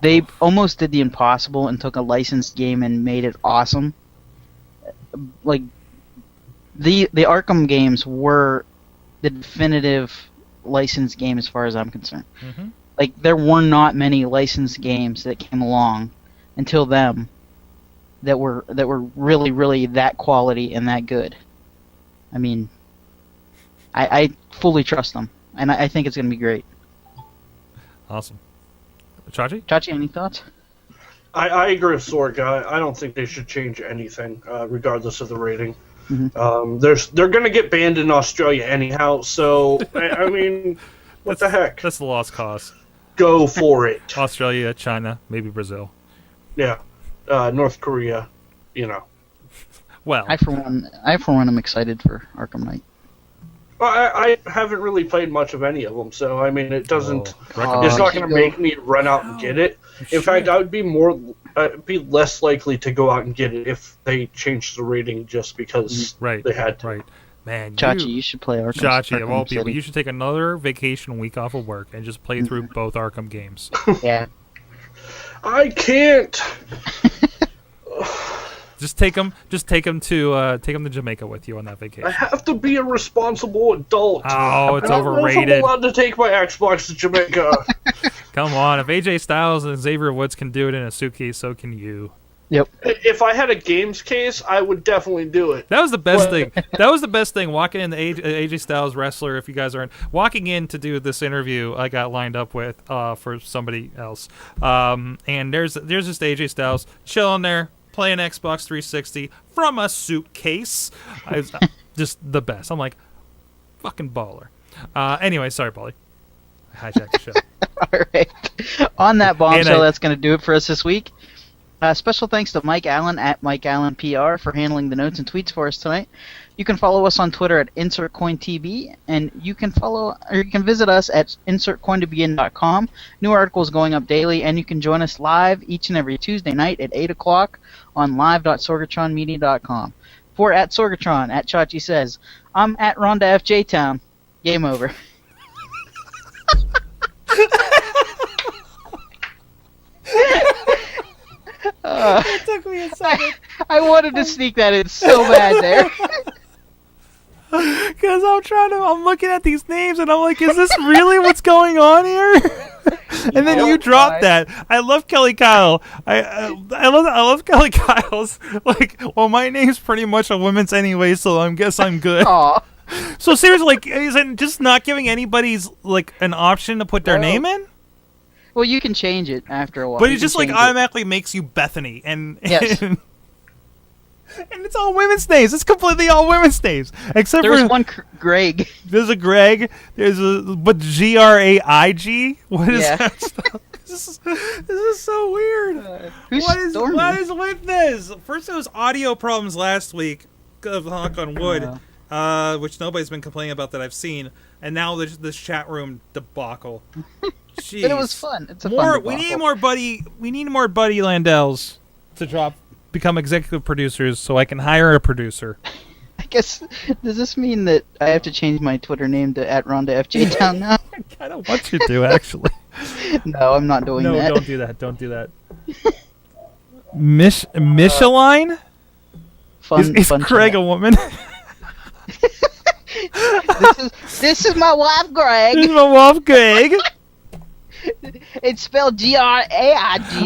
[SPEAKER 14] They almost did the impossible and took a licensed game and made it awesome. Like the Arkham games were the definitive licensed game as far as I'm concerned.
[SPEAKER 1] Mm-hmm.
[SPEAKER 14] Like there were not many licensed games that came along until them that were really, really that quality and that good. I mean, I fully trust them, and I think it's going to be great.
[SPEAKER 1] Awesome. Chachi?
[SPEAKER 14] Chachi, any thoughts?
[SPEAKER 12] I agree with Sorg. I don't think they should change anything, regardless of the rating.
[SPEAKER 14] Mm-hmm.
[SPEAKER 12] They're going to get banned in Australia anyhow, so, I mean, what the heck?
[SPEAKER 1] That's the lost cause.
[SPEAKER 12] Go for it.
[SPEAKER 1] Australia, China, maybe Brazil.
[SPEAKER 12] Yeah. North Korea,
[SPEAKER 1] Well,
[SPEAKER 14] I for one am excited for Arkham Knight.
[SPEAKER 12] Well, I haven't really played much of any of them, so I mean, it doesn't. It's not going to make me run out and get it. In fact, I would be less likely to go out and get it if they changed the rating just because they had to.
[SPEAKER 1] Right. Man,
[SPEAKER 14] Chachi, you should play Arkham.
[SPEAKER 1] Chachi, of all
[SPEAKER 14] City.
[SPEAKER 1] people, you should take another vacation week off of work and just play through both Arkham games.
[SPEAKER 14] Yeah.
[SPEAKER 12] I can't.
[SPEAKER 1] Just take them to Jamaica with you on that vacation.
[SPEAKER 12] I have to be a responsible adult.
[SPEAKER 1] Oh, it's overrated.
[SPEAKER 12] I'm allowed to take my Xbox to Jamaica.
[SPEAKER 1] Come on, if AJ Styles and Xavier Woods can do it in a suitcase, so can you.
[SPEAKER 14] Yep.
[SPEAKER 12] If I had a games case, I would definitely do it.
[SPEAKER 1] That was the best thing. That was the best thing. Walking in the AJ Styles wrestler, if you guys aren't walking in to do this interview, I got lined up with for somebody else. And there's just AJ Styles chilling there, playing Xbox 360 from a suitcase. Just the best. I'm like, fucking baller. Anyway, sorry, Paulie. I hijacked the show.
[SPEAKER 14] All right. On that bombshell, that's going to do it for us this week. Special thanks to Mike Allen at Mike Allen PR for handling the notes and tweets for us tonight. You can follow us on Twitter at InsertCoinTV, and you can visit us at InsertCoinToBegin.com. New articles going up daily, and you can join us live each and every Tuesday night at 8 o'clock on live.sorgatronmedia.com. For at Sorgatron, at Chachi says, I'm at Rhonda FJ Town. Game over.
[SPEAKER 1] It took me a second.
[SPEAKER 14] I wanted to sneak that in so bad there.
[SPEAKER 1] Because I'm looking at these names and I'm like, is this really what's going on here? And then you dropped that. I love Kelly Kyle. I love Kelly Kyle's. Like, well, my name's pretty much a woman's anyway, so I guess I'm good.
[SPEAKER 14] Aw.
[SPEAKER 1] So seriously, like, is it just not giving anybody's like an option to put their name in?
[SPEAKER 14] Well, you can change it after a while.
[SPEAKER 1] But it just like automatically makes you Bethany, and
[SPEAKER 14] yes.
[SPEAKER 1] and it's all women's names. It's completely all women's names, except
[SPEAKER 14] there's
[SPEAKER 1] for
[SPEAKER 14] one Greg.
[SPEAKER 1] There's a Greg. But Graig. What is that stuff? This is so weird. What is with this? First, it was audio problems last week of Honk on Wood, which nobody's been complaining about that I've seen, and now this chat room debacle. Jeez.
[SPEAKER 14] But it was fun. It's a fun debacle.
[SPEAKER 1] We need more Buddy Landells to become executive producers, so I can hire a producer.
[SPEAKER 14] I guess, does this mean that I have to change my Twitter name to at Rhonda FJ Town now?
[SPEAKER 1] I kind of want you to, actually.
[SPEAKER 14] No, I'm not doing that.
[SPEAKER 1] No, don't do that. Don't do that. Micheline?
[SPEAKER 14] Fun.
[SPEAKER 1] Is Craig a woman?
[SPEAKER 14] This is my wife, Greg.
[SPEAKER 1] This is my wife, Greg.
[SPEAKER 14] It's spelled Graig.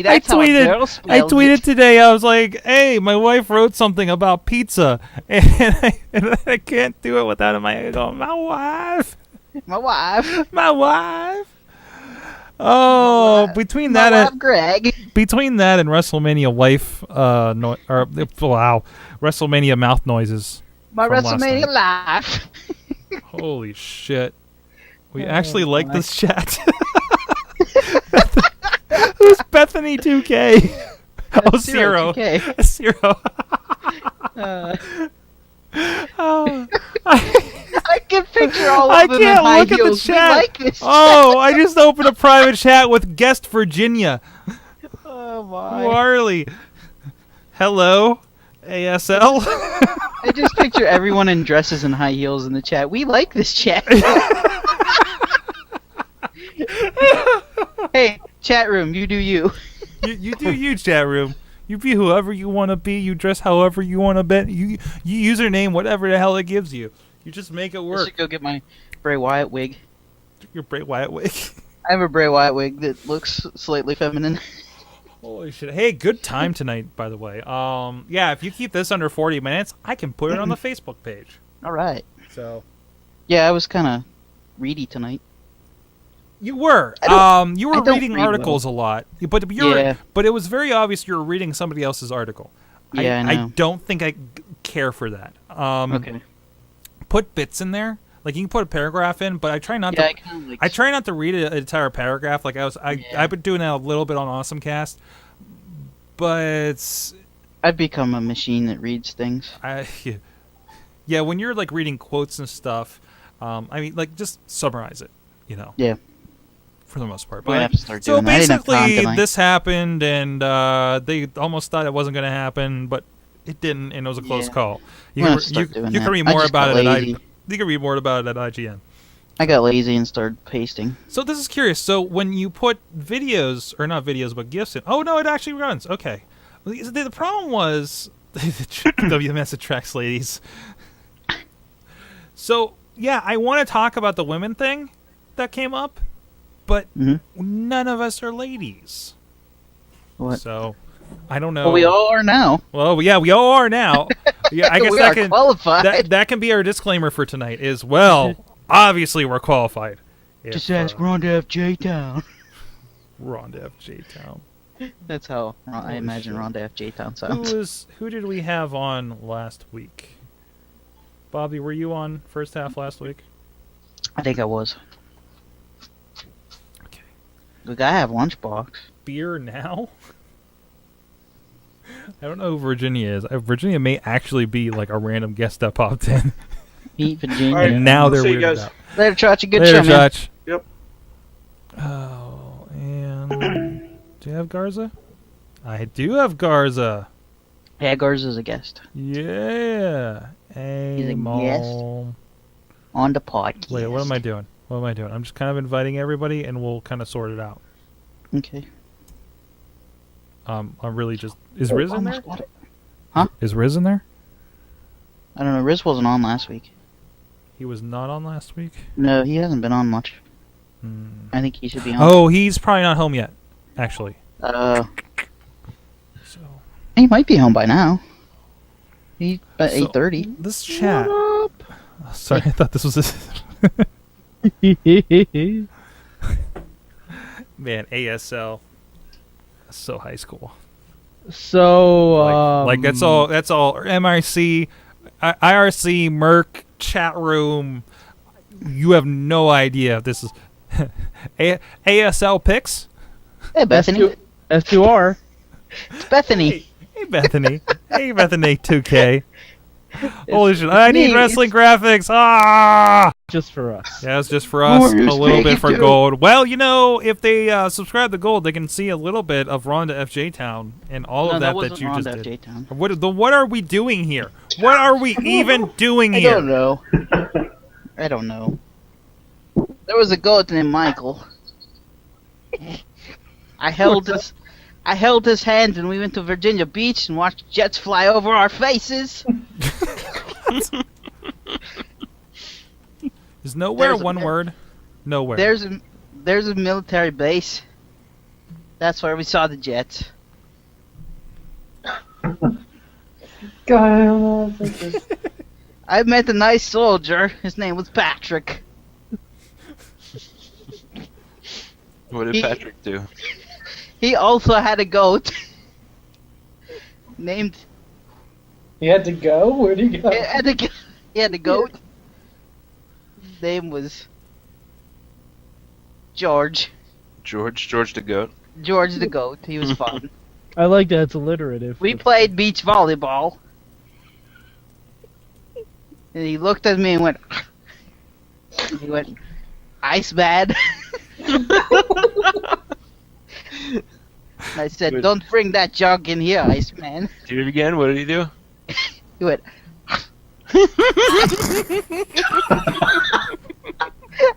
[SPEAKER 14] That's
[SPEAKER 1] I
[SPEAKER 14] how a girl spells
[SPEAKER 1] I tweeted
[SPEAKER 14] it.
[SPEAKER 1] today. I was like, "Hey, my wife wrote something about pizza, and I can't do it without my wife,
[SPEAKER 14] My wife.
[SPEAKER 1] my wife." Oh, between that
[SPEAKER 14] wife,
[SPEAKER 1] and
[SPEAKER 14] Greg.
[SPEAKER 1] between that and WrestleMania WrestleMania mouth noises.
[SPEAKER 14] My
[SPEAKER 1] from last
[SPEAKER 14] WrestleMania
[SPEAKER 1] night.
[SPEAKER 14] life.
[SPEAKER 1] Holy shit! We actually like
[SPEAKER 14] my.
[SPEAKER 1] this chat. Who's Bethany 2K? Oh, Zero.
[SPEAKER 14] 2K.
[SPEAKER 1] Zero.
[SPEAKER 14] I can picture all
[SPEAKER 1] I
[SPEAKER 14] of them in
[SPEAKER 1] can't
[SPEAKER 14] high
[SPEAKER 1] look at the
[SPEAKER 14] heels. We
[SPEAKER 1] chat.
[SPEAKER 14] like this
[SPEAKER 1] Oh,
[SPEAKER 14] chat.
[SPEAKER 1] I just opened a private chat with guest Virginia.
[SPEAKER 14] Oh my.
[SPEAKER 1] Marley. Hello, ASL.
[SPEAKER 14] I just picture everyone in dresses and high heels in the chat. We like this chat. Hey, chat room, you do you.
[SPEAKER 1] You do you, chat room. You be whoever you want to be. You dress however you want to be. You username whatever the hell it gives you. You just make it
[SPEAKER 14] I
[SPEAKER 1] work.
[SPEAKER 14] should go get my Bray Wyatt wig.
[SPEAKER 1] Your Bray Wyatt wig.
[SPEAKER 14] I have a Bray Wyatt wig that looks slightly feminine.
[SPEAKER 1] Holy shit. Hey, good time tonight, by the way. Yeah, if you keep this under 40 minutes, I can put it on the Facebook page.
[SPEAKER 14] All right.
[SPEAKER 1] So.
[SPEAKER 14] Yeah, I was kind of reedy tonight.
[SPEAKER 1] You were. You were
[SPEAKER 14] I don't
[SPEAKER 1] reading
[SPEAKER 14] read
[SPEAKER 1] articles a lot, but but it was very obvious you were reading somebody else's article.
[SPEAKER 14] Yeah, I know.
[SPEAKER 1] I don't think I care for that.
[SPEAKER 14] Okay.
[SPEAKER 1] Put bits in there, like you can put a paragraph in, but I try not to. I try not to read an entire paragraph. Like I've been doing that a little bit on AwesomeCast, but
[SPEAKER 14] I've become a machine that reads things.
[SPEAKER 1] Yeah, when you're like reading quotes and stuff, I mean, like just summarize it, you know.
[SPEAKER 14] Yeah.
[SPEAKER 1] For the most part.
[SPEAKER 14] We're gonna have to start
[SPEAKER 1] So
[SPEAKER 14] doing that. I didn't have time
[SPEAKER 1] basically,
[SPEAKER 14] tonight.
[SPEAKER 1] this happened, and they almost thought it wasn't going to happen, but it didn't, and it was a close call. You
[SPEAKER 14] We're
[SPEAKER 1] can,
[SPEAKER 14] gonna start doing
[SPEAKER 1] you
[SPEAKER 14] that.
[SPEAKER 1] can read
[SPEAKER 14] I
[SPEAKER 1] more
[SPEAKER 14] just
[SPEAKER 1] about
[SPEAKER 14] got
[SPEAKER 1] it
[SPEAKER 14] lazy.
[SPEAKER 1] you can read more about it at IGN.
[SPEAKER 14] I got lazy and started pasting.
[SPEAKER 1] So this is curious. So when you put videos, or not videos, but GIFs in, oh no, it actually runs. Okay. The problem was WMS attracts ladies. So yeah, I want to talk about the women thing that came up, but none of us are ladies.
[SPEAKER 14] What?
[SPEAKER 1] So I don't know.
[SPEAKER 14] Well, we all are now.
[SPEAKER 1] Well, yeah, we all are now. Yeah, I guess
[SPEAKER 14] We
[SPEAKER 1] that
[SPEAKER 14] are qualified.
[SPEAKER 1] That can be our disclaimer for tonight. Is obviously we're qualified.
[SPEAKER 14] Just ask Rhonda F. J-Town.
[SPEAKER 1] Rhonda F. J-Town.
[SPEAKER 14] That's how I imagine Rhonda F. J-Town sounds.
[SPEAKER 1] Who did we have on last week? Bobby, were you on first half last week?
[SPEAKER 14] I think I was. Okay. Look, I have Lunchbox.
[SPEAKER 1] Beer now? I don't know who Virginia is. Virginia may actually be like a random guest that popped in.
[SPEAKER 14] Meet Virginia.
[SPEAKER 12] All right,
[SPEAKER 1] And now they're
[SPEAKER 12] see you
[SPEAKER 1] weirded
[SPEAKER 12] guys.
[SPEAKER 1] out.
[SPEAKER 14] Later, Chachi. Good
[SPEAKER 1] Later,
[SPEAKER 14] show, man.
[SPEAKER 1] Chach.
[SPEAKER 12] Yep.
[SPEAKER 1] Oh, and do you have Garza? I do have Garza.
[SPEAKER 14] Yeah, Garza's a guest.
[SPEAKER 1] Yeah.
[SPEAKER 14] He's a
[SPEAKER 1] Mom.
[SPEAKER 14] guest on the podcast.
[SPEAKER 1] Wait, what am I doing? I'm just kind of inviting everybody, and we'll kind of sort it out.
[SPEAKER 14] Okay.
[SPEAKER 1] I'm really just... Is Riz in there?
[SPEAKER 14] Huh?
[SPEAKER 1] Is Riz in there?
[SPEAKER 14] I don't know. Riz wasn't on last week.
[SPEAKER 1] He was not on last week?
[SPEAKER 14] No, he hasn't been on much. I think he should be on.
[SPEAKER 1] Oh, he's probably not home yet, actually.
[SPEAKER 14] He might be home by now. He's about 8:30.
[SPEAKER 1] This chat... Oh, sorry, I thought this was Man, ASL. So high school.
[SPEAKER 2] So
[SPEAKER 1] like that's all MIC, IRC, Merc, chat room. You have no idea if this is ASL picks.
[SPEAKER 14] Hey Bethany.
[SPEAKER 2] S2R.
[SPEAKER 14] It's Bethany.
[SPEAKER 1] Hey Bethany. Hey Bethany 2K. Holy shit! I need wrestling graphics. Ah!
[SPEAKER 2] Just for us.
[SPEAKER 1] Yeah, it's just for us. A little bit for gold. Well, you know, if they subscribe to gold, they can see a little bit of Rhonda F. J-Town and all of that
[SPEAKER 14] wasn't
[SPEAKER 1] you
[SPEAKER 14] Rhonda
[SPEAKER 1] just
[SPEAKER 14] F.
[SPEAKER 1] did.
[SPEAKER 14] J-Town.
[SPEAKER 1] What are we doing here? What are we even doing
[SPEAKER 14] I
[SPEAKER 1] here?
[SPEAKER 14] don't know. I don't know. There was a goat named Michael. I held his hand and we went to Virginia Beach and watched jets fly over our faces.
[SPEAKER 1] Is nowhere
[SPEAKER 14] There's a-
[SPEAKER 1] one word? Nowhere.
[SPEAKER 14] There's a military base. That's where we saw the jets.
[SPEAKER 7] God,
[SPEAKER 14] I met a nice soldier. His name was Patrick.
[SPEAKER 15] What did Patrick do?
[SPEAKER 14] He also had a goat. Named.
[SPEAKER 7] He had to go? Where'd he go?
[SPEAKER 14] He had a goat. His name was George.
[SPEAKER 15] George the goat.
[SPEAKER 14] George the goat. He was fun.
[SPEAKER 2] I like that it's alliterative.
[SPEAKER 14] We played beach volleyball. And he looked at me and went. He went, ice bad. And I said, don't bring that junk in here, Iceman.
[SPEAKER 15] Do it again. What did he do?
[SPEAKER 14] He went.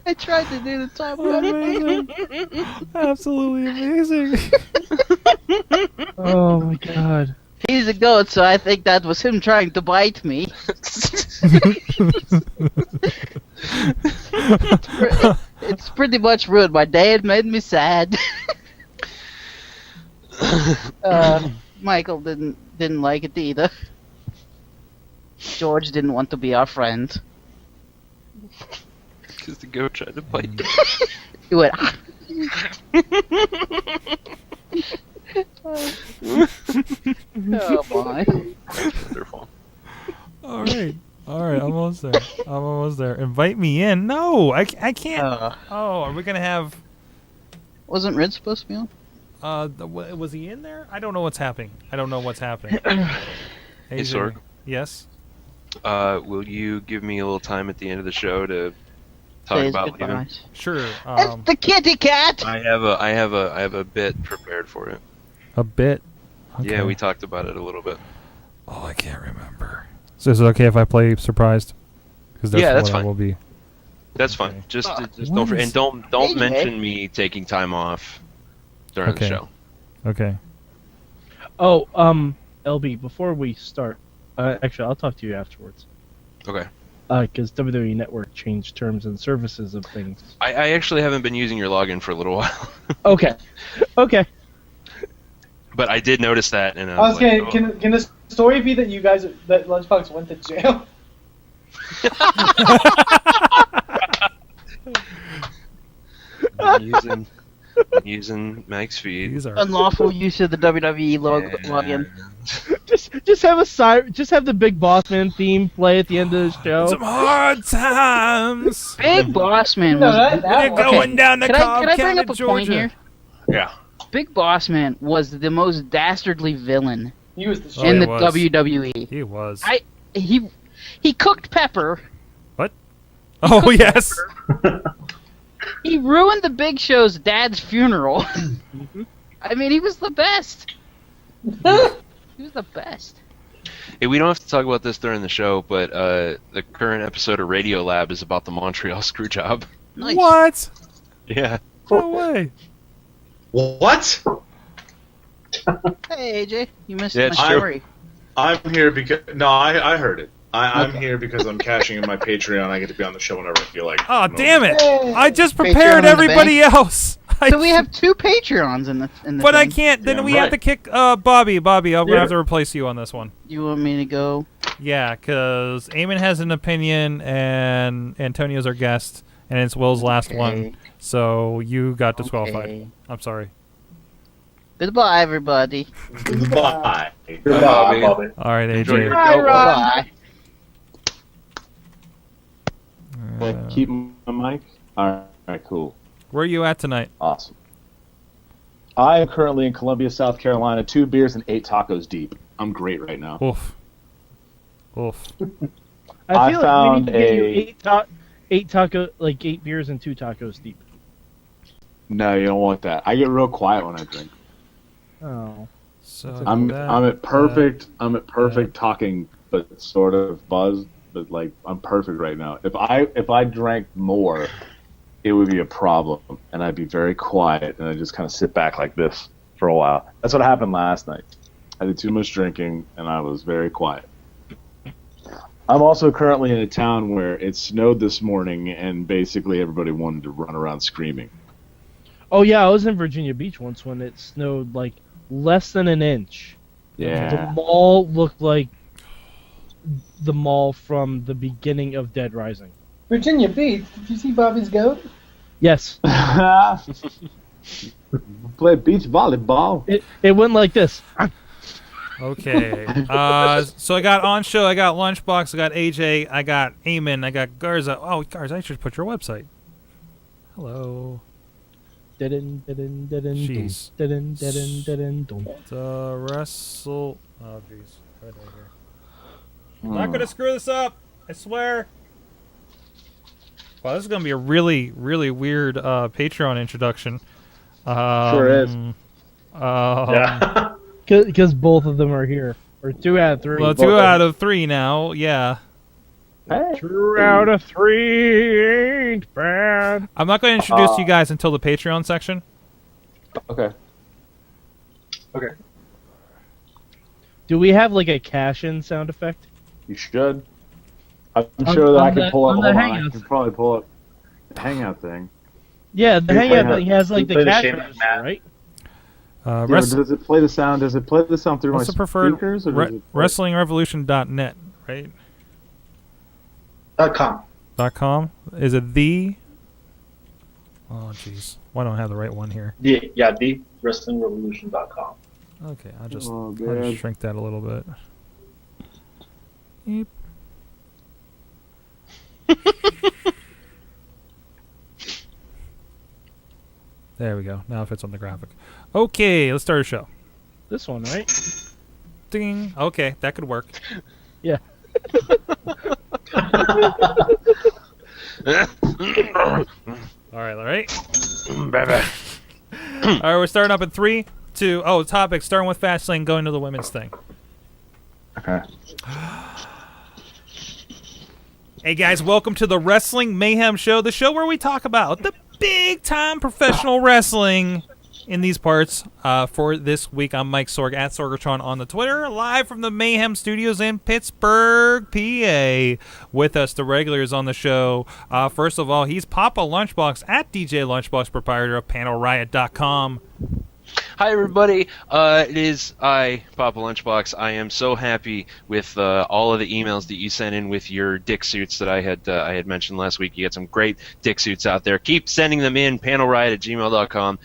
[SPEAKER 14] I tried to do the top
[SPEAKER 1] Amazing. Absolutely amazing.
[SPEAKER 2] Oh my god.
[SPEAKER 14] He's a goat, so I think that was him trying to bite me. It's pretty much ruined my day. It made me sad. Michael didn't like it either. George didn't want to be our friend.
[SPEAKER 15] Because the goat tried to bite him.
[SPEAKER 14] He went. Oh my.
[SPEAKER 15] Wonderful.
[SPEAKER 1] All right, almost there. Invite me in. No, I can't. Oh, are we gonna have?
[SPEAKER 14] Wasn't Red supposed to be on?
[SPEAKER 1] Was he in there? I don't know what's happening. Hey,
[SPEAKER 15] Sorg.
[SPEAKER 1] Yes.
[SPEAKER 15] Will you give me a little time at the end of the show to talk about leaving?
[SPEAKER 1] Sure.
[SPEAKER 14] It's the kitty cat.
[SPEAKER 15] I have a bit prepared for it.
[SPEAKER 1] A bit. Okay.
[SPEAKER 15] Yeah, we talked about it a little bit.
[SPEAKER 1] Oh, I can't remember. So is it okay if I play surprised? Because
[SPEAKER 15] Yeah, that's
[SPEAKER 1] what I
[SPEAKER 15] fine.
[SPEAKER 1] will be.
[SPEAKER 15] That's fine. Just
[SPEAKER 1] What
[SPEAKER 15] don't
[SPEAKER 1] is-
[SPEAKER 15] don't mention me taking time off during the
[SPEAKER 1] Okay.
[SPEAKER 15] show.
[SPEAKER 2] Okay. Oh, LB, before we start, actually, I'll talk to you afterwards.
[SPEAKER 15] Okay.
[SPEAKER 2] Because WWE Network changed terms and services of things.
[SPEAKER 15] I actually haven't been using your login for a little while.
[SPEAKER 2] Okay. Okay.
[SPEAKER 15] But I did notice that, and
[SPEAKER 7] I was
[SPEAKER 15] like,
[SPEAKER 7] gonna, can the story be that that Lunchbox went to jail?
[SPEAKER 15] I'm using Mike's feed.
[SPEAKER 1] These are
[SPEAKER 14] Unlawful use of the WWE login.
[SPEAKER 2] Just have just have the Big Boss Man theme play at the end of the show.
[SPEAKER 1] some hard times.
[SPEAKER 14] Big Boss Man
[SPEAKER 7] No,
[SPEAKER 14] was.
[SPEAKER 7] that
[SPEAKER 1] You're going down the
[SPEAKER 14] Can
[SPEAKER 1] Cobb
[SPEAKER 14] I bring
[SPEAKER 1] County,
[SPEAKER 14] up a point
[SPEAKER 1] Georgia.
[SPEAKER 14] here?
[SPEAKER 15] Yeah.
[SPEAKER 14] Big Boss Man was the most dastardly villain
[SPEAKER 7] He was the
[SPEAKER 1] Oh,
[SPEAKER 14] in
[SPEAKER 1] he
[SPEAKER 14] the
[SPEAKER 1] was.
[SPEAKER 14] WWE.
[SPEAKER 1] He was.
[SPEAKER 14] He cooked Pepper.
[SPEAKER 1] What? Oh yes.
[SPEAKER 14] He ruined the Big Show's dad's funeral. I mean, he was the best. He was the best.
[SPEAKER 15] Hey, we don't have to talk about this during the show, but the current episode of Radio Lab is about the Montreal Screwjob.
[SPEAKER 14] Nice.
[SPEAKER 1] What?
[SPEAKER 15] Yeah.
[SPEAKER 1] No way.
[SPEAKER 12] What?
[SPEAKER 14] Hey AJ, you missed
[SPEAKER 15] Yeah,
[SPEAKER 14] my
[SPEAKER 15] it's true.
[SPEAKER 14] story.
[SPEAKER 12] I'm here because I heard it. I'm
[SPEAKER 14] Okay.
[SPEAKER 12] here because I'm cashing in my Patreon. I get to be on the show whenever I feel like.
[SPEAKER 1] Oh
[SPEAKER 12] No.
[SPEAKER 1] damn it!
[SPEAKER 7] Yay.
[SPEAKER 1] I just
[SPEAKER 14] Patreon
[SPEAKER 1] prepared
[SPEAKER 14] in the
[SPEAKER 1] everybody else.
[SPEAKER 14] So we have two Patreons in the
[SPEAKER 1] But I
[SPEAKER 14] thing.
[SPEAKER 1] can't. Then
[SPEAKER 12] Yeah,
[SPEAKER 1] we have
[SPEAKER 12] right.
[SPEAKER 1] to kick Bobby. Bobby, I'm gonna
[SPEAKER 12] Yeah.
[SPEAKER 1] have to replace you on this one.
[SPEAKER 14] You want me to go?
[SPEAKER 1] Yeah, because Eamon has an opinion and Antonio's our guest, and it's Will's last one. So you got disqualified.
[SPEAKER 14] Okay.
[SPEAKER 1] I'm sorry.
[SPEAKER 14] Goodbye, everybody.
[SPEAKER 12] Goodbye.
[SPEAKER 9] Goodbye, Bobby.
[SPEAKER 1] All right,
[SPEAKER 15] Enjoy
[SPEAKER 1] AJ.
[SPEAKER 15] your
[SPEAKER 7] Hi,
[SPEAKER 15] goat.
[SPEAKER 7] Ron.
[SPEAKER 14] Bye.
[SPEAKER 16] Keep my mic? Alright, cool.
[SPEAKER 1] Where are you at tonight?
[SPEAKER 16] Awesome. I am currently in Columbia, South Carolina, 2 beers and 8 tacos deep. I'm great right now.
[SPEAKER 1] Oof. Oof.
[SPEAKER 2] I
[SPEAKER 16] I
[SPEAKER 2] feel
[SPEAKER 16] found
[SPEAKER 2] like we need to
[SPEAKER 16] a-
[SPEAKER 2] get you 8 beers and 2 tacos deep.
[SPEAKER 16] No, you don't want that. I get real quiet when I drink.
[SPEAKER 2] Oh.
[SPEAKER 1] So
[SPEAKER 16] I'm
[SPEAKER 1] that-
[SPEAKER 16] at perfect talking, but sort of buzzed. But like I'm perfect right now. If I drank more, it would be a problem, and I'd be very quiet, and I just kind of sit back like this for a while. That's what happened last night. I did too much drinking, and I was very quiet. I'm also currently in a town where it snowed this morning, and basically everybody wanted to run around screaming.
[SPEAKER 2] Oh yeah, I was in Virginia Beach once when it snowed like less than an inch.
[SPEAKER 16] Yeah.
[SPEAKER 2] The mall looked like the mall from the beginning of Dead Rising.
[SPEAKER 17] Virginia Beach. Did you see Bobby's goat?
[SPEAKER 2] Yes.
[SPEAKER 16] Play beach volleyball.
[SPEAKER 2] It went like this.
[SPEAKER 1] Okay. So I got On Show, I got Lunchbox, I got AJ, I got Eamon, I got Garza. Oh, Garza, I should put your website. Hello. Jeez. The wrestle. Oh, jeez. Right here. I'm not gonna screw this up. I swear. Wow, this is gonna be a really, really weird Patreon introduction.
[SPEAKER 16] Sure is.
[SPEAKER 2] Yeah. Because both of them are here. Or 2 out of 3.
[SPEAKER 1] Well, 2 out of 3 now, yeah.
[SPEAKER 2] Hey. 2 out of 3 ain't bad.
[SPEAKER 1] I'm not going to introduce you guys until the Patreon section.
[SPEAKER 16] Okay.
[SPEAKER 2] Do we have like a cash-in sound effect?
[SPEAKER 16] You should. I'm sure that I can pull up.
[SPEAKER 2] on the
[SPEAKER 16] Hold on, I
[SPEAKER 2] Hangout.
[SPEAKER 16] can probably pull up the Hangout thing.
[SPEAKER 2] Yeah, the Hangout thing has like the
[SPEAKER 16] Play the
[SPEAKER 2] cash
[SPEAKER 16] shame
[SPEAKER 2] register, right?
[SPEAKER 16] Does it play the sound? Does it play the sound through
[SPEAKER 1] What's
[SPEAKER 16] my
[SPEAKER 1] the preferred
[SPEAKER 16] speakers? Or does it
[SPEAKER 1] WrestlingRevolution.net, right?
[SPEAKER 17] .com.
[SPEAKER 1] .com? Is it the? Oh, jeez. Why don't I have the right one here?
[SPEAKER 17] Yeah, the WrestlingRevolution.com.
[SPEAKER 1] Okay, I'll just
[SPEAKER 16] man.
[SPEAKER 1] shrink that a little bit. Eep. There we go. Now it fits on the graphic. Okay, let's start a show.
[SPEAKER 2] This one, right?
[SPEAKER 1] Ding. Okay, that could work.
[SPEAKER 2] Yeah.
[SPEAKER 1] All right. All right, we're starting up in 3, 2. Oh, topic starting with Fastlane, going to the women's thing.
[SPEAKER 16] Okay.
[SPEAKER 1] Hey guys, welcome to the Wrestling Mayhem Show, the show where we talk about the big-time professional wrestling in these parts. For this week, I'm Mike Sorg at Sorgatron on the Twitter, live from the Mayhem Studios in Pittsburgh, PA. With us, the regulars on the show. First of all, he's Papa Lunchbox at DJ Lunchbox, proprietor of PanelRiot.com.
[SPEAKER 15] Hi, everybody. It is I, Papa Lunchbox. I am so happy with all of the emails that you sent in with your dick suits that I had mentioned last week. You got some great dick suits out there. Keep sending them in. PanelRiot@gmail.com.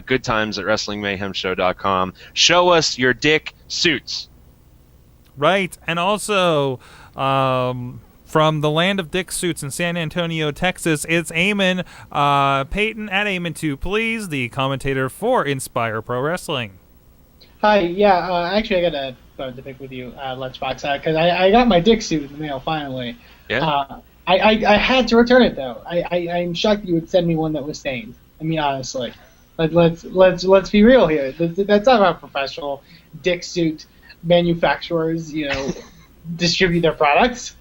[SPEAKER 15] Good times at WrestlingMayhemShow.com. Show us your dick suits.
[SPEAKER 1] Right, and also from the land of dick suits in San Antonio, Texas, it's Eamon Peyton at Eamon2 Please, the commentator for Inspire Pro Wrestling.
[SPEAKER 18] Hi, yeah, actually I got a bone to pick with you, Lunchbox, because I got my dick suit in the mail finally.
[SPEAKER 15] Yeah.
[SPEAKER 18] I had to return it though. I'm shocked you would send me one that was stained. I mean, honestly, let's be real here. That's not how professional dick suit manufacturers, distribute their products.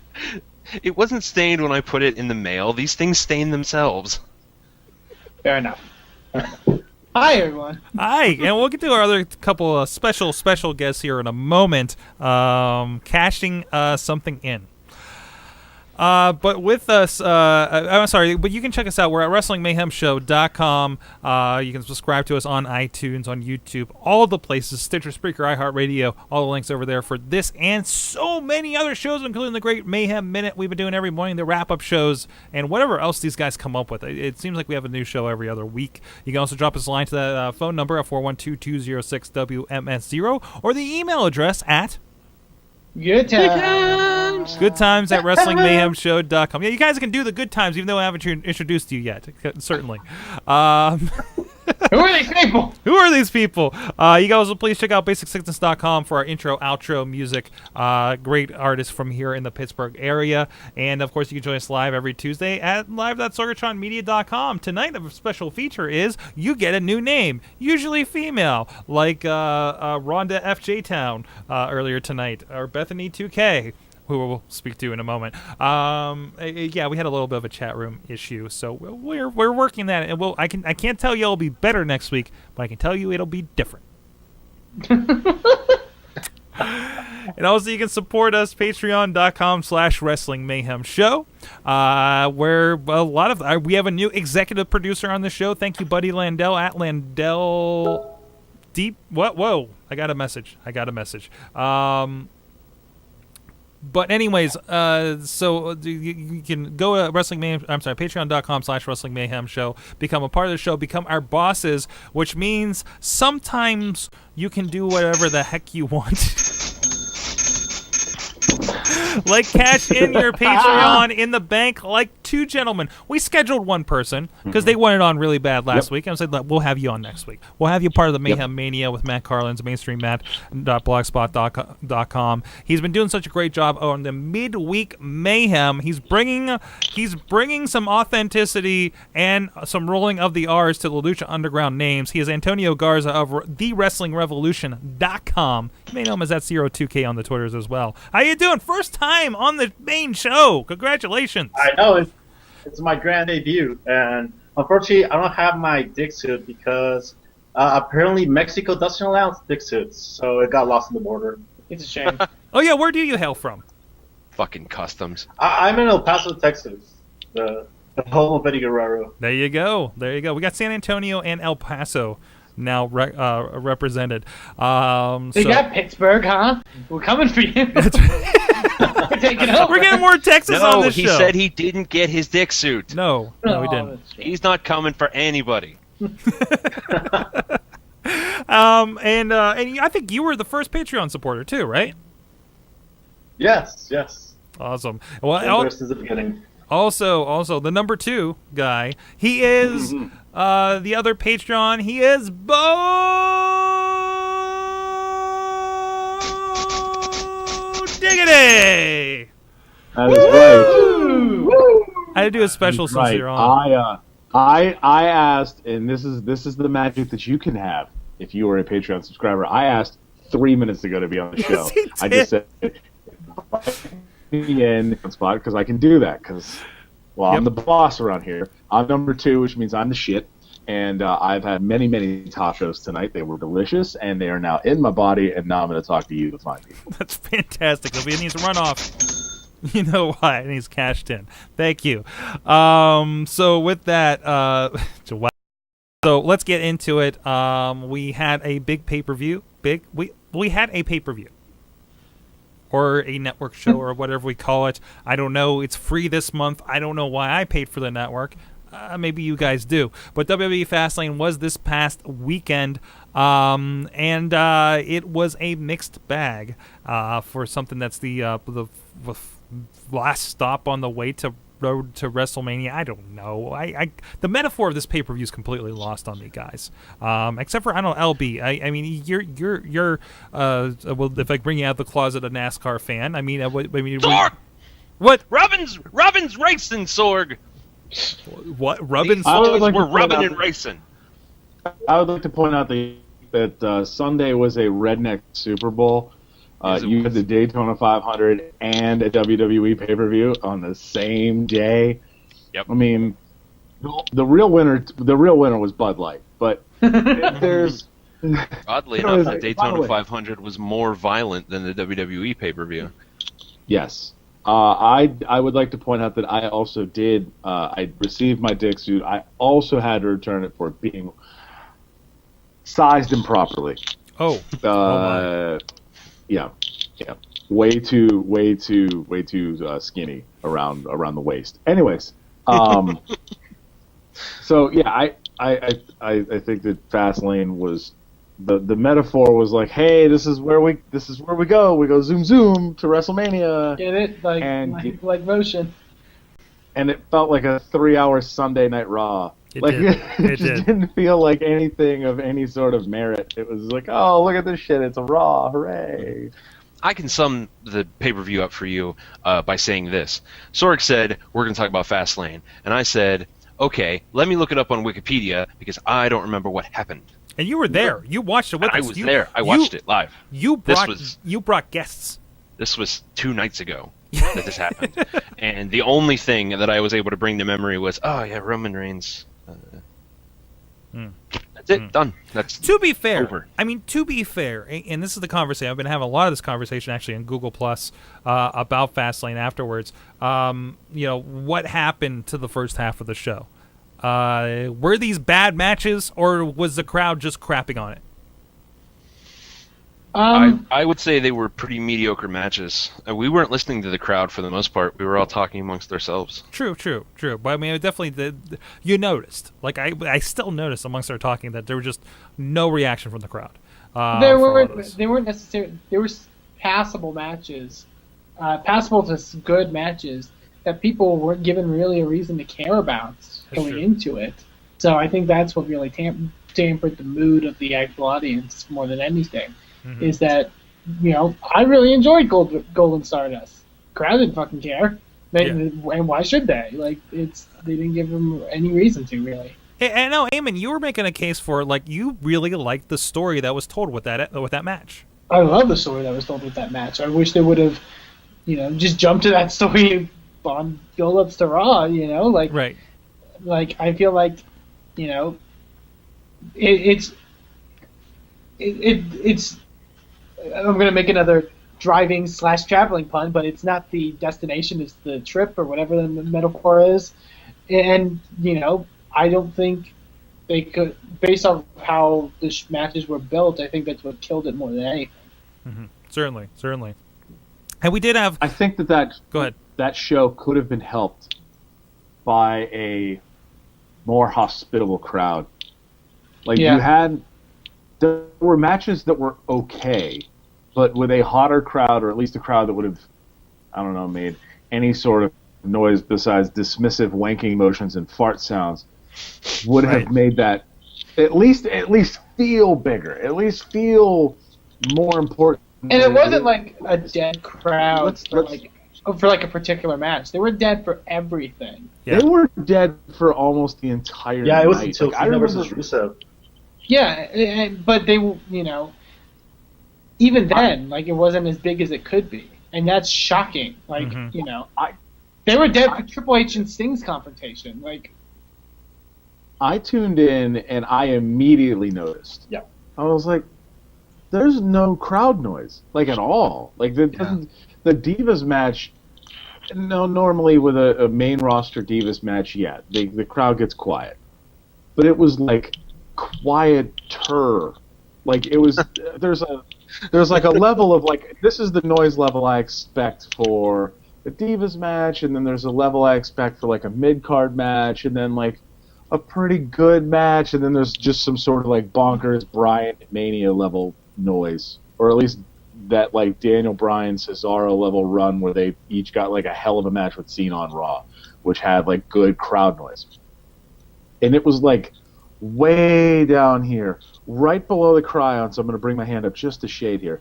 [SPEAKER 15] It wasn't stained when I put it in the mail. These things stain themselves.
[SPEAKER 18] Fair enough. Hi, everyone.
[SPEAKER 1] Hi, and we'll get to our other couple of special guests here in a moment, cashing something in. But with us, I'm sorry, but you can check us out. We're at WrestlingMayhemShow.com. You can subscribe to us on iTunes, on YouTube, all the places, Stitcher, Spreaker, iHeartRadio, all the links over there for this and so many other shows, including the Great Mayhem Minute we've been doing every morning, the wrap-up shows, and whatever else these guys come up with. It seems like we have a new show every other week. You can also drop us a line to that phone number at 412-206-WMS0 or the email address at
[SPEAKER 18] Good times.
[SPEAKER 1] Good times at WrestlingMayhemShow.com. Yeah, you guys can do the good times, even though I haven't introduced you yet. Certainly.
[SPEAKER 18] Who are these people?
[SPEAKER 1] Who are these people? You guys will please check out BasicSickness.com for our intro, outro music. Great artists from here in the Pittsburgh area. And, of course, you can join us live every Tuesday at live.sorgatronmedia.com. Tonight, the special feature is you get a new name, usually female, like Rhonda F. J-Town earlier tonight, or Bethany 2K, who we'll speak to in a moment. Yeah, we had a little bit of a chat room issue, so we're working that, and I can't tell you it'll be better next week, but I can tell you it'll be different. And also, you can support us, patreon.com/Wrestling Mayhem Show, where a lot of we have a new executive producer on the show. Thank you, Buddy Landell, at Landell Deep. What? Whoa! I got a message. But anyways, so you can go to patreon.com/Wrestling Mayhem Show, become a part of the show, become our bosses, which means sometimes you can do whatever the heck you want. Like cash in your Patreon in the bank, like two gentlemen. We scheduled one person because they wanted on really bad last week. And I said, we'll have you on next week. We'll have you part of the Mayhem Mania with Matt Carlins, mainstreammatt.blogspot.com. He's been doing such a great job on the midweek Mayhem. He's bringing some authenticity and some rolling of the R's to the Lucha Underground names. He is Antonio Garza of TheWrestlingRevolution.com. You may know him as that 02K on the Twitters as well. How you doing? First time on the main show. Congratulations.
[SPEAKER 17] I know. It's my grand debut. And unfortunately, I don't have my dick suit because apparently Mexico doesn't allow dick suits. So it got lost in the border. It's a shame.
[SPEAKER 1] Oh, yeah. Where do you hail from?
[SPEAKER 15] Fucking customs.
[SPEAKER 17] I'm in El Paso, Texas. The home of Eddie Guerrero.
[SPEAKER 1] There you go. We got San Antonio and El Paso now represented.
[SPEAKER 18] You got Pittsburgh, huh? We're coming for you. We're taking over.
[SPEAKER 1] We're getting more Texas on this show.
[SPEAKER 15] He said he didn't get his dick suit.
[SPEAKER 1] No, he didn't.
[SPEAKER 15] He's not coming for anybody.
[SPEAKER 1] And I think you were the first Patreon supporter too, right?
[SPEAKER 17] Yes.
[SPEAKER 1] Awesome. Well,
[SPEAKER 17] since the beginning.
[SPEAKER 1] Also, the number 2 guy. He is the other Patreon. He is Bo Diggity.
[SPEAKER 16] That is right.
[SPEAKER 1] I had to do a special since you're on.
[SPEAKER 16] I asked, and this is the magic that you can have if you are a Patreon subscriber. I asked 3 minutes ago to be on the show.
[SPEAKER 1] Yes, he did.
[SPEAKER 16] I just said in spot because I can do that because I'm the boss around here. I'm number 2, which means I'm the shit. And I've had many tacos tonight. They were delicious, and they are now in my body. And now I'm going to talk to you, the fine people.
[SPEAKER 1] That's fantastic. He needs to run off. You know why? And he's cashed in. Thank you. So with that, so let's get into it. We had a big pay-per-view. We had a pay-per-view. Or a network show, or whatever we call it. I don't know. It's free this month. I don't know why I paid for the network. Maybe you guys do. But WWE Fastlane was this past weekend, and it was a mixed bag for something that's the last stop on the way to road to WrestleMania. I don't know. The metaphor of this pay-per-view is completely lost on me, guys. Except for LB. I mean, you're well, if I bring you out of the closet, a NASCAR fan. I mean,
[SPEAKER 15] Sorg!
[SPEAKER 1] What?
[SPEAKER 15] Robbins racing, Sorg.
[SPEAKER 1] What? Robbins?
[SPEAKER 15] We're rubbing and racing.
[SPEAKER 16] I would like to point out that Sunday was a redneck Super Bowl. You had the Daytona 500 and a WWE pay-per-view on the same day.
[SPEAKER 15] Yep.
[SPEAKER 16] I mean, the real winner was Bud Light, but there's
[SPEAKER 15] oddly enough, the Daytona 500 was more violent than the WWE pay-per-view.
[SPEAKER 16] Yes. I would like to point out that I also did. I received my dick suit. I also had to return it for being sized improperly.
[SPEAKER 1] Oh.
[SPEAKER 16] Yeah. Way too skinny around the waist. Anyways, so yeah, I think that Fastlane was the metaphor was like, hey, this is where we go. We go zoom to WrestleMania.
[SPEAKER 18] Get it? Like motion.
[SPEAKER 16] And it felt like a 3-hour Sunday Night Raw. It just didn't feel like anything of any sort of merit. It was like, oh, look at this shit. It's a Raw. Hooray.
[SPEAKER 15] I can sum the pay-per-view up for you by saying this. Sorg said, we're going to talk about Fastlane. And I said, okay, let me look it up on Wikipedia because I don't remember what happened.
[SPEAKER 1] And you were there. You watched it with us.
[SPEAKER 15] I was there. I watched it live.
[SPEAKER 1] You brought guests.
[SPEAKER 15] This was 2 nights ago that this happened. And the only thing that I was able to bring to memory was, oh, yeah, Roman Reigns. That's That's it. Done. That's
[SPEAKER 1] to be fair.
[SPEAKER 15] over.
[SPEAKER 1] I mean, to be fair, and this is the conversation. I've been having a lot of this conversation actually on Google Plus about Fastlane afterwards. What happened to the first half of the show? Were these bad matches, or was the crowd just crapping on it?
[SPEAKER 15] I would say they were pretty mediocre matches. We weren't listening to the crowd for the most part. We were all talking amongst ourselves.
[SPEAKER 1] True. But I mean, it definitely did. You noticed. Like I still noticed amongst our talking that there was just no reaction from the crowd.
[SPEAKER 18] They weren't necessarily. There were passable matches, passable to good matches that people weren't given really a reason to care about going into it. So I think that's what really tampered the mood of the actual audience more than anything. Mm-hmm. Is that, I really enjoyed Golden Stardust. Crowd didn't fucking care. And why should they? They didn't give them any reason to, really.
[SPEAKER 1] And no, Eamon, you were making a case for, you really liked the story that was told with that match.
[SPEAKER 18] I love the story that was told with that match. I wish they would have, just jumped to that story on build-ups to Raw,
[SPEAKER 1] Right.
[SPEAKER 18] I feel like, it's I'm going to make another driving/traveling pun, but it's not the destination, it's the trip or whatever the metaphor is. And, I don't think they could, based on how the matches were built, I think that's what killed it more than anything.
[SPEAKER 1] Mm-hmm. Certainly. And we did have...
[SPEAKER 16] I think that
[SPEAKER 1] Go ahead.
[SPEAKER 16] That show could have been helped by a more hospitable crowd. There were matches that were okay, but with a hotter crowd, or at least a crowd that would have, made any sort of noise besides dismissive wanking motions and fart sounds, would have made that at least feel bigger, at least feel more important.
[SPEAKER 18] And it wasn't like a dead crowd for a particular match. They were dead for everything.
[SPEAKER 16] Yeah. They were dead for almost the entire night.
[SPEAKER 17] Yeah, it was until Cena versus Rusev.
[SPEAKER 18] Yeah, but they, even then, it wasn't as big as it could be, and that's shocking. They were dead for Triple H and Sting's confrontation.
[SPEAKER 16] I tuned in and I immediately noticed.
[SPEAKER 17] Yeah,
[SPEAKER 16] I was like, "There's no crowd noise, at all. The Divas match. No, normally with a main roster Divas match, the crowd gets quiet, but it was quieter. It was there's a level of this is the noise level I expect for the Divas match, and then there's a level I expect for a mid-card match, and then a pretty good match, and then there's just some sort of bonkers Bryan Mania level noise, or at least that Daniel Bryan Cesaro level run where they each got a hell of a match with Cena on Raw, which had good crowd noise, and it was way down here, right below the cryon, so I'm going to bring my hand up just a shade here.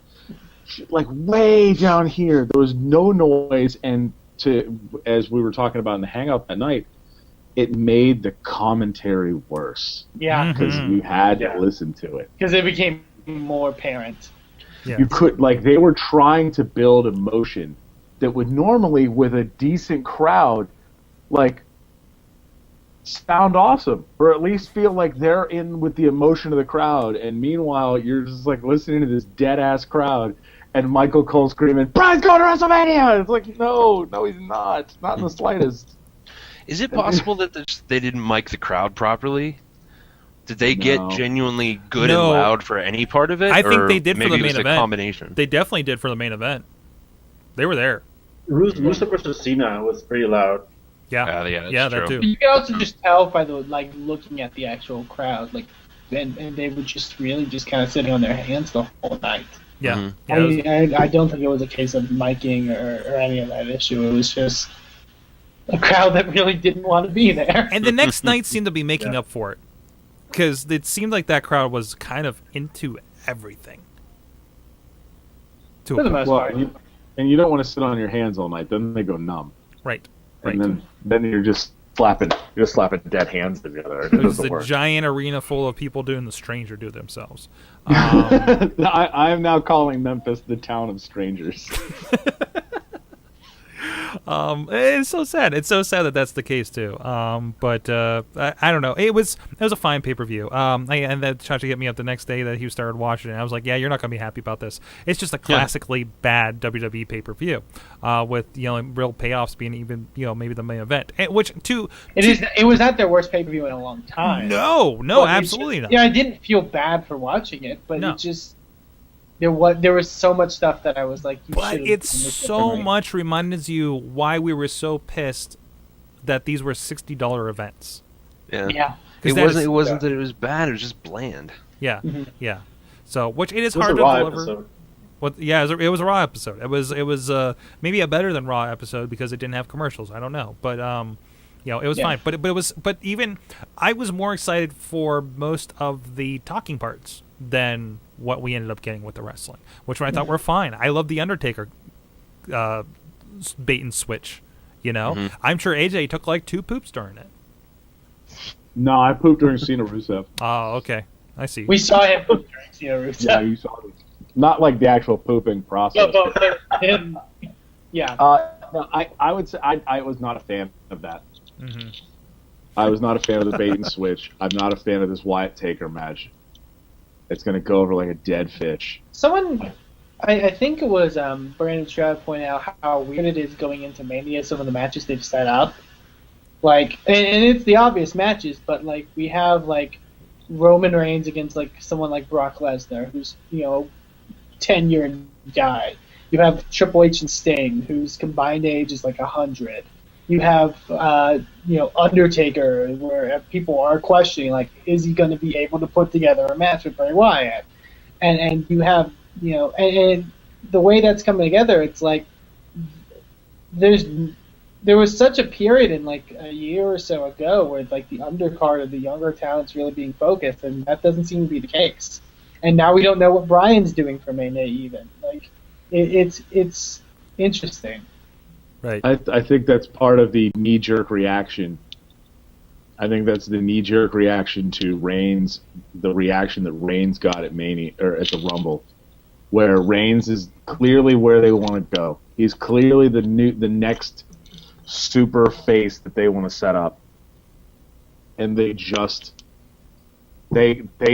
[SPEAKER 16] Way down here, there was no noise, and as we were talking about in the Hangout that night, it made the commentary worse.
[SPEAKER 18] Yeah.
[SPEAKER 16] Because you had to listen to it.
[SPEAKER 18] Because it became more apparent.
[SPEAKER 16] Yeah. You could, they were trying to build emotion that would normally, with a decent crowd, sound awesome, or at least feel they're in with the emotion of the crowd, and meanwhile you're just listening to this dead ass crowd and Michael Cole screaming, "Brian's going to WrestleMania!" It's no, he's not in the slightest.
[SPEAKER 15] Is it possible that they didn't mic the crowd properly? Did they get genuinely good and loud for any part of it?
[SPEAKER 1] I think they did for the main event.
[SPEAKER 15] Combination.
[SPEAKER 1] They definitely did for the main event. They were there.
[SPEAKER 17] Rusev versus Cena was pretty loud.
[SPEAKER 1] Yeah,
[SPEAKER 15] that's
[SPEAKER 1] that
[SPEAKER 15] true.
[SPEAKER 1] too.
[SPEAKER 18] You can also just tell by the looking at the actual crowd, and they were just really just kind of sitting on their hands the whole night.
[SPEAKER 1] Yeah,
[SPEAKER 18] I don't think it was a case of miking or any of that issue. It was just a crowd that really didn't want to be there.
[SPEAKER 1] And the next night seemed to be making up for it, because it seemed like that crowd was kind of into everything.
[SPEAKER 18] For the most part.
[SPEAKER 16] And you don't want to sit on your hands all night; then they go numb.
[SPEAKER 1] Right.
[SPEAKER 16] And then you're just slapping dead hands together. It
[SPEAKER 1] There's
[SPEAKER 16] doesn't
[SPEAKER 1] a
[SPEAKER 16] work.
[SPEAKER 1] giant arena full of people doing the stranger do themselves.
[SPEAKER 16] I am now calling Memphis the town of strangers.
[SPEAKER 1] It's so sad. It's so sad that that's the case too. But I don't know. It was a fine pay-per-view. And that tried to get me up the next day that he started watching it. I was like, yeah, you're not gonna be happy about this. It's just a classically bad WWE pay-per-view, with real payoffs being even maybe the main event. It was
[SPEAKER 18] not their worst pay-per-view in a long time.
[SPEAKER 1] No, absolutely not.
[SPEAKER 18] Yeah, I didn't feel bad for watching it, but it just there was so much stuff that I was like,
[SPEAKER 1] but it so much reminded you why we were so pissed that these were $60 events.
[SPEAKER 15] Yeah. It wasn't that it was bad. It was just bland.
[SPEAKER 1] Yeah.
[SPEAKER 18] Mm-hmm.
[SPEAKER 1] Yeah. So, which it is hard to deliver. It was a Raw episode. It was maybe a better than Raw episode because it didn't have commercials. I don't know, but it was fine. But even I was more excited for most of the talking parts than what we ended up getting with the wrestling, which I thought were fine. I love the Undertaker bait and switch. I'm sure AJ took like 2 poops during it.
[SPEAKER 16] No, I pooped during Cena Rusev.
[SPEAKER 1] Oh, okay. I see.
[SPEAKER 18] We saw him poop during Cena Rusev.
[SPEAKER 16] Yeah, you saw it. Not like the actual pooping process.
[SPEAKER 18] Him, yeah.
[SPEAKER 16] No, I would say I was not a fan of that.
[SPEAKER 1] Mm-hmm.
[SPEAKER 16] I was not a fan of the bait and switch. I'm not a fan of this Wyatt Taker match. It's going to go over like a dead fish.
[SPEAKER 18] Someone, I think it was Brandon Stroud pointed out how weird it is going into Mania, some of the matches they've set up. Like, and it's the obvious matches, but like we have like Roman Reigns against like someone like Brock Lesnar, who's 10-year guy. You have Triple H and Sting, whose combined age is like 100. You have Undertaker, where people are questioning like, is he going to be able to put together a match with Bray Wyatt? And you have and the way that's coming together, it's like there was such a period in like a year or so ago where like the undercard of the younger talent's really being focused, and that doesn't seem to be the case. And now we don't know what Bryan's doing for Mania even. Like it's interesting.
[SPEAKER 1] Right.
[SPEAKER 16] I think that's part of the knee-jerk reaction. I think that's the knee-jerk reaction to Reigns, the reaction that Reigns got at Mania or at the Rumble, where Reigns is clearly where they want to go. He's clearly the next super face that they want to set up, and they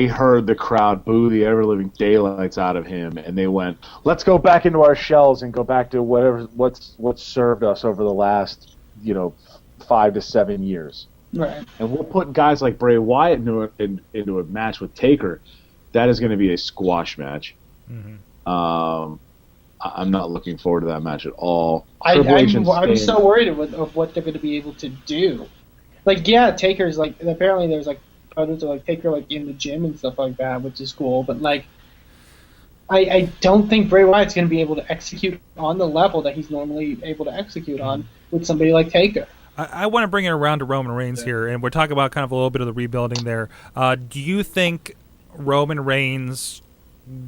[SPEAKER 16] heard the crowd boo the ever-living daylights out of him, and they went, let's go back into our shells and go back to what's served us over the last 5 to 7 years.
[SPEAKER 18] Right.
[SPEAKER 16] And we'll put guys like Bray Wyatt into a match with Taker. That is going to be a squash match.
[SPEAKER 1] Mm-hmm.
[SPEAKER 16] I'm not looking forward to that match at all.
[SPEAKER 18] I'm so worried of what they're going to be able to do. Like, yeah, Taker's like, apparently there's like photos of like Taker like in the gym and stuff like that, which is cool. But like, I don't think Bray Wyatt's going to be able to execute on the level that he's normally able to execute on with somebody like Taker.
[SPEAKER 1] I want to bring it around to Roman Reigns here, and we're talking about kind of a little bit of the rebuilding there. Do you think Roman Reigns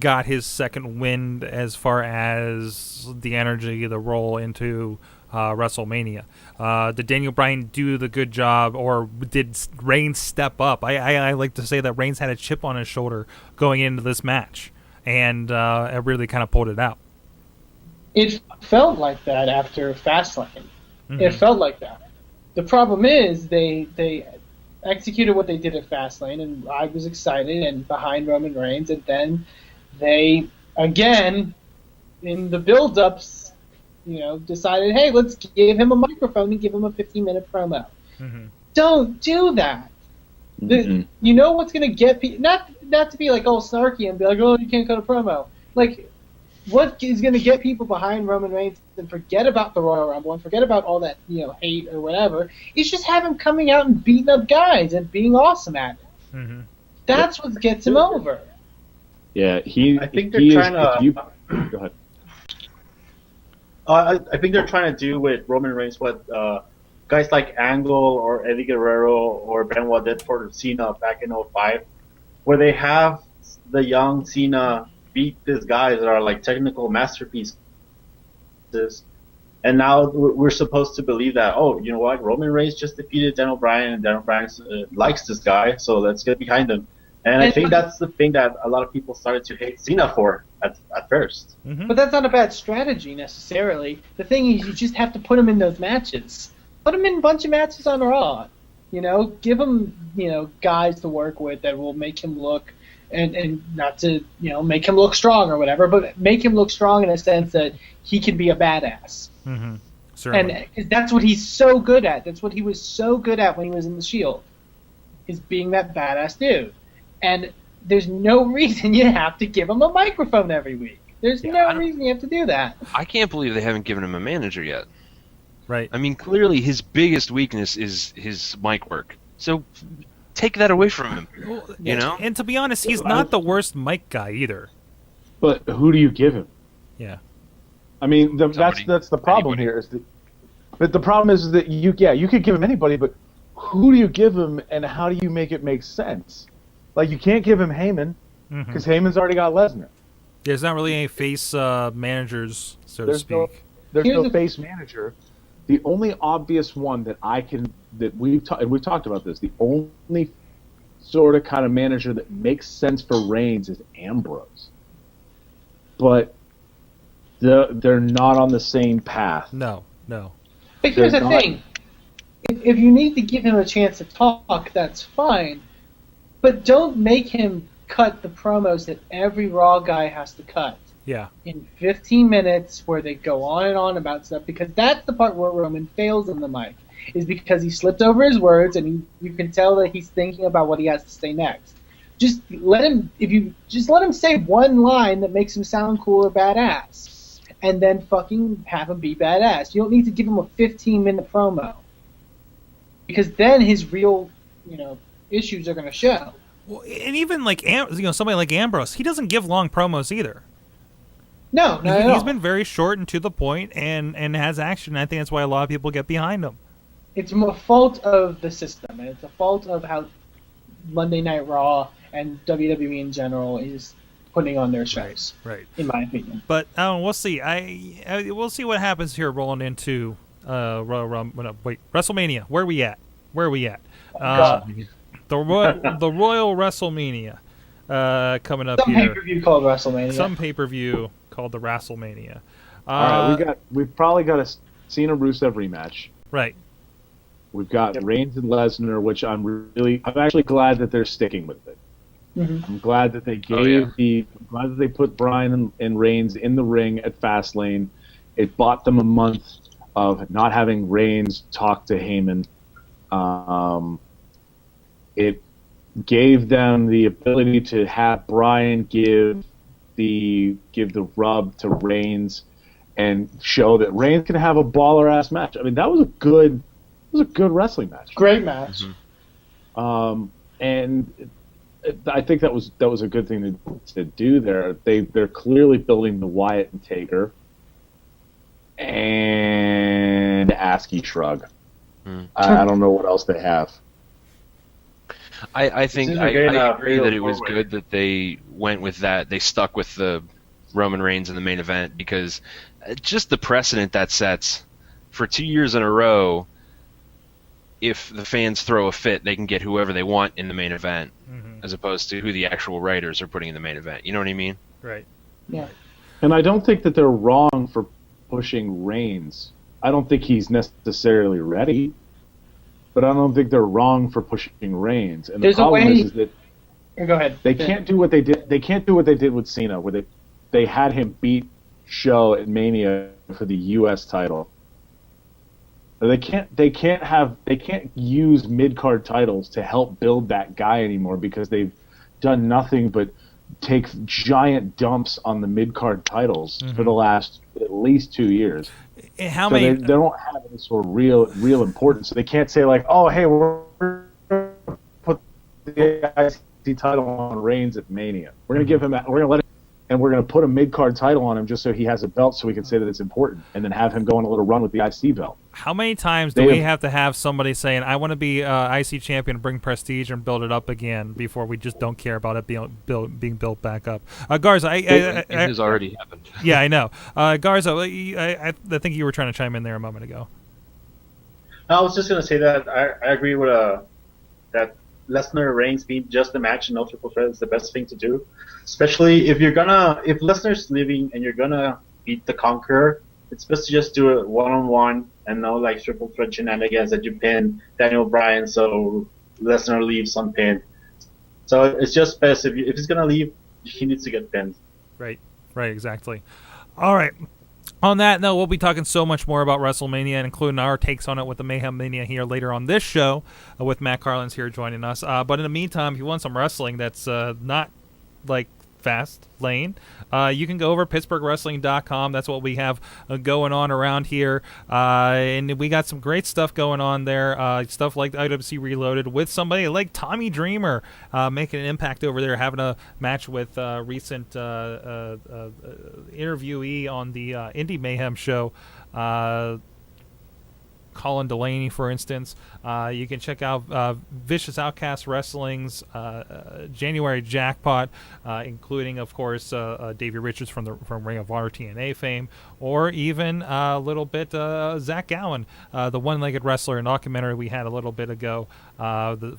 [SPEAKER 1] got his second wind as far as the energy, the role into WrestleMania? Did Daniel Bryan do the good job, or did Reigns step up? I like to say that Reigns had a chip on his shoulder going into this match, and it really kind of pulled it out.
[SPEAKER 18] It felt like that after Fastlane.
[SPEAKER 1] Mm-hmm.
[SPEAKER 18] It felt like that. The problem is they executed what they did at Fastlane, and I was excited and behind Roman Reigns, and then they, again, in the build-ups, decided, hey, let's give him a microphone and give him a 15-minute promo.
[SPEAKER 1] Mm-hmm.
[SPEAKER 18] Don't do that.
[SPEAKER 16] Mm-hmm.
[SPEAKER 18] You know what's going to get people, not to be like all snarky and be like, oh, you can't cut a promo. Like, what is going to get people behind Roman Reigns and forget about the Royal Rumble and forget about all that, hate or whatever, is just have him coming out and beating up guys and being awesome at it.
[SPEAKER 1] Mm-hmm.
[SPEAKER 18] That's what gets him over.
[SPEAKER 16] Yeah,
[SPEAKER 17] I think they're trying to.
[SPEAKER 16] Go ahead.
[SPEAKER 17] I think they're trying to do with Roman Reigns what guys like Angle or Eddie Guerrero or Benoit did for Cena back in 2005, where they have the young Cena beat these guys that are like technical masterpieces, and now we're supposed to believe that, oh, you know what, Roman Reigns just defeated Daniel Bryan, and Daniel Bryan likes this guy, so let's get behind him. And I think that's the thing that a lot of people started to hate Cena for, at first.
[SPEAKER 18] But that's not a bad strategy necessarily. The thing is, you just have to put him in those matches. Put him in a bunch of matches on Raw. Give him guys to work with that will make him look, and not to make him look strong or whatever, but make him look strong in a sense that he can be a badass.
[SPEAKER 1] Certainly.
[SPEAKER 18] And that's what he's so good at. That's what he was so good at when he was in the Shield, is being that badass dude. And there's no reason you have to give him a microphone every week. There's no reason you have to do that.
[SPEAKER 15] I can't believe they haven't given him a manager yet.
[SPEAKER 1] Right.
[SPEAKER 15] I mean, clearly his biggest weakness is his mic work. So take that away from him.
[SPEAKER 1] And to be honest, he's not the worst mic guy either.
[SPEAKER 16] But who do you give him?
[SPEAKER 1] Yeah.
[SPEAKER 16] I mean, that's the problem here. But the problem is that you could give him anybody, but who do you give him, and how do you make it make sense? Like, you can't give him Heyman because Heyman's already got Lesnar.
[SPEAKER 1] There's not really any face managers, so to speak.
[SPEAKER 16] There's no face manager. The only obvious one that we've talked about this. The only sort of kind of manager that makes sense for Reigns is Ambrose, but they're not on the same path.
[SPEAKER 1] No.
[SPEAKER 18] But here's the thing: if you need to give him a chance to talk, that's fine, but don't make him cut the promos that every Raw guy has to cut.
[SPEAKER 1] Yeah.
[SPEAKER 18] In 15 minutes, where they go on and on about stuff, because that's the part where Roman fails on the mic, is because he slipped over his words, and you can tell that he's thinking about what he has to say next. Just let him say one line that makes him sound cool or badass, and then fucking have him be badass. You don't need to give him a 15-minute promo, because then his real, issues are going to show.
[SPEAKER 1] Well, and even like somebody like Ambrose, he doesn't give long promos either.
[SPEAKER 18] No, not at all.
[SPEAKER 1] He's been very short and to the point, and has action. I think that's why a lot of people get behind him.
[SPEAKER 18] It's a fault of the system, and it's a fault of how Monday Night Raw and WWE in general is putting on their shows.
[SPEAKER 1] Right.
[SPEAKER 18] In my opinion.
[SPEAKER 1] But we'll see. We'll see what happens here rolling into WrestleMania. Where are we at? The Royal WrestleMania coming up here.
[SPEAKER 18] Some pay-per-view called WrestleMania.
[SPEAKER 1] Some pay-per-view called the WrestleMania.
[SPEAKER 16] All right, we've probably got a Cena Rusev rematch.
[SPEAKER 1] Right.
[SPEAKER 16] We've got Reigns and Lesnar, which I'm actually glad that they're sticking with it. I'm glad that they glad that they put Bryan and Reigns in the ring at Fastlane. It bought them a month of not having Reigns talk to Heyman. It gave them the ability to have Bryan give the rub to Reigns and show that Reigns can have a baller ass match. I mean, that was a good wrestling match.
[SPEAKER 18] Great match.
[SPEAKER 16] And I think that was a good thing to do there. They're clearly building the Wyatt and Taker and ASCII shrug. I don't know what else they have.
[SPEAKER 15] I think I agree that it was good that they went with that. They stuck with the Roman Reigns in the main event, because just the precedent that sets for 2 years in a row. If the fans throw a fit, they can get whoever they want in the main event, as opposed to who the actual writers are putting in the main event. You know what I mean?
[SPEAKER 1] Right.
[SPEAKER 18] Yeah.
[SPEAKER 16] And I don't think that they're wrong for pushing Reigns. I don't think he's necessarily ready, but I don't think they're wrong for pushing Reigns. And the problem is that
[SPEAKER 18] go ahead.
[SPEAKER 16] They can't do what they did. They can't do what they did with Cena, where they had him beat Show at Mania for the U.S. title. They can't use mid-card titles to help build that guy anymore, because they've done nothing but take giant dumps on the mid-card titles for the last at least 2 years. They don't have any sort of real importance. So they can't say like, oh, hey, we're gonna put the IC title on Reigns at Mania. We're gonna give him that. We're gonna let him. And we're going to put a mid-card title on him just so he has a belt, so we can say that it's important, and then have him go on a little run with the IC belt.
[SPEAKER 1] How many times do we have to have somebody saying, I want to be IC champion, bring prestige, and build it up again, before we just don't care about it being built back up? Garza,
[SPEAKER 15] it has already happened.
[SPEAKER 1] Yeah, I know. Garza, I think you were trying to chime in there a moment ago.
[SPEAKER 17] I was just going to say that I agree with that Lesnar Reigns being just a match and no triple threat is the best thing to do. Especially if Lesnar's leaving and you're gonna beat the Conqueror, it's best to just do it one-on-one and no like triple threat shenanigans that you pin Daniel Bryan so Lesnar leaves unpinned. So it's just best if he's gonna leave, he needs to get pinned.
[SPEAKER 1] Right, exactly. All right. On that note, we'll be talking so much more about WrestleMania, including our takes on it with the Mayhem Mania here later on this show, with Matt Carlins here joining us. But in the meantime, if you want some wrestling that's not like fast lane, you can go over PittsburghWrestling.com. That's what we have going on around here, and we got some great stuff going on there. Stuff like IWC Reloaded with somebody like Tommy Dreamer making an impact over there, having a match with recent interviewee on the Indy Mayhem show, Colin Delaney, for instance. You can check out Vicious Outcast Wrestling's January Jackpot, including, of course, Davey Richards from Ring of Honor TNA fame, or even a little bit Zach Gowen, the one-legged wrestler documentary we had a little bit ago,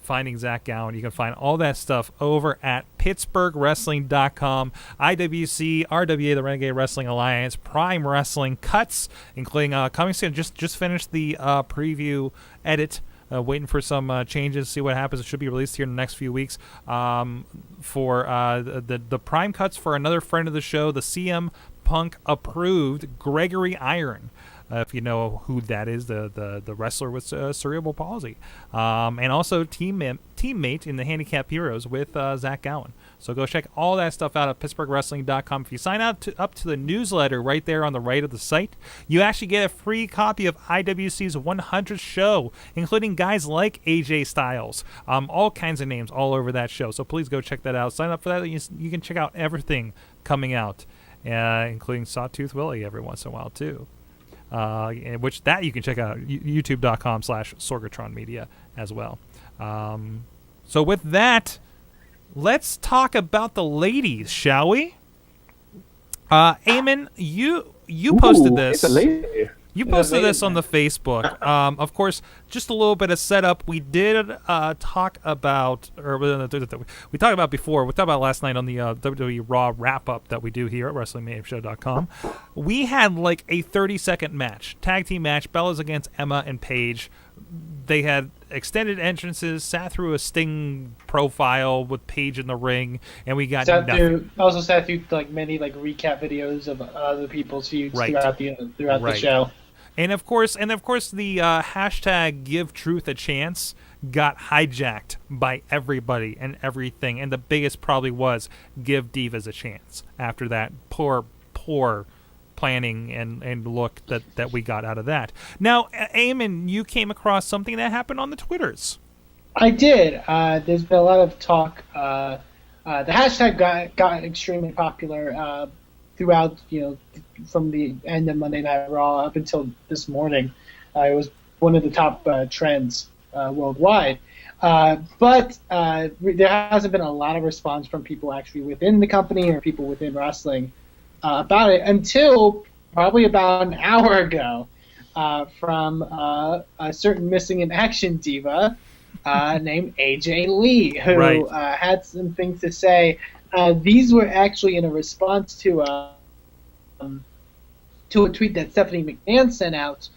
[SPEAKER 1] Finding Zach Gowen. You can find all that stuff over at PittsburghWrestling.com. IWC, RWA, the Renegade Wrestling Alliance, Prime Wrestling, Cuts, including coming soon. Just finished the preview edit. Waiting for some changes, see what happens. It should be released here in the next few weeks. For the Prime Cuts for another friend of the show, the CM Punk approved Gregory Iron. If you know who that is, the wrestler with cerebral palsy, and also teammate in the Handicap Heroes with Zach Gowen. So go check all that stuff out at PittsburghWrestling.com. If you sign up to the newsletter right there on the right of the site, you actually get a free copy of IWC's 100th show, including guys like AJ Styles, all kinds of names all over that show. So please go check that out. Sign up for that. You can check out everything coming out, including Sawtooth Willie every once in a while too. Which that you can check out youtube.com/Sorgatron Media as well. So with that, let's talk about the ladies, shall we? Eamon, you posted this.
[SPEAKER 9] It's a lady.
[SPEAKER 1] You posted this on the Facebook. Of course, just a little bit of setup. We did talk about, or we talked about before. We talked about last night on the WWE Raw wrap-up that we do here at WrestlingMayhemShow.com. We had like a 30-second match, tag team match, Bellas against Emma and Paige. They had extended entrances, sat through a Sting profile with Paige in the ring, and we got nothing.
[SPEAKER 18] Also sat through like many like recap videos of other people's feuds throughout the show.
[SPEAKER 1] And of course, the hashtag Give Truth a Chance got hijacked by everybody and everything. And the biggest probably was Give Divas a Chance after that poor planning and look that we got out of that. Now, Eamon, you came across something that happened on the Twitters.
[SPEAKER 18] I did. There's been a lot of talk. The hashtag got extremely popular throughout, from the end of Monday Night Raw up until this morning. It was one of the top trends worldwide. But there hasn't been a lot of response from people actually within the company or people within wrestling about it until probably about an hour ago from a certain missing in action diva named AJ Lee, who had some things to say. These were actually in a response to a tweet that Stephanie McMahon sent out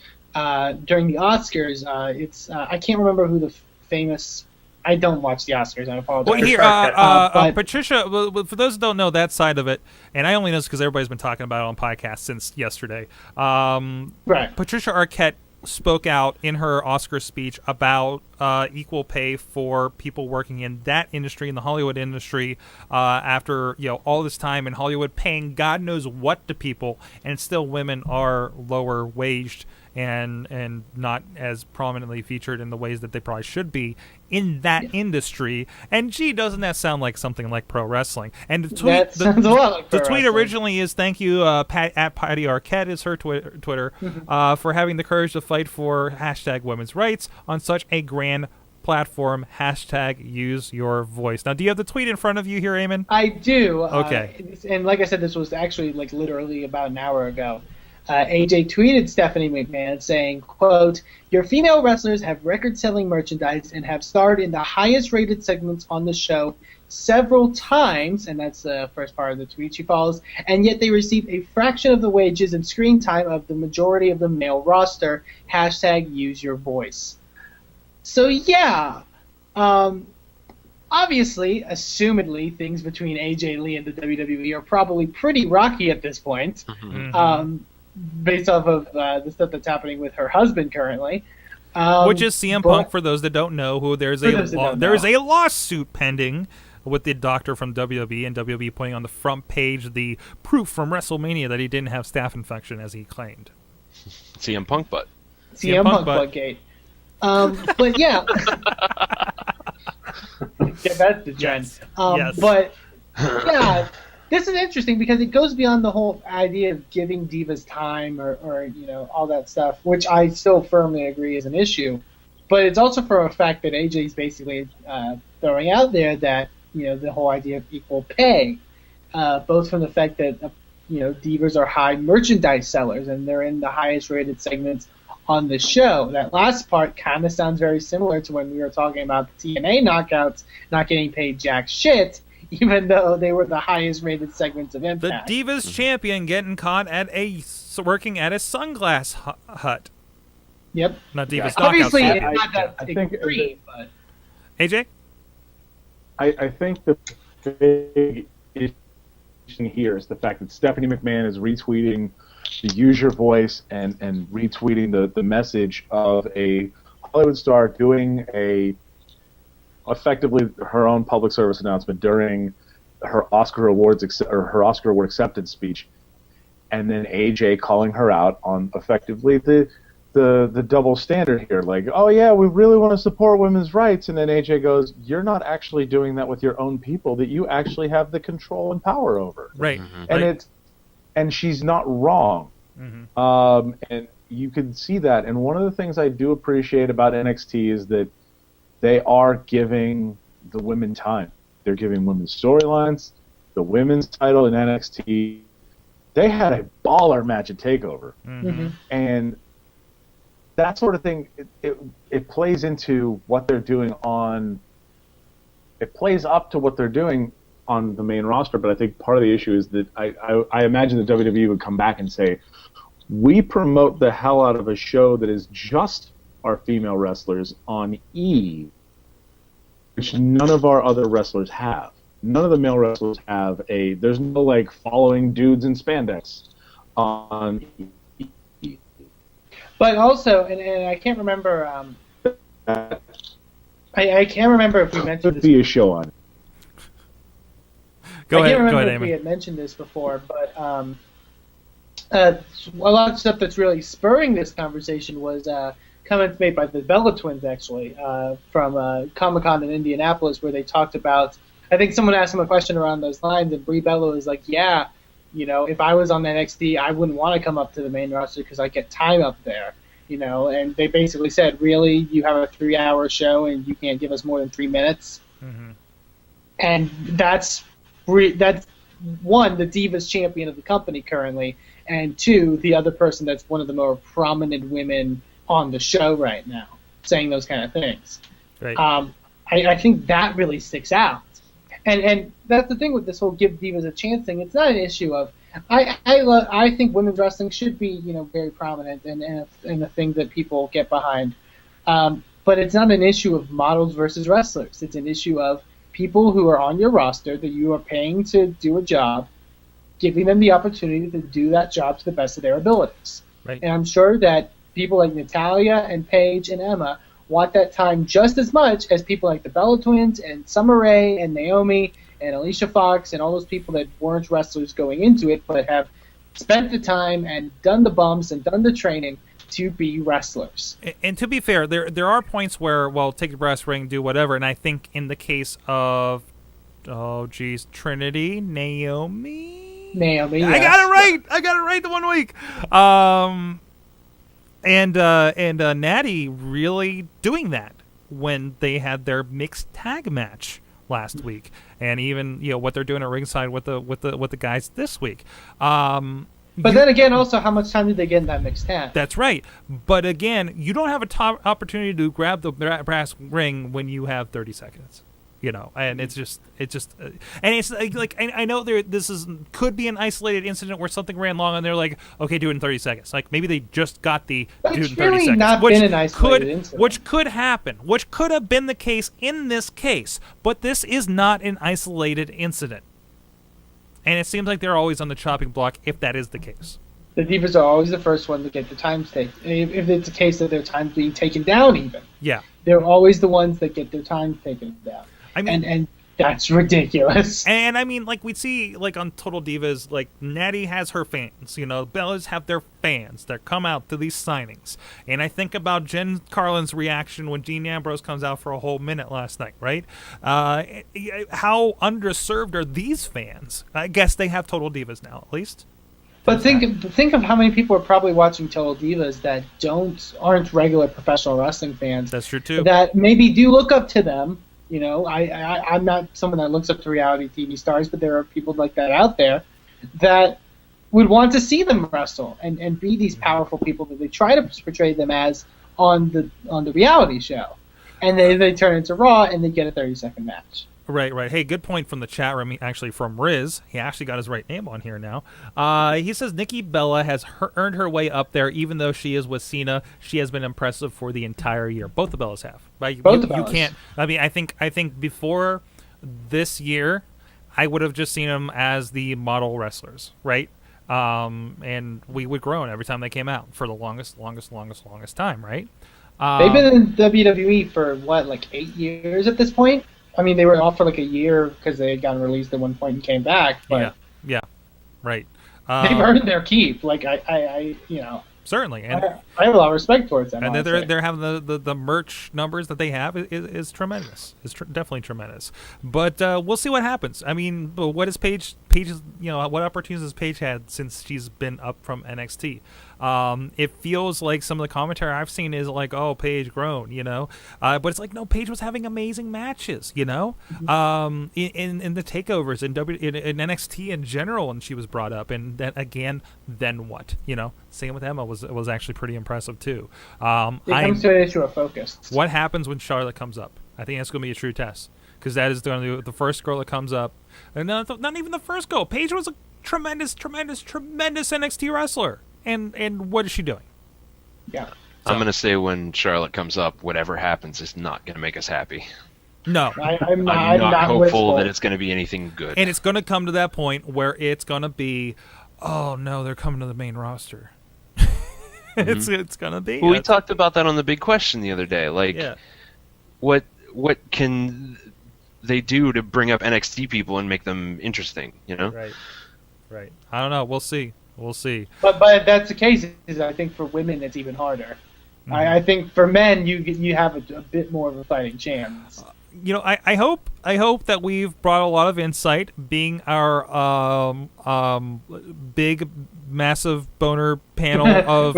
[SPEAKER 18] during the Oscars. I can't remember who the famous. I don't watch the Oscars. I apologize.
[SPEAKER 1] Well, here, Patricia. Well, for those who don't know that side of it, and I only know this because everybody's been talking about it on podcasts since yesterday. Patricia Arquette spoke out in her Oscar speech about equal pay for people working in that industry, in the Hollywood industry, after all this time in Hollywood, paying God knows what to people, and still women are lower waged and not as prominently featured in the ways that they probably should be in that industry. And gee, doesn't that sound like something like pro wrestling? And the tweet,
[SPEAKER 18] sounds a lot like pro
[SPEAKER 1] tweet
[SPEAKER 18] wrestling.
[SPEAKER 1] Originally is thank you at Patty Arquette is her Twitter for having the courage to fight for hashtag women's rights on such a grand platform. Hashtag use your voice. Now, do you have the tweet in front of you here, Eamon?
[SPEAKER 18] I do.
[SPEAKER 1] Okay.
[SPEAKER 18] And like I said, this was actually like literally about an hour ago. AJ tweeted Stephanie McMahon saying, quote, "Your female wrestlers have record-selling merchandise and have starred in the highest-rated segments on the show several times," and that's the first part of the tweet she follows, "and yet they receive a fraction of the wages and screen time of the majority of the male roster. Hashtag use your voice." So yeah, obviously, assumedly, things between AJ Lee and the WWE are probably pretty rocky at this point, based off of the stuff that's happening with her husband currently.
[SPEAKER 1] Which is CM Punk, for those that don't know, who there's a lawsuit pending with the doctor from WWE, and WWE putting on the front page the proof from WrestleMania that he didn't have staph infection as he claimed.
[SPEAKER 15] CM Punk butt.
[SPEAKER 18] CM Punk butt gate. But yeah. Yeah, that's the trend.
[SPEAKER 1] Yes.
[SPEAKER 18] But yeah, this is interesting because it goes beyond the whole idea of giving divas time or you know, all that stuff, which I still firmly agree is an issue. But it's also for a fact that AJ's basically throwing out there that, you know, the whole idea of equal pay, both from the fact that you know, divas are high merchandise sellers and they're in the highest rated segments on the show. That last part kind of sounds very similar to when we were talking about the TNA knockouts not getting paid jack shit, even though they were the highest rated segments of Impact.
[SPEAKER 1] The Divas champion getting caught at working at a sunglass hut.
[SPEAKER 18] Yep.
[SPEAKER 1] Not Divas
[SPEAKER 18] knockouts. Obviously, it's
[SPEAKER 1] champion.
[SPEAKER 18] not that
[SPEAKER 16] I think
[SPEAKER 18] extreme, but...
[SPEAKER 1] AJ?
[SPEAKER 16] I think the big issue here is the fact that Stephanie McMahon is retweeting the use your voice and retweeting the message of a Hollywood star doing effectively her own public service announcement during her Oscar award acceptance speech, and then AJ calling her out on effectively the double standard here, like, oh yeah, we really want to support women's rights, and then AJ goes, you're not actually doing that with your own people that you actually have the control and power over.
[SPEAKER 1] Right.
[SPEAKER 16] And she's not wrong. And you can see that. And one of the things I do appreciate about NXT is that they are giving the women time. They're giving women's storylines. The women's title in NXT, they had a baller match at TakeOver. And that sort of thing, it plays into what they're doing it plays up to what they're doing on the main roster, but I think part of the issue is that I imagine the WWE would come back and say, we promote the hell out of a show that is just our female wrestlers on E, which none of our other wrestlers have. None of the male wrestlers have there's no like following dudes in spandex on E.
[SPEAKER 18] But also, and I can't remember, I can't remember if we mentioned
[SPEAKER 16] Could
[SPEAKER 18] this.
[SPEAKER 16] be a show on.
[SPEAKER 18] I can't remember if we had mentioned this before, but a lot of stuff that's really spurring this conversation was comments made by the Bella Twins, actually, from Comic-Con in Indianapolis, where they talked about, I think someone asked them a question around those lines, and Brie Bella was like, yeah, you know, if I was on NXT, I wouldn't want to come up to the main roster because I get time up there, you know, and they basically said, really, you have a 3-hour show and you can't give us more than 3 minutes? And that's one, the Divas champion of the company currently, and two, the other person that's one of the more prominent women on the show right now, saying those kind of things.
[SPEAKER 1] Right.
[SPEAKER 18] I think that really sticks out. And that's the thing with this whole give divas a chance thing. It's not an issue of I think women's wrestling should be, you know, very prominent and a thing that people get behind. But it's not an issue of models versus wrestlers. It's an issue of people who are on your roster that you are paying to do a job, giving them the opportunity to do that job to the best of their abilities.
[SPEAKER 1] Right.
[SPEAKER 18] And I'm sure that people like Natalya and Paige and Emma want that time just as much as people like the Bella Twins and Summer Rae and Naomi and Alicia Fox and all those people that weren't wrestlers going into it but have spent the time and done the bumps and done the training to be wrestlers.
[SPEAKER 1] And to be fair, there are points where, well, take a brass ring, do whatever, and I think in the case of, Trinity, Naomi,
[SPEAKER 18] yes.
[SPEAKER 1] I got it right the 1 week. And Natty really doing that when they had their mixed tag match last week, and even, you know, what they're doing at ringside with the guys this week.
[SPEAKER 18] But then again, also, how much time did they get in that mixed tent?
[SPEAKER 1] That's right. But again, you don't have a top opportunity to grab the brass ring when you have 30 seconds. And it's just, and it's like I know this could be an isolated incident where something ran long and they're like, okay, do it in 30 seconds. Like maybe they just got the do it in 30
[SPEAKER 18] really
[SPEAKER 1] seconds,
[SPEAKER 18] not been an isolated incident.
[SPEAKER 1] which could happen, which could have been the case in this case, but this is not an isolated incident, and it seems like they're always on the chopping block if that is the case.
[SPEAKER 18] The Divas are always the first one to get their times taken. If it's a case of their times being taken down, even they're always the ones that get their times taken down. I mean, and that's ridiculous.
[SPEAKER 1] And I mean, like we see, like on Total Divas, like Natty has her fans. Bellas have their fans that come out to these signings. And I think about Jen Carlin's reaction when Dean Ambrose comes out for a whole minute last night, right? How underserved are these fans? I guess they have Total Divas now, at least.
[SPEAKER 18] But think of how many people are probably watching Total Divas that aren't regular professional wrestling fans.
[SPEAKER 1] That's true too.
[SPEAKER 18] That maybe do look up to them. I'm not someone that looks up to reality TV stars, but there are people like that out there that would want to see them wrestle and be these powerful people that they try to portray them as on the reality show, and they turn into Raw and they get a 30-second match.
[SPEAKER 1] Right. Hey, good point from the chat room. Actually, from Riz. He actually got his right name on here now. He says Nikki Bella has earned her way up there, even though she is with Cena. She has been impressive for the entire year. Both the Bellas have. Right?
[SPEAKER 18] Both the Bellas.
[SPEAKER 1] You can't. I mean, I think before this year, I would have just seen them as the model wrestlers, right? And we would groan every time they came out for the longest time, right?
[SPEAKER 18] They've been in WWE for what, like 8 years at this point? I mean, they were off for like a year because they had gotten released at one point and came back. But
[SPEAKER 1] yeah, right.
[SPEAKER 18] They've earned their keep. Like I
[SPEAKER 1] certainly, and
[SPEAKER 18] I have a lot of respect towards them.
[SPEAKER 1] And they're having the merch numbers that they have is tremendous. It's definitely tremendous. But we'll see what happens. I mean, what is Paige's? What opportunities has Paige had since she's been up from NXT? It feels like some of the commentary I've seen is like, oh, Paige grown, but it's like, no, Paige was having amazing matches, in the takeovers in NXT in general when she was brought up, and then again, then what, Same with Emma was actually pretty impressive too.
[SPEAKER 18] It comes to an issue of focus.
[SPEAKER 1] What happens when Charlotte comes up? I think that's going to be a true test, because that is going to be the first girl that comes up, and not even the first girl. Paige was a tremendous NXT wrestler. And what is she doing?
[SPEAKER 18] Yeah.
[SPEAKER 15] I'm going to say when Charlotte comes up, whatever happens is not going to make us happy.
[SPEAKER 1] No.
[SPEAKER 15] I'm not hopeful that it's going to be anything good.
[SPEAKER 1] And it's going to come to that point where it's going to be, oh no, they're coming to the main roster. It's going to be.
[SPEAKER 15] Well, we talked about that on the Big Question the other day. Like, what can they do to bring up NXT people and make them interesting,
[SPEAKER 1] Right. I don't know. We'll see.
[SPEAKER 18] But if that's the case, I think for women it's even harder. Mm-hmm. I think for men you have a bit more of a fighting chance.
[SPEAKER 1] I hope that we've brought a lot of insight, being our big, massive boner panel of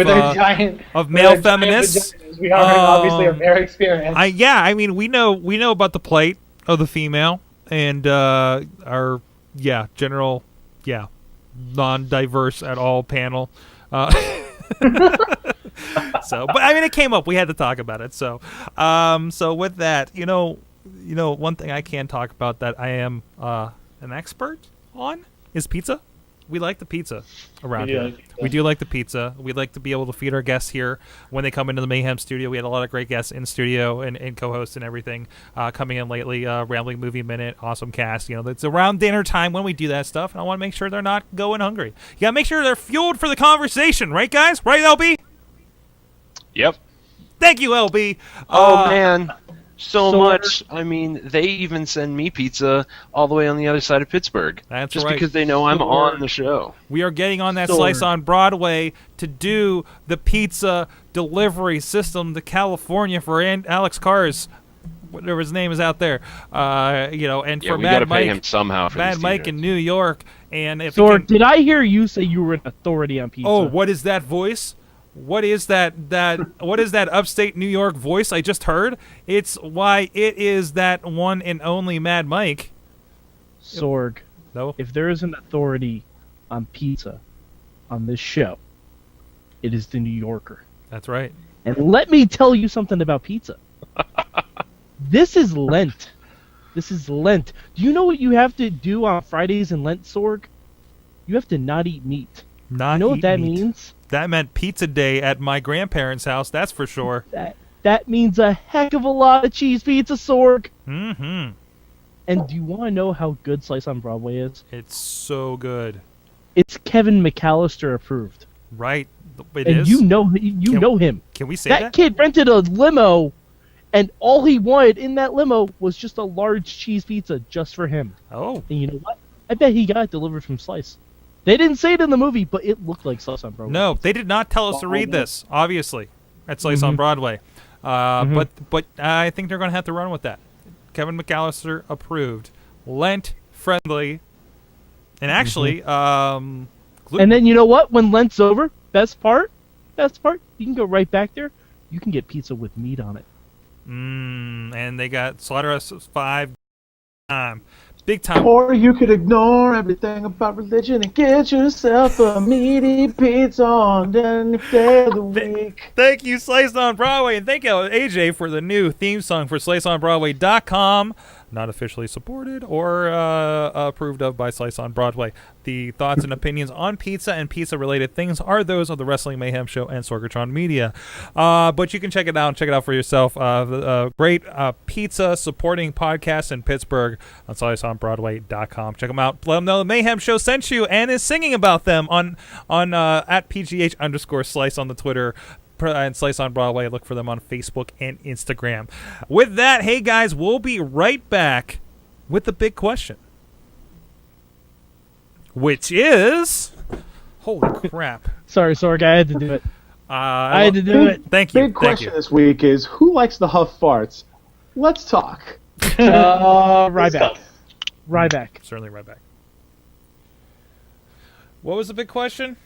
[SPEAKER 1] of male feminists.
[SPEAKER 18] We obviously are very experienced.
[SPEAKER 1] I mean, we know about the plight of the female and our general non-diverse at all panel. But I mean, it came up. We had to talk about it. So with that, one thing I can talk about that I am an expert on is pizza. We like the pizza around here. We do like the pizza. We like to be able to feed our guests here when they come into the Mayhem studio. We had a lot of great guests in studio and co-hosts and everything coming in lately. Rambling Movie Minute, AwesomeCast. It's around dinner time when we do that stuff, and I want to make sure they're not going hungry. You got to make sure they're fueled for the conversation, right, guys? Right, LB?
[SPEAKER 15] Yep.
[SPEAKER 1] Thank you, LB.
[SPEAKER 15] Oh, man. So much. I mean, they even send me pizza all the way on the other side of Pittsburgh.
[SPEAKER 1] That's
[SPEAKER 15] just
[SPEAKER 1] right.
[SPEAKER 15] because they know I'm on the show.
[SPEAKER 1] We are getting on that slice on Broadway to do the pizza delivery system to California for Alex Cars, whatever his name is out there. And for
[SPEAKER 15] we
[SPEAKER 1] Mad
[SPEAKER 15] gotta
[SPEAKER 1] Mike,
[SPEAKER 15] pay him somehow for
[SPEAKER 1] Mad Mike in New York. And if
[SPEAKER 2] did I hear you say you were an authority on pizza?
[SPEAKER 1] Oh, what is that voice? What is that what is that upstate New York voice I just heard? It's why it is that one and only Mad Mike.
[SPEAKER 2] Sorg.
[SPEAKER 1] No.
[SPEAKER 2] If there is an authority on pizza, on this show. It is the New Yorker.
[SPEAKER 1] That's right.
[SPEAKER 2] And let me tell you something about pizza. This is Lent. This is Lent. Do you know what you have to do on Fridays in Lent, Sorg? You have to not eat meat.
[SPEAKER 1] Not
[SPEAKER 2] you know
[SPEAKER 1] eat
[SPEAKER 2] what that
[SPEAKER 1] meat.
[SPEAKER 2] means?
[SPEAKER 1] That meant pizza day at my grandparents' house, that's for sure.
[SPEAKER 2] That means a heck of a lot of cheese pizza, Sorg.
[SPEAKER 1] Mm-hmm.
[SPEAKER 2] And do you want to know how good Slice on Broadway is?
[SPEAKER 1] It's so good.
[SPEAKER 2] It's Kevin McAllister approved.
[SPEAKER 1] Right. It
[SPEAKER 2] and
[SPEAKER 1] is?
[SPEAKER 2] you know him.
[SPEAKER 1] Can we say
[SPEAKER 2] that?
[SPEAKER 1] that?
[SPEAKER 2] Kid rented a limo, and all he wanted in that limo was just a large cheese pizza just for him.
[SPEAKER 1] Oh.
[SPEAKER 2] And you know what? I bet he got it delivered from Slice. They didn't say it in the movie, but it looked like Slice on Broadway.
[SPEAKER 1] No, they did not tell us to read this, obviously, at Slice on Broadway. But I think they're going to have to run with that. Kevin McAllister approved. Lent friendly. And actually,
[SPEAKER 2] and then you know what? When Lent's over, best part, you can go right back there. You can get pizza with meat on it.
[SPEAKER 1] And they got Slaughterhouse 5 big time.
[SPEAKER 9] Or you could ignore everything about religion and get yourself a meaty pizza on any day of the week.
[SPEAKER 1] Thank you, Slice on Broadway, and thank you, AJ, for the new theme song for SliceOnBroadway.com. Not officially supported or approved of by Slice on Broadway. The thoughts and opinions on pizza and pizza-related things are those of the Wrestling Mayhem Show and Sorgatron Media. But you can check it out and check it out for yourself. Great pizza supporting podcast in Pittsburgh on SliceOnBroadway.com. Check them out. Let them know the Mayhem Show sent you and is singing about them on at PGH_Slice on the Twitter. And Slice on Broadway. Look for them on Facebook and Instagram. With that, hey guys, we'll be right back with the big question, which is, holy crap!
[SPEAKER 2] Sorry, Sorg, I had to do it. I had to do it.
[SPEAKER 1] Thank you.
[SPEAKER 9] Big question this week is, who likes the huff farts? Let's talk.
[SPEAKER 2] Ryback.
[SPEAKER 1] Certainly Ryback. What was the big question?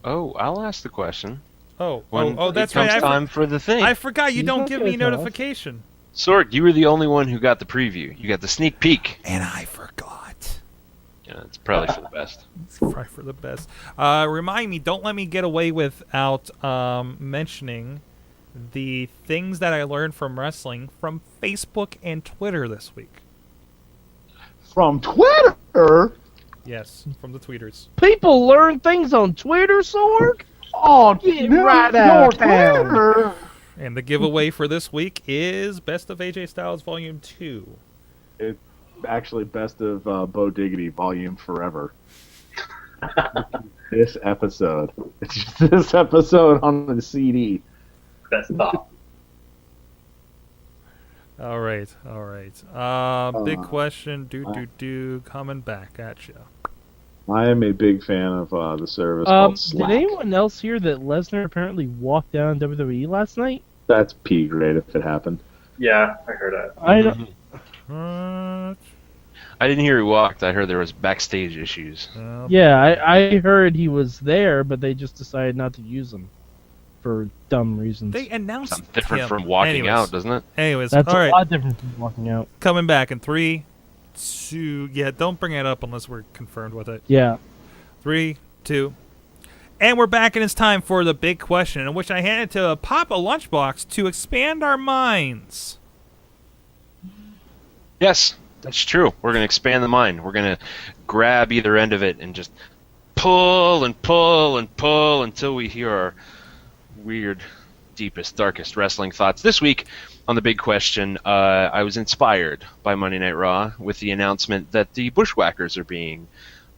[SPEAKER 15] Oh, I'll ask the question.
[SPEAKER 1] Oh,
[SPEAKER 15] that's right. Time for the thing.
[SPEAKER 1] I forgot you don't give me notification.
[SPEAKER 15] Sorg, you were the only one who got the preview. You got the sneak peek.
[SPEAKER 1] And I forgot.
[SPEAKER 15] Yeah, it's probably for the best.
[SPEAKER 1] It's probably for the best. Remind me, don't let me get away without mentioning the things that I learned from wrestling from Facebook and Twitter this week.
[SPEAKER 9] From Twitter?
[SPEAKER 1] Yes, from the tweeters.
[SPEAKER 2] People learn things on Twitter, Sorg?
[SPEAKER 9] Oh,
[SPEAKER 2] get right out of town.
[SPEAKER 1] And the giveaway for this week is Best of AJ Styles Volume 2.
[SPEAKER 16] It's actually Best of Bo Diggity Volume Forever. This episode. It's just this episode on the CD.
[SPEAKER 17] Best of.
[SPEAKER 1] All right. Big question, coming back at you.
[SPEAKER 16] I am a big fan of the service called
[SPEAKER 2] Did
[SPEAKER 16] Slack.
[SPEAKER 2] anyone else hear that Lesnar apparently walked down WWE last night?
[SPEAKER 16] That's P grade if it happened.
[SPEAKER 17] Yeah, I heard that.
[SPEAKER 2] I don't.
[SPEAKER 15] I didn't hear he walked. I heard there was backstage issues.
[SPEAKER 2] Yeah, I heard he was there, but they just decided not to use him for dumb reasons.
[SPEAKER 1] They announced
[SPEAKER 15] Something different
[SPEAKER 1] him.
[SPEAKER 15] from walking
[SPEAKER 1] Anyways.
[SPEAKER 15] out, doesn't it?
[SPEAKER 1] Anyways,
[SPEAKER 2] That's
[SPEAKER 1] all
[SPEAKER 2] a
[SPEAKER 1] right.
[SPEAKER 2] lot different from walking out.
[SPEAKER 1] Coming back in 3, 2. Yeah, don't bring it up unless we're confirmed with it.
[SPEAKER 2] Yeah.
[SPEAKER 1] 3, 2. And we're back, and it's time for the big question, in which I handed to Papa Lunchbox to expand our minds.
[SPEAKER 15] Yes, that's true. We're going to expand the mind. We're going to grab either end of it and just pull and pull and pull until we hear our weird, deepest, darkest wrestling thoughts. This week on the big question, I was inspired by Monday Night Raw with the announcement that the Bushwhackers are being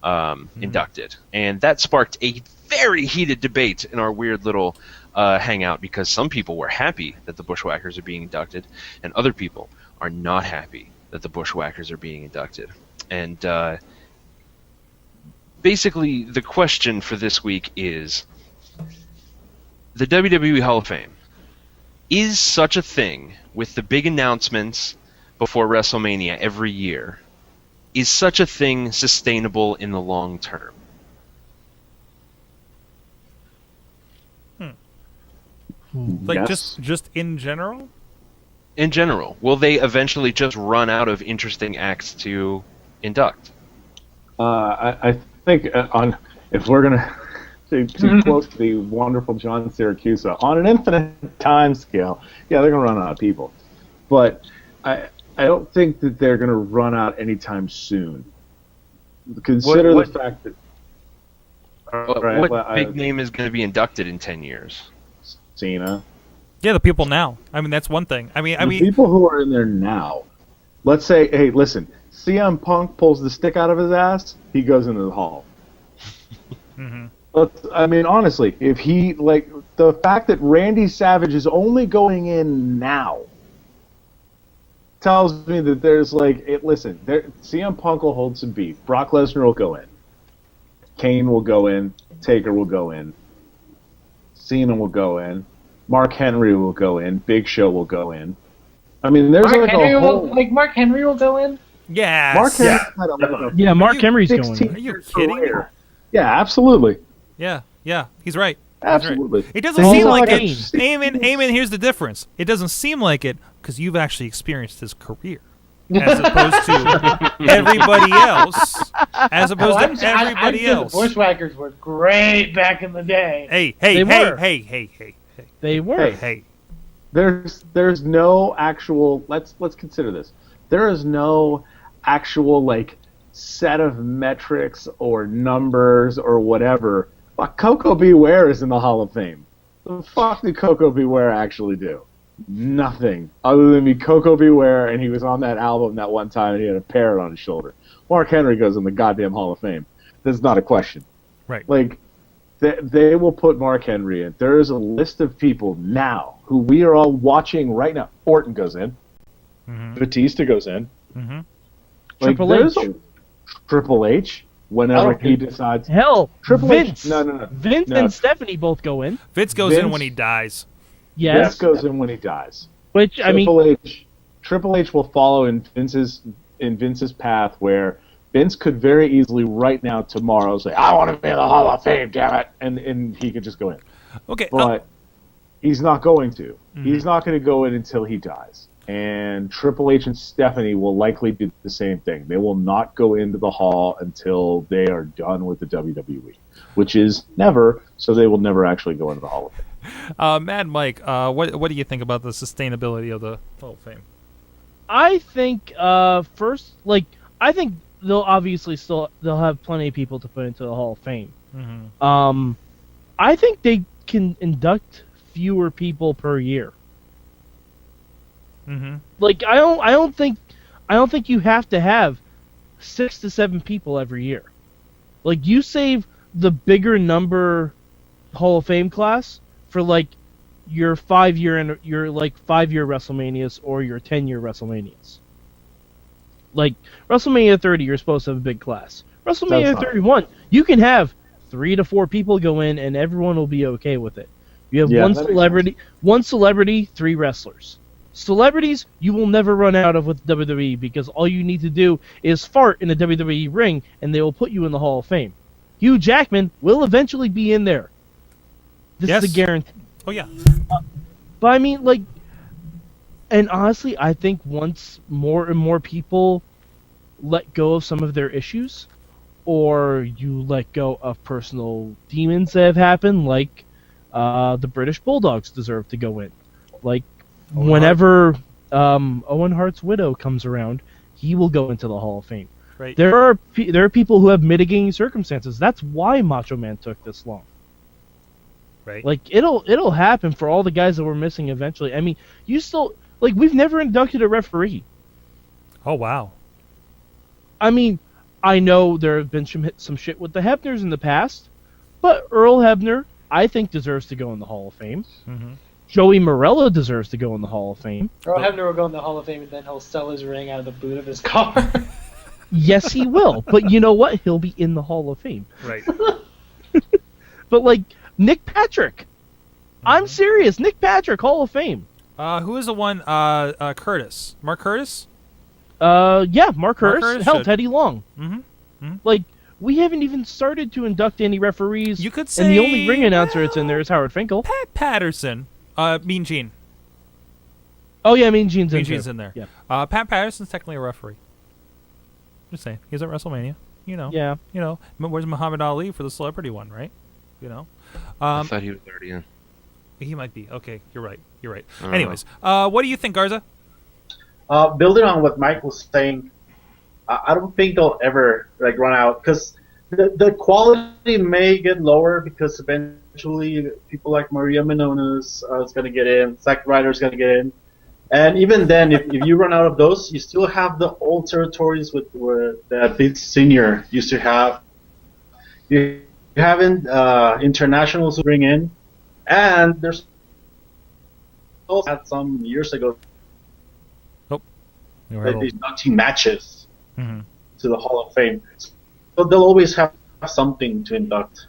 [SPEAKER 15] inducted. And that sparked a very heated debate in our weird little hangout, because some people were happy that the Bushwhackers are being inducted and other people are not happy that the Bushwhackers are being inducted. And basically the question for this week is, the WWE Hall of Fame, is such a thing with the big announcements before WrestleMania every year, is such a thing sustainable in the long term?
[SPEAKER 1] Like
[SPEAKER 16] Yes.
[SPEAKER 1] just in general?
[SPEAKER 15] In general, will they eventually just run out of interesting acts to induct?
[SPEAKER 16] I think if we're gonna to quote the wonderful John Siracusa, on an infinite time scale, yeah, they're gonna run out of people. But I don't think that they're gonna run out anytime soon. Consider the fact that
[SPEAKER 15] what big name is going to be inducted in 10 years?
[SPEAKER 16] Cena.
[SPEAKER 1] Yeah, the people now. I mean, that's one thing. I mean,
[SPEAKER 16] people who are in there now. Let's say, hey, listen, CM Punk pulls the stick out of his ass, he goes into the Hall. I mean, honestly, if he the fact that Randy Savage is only going in now tells me that there's listen, CM Punk will hold some beef. Brock Lesnar will go in. Kane will go in. Taker will go in. Cena will go in. Mark Henry will go in. Big Show will go in. I mean, there's
[SPEAKER 18] Mark Henry
[SPEAKER 16] a whole...
[SPEAKER 18] Mark Henry will go in?
[SPEAKER 1] Yeah.
[SPEAKER 16] Mark Henry
[SPEAKER 2] Yeah, Mark Henry's going.
[SPEAKER 1] Are you kidding me?
[SPEAKER 16] Yeah, absolutely.
[SPEAKER 1] Yeah, he's right.
[SPEAKER 16] Absolutely.
[SPEAKER 1] It doesn't seem like it. Eamon, here's the difference. It doesn't seem like it because you've actually experienced his career. As opposed to everybody else. As opposed to everybody else.
[SPEAKER 18] The Bushwhackers were great back in the day.
[SPEAKER 1] Hey.
[SPEAKER 2] They were.
[SPEAKER 1] Hey.
[SPEAKER 16] There's no actual. Let's consider this. There is no actual set of metrics or numbers or whatever. But Coco Beware is in the Hall of Fame. The fuck did Coco Beware actually do? Nothing other than be Coco Beware, and he was on that album that one time, and he had a parrot on his shoulder. Mark Henry goes in the goddamn Hall of Fame. That's not a question.
[SPEAKER 1] Right.
[SPEAKER 16] They will put Mark Henry in. There is a list of people now who we are all watching right now. Orton goes in. Batista goes in.
[SPEAKER 2] Triple H.
[SPEAKER 16] Triple H. Whenever he decides.
[SPEAKER 2] Hell,
[SPEAKER 16] Triple
[SPEAKER 2] Vince.
[SPEAKER 16] H. No.
[SPEAKER 2] Vince and Stephanie both go in.
[SPEAKER 1] Vince goes in when he dies.
[SPEAKER 2] Yes.
[SPEAKER 16] Vince goes in when he dies.
[SPEAKER 2] Which
[SPEAKER 16] Triple H will follow in Vince's path, where Vince could very easily right now tomorrow say, "I want to be in the Hall of Fame, damn it," and he could just go in.
[SPEAKER 1] Okay,
[SPEAKER 16] but he's not going to. He's not going to go in until he dies. And Triple H and Stephanie will likely do the same thing. They will not go into the Hall until they are done with the WWE, which is never. So they will never actually go into the Hall of Fame.
[SPEAKER 1] Mad Mike, what do you think about the sustainability of the Hall of Fame?
[SPEAKER 2] I think I think they'll have plenty of people to put into the Hall of Fame. I think they can induct fewer people per year. I don't think you have to have 6 to 7 people every year. You save the bigger number Hall of Fame class for your 5-year and your 5-year WrestleManias or your 10-year WrestleManias. WrestleMania 30, you're supposed to have a big class. WrestleMania 31, you can have 3 to 4 people go in and everyone will be okay with it. You have one celebrity, 3 wrestlers. Celebrities, you will never run out of with WWE because all you need to do is fart in a WWE ring and they will put you in the Hall of Fame. Hugh Jackman will eventually be in there. This is a guarantee.
[SPEAKER 1] Oh, yeah.
[SPEAKER 2] But I mean, and honestly, I think once more and more people let go of some of their issues, or you let go of personal demons that have happened, the British Bulldogs deserve to go in. Whenever Owen Hart's widow comes around, he will go into the Hall of Fame.
[SPEAKER 1] Right.
[SPEAKER 2] There are people who have mitigating circumstances. That's why Macho Man took this long.
[SPEAKER 1] Right.
[SPEAKER 2] It'll happen for all the guys that were missing eventually. I mean, you still we've never inducted a referee.
[SPEAKER 1] Oh wow.
[SPEAKER 2] I mean, I know there have been some shit with the Hebners in the past, but Earl Hebner, I think, deserves to go in the Hall of Fame. Joey Morello deserves to go in the Hall of Fame.
[SPEAKER 18] Earl Hebner will go in the Hall of Fame and then he'll sell his ring out of the boot of his car.
[SPEAKER 2] Yes, he will. But you know what? He'll be in the Hall of Fame.
[SPEAKER 1] Right.
[SPEAKER 2] But Nick Patrick. I'm serious. Nick Patrick, Hall of Fame.
[SPEAKER 1] Who is the one? Curtis. Mark Curtis?
[SPEAKER 2] Yeah, Mark Curtis. Hell,
[SPEAKER 1] should.
[SPEAKER 2] Teddy Long. We haven't even started to induct any referees. You could say, and the only ring announcer that's in there is Howard Finkel.
[SPEAKER 1] Pat Patterson. Mean Gene.
[SPEAKER 2] Oh yeah, Mean Gene's
[SPEAKER 1] in there. Yeah. Pat Patterson's technically a referee. Just saying, he's at WrestleMania.
[SPEAKER 2] Yeah.
[SPEAKER 1] Where's Muhammad Ali for the celebrity one, right?
[SPEAKER 15] I thought he was already in.
[SPEAKER 1] He might be. Okay, you're right.
[SPEAKER 15] I don't
[SPEAKER 1] Anyways, what do you think, Garza?
[SPEAKER 17] Building on what Mike was saying, I don't think they'll ever run out because the quality may get lower because eventually people like Maria Menounos is going to get in, Zack Ryder's going to get in, and even then, if you run out of those, you still have the old territories that Vince Senior used to have. You haven't internationals who bring in, and there's also had some years ago. They'd be inducting matches to the Hall of Fame. So they'll always have something to induct.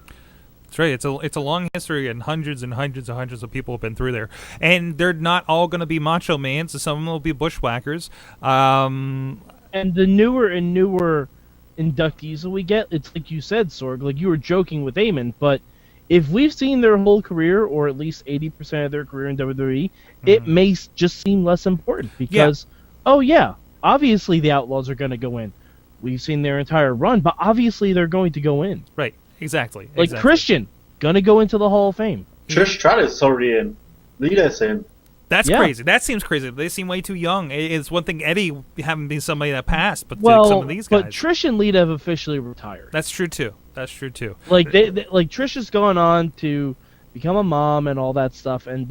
[SPEAKER 1] That's right. It's a long history, and hundreds of people have been through there. And they're not all going to be Macho Mans. So some of them will be bushwhackers.
[SPEAKER 2] And the newer and newer inductees that we get, it's like you said, Sorg, like you were joking with Eamon, but if we've seen their whole career, or at least 80% of their career in WWE, it may just seem less important because... Yeah. Oh, yeah, obviously the Outlaws are going to go in. We've seen their entire run, but obviously they're going to go in.
[SPEAKER 1] Right, exactly.
[SPEAKER 2] Like Christian, going to go into the Hall of Fame.
[SPEAKER 17] Trish Stratus already in. Lita's in.
[SPEAKER 1] That's crazy. That seems crazy. They seem way too young. It's one thing Eddie having been somebody that passed, but some of these guys.
[SPEAKER 2] But Trish and Lita have officially retired.
[SPEAKER 1] That's true, too.
[SPEAKER 2] Like, like Trish has gone on to become a mom and all that stuff, and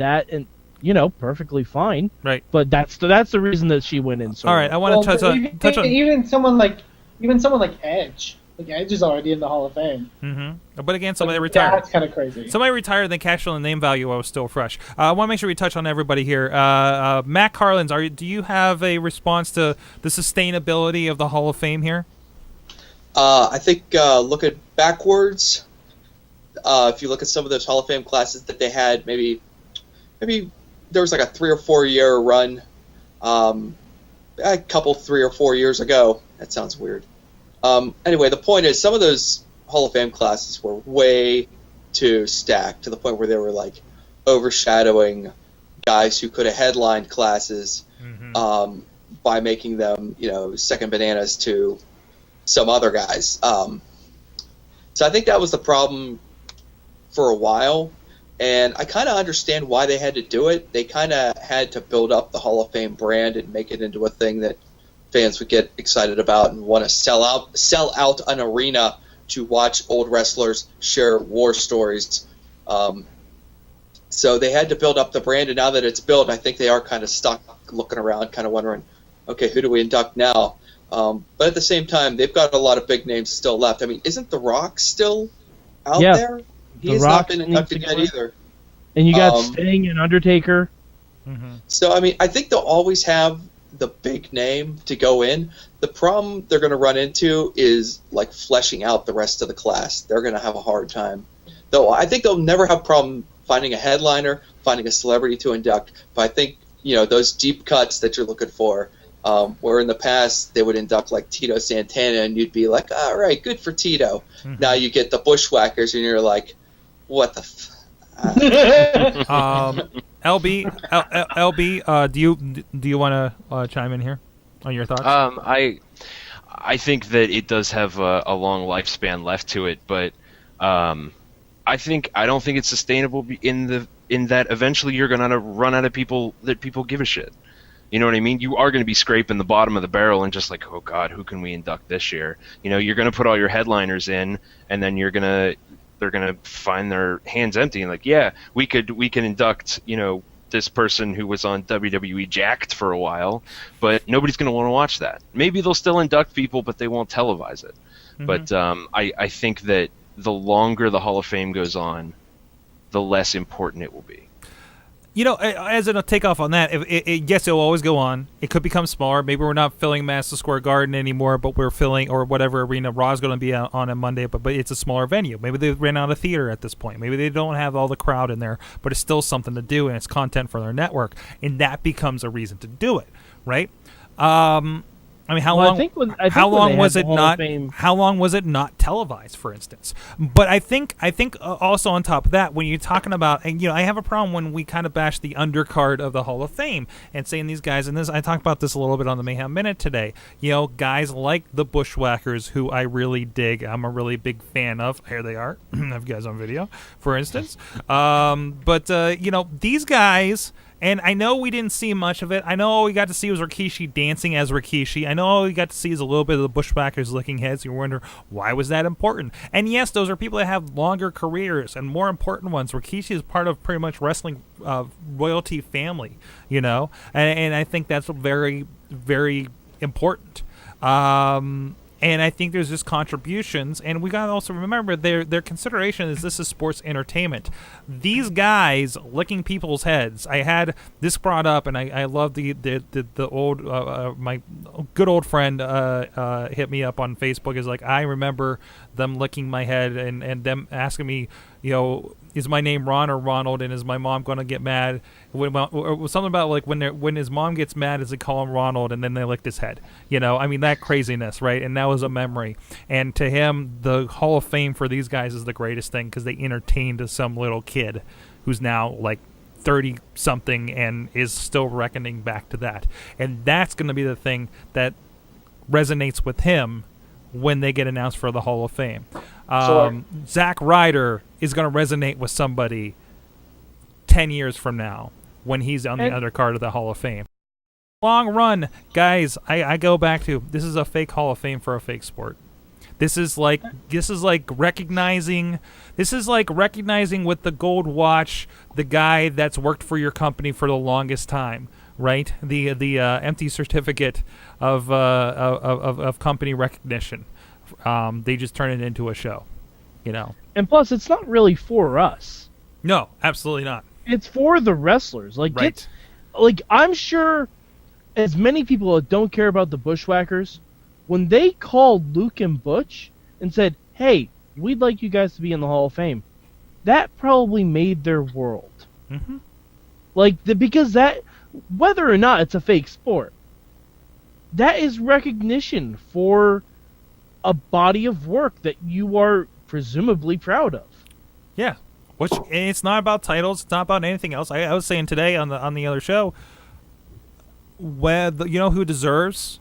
[SPEAKER 2] perfectly fine.
[SPEAKER 1] Right.
[SPEAKER 2] But that's the reason that she went in.
[SPEAKER 1] All right, I want to touch on
[SPEAKER 18] even someone like Edge. Like Edge is already in the Hall of Fame.
[SPEAKER 1] Mm-hmm. But again, somebody retired.
[SPEAKER 18] That's kind of crazy.
[SPEAKER 1] Somebody retired, then cashed on the name value while it was still fresh. I want to make sure we touch on everybody here. Matt Carlins, do you have a response to the sustainability of the Hall of Fame here?
[SPEAKER 19] I think looking backwards, if you look at some of those Hall of Fame classes that they had, maybe there was like a 3 or 4 year run, a couple 3 or 4 years ago. That sounds weird. Anyway, the point is, some of those Hall of Fame classes were way too stacked to the point where they were like overshadowing guys who could have headlined classes by making them, second bananas to some other guys. So I think that was the problem for a while. And I kind of understand why they had to do it. They kind of had to build up the Hall of Fame brand and make it into a thing that fans would get excited about and want to sell out an arena to watch old wrestlers share war stories. So they had to build up the brand, and now that it's built, I think they are kind of stuck looking around, kind of wondering, okay, who do we induct now? But at the same time, they've got a lot of big names still left. I mean, isn't The Rock still out there? He has not been inducted yet either.
[SPEAKER 2] And you got Sting and Undertaker.
[SPEAKER 19] So, I mean, I think they'll always have the big name to go in. The problem they're going to run into is, like, fleshing out the rest of the class. They're going to have a hard time. Though I think they'll never have a problem finding a headliner, finding a celebrity to induct. But I think, those deep cuts that you're looking for, where in the past they would induct like Tito Santana and you'd be like, all right, good for Tito. Now you get the Bushwhackers and you're like, what the
[SPEAKER 1] LB, do you want to chime in here on your thoughts?
[SPEAKER 15] I think that it does have a long lifespan left to it, but I don't think it's sustainable in that eventually you're going to run out of people that people give a shit. You know what I mean? You are going to be scraping the bottom of the barrel and just like, oh God, who can we induct this year? You're going to put all your headliners in, and then they're going to find their hands empty and like, yeah, we can induct, this person who was on WWE Jacked for a while, but nobody's going to want to watch that. Maybe they'll still induct people, but they won't televise it. But I think that the longer the Hall of Fame goes on, the less important it will be.
[SPEAKER 1] As a takeoff on that, yes, it'll always go on. It could become smaller. Maybe we're not filling Madison Square Garden anymore, but we're filling, or whatever arena Raw's going to be on a Monday, but it's a smaller venue. Maybe they ran out of theater at this point. Maybe they don't have all the crowd in there, but it's still something to do, and it's content for their network, and that becomes a reason to do it, right? I mean, how
[SPEAKER 2] Well, I
[SPEAKER 1] long?
[SPEAKER 2] think when- I think
[SPEAKER 1] how
[SPEAKER 2] when
[SPEAKER 1] long
[SPEAKER 2] they
[SPEAKER 1] was
[SPEAKER 2] had
[SPEAKER 1] it
[SPEAKER 2] the Hall of
[SPEAKER 1] not?
[SPEAKER 2] Fame-
[SPEAKER 1] How long was it not televised, for instance? But I think also on top of that, when you're talking about, and I have a problem when we kind of bash the undercard of the Hall of Fame and saying these guys, and this I talked about this a little bit on the Mayhem Minute today. Guys like the Bushwhackers, who I really dig. I'm a really big fan of. Here they are. I have you guys on video, for instance. But these guys. And I know we didn't see much of it. I know all we got to see was Rikishi dancing as Rikishi. I know all we got to see is a little bit of the Bushwhackers licking heads. You wonder, why was that important? And yes, those are people that have longer careers and more important ones. Rikishi is part of pretty much wrestling royalty family, and I think that's very, very important. And I think there's just contributions, and we gotta also remember their consideration is this is sports entertainment. These guys licking people's heads. I had this brought up, and I love the old my good old friend hit me up on Facebook. Is like, I remember them licking my head and them asking me, is my name Ron or Ronald, and is my mom gonna get mad? Or something about like when his mom gets mad, is they call him Ronald, and then they licked his head. I mean, that craziness, right? And that was a memory. And to him, the Hall of Fame for these guys is the greatest thing because they entertained some little kid who's now like 30 something and is still reckoning back to that. And that's going to be the thing that resonates with him when they get announced for the Hall of Fame. Zack Ryder is going to resonate with somebody 10 years from now when he's on the undercard of the Hall of Fame. Long run, guys, I go back to, this is a fake Hall of Fame for a fake sport. This is like recognizing with the gold watch the guy that's worked for your company for the longest time, right? The empty certificate of company recognition. They just turn it into a show,
[SPEAKER 2] And plus, it's not really for us.
[SPEAKER 1] No, absolutely not.
[SPEAKER 2] It's for the wrestlers.
[SPEAKER 1] Right.
[SPEAKER 2] I'm sure as many people that don't care about the Bushwhackers, when they called Luke and Butch and said, hey, we'd like you guys to be in the Hall of Fame, that probably made their world.
[SPEAKER 1] Mm-hmm.
[SPEAKER 2] Because that, whether or not it's a fake sport, that is recognition for a body of work that you are presumably proud of.
[SPEAKER 1] Yeah. Which, and it's not about titles. It's not about anything else. I was saying today on the other show, who deserves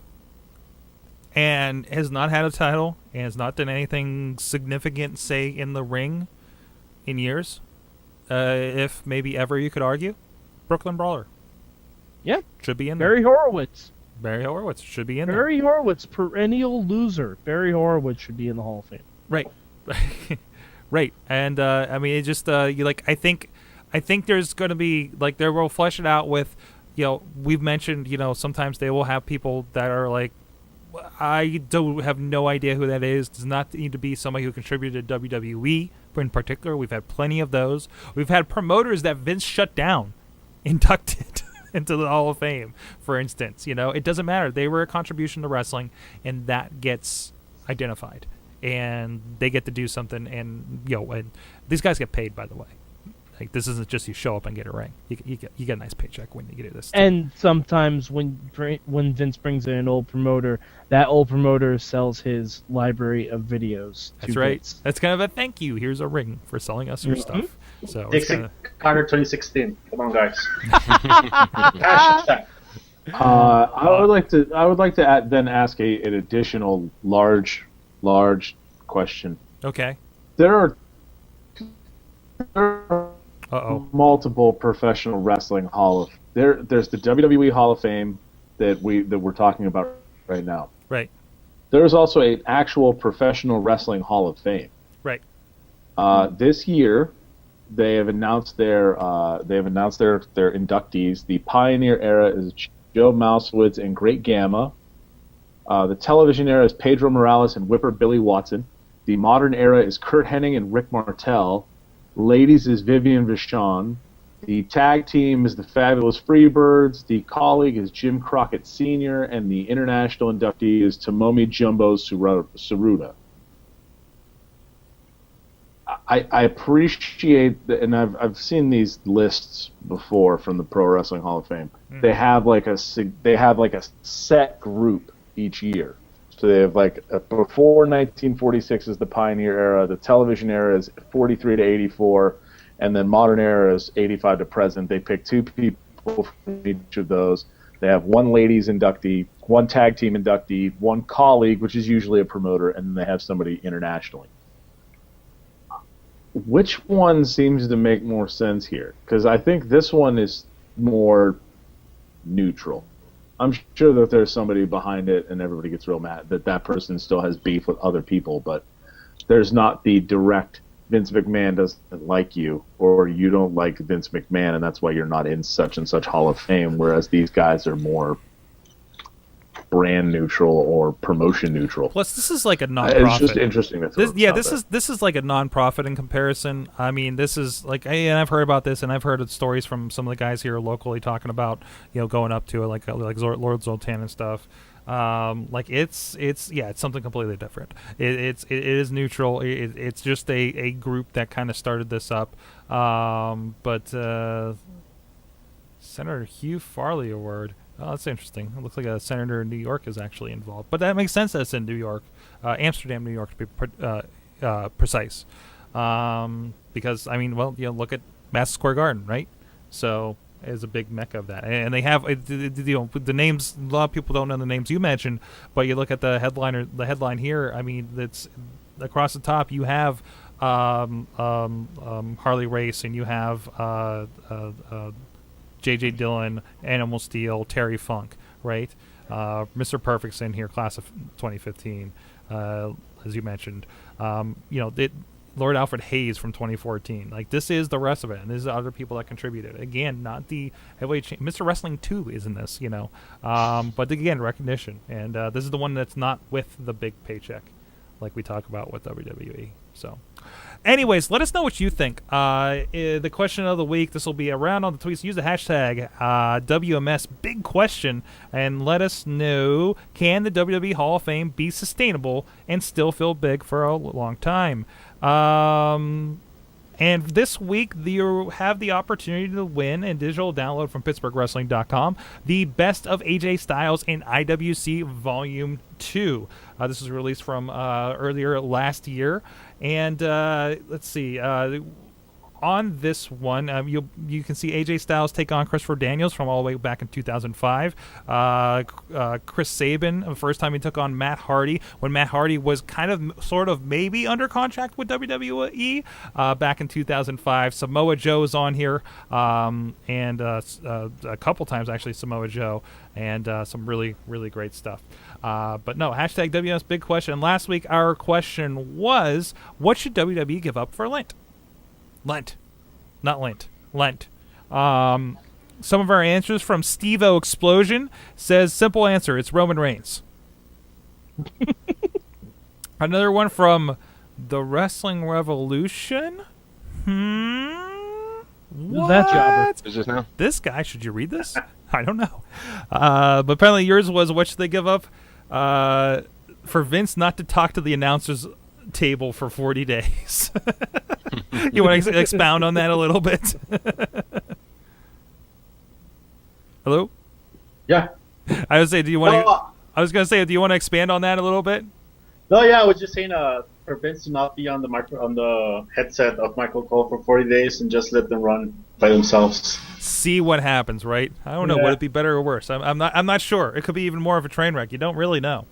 [SPEAKER 1] and has not had a title and has not done anything significant, say, in the ring in years, if maybe ever you could argue, Brooklyn Brawler.
[SPEAKER 2] Yeah.
[SPEAKER 1] Should be in there.
[SPEAKER 2] Barry Horowitz
[SPEAKER 1] should be in there.
[SPEAKER 2] Barry Horowitz, perennial loser. Barry Horowitz should be in the Hall of Fame.
[SPEAKER 1] Right. Right, and I mean, it just I think there's going to be they will flesh it out with, we've mentioned, sometimes they will have people that are like, I don't have no idea who that is. Does not need to be somebody who contributed to WWE in particular. We've had plenty of those. We've had promoters that Vince shut down, inducted into the Hall of Fame, for instance. It doesn't matter. They were a contribution to wrestling, and that gets identified. And they get to do something, and and these guys get paid, by the way. This isn't just you show up and get a ring. You get a nice paycheck when you get this.
[SPEAKER 2] And sometimes when Vince brings in an old promoter, that old promoter sells his library of videos.
[SPEAKER 1] That's right. Vince. That's kind of a thank you. Here's a ring for selling us your stuff. So
[SPEAKER 17] Dixie Carter 2016. Come on, guys.
[SPEAKER 16] I would like to then ask an additional large question.
[SPEAKER 1] Okay.
[SPEAKER 16] There are multiple professional wrestling there's the WWE Hall of Fame that we're talking about right now.
[SPEAKER 1] Right.
[SPEAKER 16] There's also an actual professional wrestling Hall of Fame.
[SPEAKER 1] Right.
[SPEAKER 16] This year they have announced their inductees. The Pioneer era is Joe Mousewoods and Great Gamma. The television era is Pedro Morales and Whipper Billy Watson. The modern era is Kurt Hennig and Rick Martel. Ladies is Vivian Vachon. The tag team is the Fabulous Freebirds. The colleague is Jim Crockett Sr. And the international inductee is Tomomi Jumbo Tsuruta. I appreciate and I've seen these lists before from the Pro Wrestling Hall of Fame.
[SPEAKER 1] Mm-hmm.
[SPEAKER 16] They have like a set group each year. So they have before 1946 is the pioneer era, the television era is 43 to 84, and then modern era is 85 to present. They pick 2 people from each of those. They have 1 ladies inductee, 1 tag team inductee, 1 colleague, which is usually a promoter, and then they have somebody internationally. Which one seems to make more sense here? Because I think this one is more neutral. I'm sure that there's somebody behind it and everybody gets real mad that person still has beef with other people, but there's not the direct Vince McMahon doesn't like you or you don't like Vince McMahon and that's why you're not in such and such Hall of Fame, whereas these guys are more brand neutral or promotion neutral.
[SPEAKER 1] Plus, this is like a non-profit.
[SPEAKER 16] It's just interesting to throw
[SPEAKER 1] this is like a non-profit in comparison. I mean, this is like, and I've heard about this, and I've heard of stories from some of the guys here locally talking about, going up to it, like Lord Zoltan and stuff. It's something completely different. It is neutral. It's just a group that kind of started this up. But Senator Hugh Farley Award. Oh, that's interesting. It looks like a senator in New York is actually involved. But that makes sense that it's in New York. Amsterdam, New York, to be precise. Because, I mean, look at Madison Square Garden, right? So it's a big mecca of that. And they have, the names, a lot of people don't know the names you mentioned, but you look at the headline here, I mean, it's across the top, you have Harley Race, and you have J.J. Dillon, Animal Steel, Terry Funk, right? Mr. Perfect's in here, class of 2015, as you mentioned. Lord Alfred Hayes from 2014. Like, this is the rest of it, and this is other people that contributed. Again, not the heavyweight Mr. Wrestling 2 is in this, but again, recognition. And this is the one that's not with the big paycheck, like we talk about with WWE. So, anyways, let us know what you think. The question of the week, this will be around on the tweets. Use the hashtag WMS Big Question and let us know, can the WWE Hall of Fame be sustainable and still feel big for a long time? And this week, you have the opportunity to win a digital download from PittsburghWrestling.com, the Best of AJ Styles in IWC Volume 2. This was released from earlier last year. And let's see. On this one, you can see AJ Styles take on Christopher Daniels from all the way back in 2005. Chris Sabin, the first time he took on Matt Hardy, when Matt Hardy was sort of maybe under contract with WWE back in 2005. Samoa Joe's on here, and a couple times actually Samoa Joe, and some really, really great stuff. But no, hashtag WMS Big Question. And last week our question was, what should WWE give up for Lent? Lent. Some of our answers from Steve-O Explosion says, simple answer, it's Roman Reigns. Another one from The Wrestling Revolution. What?
[SPEAKER 2] That jobber.
[SPEAKER 15] Is this now?
[SPEAKER 1] This guy, should you read this? I don't know. But apparently yours was, what should they give up? For Vince not to talk to the announcers table for 40 days. You want to expound on that a little bit? Hello?
[SPEAKER 17] Yeah.
[SPEAKER 1] I was going to say, do you want to expand on that a little bit?
[SPEAKER 17] No, yeah, I was just saying, for Vince to not be on the headset of Michael Cole for 40 days and just let them run by themselves.
[SPEAKER 1] See what happens, right? I don't know. Would it be better or worse? I'm not sure. It could be even more of a train wreck. You don't really know.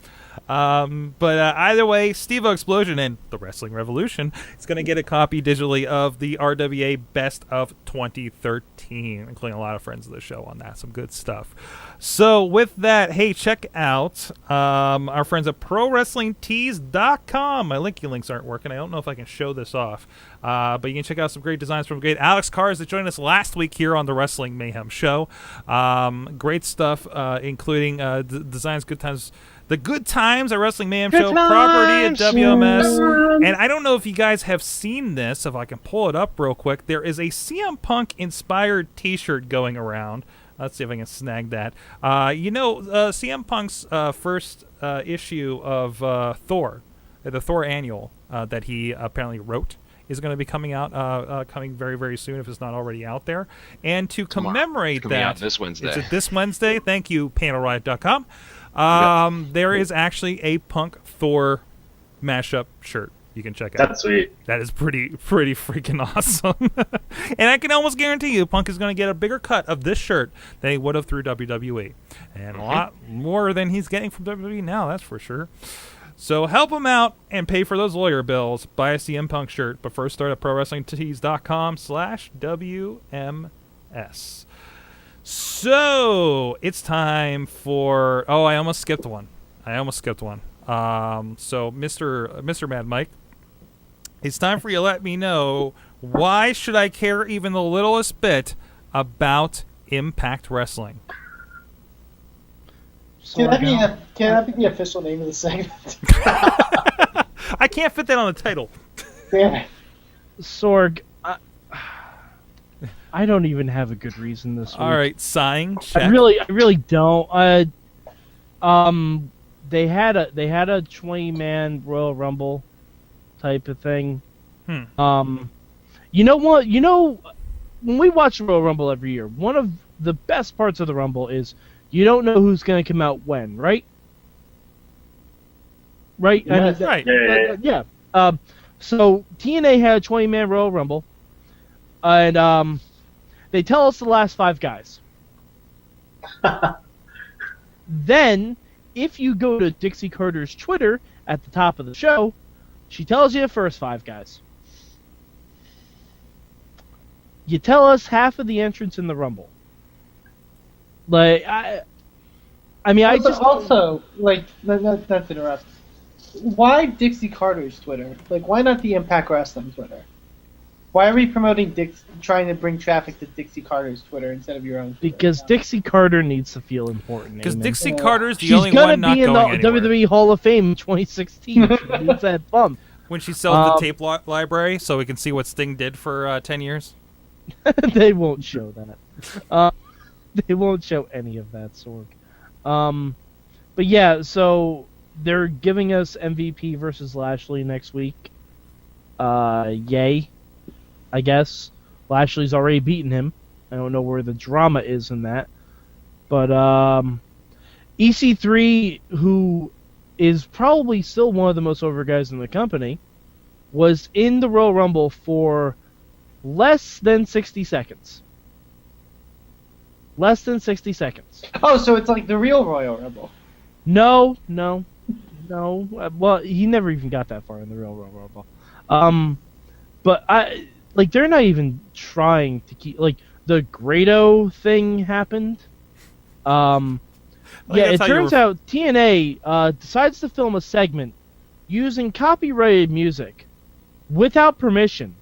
[SPEAKER 1] But either way, Steve-O Explosion and The Wrestling Revolution is going to get a copy digitally of the RWA Best of 2013, including a lot of friends of the show on that. Some good stuff. So with that, hey, check out our friends at ProWrestlingTees.com. My links aren't working. I don't know if I can show this off. But you can check out some great designs from great Alex Cars that joined us last week here on the Wrestling Mayhem show. Great stuff, including designs, good times. The Good Times, a Wrestling Mayhem show property at WMS. And I don't know if you guys have seen this, if I can pull it up real quick. There is a CM Punk inspired t-shirt going around. Let's see if I can snag that. CM Punk's first issue of Thor, the Thor annual that he apparently wrote, is going to be coming out coming very, very soon if it's not already out there. And to commemorate
[SPEAKER 15] it's coming out this Wednesday.
[SPEAKER 1] Is it this Wednesday? Thank you, panelriot.com. There is actually a Punk Thor mashup shirt you can check out.
[SPEAKER 17] That's sweet.
[SPEAKER 1] That is pretty freaking awesome. And I can almost guarantee you Punk is going to get a bigger cut of this shirt than he would have through WWE. And a lot more than he's getting from WWE now, that's for sure. So help him out and pay for those lawyer bills. Buy a CM Punk shirt, but first start at ProWrestlingTees.com/WMS. So it's time for... Oh, I almost skipped one. So Mr. Mad Mike, it's time for you to let me know, why should I care even the littlest bit about Impact Wrestling?
[SPEAKER 18] Can that be the official name of the segment?
[SPEAKER 1] I can't fit that on the title.
[SPEAKER 18] Damn it.
[SPEAKER 2] Sorg, I don't even have a good reason this week.
[SPEAKER 1] All right, sighing check.
[SPEAKER 2] I really don't. They had a 20-man Royal Rumble type of thing. You know what? You know, when we watch the Royal Rumble every year, one of the best parts of the Rumble is you don't know who's going to come out when, right? Right?
[SPEAKER 17] Yeah.
[SPEAKER 2] Yeah. So TNA had a 20-man Royal Rumble, and they tell us the last 5 guys. Then, if you go to Dixie Carter's Twitter at the top of the show, she tells you the first 5 guys. You tell us half of the entrants in the Rumble. Like, I mean,
[SPEAKER 18] also,
[SPEAKER 2] I just...
[SPEAKER 18] Also, like, not to interrupt. Why Dixie Carter's Twitter? Like, why not the Impact Wrestling Twitter? Why are we promoting trying to bring traffic to Dixie Carter's Twitter instead of your own Twitter?
[SPEAKER 2] Because Dixie Carter needs to feel important.
[SPEAKER 1] Because
[SPEAKER 2] amen.
[SPEAKER 1] Dixie Carter's the only one not going
[SPEAKER 2] She's
[SPEAKER 1] anywhere.
[SPEAKER 2] going to be in the WWE Hall of Fame in 2016. She needs that bump.
[SPEAKER 1] When she sells the tape library so we can see what Sting did for 10 years?
[SPEAKER 2] They won't show that. They won't show any of that, Sorg. But yeah, so they're giving us MVP versus Lashley next week. Yay, I guess. Lashley's already beaten him. I don't know where the drama is in that. But EC3, who is probably still one of the most over guys in the company, was in the Royal Rumble for less than 60 seconds. Less than 60 seconds.
[SPEAKER 18] Oh, so it's like the real Royal Rumble.
[SPEAKER 2] No. Well, he never even got that far in the real Royal Rumble. But they're not even trying to keep, like, the Grado thing happened. It turns out TNA decides to film a segment using copyrighted music without permission,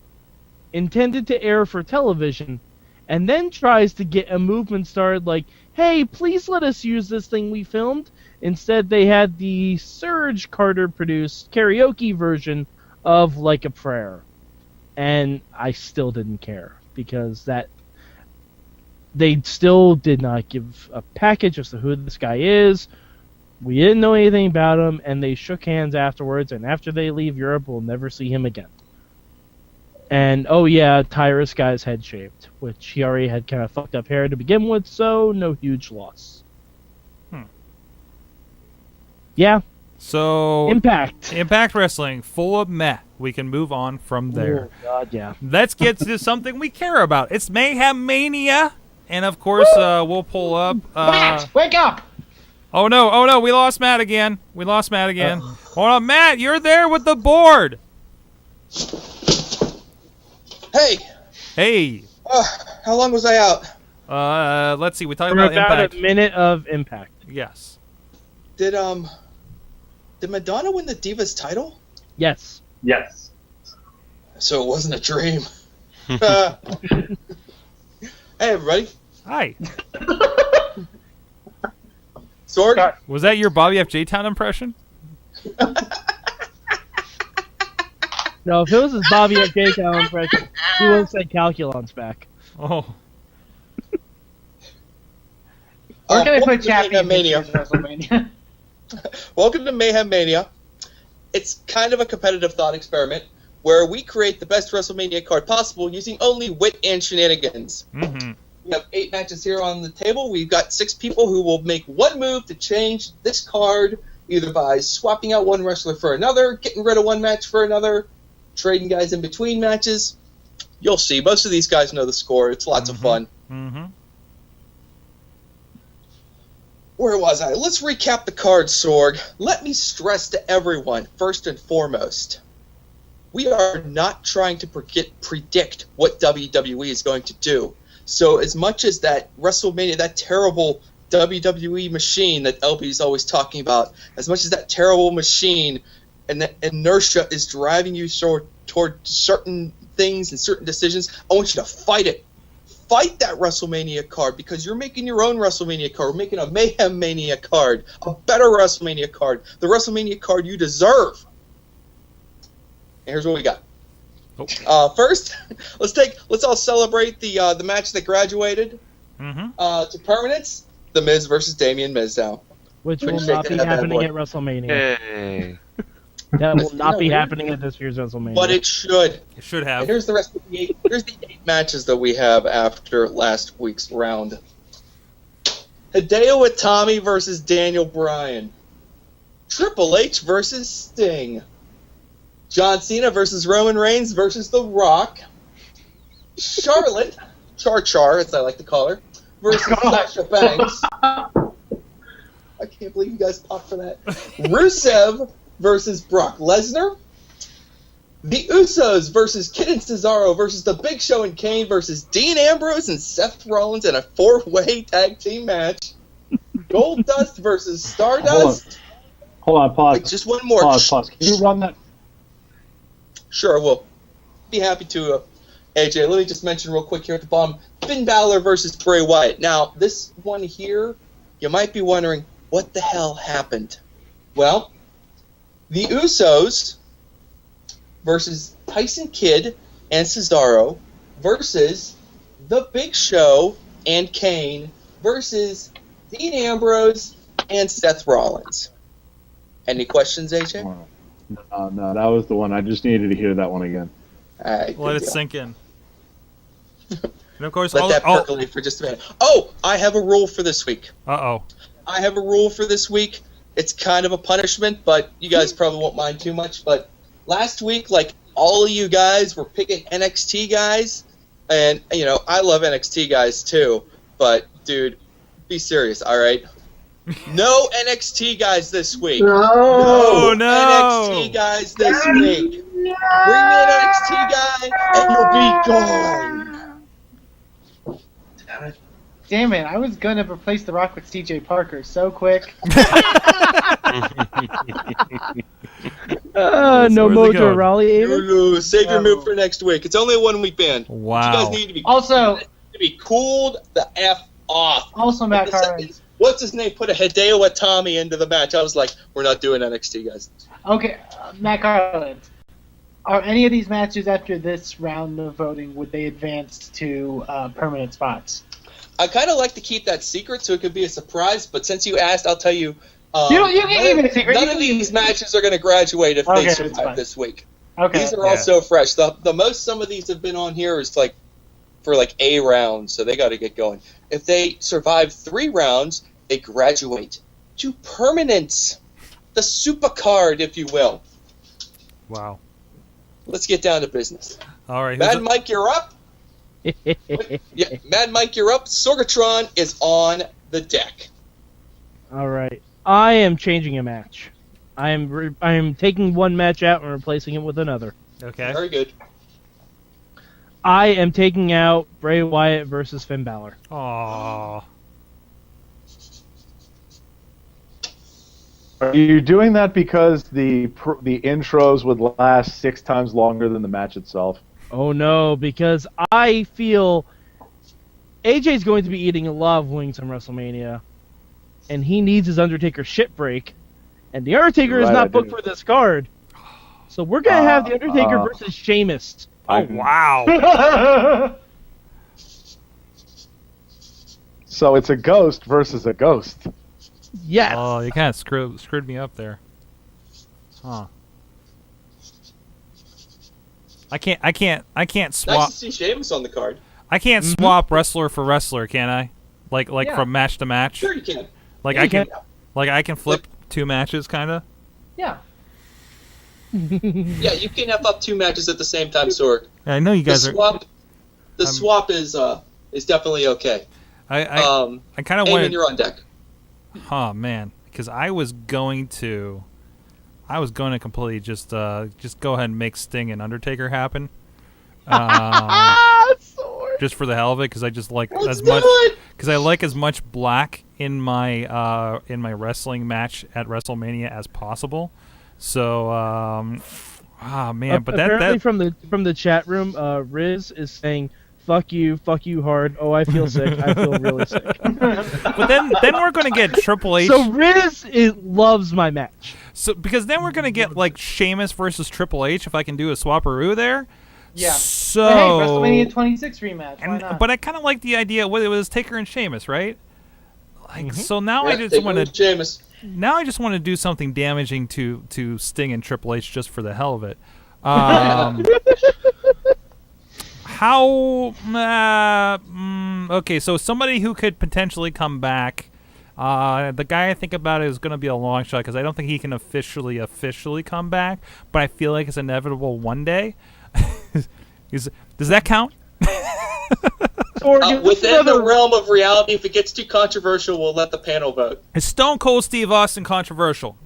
[SPEAKER 2] intended to air for television, and then tries to get a movement started like, hey, please let us use this thing we filmed. Instead, they had the Surge Carter-produced karaoke version of Like a Prayer. And I still didn't care, because they still did not give a package as to who this guy is. We didn't know anything about him, and they shook hands afterwards, and after they leave Europe, we'll never see him again. And, oh yeah, Tyrus got his head shaved, which he already had kind of fucked up hair to begin with, so no huge loss. Yeah.
[SPEAKER 1] So
[SPEAKER 2] Impact
[SPEAKER 1] Wrestling, full of meh. We can move on from there.
[SPEAKER 2] Oh, God, yeah.
[SPEAKER 1] Let's get to something we care about. It's Mayhem Mania. And, of course, we'll pull up...
[SPEAKER 18] Matt, wake up!
[SPEAKER 1] Oh, no, we lost Matt again. Hold on, Matt, you're there with the board.
[SPEAKER 19] Hey! How long was I out?
[SPEAKER 1] Let's see, we talked
[SPEAKER 2] For
[SPEAKER 1] about Impact.
[SPEAKER 2] a minute of Impact.
[SPEAKER 1] Yes.
[SPEAKER 19] Did Madonna win the Divas title?
[SPEAKER 2] Yes.
[SPEAKER 17] Yes.
[SPEAKER 19] So it wasn't a dream. Hey, everybody.
[SPEAKER 1] Hi.
[SPEAKER 19] Sorg?
[SPEAKER 1] Was that your Bobby F. J-Town impression?
[SPEAKER 2] No, if it was his Bobby F. J-Town impression, he would have said Calculon's back.
[SPEAKER 1] Oh.
[SPEAKER 18] Where can I put
[SPEAKER 19] Mayhem Mania?
[SPEAKER 18] WrestleMania?
[SPEAKER 19] Welcome to Mayhem Mania. It's kind of a competitive thought experiment where we create the best WrestleMania card possible using only wit and shenanigans.
[SPEAKER 1] Mm-hmm.
[SPEAKER 19] We have 8 matches here on the table. We've got 6 people who will make one move to change this card, either by swapping out one wrestler for another, getting rid of one match for another, trading guys in between matches. You'll see. Most of these guys know the score. It's lots of fun.
[SPEAKER 1] Mm-hmm.
[SPEAKER 19] Where was I? Let's recap the card, Sorg. Let me stress to everyone, first and foremost, we are not trying to predict what WWE is going to do. So as much as that WrestleMania, that terrible WWE machine that LB's always talking about, as much as that terrible machine and that inertia is driving you toward certain things and certain decisions, I want you to fight it. Fight that WrestleMania card, because you're making your own WrestleMania card. We're making a Mayhem Mania card, a better WrestleMania card, the WrestleMania card you deserve. And here's what we got. First, let's all celebrate the match that graduated to permanence. The Miz versus Damian Mizdow.
[SPEAKER 2] Which will not be happening at WrestleMania.
[SPEAKER 15] Hey.
[SPEAKER 2] That will not be happening at this year's WrestleMania.
[SPEAKER 19] But it should.
[SPEAKER 1] It should have.
[SPEAKER 19] And here's the rest of the 8. Here's the 8 matches that we have after last week's round. Hideo Itami versus Daniel Bryan. Triple H versus Sting. John Cena versus Roman Reigns versus The Rock. Charlotte, Char, as I like to call her, versus Sasha Banks. I can't believe you guys popped for that. Rusev versus Brock Lesnar. The Usos versus Kid and Cesaro versus The Big Show and Kane versus Dean Ambrose and Seth Rollins in a 4-way tag team match. Goldust versus Stardust.
[SPEAKER 16] Hold on, pause.
[SPEAKER 19] Wait, just one more.
[SPEAKER 16] Pause. Can you run that?
[SPEAKER 19] Sure, I will. Be happy to. AJ, let me just mention real quick here at the bottom. Finn Balor versus Bray Wyatt. Now, this one here, you might be wondering, what the hell happened? Well, the Usos versus Tyson Kidd and Cesaro versus The Big Show and Kane versus Dean Ambrose and Seth Rollins. Any questions, AJ?
[SPEAKER 16] No, that was the one. I just needed to hear that one again.
[SPEAKER 19] All right,
[SPEAKER 1] Let it sink in. And of course,
[SPEAKER 19] let that percolate for just a minute. Oh, I have a rule for this week.
[SPEAKER 1] Uh-oh.
[SPEAKER 19] I have a rule for this week. It's kind of a punishment, but you guys probably won't mind too much. But last week, like, all of you guys were picking NXT guys, and, you know, I love NXT guys too, but, dude, be serious, all right? No NXT guys this week.
[SPEAKER 1] No
[SPEAKER 19] NXT guys this week. Bring me an NXT guy, and you'll be gone.
[SPEAKER 18] Damn it, I was going to replace The Rock with CJ Parker so quick.
[SPEAKER 2] No Mojo Raleigh either?
[SPEAKER 19] Save your move for next week. It's only a 1-week ban.
[SPEAKER 1] Wow.
[SPEAKER 19] You guys need to be cooled the F off.
[SPEAKER 18] Also, Matt Harlan.
[SPEAKER 19] What's his name? Put a Hideo Itami into the match. I was like, we're not doing NXT, guys.
[SPEAKER 18] Okay, Matt Garland. Are any of these matches after this round of voting, would they advance to permanent spots?
[SPEAKER 19] I kind of like to keep that secret so it could be a surprise, but since you asked, I'll tell you.
[SPEAKER 18] You can keep it a secret.
[SPEAKER 19] None of these matches are going to graduate if they survive this week.
[SPEAKER 18] Okay.
[SPEAKER 19] These are all so fresh. The most some of these have been on here is like for like a round, so they got to get going. If they survive 3 rounds, they graduate to permanence, the super card, if you will.
[SPEAKER 1] Wow.
[SPEAKER 19] Let's get down to business.
[SPEAKER 1] All right.
[SPEAKER 19] Mad Mike, you're up. Yeah, Mad Mike, you're up. Sorgatron is on the deck.
[SPEAKER 2] All right. I am changing a match. I am taking one match out and replacing it with another.
[SPEAKER 1] Okay.
[SPEAKER 19] Very good.
[SPEAKER 2] I am taking out Bray Wyatt versus Finn Balor.
[SPEAKER 1] Aww.
[SPEAKER 16] Are you doing that because the intros would last 6 times longer than the match itself?
[SPEAKER 2] Oh no, because I feel AJ's going to be eating a lot of wings on WrestleMania, and he needs his Undertaker shit break, and the Undertaker is not booked for this card, so we're gonna have the Undertaker versus Sheamus.
[SPEAKER 1] Oh wow!
[SPEAKER 16] So it's a ghost versus a ghost.
[SPEAKER 2] Yes.
[SPEAKER 1] Oh, you kind of screwed me up there. Huh. I can't swap.
[SPEAKER 19] Nice to see Sheamus on the card.
[SPEAKER 1] I can't swap wrestler for wrestler, can I? Like
[SPEAKER 19] Yeah.
[SPEAKER 1] from match to match.
[SPEAKER 19] Sure you can.
[SPEAKER 1] Like
[SPEAKER 19] Yeah,
[SPEAKER 1] I
[SPEAKER 19] you
[SPEAKER 1] can,
[SPEAKER 19] can.
[SPEAKER 1] like I can flip 2 matches, kind of.
[SPEAKER 19] Yeah. Yeah, you can have up 2 matches at the same time, Sorg.
[SPEAKER 1] I know you guys
[SPEAKER 19] the
[SPEAKER 1] are.
[SPEAKER 19] swap, The swap is definitely okay.
[SPEAKER 1] I kind of
[SPEAKER 19] Eamon,
[SPEAKER 1] wanted.
[SPEAKER 19] you're on deck.
[SPEAKER 1] Oh man, because I was going to completely just go ahead and make Sting and Undertaker happen. Just for the hell of it, because I just like as much black in my wrestling match at WrestleMania as possible. So man, but
[SPEAKER 2] apparently
[SPEAKER 1] that
[SPEAKER 2] from the chat room, Riz is saying fuck you hard. Oh, I feel sick. I feel really sick.
[SPEAKER 1] But then we're gonna get Triple H.
[SPEAKER 2] So Riz loves my match.
[SPEAKER 1] So because then we're gonna get like Sheamus versus Triple H if I can do a swapperoo there.
[SPEAKER 18] Yeah.
[SPEAKER 1] So
[SPEAKER 18] But hey, WrestleMania 26 rematch. Why not?
[SPEAKER 1] But I kind of like the idea. Well, it was Taker and Sheamus, right? Like so now
[SPEAKER 19] Yeah,
[SPEAKER 1] I just
[SPEAKER 19] Taker
[SPEAKER 1] want
[SPEAKER 19] and Sheamus.
[SPEAKER 1] Now I just want to do something damaging to Sting and Triple H just for the hell of it. Okay, so somebody who could potentially come back. The guy I think about is going to be a long shot because I don't think he can officially come back, but I feel like it's inevitable one day. Does that count?
[SPEAKER 19] Within the realm of reality, if it gets too controversial, we'll let the panel vote.
[SPEAKER 1] Is Stone Cold Steve Austin controversial?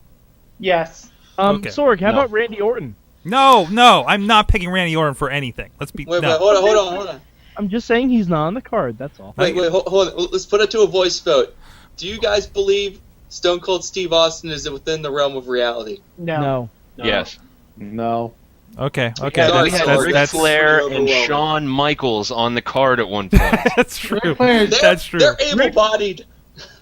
[SPEAKER 18] Yes.
[SPEAKER 1] Okay.
[SPEAKER 2] Sorg, how
[SPEAKER 1] No.
[SPEAKER 2] about Randy Orton?
[SPEAKER 1] No, I'm not picking Randy Orton for anything. Let's be.
[SPEAKER 19] Wait,
[SPEAKER 1] no.
[SPEAKER 19] hold on.
[SPEAKER 2] I'm just saying he's not on the card. That's all.
[SPEAKER 19] Wait, hold on. Let's put it to a voice vote. Do you guys believe Stone Cold Steve Austin is within the realm of reality?
[SPEAKER 2] No.
[SPEAKER 15] Yes.
[SPEAKER 16] No.
[SPEAKER 1] Okay.
[SPEAKER 19] Sorry,
[SPEAKER 15] Ric Flair and Shawn Michaels on the card at one point.
[SPEAKER 1] That's true.
[SPEAKER 19] That's true. They're able-bodied.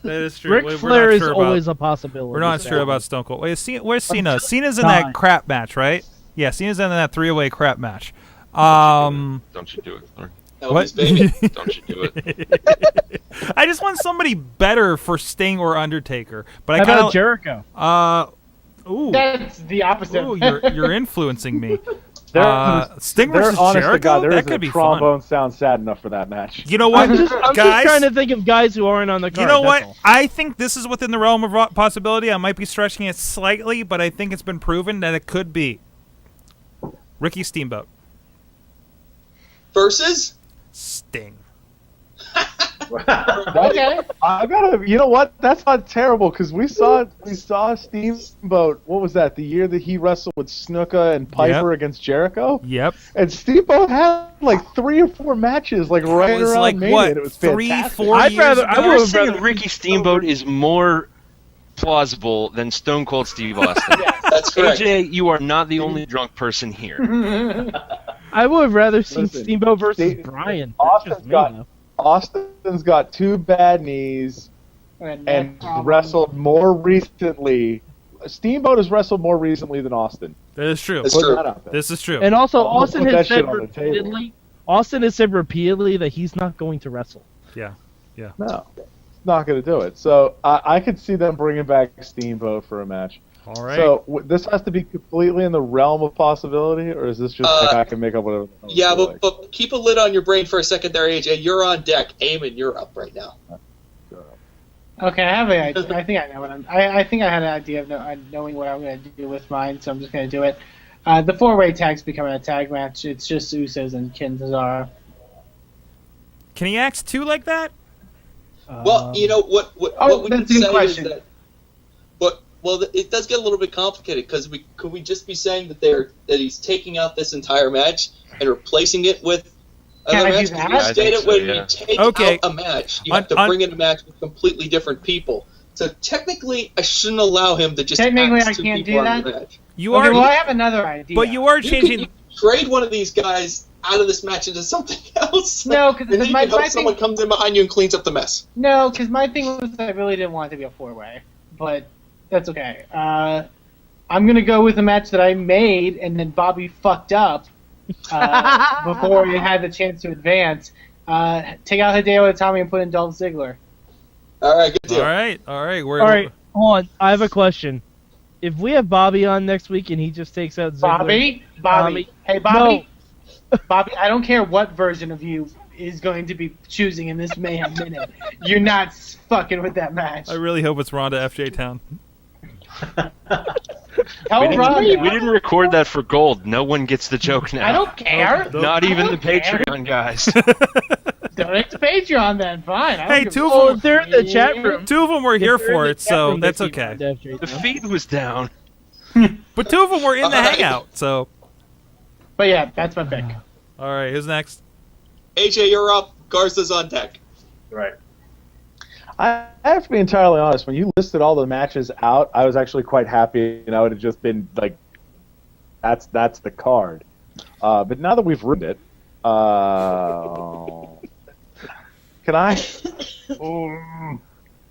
[SPEAKER 1] That is true.
[SPEAKER 2] Ric
[SPEAKER 1] We're
[SPEAKER 2] Flair
[SPEAKER 1] not
[SPEAKER 2] is
[SPEAKER 1] sure
[SPEAKER 2] always
[SPEAKER 1] about,
[SPEAKER 2] a possibility.
[SPEAKER 1] We're not sure about Stone Cold. Wait, where's Cena? Cena's in that crap match, right? Yeah, Cena's in that 3-way crap match.
[SPEAKER 15] Don't you do it, Lord.
[SPEAKER 1] What?
[SPEAKER 15] Don't you do it.
[SPEAKER 1] I just want somebody better for Sting or Undertaker. But
[SPEAKER 2] How
[SPEAKER 1] I kinda,
[SPEAKER 2] about Jericho?
[SPEAKER 1] Ooh.
[SPEAKER 18] That's the opposite.
[SPEAKER 1] Ooh, you're influencing me. Sting
[SPEAKER 16] There,
[SPEAKER 1] versus
[SPEAKER 16] honest to
[SPEAKER 1] Jericho?
[SPEAKER 16] God, there
[SPEAKER 1] That
[SPEAKER 16] isn't
[SPEAKER 1] could
[SPEAKER 16] a
[SPEAKER 1] be
[SPEAKER 16] trombone sound sad enough for that match.
[SPEAKER 1] You know what,
[SPEAKER 2] I'm just
[SPEAKER 1] guys?
[SPEAKER 2] trying to think of guys who aren't on the card.
[SPEAKER 1] You know
[SPEAKER 2] that's
[SPEAKER 1] what?
[SPEAKER 2] all.
[SPEAKER 1] I think this is within the realm of possibility. I might be stretching it slightly, but I think it's been proven that it could be Ricky Steamboat
[SPEAKER 19] versus
[SPEAKER 1] Sting.
[SPEAKER 18] Okay.
[SPEAKER 16] I gotta. You know what? That's not terrible because we saw Steamboat. What was that? The year that he wrestled with Snuka and Piper against Jericho.
[SPEAKER 1] Yep.
[SPEAKER 16] And Steamboat had like 3 or 4 matches, like right
[SPEAKER 1] was
[SPEAKER 16] around
[SPEAKER 1] like,
[SPEAKER 16] Mania.
[SPEAKER 1] what,
[SPEAKER 16] and it was
[SPEAKER 1] 3,
[SPEAKER 16] fantastic.
[SPEAKER 1] 4 years ago?
[SPEAKER 15] You're saying Ricky Steamboat is more plausible than Stone Cold Steve Austin.
[SPEAKER 19] That's correct.
[SPEAKER 15] AJ, you are not the only drunk person here.
[SPEAKER 2] I would have rather seen
[SPEAKER 16] Listen,
[SPEAKER 2] Steamboat versus Bryan.
[SPEAKER 16] Austin's got 2 bad knees and wrestled more recently. Steamboat has wrestled more recently than Austin.
[SPEAKER 1] That is true.
[SPEAKER 19] That's true.
[SPEAKER 1] This is true.
[SPEAKER 2] And also,
[SPEAKER 16] I'll
[SPEAKER 2] Austin
[SPEAKER 16] put
[SPEAKER 2] has
[SPEAKER 16] that shit
[SPEAKER 2] said
[SPEAKER 16] on the table.
[SPEAKER 2] repeatedly that he's not going to wrestle.
[SPEAKER 1] Yeah.
[SPEAKER 16] No, not going to do it. So I could see them bringing back Steamboat for a match.
[SPEAKER 1] All right.
[SPEAKER 16] So this has to be completely in the realm of possibility, or is this just like I can make up whatever?
[SPEAKER 19] Yeah, but keep a lid on your brain for a second there, AJ. You're on deck. Eamon, you're up right now.
[SPEAKER 18] Okay, I have an idea. I think I know what I think I had an idea of knowing what I'm going to do with mine, so I'm just going to do it. The 4-way tag's becoming a tag match. It's just Usos and Ken Cesaro.
[SPEAKER 1] Can he act 2 like that?
[SPEAKER 19] Well, you know what we
[SPEAKER 18] that's
[SPEAKER 19] can
[SPEAKER 18] a good
[SPEAKER 19] say
[SPEAKER 18] question.
[SPEAKER 19] is that. Well, it does get a little bit complicated because could we just be saying that he's taking out this entire match and replacing it with another match? Because you stated when you take out a match, you have to bring in a match with completely different people. So technically, I shouldn't allow him to just
[SPEAKER 18] Technically,
[SPEAKER 19] act
[SPEAKER 18] I
[SPEAKER 19] 2
[SPEAKER 18] can't
[SPEAKER 19] people
[SPEAKER 18] do
[SPEAKER 19] on
[SPEAKER 18] that?
[SPEAKER 19] the match.
[SPEAKER 1] You
[SPEAKER 18] Okay,
[SPEAKER 1] are.
[SPEAKER 18] well, I have another idea.
[SPEAKER 1] But you are changing.
[SPEAKER 19] You trade one of these guys out of this match into something else.
[SPEAKER 18] No, because
[SPEAKER 19] and then you can hope someone comes in behind you and cleans up the mess.
[SPEAKER 18] No, because my thing was I really didn't want it to be a 4-way, but that's okay. I'm gonna go with a match that I made and then Bobby fucked up before he had the chance to advance. Take out Hideo Itami and put in Dolph Ziggler.
[SPEAKER 19] All right, good deal.
[SPEAKER 1] All right.
[SPEAKER 2] All right, hold on. I have a question. If we have Bobby on next week and he just takes out Ziggler...
[SPEAKER 18] Bobby? Hey, Bobby. No. Bobby, I don't care what version of you is going to be choosing in this Mayhem minute. You're not fucking with that match.
[SPEAKER 1] I really hope it's Ronda FJ Town.
[SPEAKER 15] We didn't record that for gold. No one gets the joke now.
[SPEAKER 18] I don't care.
[SPEAKER 15] Not even the
[SPEAKER 18] care.
[SPEAKER 15] Patreon guys.
[SPEAKER 18] Donate to Patreon then. Fine. I don't
[SPEAKER 1] Hey,
[SPEAKER 18] give
[SPEAKER 1] two
[SPEAKER 18] a-
[SPEAKER 1] of them.
[SPEAKER 2] They're in the chat room.
[SPEAKER 1] Two of them were here for it, so that's
[SPEAKER 2] If you
[SPEAKER 1] okay.
[SPEAKER 2] want FJ
[SPEAKER 15] The
[SPEAKER 2] Town.
[SPEAKER 15] feed was down.
[SPEAKER 1] But two of them were in the hangout, so.
[SPEAKER 18] But yeah, that's my pick.
[SPEAKER 1] All right, who's next?
[SPEAKER 19] AJ, you're up. Garza's on deck.
[SPEAKER 17] Right.
[SPEAKER 16] I have to be entirely honest. When you listed all the matches out, I was actually quite happy, and I would have just been like, "That's the card." But now that we've ruined it, can I?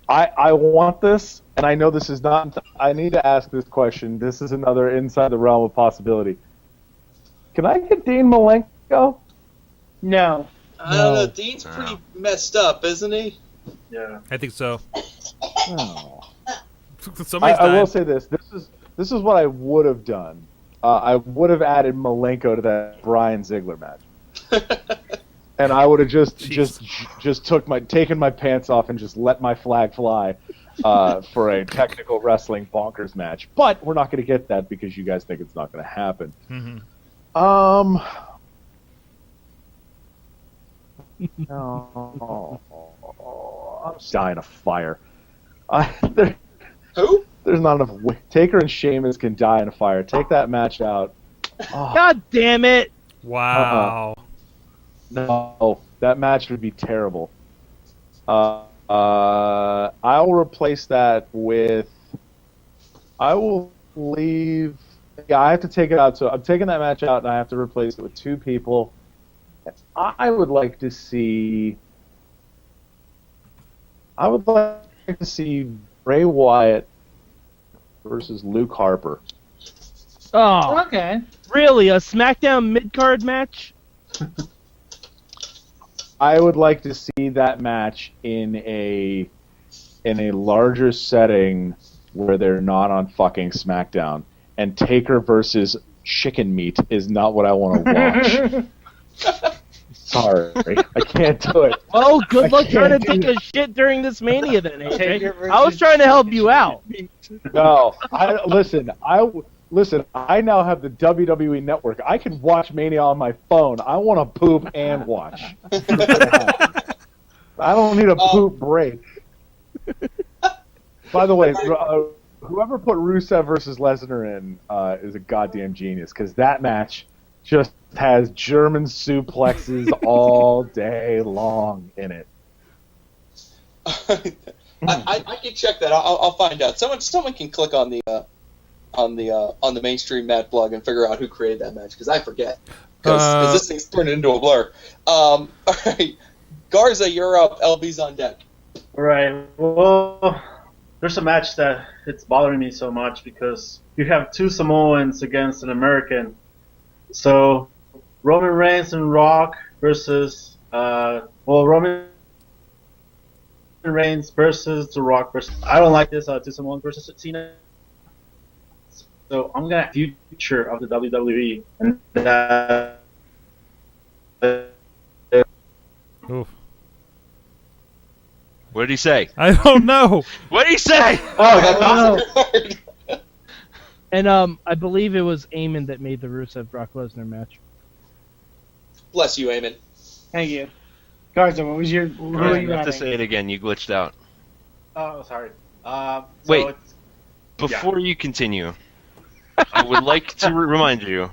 [SPEAKER 16] I want this, and I know this is not. I need to ask this question. This is another inside the realm of possibility. Can I get Dean Malenko?
[SPEAKER 18] No.
[SPEAKER 19] I don't know. Dean's pretty messed up, isn't he?
[SPEAKER 17] Yeah.
[SPEAKER 1] I think so.
[SPEAKER 16] Oh.
[SPEAKER 1] Somebody's
[SPEAKER 16] I will
[SPEAKER 1] dying.
[SPEAKER 16] say this. This is what I would have done. I would have added Malenko to that Bryan Ziggler match, and I would have just taken my pants off and just let my flag fly for a technical wrestling bonkers match. But we're not going to get that because you guys think it's not going to happen.
[SPEAKER 1] Mm-hmm.
[SPEAKER 16] No. I'm dying of fire.
[SPEAKER 19] Who?
[SPEAKER 16] There's not enough. Taker and Sheamus can die in a fire. Take that match out.
[SPEAKER 2] God damn it!
[SPEAKER 1] Wow.
[SPEAKER 16] No, that match would be terrible. I'll replace that with. I will leave. Yeah, I have to take it out. So I'm taking that match out, and I have to replace it with two people. I would like to see. I would like to see Bray Wyatt versus Luke Harper.
[SPEAKER 2] Oh,
[SPEAKER 18] Okay.
[SPEAKER 2] really? A SmackDown mid-card match?
[SPEAKER 16] I would like to see that match in a larger setting where they're not on fucking SmackDown. And Taker versus Chicken Meat is not what I want to watch. Sorry, I can't do it.
[SPEAKER 2] Oh, good luck trying to
[SPEAKER 16] can't
[SPEAKER 2] take
[SPEAKER 16] do
[SPEAKER 2] a shit during this Mania then, AJ.
[SPEAKER 18] Taker
[SPEAKER 2] I was trying to help you out.
[SPEAKER 16] No, listen. I now have the WWE Network. I can watch Mania on my phone. I want to poop and watch. I don't need a poop break. By the way, whoever put Rusev versus Lesnar in is a goddamn genius, because that match just has German suplexes all day long in it.
[SPEAKER 19] I can check that. I'll find out. Someone can click on the mainstream Matt blog and figure out who created that match, because I forget. Because this thing's turned into a blur. All right, Garza, you're up. LB's on deck.
[SPEAKER 17] Right. Well, there's a match that it's bothering me so much because you have two Samoans against an American. So Roman Reigns and Rock versus Roman Reigns versus The Rock versus. I don't like this two Samoans versus Cena. So I'm gonna future of the WWE and that.
[SPEAKER 1] Oof.
[SPEAKER 15] What did he say?
[SPEAKER 1] I don't know.
[SPEAKER 15] What did he say?
[SPEAKER 17] Oh, that's awesome.
[SPEAKER 2] And I believe it was Eamon that made the Rusev Brock Lesnar match.
[SPEAKER 19] Bless you, Eamon.
[SPEAKER 18] Thank you. Garza, what was your? Who are you
[SPEAKER 15] You have to
[SPEAKER 18] having?
[SPEAKER 15] say it again. You glitched out.
[SPEAKER 17] Oh, sorry.
[SPEAKER 15] Wait. Before you continue, I would like to remind you.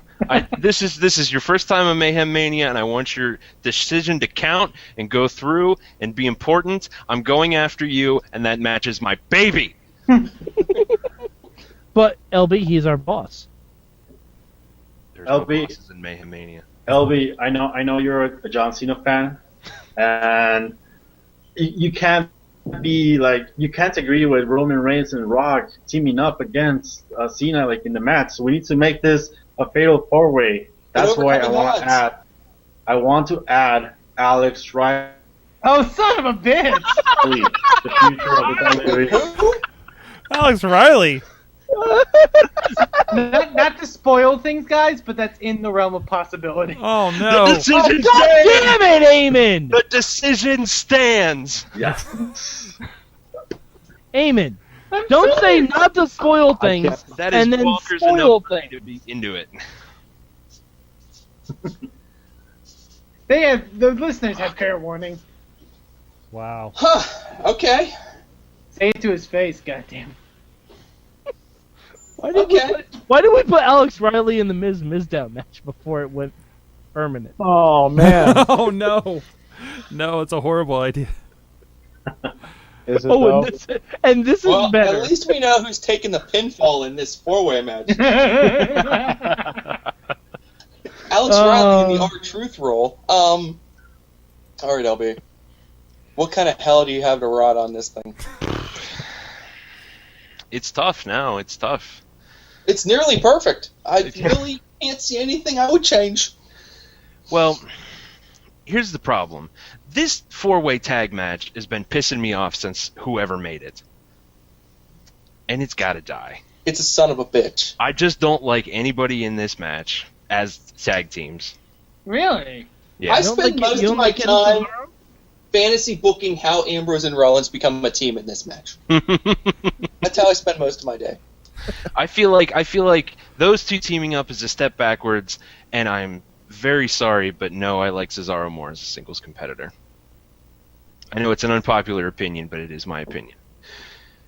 [SPEAKER 15] This is your first time on Mayhem Mania, and I want your decision to count and go through and be important. I'm going after you, and that match is my baby.
[SPEAKER 2] But LB, he's our boss.
[SPEAKER 15] There's no
[SPEAKER 17] LB.
[SPEAKER 15] bosses in Mayhem Mania.
[SPEAKER 17] LB, I know you're a John Cena fan, and you can't agree with Roman Reigns and Rock teaming up against Cena like in the match. So we need to make this a fatal four-way. That's why I want to add Alex Riley.
[SPEAKER 18] Oh, son of a bitch!
[SPEAKER 17] The future of the WWE.
[SPEAKER 1] Alex Riley.
[SPEAKER 18] Not to spoil things, guys, but that's in the realm of possibility.
[SPEAKER 1] Oh no!
[SPEAKER 15] The decision
[SPEAKER 2] God
[SPEAKER 15] stands.
[SPEAKER 2] damn it, Eamon!
[SPEAKER 15] The decision stands.
[SPEAKER 16] Yes.
[SPEAKER 2] Eamon, don't say not to spoil things
[SPEAKER 15] That is
[SPEAKER 2] and then
[SPEAKER 15] bonkers
[SPEAKER 2] spoil
[SPEAKER 15] enough for me
[SPEAKER 2] things.
[SPEAKER 15] to be into it.
[SPEAKER 18] The listeners have fair warning.
[SPEAKER 1] Wow.
[SPEAKER 19] Okay.
[SPEAKER 18] Say it to his face, goddamn.
[SPEAKER 2] Why did we put Alex Riley in the Miz Mizdown match before it went permanent?
[SPEAKER 9] Oh man.
[SPEAKER 1] Oh no. No, it's a horrible idea.
[SPEAKER 9] Is it
[SPEAKER 2] Oh,
[SPEAKER 9] though?
[SPEAKER 2] and this
[SPEAKER 19] Well,
[SPEAKER 2] is better.
[SPEAKER 19] at least we know who's taking the pinfall in this four-way match. Alex Riley in the R-Truth role. All right, LB. What kind of hell do you have to rot on this thing?
[SPEAKER 15] It's tough now. It's tough.
[SPEAKER 19] It's nearly perfect. I really can't see anything I would change.
[SPEAKER 15] Well, here's the problem. This four-way tag match has been pissing me off since whoever made it. And it's got to die.
[SPEAKER 19] It's a son of a bitch.
[SPEAKER 15] I just don't like anybody in this match as tag teams.
[SPEAKER 18] Really?
[SPEAKER 15] Yeah.
[SPEAKER 19] I spend most of my time fantasy booking how Ambrose and Rollins become a team in this match. That's how I spend most of my day.
[SPEAKER 15] I feel like those two teaming up is a step backwards, and I'm very sorry, but no, I like Cesaro more as a singles competitor. I know it's an unpopular opinion, but it is my opinion.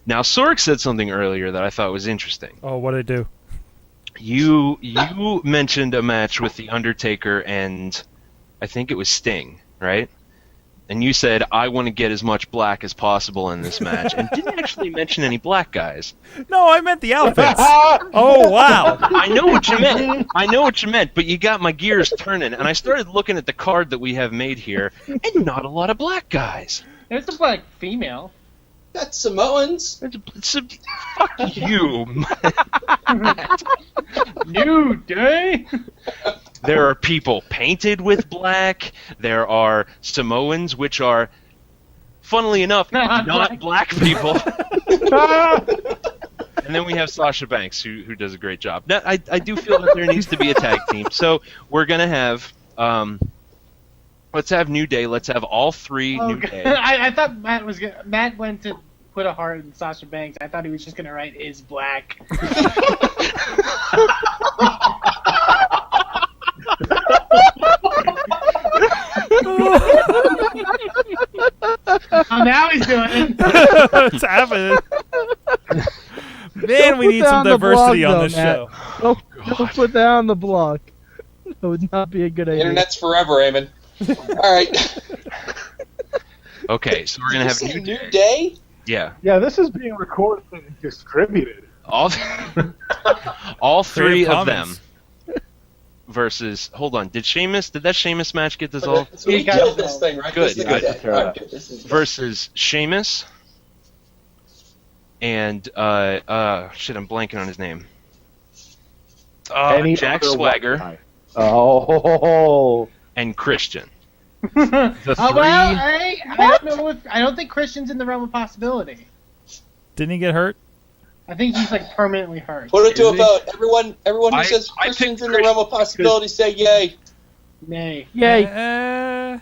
[SPEAKER 15] Now, Sorg said something earlier that I thought was interesting.
[SPEAKER 1] Oh, what'd I do?
[SPEAKER 15] You mentioned a match with The Undertaker and I think it was Sting, right? And you said, I want to get as much black as possible in this match, and didn't actually mention any black guys.
[SPEAKER 1] No, I meant the outfits. Oh, wow.
[SPEAKER 15] I know what you meant. I know what you meant, but you got my gears turning, and I started looking at the card that we have made here, and not a lot of black guys.
[SPEAKER 18] There's a black female.
[SPEAKER 19] That's Samoans.
[SPEAKER 15] Fuck you.
[SPEAKER 18] New day.
[SPEAKER 15] There are people painted with black. There are Samoans, which are, funnily enough, not black people. And then we have Sasha Banks, who does a great job. Now, I do feel that there needs to be a tag team. So we're going to have, let's have New Day. Let's have all three New Day.
[SPEAKER 18] I thought Matt went to put a heart in Sasha Banks. I thought he was just gonna write "is black." Oh, now he's doing it.
[SPEAKER 1] What's happening? Man, we need some diversity on this show.
[SPEAKER 2] Don't put that on the blog. That would not be a good idea.
[SPEAKER 19] Internet's forever, Eamon. All right.
[SPEAKER 15] Okay, so we're gonna have
[SPEAKER 19] New Day.
[SPEAKER 15] Yeah.
[SPEAKER 9] Yeah, this is being recorded and distributed.
[SPEAKER 15] All three of them versus. Hold on. Did that Sheamus match get dissolved?
[SPEAKER 19] So we killed this thing, right?
[SPEAKER 15] Good.
[SPEAKER 19] Right,
[SPEAKER 15] Versus Sheamus and shit, I'm blanking on his name. Jack Swagger.
[SPEAKER 9] Oh.
[SPEAKER 15] And Christian.
[SPEAKER 18] Well, I don't know I don't think Christian's in the realm of possibility.
[SPEAKER 1] Didn't he get hurt?
[SPEAKER 18] I think he's like permanently hurt.
[SPEAKER 19] Put it to a vote. Everyone who says Christian's in the realm of possibility, say yay.
[SPEAKER 18] Nay.
[SPEAKER 2] Yay.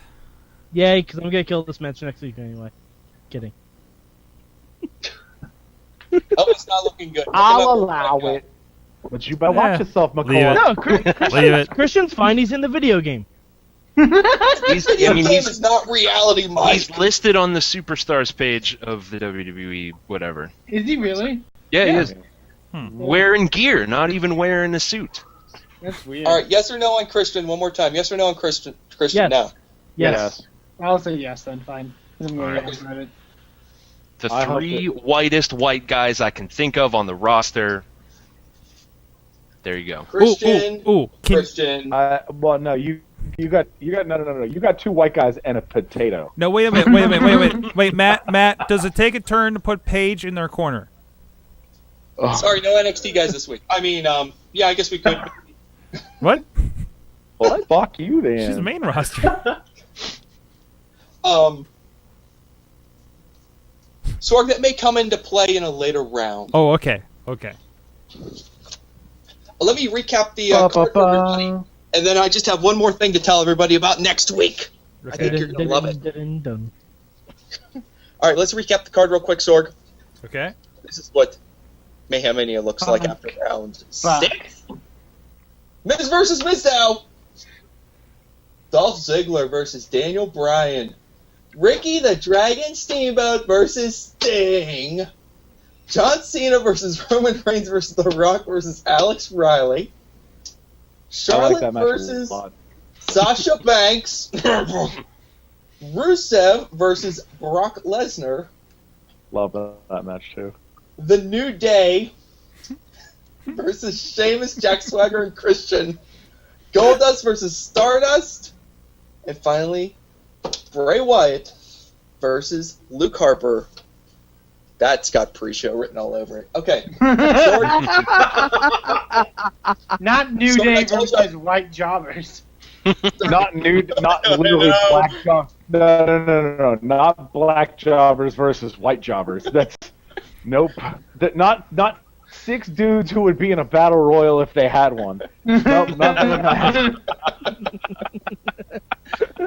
[SPEAKER 2] Yay, because I'm going to kill this match next week anyway. Kidding.
[SPEAKER 19] Oh, it's not looking good.
[SPEAKER 9] I'll allow it. But you better watch yourself, McCall.
[SPEAKER 2] No, Christian's fine. He's in the video game.
[SPEAKER 19] This game is not reality, Mike.
[SPEAKER 15] He's listed on the Superstars page of the WWE, whatever.
[SPEAKER 18] Is he really?
[SPEAKER 15] Yeah, he is. Wearing gear, not even wearing a suit.
[SPEAKER 18] That's weird.
[SPEAKER 19] All right, yes or no on Christian? One more time. Yes or no on Christian? Christian,
[SPEAKER 18] Yes.
[SPEAKER 19] now.
[SPEAKER 18] Yes. I'll say yes then. Fine. I'm
[SPEAKER 15] All right.
[SPEAKER 18] about it.
[SPEAKER 15] The three whitest white guys I can think of on the roster. There you go.
[SPEAKER 19] Christian. Christian.
[SPEAKER 9] Well, no, you got no. You got two white guys and a potato.
[SPEAKER 1] No, wait a minute. Wait, Matt, does it take a turn to put Paige in their corner?
[SPEAKER 19] Sorry, no NXT guys this week. I mean, yeah, I guess we could.
[SPEAKER 1] What?
[SPEAKER 9] Well, fuck you then.
[SPEAKER 1] She's the main roster.
[SPEAKER 19] Sorg, that may come into play in a later round.
[SPEAKER 1] Oh, okay.
[SPEAKER 19] Let me recap the card for everybody, and then I just have one more thing to tell everybody about next week. I think you're going to love it. All right, let's recap the card real quick, Sorg.
[SPEAKER 1] Okay.
[SPEAKER 19] This is what Mayhem Mania looks like after round 6. Miz versus Mizdow. Dolph Ziggler versus Daniel Bryan. Ricky the Dragon Steamboat versus Sting. John Cena versus Roman Reigns versus The Rock versus Alex Riley. Charlotte versus Sasha Banks. Rusev versus Brock Lesnar.
[SPEAKER 16] Love that match too.
[SPEAKER 19] The New Day versus Sheamus, Jack Swagger, and Christian. Goldust versus Stardust. And finally, Bray Wyatt versus Luke Harper. That's got pre-show written all over it. Okay.
[SPEAKER 18] Not New Day versus White Jobbers.
[SPEAKER 16] Not literally black jobbers. No. Not black jobbers versus white jobbers. That's nope. Not 6 dudes who would be in a battle royal if they had one. Nope, nothing like that.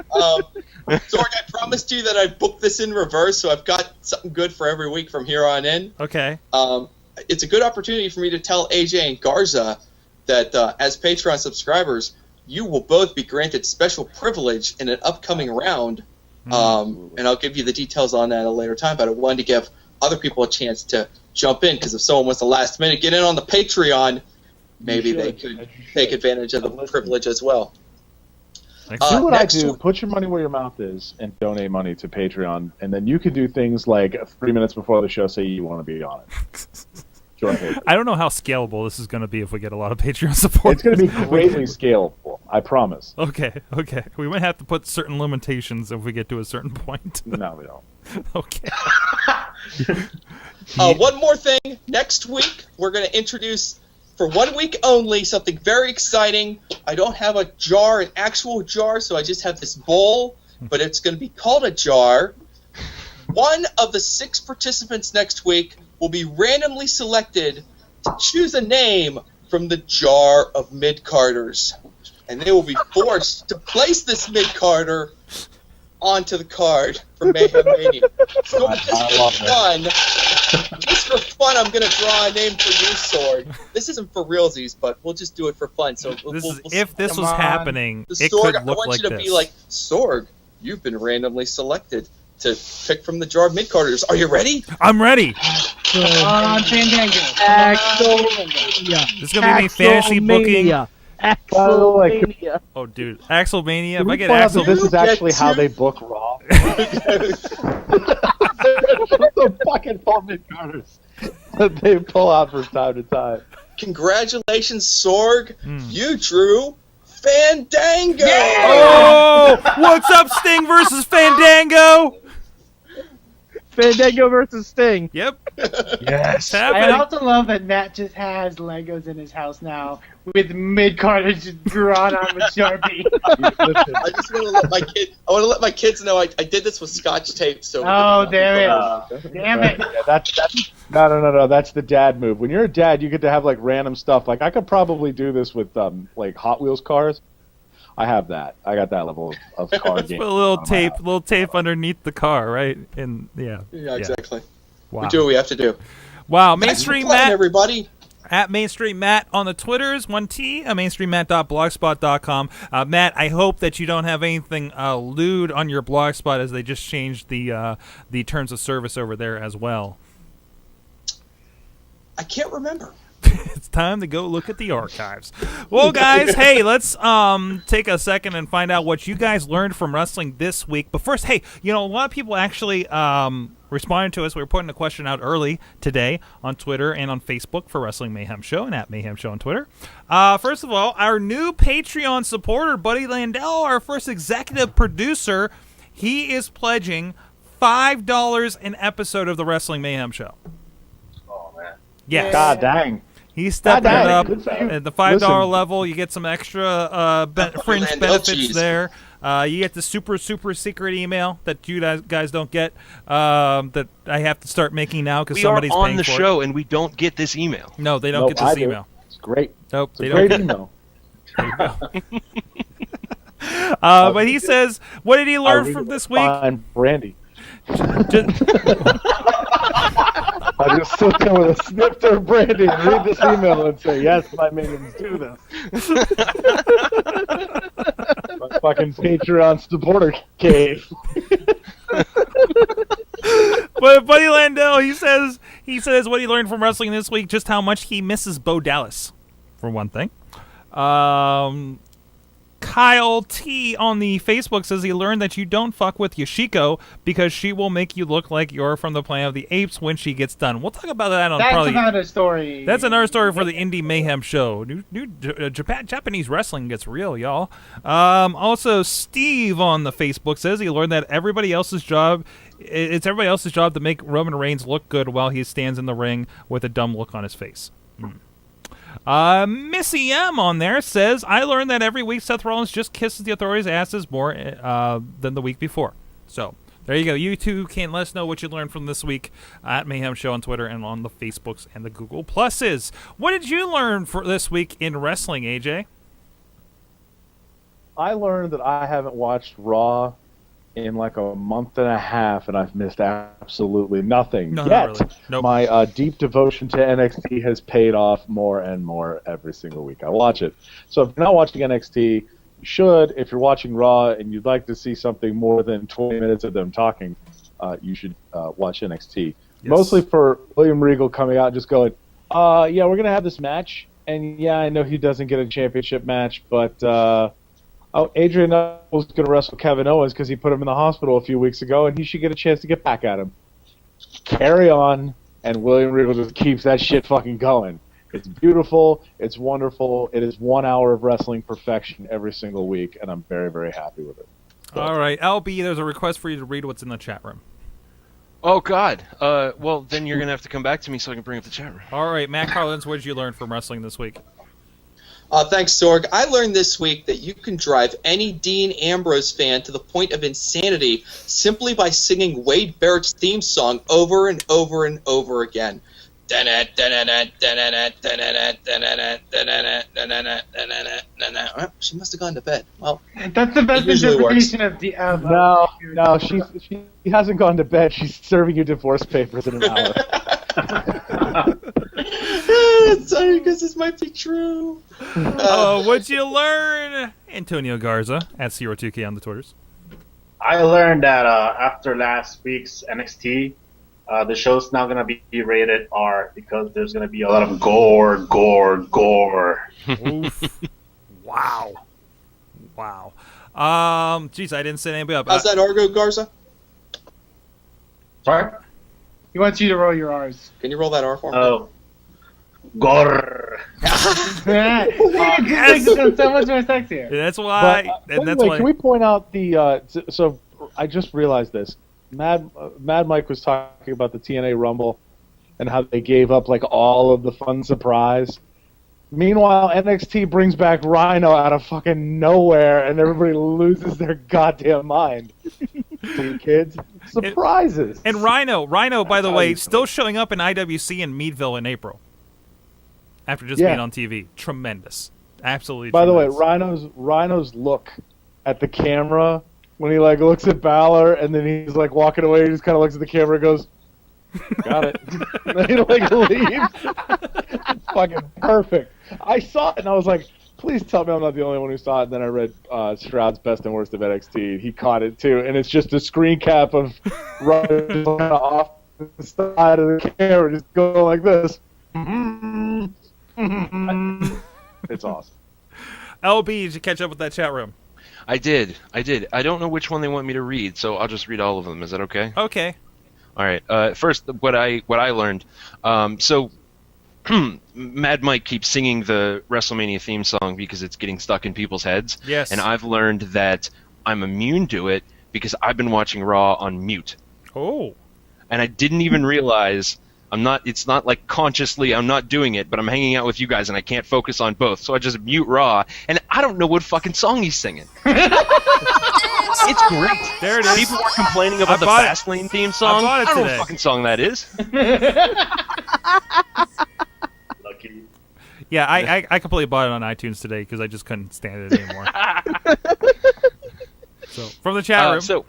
[SPEAKER 19] Sorg, I promised you that I'd book this in reverse, so I've got something good for every week from here on in.
[SPEAKER 1] Okay.
[SPEAKER 19] It's a good opportunity for me to tell AJ and Garza that as Patreon subscribers, you will both be granted special privilege in an upcoming round, and I'll give you the details on that at a later time, but I wanted to give other people a chance to jump in, because if someone wants to last minute get in on the Patreon, maybe they could take advantage of the privilege as well.
[SPEAKER 16] Do what I do. Put your money where your mouth is and donate money to Patreon, and then you can do things like 3 minutes before the show say you want to be on it. Join Patreon.
[SPEAKER 1] I don't know how scalable this is going to be if we get a lot of Patreon support.
[SPEAKER 16] It's going to be greatly scalable. I promise.
[SPEAKER 1] Okay. We might have to put certain limitations if we get to a certain point.
[SPEAKER 16] No, we don't.
[SPEAKER 1] Okay.
[SPEAKER 19] One more thing. Next week, we're going to introduce, for 1 week only, something very exciting. I don't have a jar, an actual jar, so I just have this bowl, but it's going to be called a jar. One of the 6 participants next week will be randomly selected to choose a name from the jar of mid-carders. And they will be forced to place this mid-carder onto the card for Mayhem Mania. So just for fun, I'm going to draw a name for you, Sorg. This isn't for realsies, but we'll just do it for fun. So
[SPEAKER 1] if this was happening, it
[SPEAKER 19] Sorg,
[SPEAKER 1] could look like this.
[SPEAKER 19] I want you to be like, Sorg, you've been randomly selected to pick from the jar of mid-carders. Are you ready?
[SPEAKER 1] I'm ready.
[SPEAKER 18] Fandango.
[SPEAKER 1] This is going to be me fantasy booking.
[SPEAKER 2] Axelmania.
[SPEAKER 1] Oh, dude. Axelmania. If I get
[SPEAKER 16] Axel... This is actually how they book Raw. The fucking full mid-carders that they pull out from time to time.
[SPEAKER 19] Congratulations, Sorg. You drew Fandango.
[SPEAKER 1] Yeah! Oh! What's up, Sting versus Fandango?
[SPEAKER 2] Fandango versus Sting.
[SPEAKER 1] Yep.
[SPEAKER 16] Yes.
[SPEAKER 18] I also love that Matt just has Legos in his house now with mid-carders just drawn on with Sharpie.
[SPEAKER 19] I just want to let my my kids know I did this with Scotch tape. So.
[SPEAKER 18] Oh, damn it! Damn it!
[SPEAKER 16] Yeah, that's no. That's the dad move. When you're a dad, you get to have like random stuff. Like I could probably do this with like Hot Wheels cars. I have that. I got that level of car game.
[SPEAKER 1] Put a little tape underneath the car, right? And
[SPEAKER 19] yeah, exactly.
[SPEAKER 1] Wow.
[SPEAKER 19] We do what we have to do.
[SPEAKER 1] Wow, Mainstream Matt,
[SPEAKER 19] everybody.
[SPEAKER 1] At Mainstream Matt on the Twitters, 1T, mainstreammatt.blogspot.com. Matt, I hope that you don't have anything lewd on your blogspot, as they just changed the terms of service over there as well.
[SPEAKER 19] I can't remember.
[SPEAKER 1] It's time to go look at the archives. Well, guys, hey, let's take a second and find out what you guys learned from wrestling this week. But first, hey, a lot of people actually responded to us. We were putting a question out early today on Twitter and on Facebook for Wrestling Mayhem Show and at Mayhem Show on Twitter. First of all, our new Patreon supporter, Buddy Landell, our first executive producer, he is pledging $5 an episode of the Wrestling Mayhem Show.
[SPEAKER 16] Oh, man.
[SPEAKER 1] Yes.
[SPEAKER 16] God dang.
[SPEAKER 1] He's stepping it up.
[SPEAKER 16] Good for you.
[SPEAKER 1] At the $5
[SPEAKER 16] Listen.
[SPEAKER 1] level, you get some extra fringe
[SPEAKER 19] Orlando
[SPEAKER 1] benefits
[SPEAKER 19] cheese.
[SPEAKER 1] there. You get the super secret email that you guys don't get. That I have to start making now because
[SPEAKER 15] We are
[SPEAKER 1] somebody's
[SPEAKER 15] on
[SPEAKER 1] paying
[SPEAKER 15] the
[SPEAKER 1] for
[SPEAKER 15] show, and we don't get this email.
[SPEAKER 1] it. No, they don't
[SPEAKER 16] Nope,
[SPEAKER 1] get this
[SPEAKER 16] I do.
[SPEAKER 1] email.
[SPEAKER 16] It's great.
[SPEAKER 1] Nope,
[SPEAKER 16] It's
[SPEAKER 1] they
[SPEAKER 16] a
[SPEAKER 1] don't.
[SPEAKER 16] great email.
[SPEAKER 1] But he says, what did he
[SPEAKER 16] I
[SPEAKER 1] learn
[SPEAKER 16] read
[SPEAKER 1] from
[SPEAKER 16] it
[SPEAKER 1] this
[SPEAKER 16] with
[SPEAKER 1] week?
[SPEAKER 16] fine brandy.
[SPEAKER 1] Just-
[SPEAKER 16] I just sit there with a snifter of brandy and read this email and say, yes, my minions do this. My fucking Patreon supporter cave.
[SPEAKER 1] But Buddy Landell, he says what he learned from wrestling this week, just how much he misses Bo Dallas, for one thing. Kyle T on the Facebook says he learned that you don't fuck with Yoshiko because she will make you look like you're from the Planet of the Apes when she gets done. We'll talk about that on
[SPEAKER 18] That's
[SPEAKER 1] probably.
[SPEAKER 18] another story.
[SPEAKER 1] That's another story for the Indy Mayhem show. Japanese wrestling gets real, y'all. Also, Steve on the Facebook says he learned that it's everybody else's job to make Roman Reigns look good while he stands in the ring with a dumb look on his face. Missy M on there says, I learned that every week Seth Rollins just kisses the authorities' asses more than the week before. So, there you go. You two can let us know what you learned from this week at Mayhem Show on Twitter and on the Facebooks and the Google Pluses. What did you learn for this week in wrestling, AJ?
[SPEAKER 16] I learned that I haven't watched Raw in like a month and a half, and I've missed absolutely nothing.
[SPEAKER 1] No,
[SPEAKER 16] Yet,
[SPEAKER 1] not really. Nope.
[SPEAKER 16] my deep devotion to NXT has paid off more and more every single week I watch it. So if you're not watching NXT, you should. If you're watching Raw and you'd like to see something more than 20 minutes of them talking, you should watch NXT.
[SPEAKER 1] Yes.
[SPEAKER 16] Mostly for William Regal coming out and just going, yeah, we're going to have this match, and yeah, I know he doesn't get a championship match, but... Adrian was going to wrestle Kevin Owens because he put him in the hospital a few weeks ago, and he should get a chance to get back at him. Carry on, and William Regal just keeps that shit fucking going. It's beautiful. It's wonderful. It is 1 hour of wrestling perfection every single week, and I'm very, very happy with it.
[SPEAKER 1] All right, LB, there's a request for you to read what's in the chat room.
[SPEAKER 15] Oh, God. Well, then you're going to have to come back to me so I can bring up the chat room.
[SPEAKER 1] All right, Matt Carlins, what did you learn from wrestling this week?
[SPEAKER 19] Thanks, Sorg. I learned this week that you can drive any Dean Ambrose fan to the point of insanity simply by singing Wade Barrett's theme song over and over and over again. Well, she must have gone to bed. Well,
[SPEAKER 18] that's the best interpretation of the.
[SPEAKER 16] No, she hasn't gone to bed. She's serving you divorce papers in an hour.
[SPEAKER 19] Sorry, because this might be true.
[SPEAKER 1] What'd you learn? Antonio Garza at Zero2K on the Twitters.
[SPEAKER 17] I learned that after last week's NXT, the show's now going to be rated R because there's going to be a lot of gore.
[SPEAKER 1] Oof. Wow. Geez, I didn't set anybody up.
[SPEAKER 19] How's that Argo, Garza?
[SPEAKER 17] Sorry?
[SPEAKER 18] He wants you to roll your R's.
[SPEAKER 19] Can you roll that R for me?
[SPEAKER 17] Oh. Gore.
[SPEAKER 18] It's so much more sexier.
[SPEAKER 1] That's why.
[SPEAKER 16] Can we point out the? So I just realized this. Mad Mike was talking about the TNA Rumble and how they gave up like all of the fun surprise. Meanwhile, NXT brings back Rhino out of fucking nowhere, and everybody loses their goddamn mind. See, kids, surprises.
[SPEAKER 1] And Rhino, by the way, still showing up in IWC in Meadville in April. After just being on TV. Tremendous. Absolutely
[SPEAKER 16] By
[SPEAKER 1] tremendous.
[SPEAKER 16] the way, Rhino's look at the camera when he like looks at Balor and then he's like walking away, he just kind of looks at the camera and goes, got it. And then he like leaves. It's fucking perfect. I saw it and I was like, please tell me I'm not the only one who saw it. And then I read Stroud's Best and Worst of NXT. He caught it too. And it's just a screen cap of Rhino just kind of off the side of the camera, just going like this. It's awesome.
[SPEAKER 1] LB, did you catch up with that chat room?
[SPEAKER 15] I did. I don't know which one they want me to read, so I'll just read all of them. Is that okay?
[SPEAKER 1] Okay.
[SPEAKER 15] All right. First, what I learned. So, Mad Mike keeps singing the WrestleMania theme song because it's getting stuck in people's heads.
[SPEAKER 1] Yes.
[SPEAKER 15] And I've learned that I'm immune to it because I've been watching Raw on mute.
[SPEAKER 1] Oh.
[SPEAKER 15] And I didn't even realize I'm not. It's not like consciously I'm not doing it, but I'm hanging out with you guys and I can't focus on both. So I just mute Raw, and I don't know what fucking song he's singing. It's great.
[SPEAKER 1] There it is.
[SPEAKER 15] People were complaining about the Fastlane theme song.
[SPEAKER 1] I bought it
[SPEAKER 15] don't know
[SPEAKER 1] today.
[SPEAKER 15] what fucking song that is.
[SPEAKER 17] Lucky.
[SPEAKER 1] Yeah, I completely bought it on iTunes today because I just couldn't stand it anymore. So from the chat room.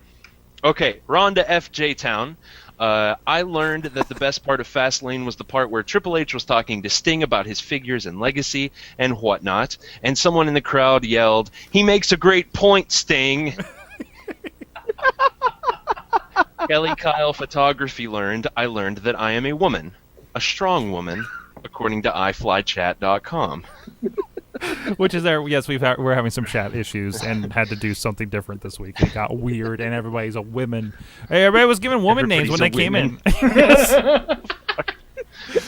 [SPEAKER 15] Okay, Ron to FJ Town. I learned that the best part of Fastlane was the part where Triple H was talking to Sting about his figures and legacy and whatnot, and someone in the crowd yelled, "He makes a great point, Sting." Kelly Kyle Photography I learned that I am a woman, a strong woman, according to iFlyChat.com.
[SPEAKER 1] Which is there? Yes, we're having some chat issues and had to do something different this week. It got weird, and everybody's a woman. Hey, everybody was giving woman names when they came in.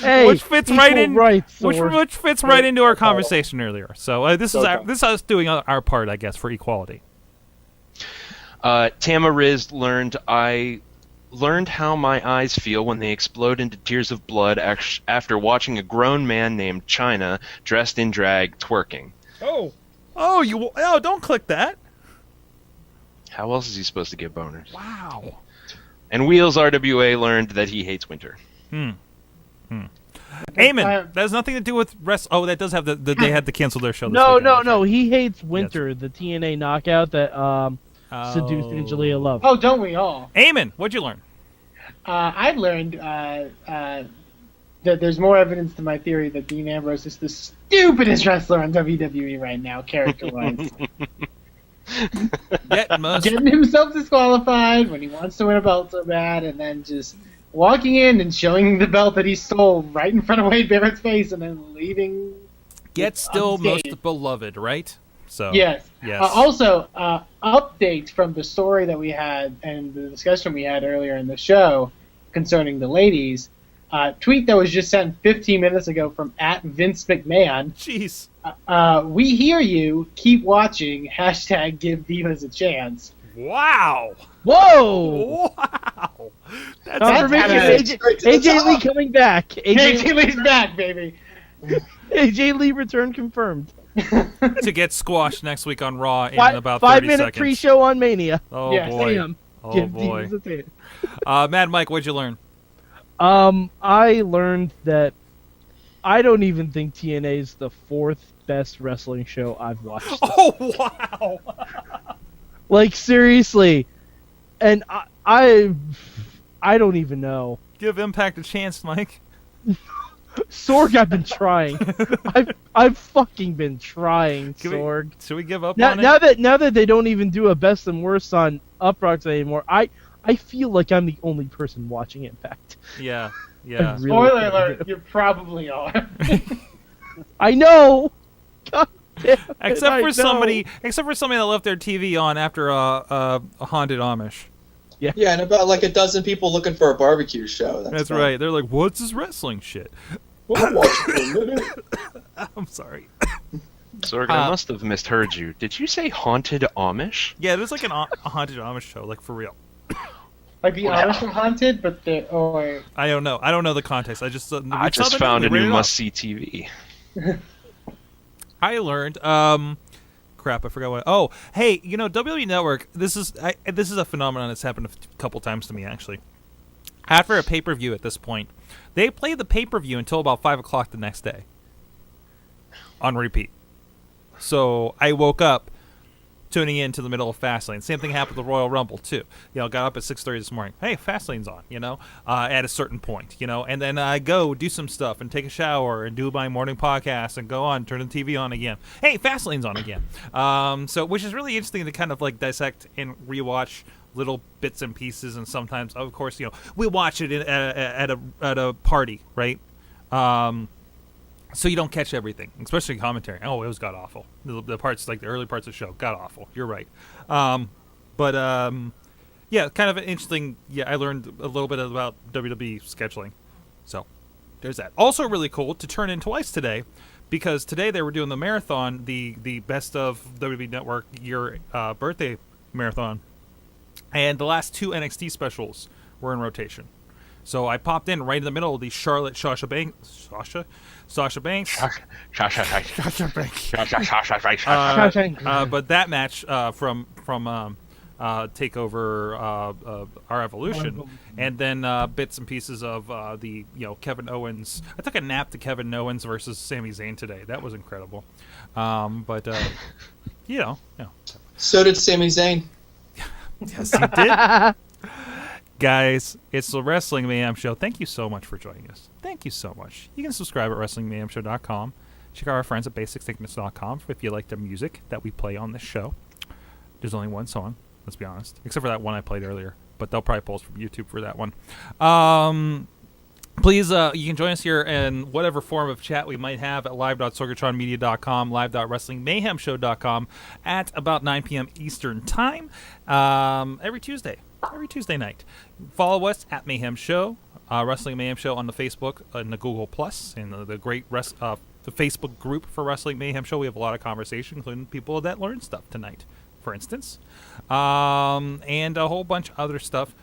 [SPEAKER 2] Hey,
[SPEAKER 1] which fits right in.
[SPEAKER 2] Rights,
[SPEAKER 1] which fits right into our conversation earlier. So this is us doing our part, I guess, for equality.
[SPEAKER 15] Tamariz learned how my eyes feel when they explode into tears of blood after watching a grown man named China dressed in drag twerking.
[SPEAKER 1] Don't click that.
[SPEAKER 15] How else is he supposed to get boners?
[SPEAKER 1] Wow.
[SPEAKER 15] And Wheels RWA learned that he hates winter.
[SPEAKER 1] Eamon, that has nothing to do with rest. Oh, that does have they had to cancel their show. This
[SPEAKER 2] No. He hates winter, the TNA knockout that seduced Angelia Love.
[SPEAKER 18] Oh, don't we all?
[SPEAKER 1] Eamon, what'd you learn?
[SPEAKER 18] I learned that there's more evidence to my theory that Dean Ambrose is the stupidest wrestler on WWE right now, character-wise. Getting himself disqualified when he wants to win a belt so bad, and then just walking in and showing the belt that he stole right in front of Wade Barrett's face, and then leaving.
[SPEAKER 1] Yet still most beloved, right? So
[SPEAKER 18] yes.
[SPEAKER 1] Yes.
[SPEAKER 18] Updates from the story that we had and the discussion we had earlier in the show concerning the ladies. Tweet that was just sent 15 minutes ago from @Vince McMahon.
[SPEAKER 1] Jeez.
[SPEAKER 18] We hear you. Keep watching. # Give Divas a chance.
[SPEAKER 1] Wow.
[SPEAKER 2] Whoa.
[SPEAKER 1] Wow. That's
[SPEAKER 2] confirmation. AJ Lee coming back.
[SPEAKER 18] AJ Lee's back, baby.
[SPEAKER 2] AJ Lee return confirmed.
[SPEAKER 1] To get squashed next week on Raw in about 30
[SPEAKER 2] 5-minute
[SPEAKER 1] seconds.
[SPEAKER 2] pre-show on Mania.
[SPEAKER 1] Oh
[SPEAKER 2] yes,
[SPEAKER 1] boy.
[SPEAKER 2] Sam.
[SPEAKER 1] Oh
[SPEAKER 2] Give
[SPEAKER 1] boy.
[SPEAKER 2] Divas a chance.
[SPEAKER 1] Mad Mike, what'd you learn?
[SPEAKER 2] I learned that I don't even think TNA is the 4th best wrestling show I've watched.
[SPEAKER 1] Oh wow!
[SPEAKER 2] Like seriously, and I don't even know.
[SPEAKER 1] Give Impact a chance, Mike.
[SPEAKER 2] Sorg, I've been trying. I've fucking been trying, Sorg.
[SPEAKER 1] Should we give up
[SPEAKER 2] now,
[SPEAKER 1] on it?
[SPEAKER 2] Now that they don't even do a best and worst on Uproxx anymore, I feel like I'm the only person watching Impact.
[SPEAKER 1] Yeah.
[SPEAKER 2] Really
[SPEAKER 18] Spoiler alert, you probably are.
[SPEAKER 2] I know. God damn it,
[SPEAKER 1] Except for
[SPEAKER 2] I
[SPEAKER 1] somebody
[SPEAKER 2] know.
[SPEAKER 1] that left their TV on after a haunted Amish.
[SPEAKER 2] Yeah.
[SPEAKER 19] Yeah, and about like a dozen people looking for a barbecue show.
[SPEAKER 1] That's right. They're like, "What's this wrestling shit?"
[SPEAKER 19] We'll watch it for a minute.
[SPEAKER 1] I'm sorry.
[SPEAKER 15] Sorg, I must have misheard you. Did you say haunted Amish?
[SPEAKER 1] Yeah, there's like a haunted Amish show, like for real.
[SPEAKER 18] Like the Amish are haunted, but
[SPEAKER 1] I don't know. I don't know the context. I just
[SPEAKER 15] found a new must-see TV.
[SPEAKER 1] I learned. Crap, I forgot what. Oh, hey, WWE Network. This is a phenomenon that's happened a couple times to me actually. After a pay-per-view, at this point, they play the pay-per-view until about 5 o'clock the next day, on repeat. So I woke up tuning in to the middle of Fastlane. Same thing happened with the Royal Rumble too. Got up at 6:30 this morning. Hey, Fastlane's on. At a certain point. And then I go do some stuff and take a shower and do my morning podcast and go on, turn the TV on again. Hey, Fastlane's on again. So which is really interesting to kind of like dissect and rewatch little bits and pieces, and sometimes, of course, we watch it at a party, right? So you don't catch everything, especially commentary. Oh, it was god awful. The parts, like the early parts of the show, god awful. You're right. Yeah, kind of an interesting. Yeah, I learned a little bit about WWE scheduling. So there's that. Also, really cool to turn in twice today, because today they were doing the marathon, the best of WWE Network year birthday marathon, and the last 2 NXT specials were in rotation. So I popped in right in the middle of the Sasha Banks. But that match from Takeover Our Evolution, and then bits and pieces of the Kevin Owens. I took a nap to Kevin Owens versus Sami Zayn today. That was incredible. But
[SPEAKER 19] So did Sami Zayn.
[SPEAKER 1] Yes, he did. Guys, it's the Wrestling Mayhem Show. Thank you so much for joining us. Thank you so much. You can subscribe at WrestlingMayhemShow.com. Check out our friends at BasicSickness.com if you like the music that we play on this show. There's only one song, let's be honest, except for that one I played earlier. But they'll probably post from YouTube for that one. Please, you can join us here in whatever form of chat we might have at live.sorgatronmedia.com, live.wrestlingmayhemshow.com at about 9 p.m. Eastern Time every Tuesday night. Follow us at Mayhem Show, Wrestling Mayhem Show on the Facebook and the Google Plus, and the great the Facebook group for Wrestling Mayhem Show. We have a lot of conversation, including people that learn stuff tonight, for instance, and a whole bunch of other stuff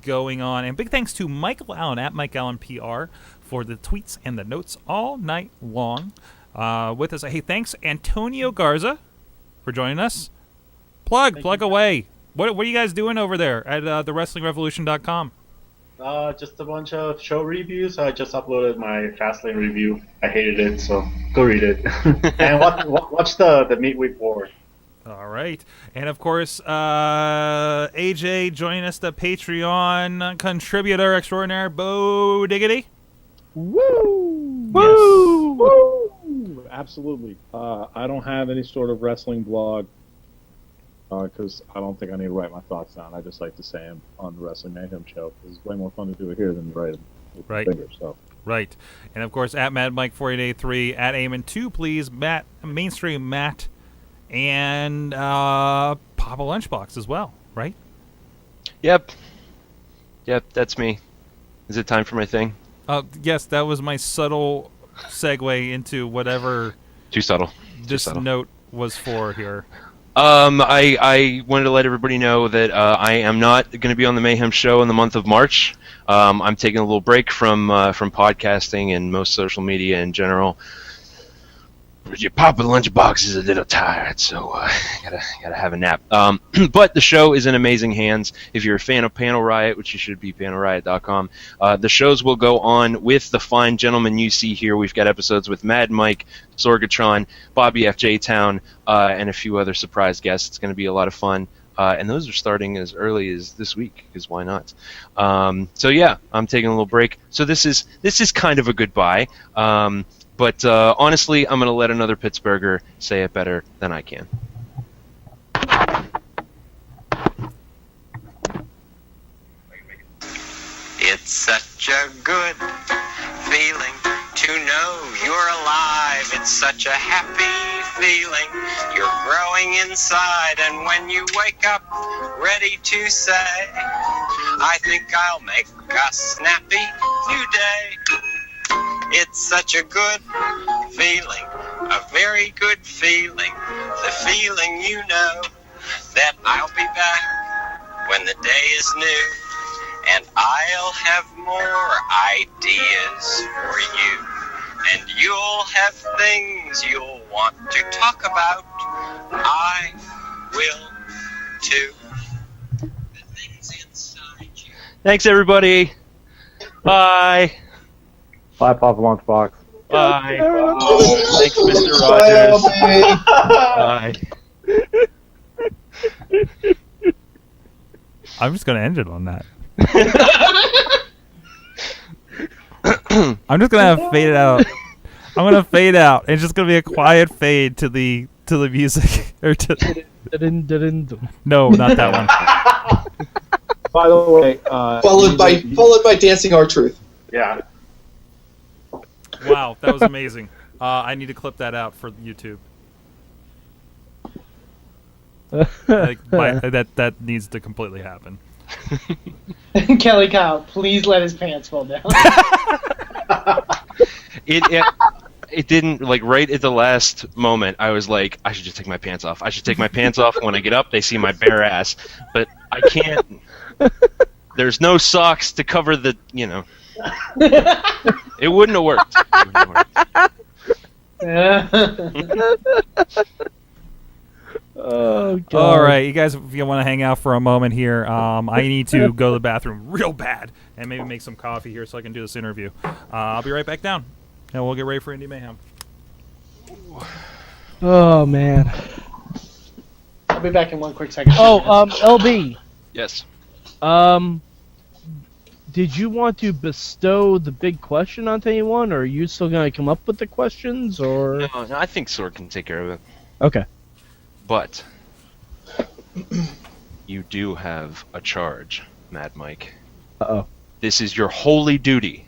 [SPEAKER 1] going on. And big thanks to Michael Allen at Mike Allen PR for the tweets and the notes all night long with us. Hey, thanks Antonio Garza for joining us. Plug away. What are you guys doing over there at thewrestlingrevolution.com?
[SPEAKER 17] Just a bunch of show reviews. I just uploaded my Fastlane review. I hated it, so go read it. And watch the Midweek War.
[SPEAKER 1] All right. And, of course, AJ joining us, the Patreon contributor extraordinaire, Bo Diggity.
[SPEAKER 20] Woo!
[SPEAKER 1] Yes.
[SPEAKER 20] Woo! Absolutely. I don't have any sort of wrestling blog because I don't think I need to write my thoughts down. I just like to say them on the Wrestling Mayhem Show. It's way more fun to do it here than to write them with fingers. So.
[SPEAKER 1] Right. And, of course, at MadMike4883, at Eamon2, please, Matt, Mainstream Matt, and Papa Lunchbox as well, right?
[SPEAKER 15] Yep, that's me. Is it time for my thing?
[SPEAKER 1] Yes, that was my subtle segue into whatever
[SPEAKER 15] Too subtle.
[SPEAKER 1] Note was for here.
[SPEAKER 15] I wanted to let everybody know that I am not going to be on the Mayhem Show in the month of March. I'm taking a little break from podcasting and most social media in general. Your Papa Lunchbox is a little tired, so gotta have a nap. But the show is in amazing hands. If you're a fan of Panel Riot, which you should be, panelriot.com, the shows will go on with the fine gentlemen you see here. We've got episodes with Mad Mike, Sorgatron, Bobby F.J. Town, and a few other surprise guests. It's going to be a lot of fun. And those are starting as early as this week, because why not? So yeah, I'm taking a little break. So this is kind of a goodbye. But honestly, I'm going to let another Pittsburgher say it better than I can.
[SPEAKER 21] It's such a good feeling to know you're alive. It's such a happy feeling. You're growing inside, and when you wake up ready to say, I think I'll make a snappy new day. It's such a good feeling, a very good feeling, the feeling you know that I'll be back when the day is new, and I'll have more ideas for you, and you'll have things you'll want to talk about. I will too.
[SPEAKER 15] Thanks, everybody. Bye.
[SPEAKER 9] Bye, Papa Lunchbox.
[SPEAKER 15] Bye. Thanks, Mr. Rogers. Bye.
[SPEAKER 1] I'm just going to end it on that. I'm just going to fade it out. I'm going to fade out. It's just going to be a quiet fade to the music. Or to... No, not that one.
[SPEAKER 9] By the way,
[SPEAKER 19] followed by Dancing R-Truth.
[SPEAKER 17] Yeah.
[SPEAKER 1] Wow, that was amazing. I need to clip that out for YouTube. That needs to completely happen.
[SPEAKER 18] Kelly Kyle, please let his pants fall down.
[SPEAKER 15] It didn't, like, right at the last moment, I was like, I should just take my pants off. I should take my pants off. When I get up, they see my bare ass. But I can't. There's no socks to cover the, It wouldn't have worked.
[SPEAKER 2] Oh, God.
[SPEAKER 1] All right, you guys, if you want to hang out for a moment here, I need to go to the bathroom real bad and maybe make some coffee here so I can do this interview. I'll be right back down, and we'll get ready for Indy Mayhem.
[SPEAKER 2] Oh, man.
[SPEAKER 18] I'll be back in one quick second.
[SPEAKER 2] Oh, LB.
[SPEAKER 15] Yes.
[SPEAKER 2] Did you want to bestow the big question onto anyone, or are you still going to come up with the questions, or?
[SPEAKER 15] No, I think Sorg can take care of it.
[SPEAKER 2] Okay.
[SPEAKER 15] But you do have a charge, Mad Mike.
[SPEAKER 2] Uh-oh.
[SPEAKER 15] This is your holy duty.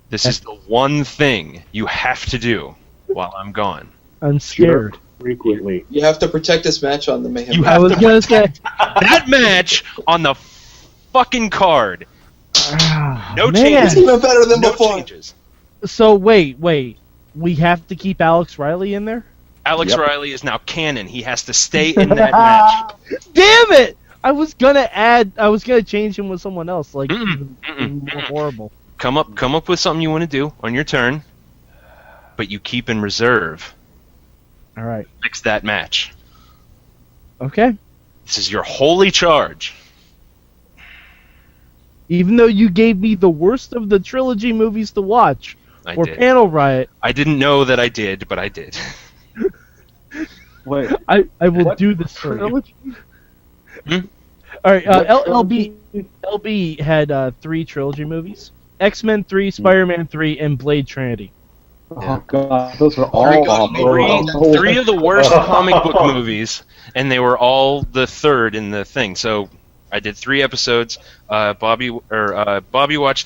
[SPEAKER 15] This is the one thing you have to do while I'm gone.
[SPEAKER 2] I'm scared.
[SPEAKER 20] Frequently.
[SPEAKER 19] You have to protect this match on the Mayhem.
[SPEAKER 15] You have to protect that match on the fucking card. No changes.
[SPEAKER 19] It's even better than
[SPEAKER 15] no
[SPEAKER 19] before.
[SPEAKER 15] Changes.
[SPEAKER 2] So, wait. We have to keep Alex Riley in there?
[SPEAKER 15] Alex Riley is now canon. He has to stay in that match.
[SPEAKER 2] Damn it! I was gonna change him with someone else, like even more horrible.
[SPEAKER 15] Come up with something you want to do on your turn, but you keep in reserve.
[SPEAKER 2] All right.
[SPEAKER 15] Fix that match.
[SPEAKER 2] Okay.
[SPEAKER 15] This is your holy charge.
[SPEAKER 2] Even though you gave me the worst of the trilogy movies to watch,
[SPEAKER 15] I
[SPEAKER 2] or
[SPEAKER 15] did.
[SPEAKER 2] Panel Riot.
[SPEAKER 15] I didn't know that I did, but I did.
[SPEAKER 20] Wait.
[SPEAKER 2] I will do this for you. All right. LB had 3 trilogy movies: X-Men 3, Spider-Man 3, and Blade Trinity.
[SPEAKER 20] Oh God, those were all awful.
[SPEAKER 15] Three of the worst comic book movies, and they were all the third in the thing. So I did 3 episodes. Bobby watched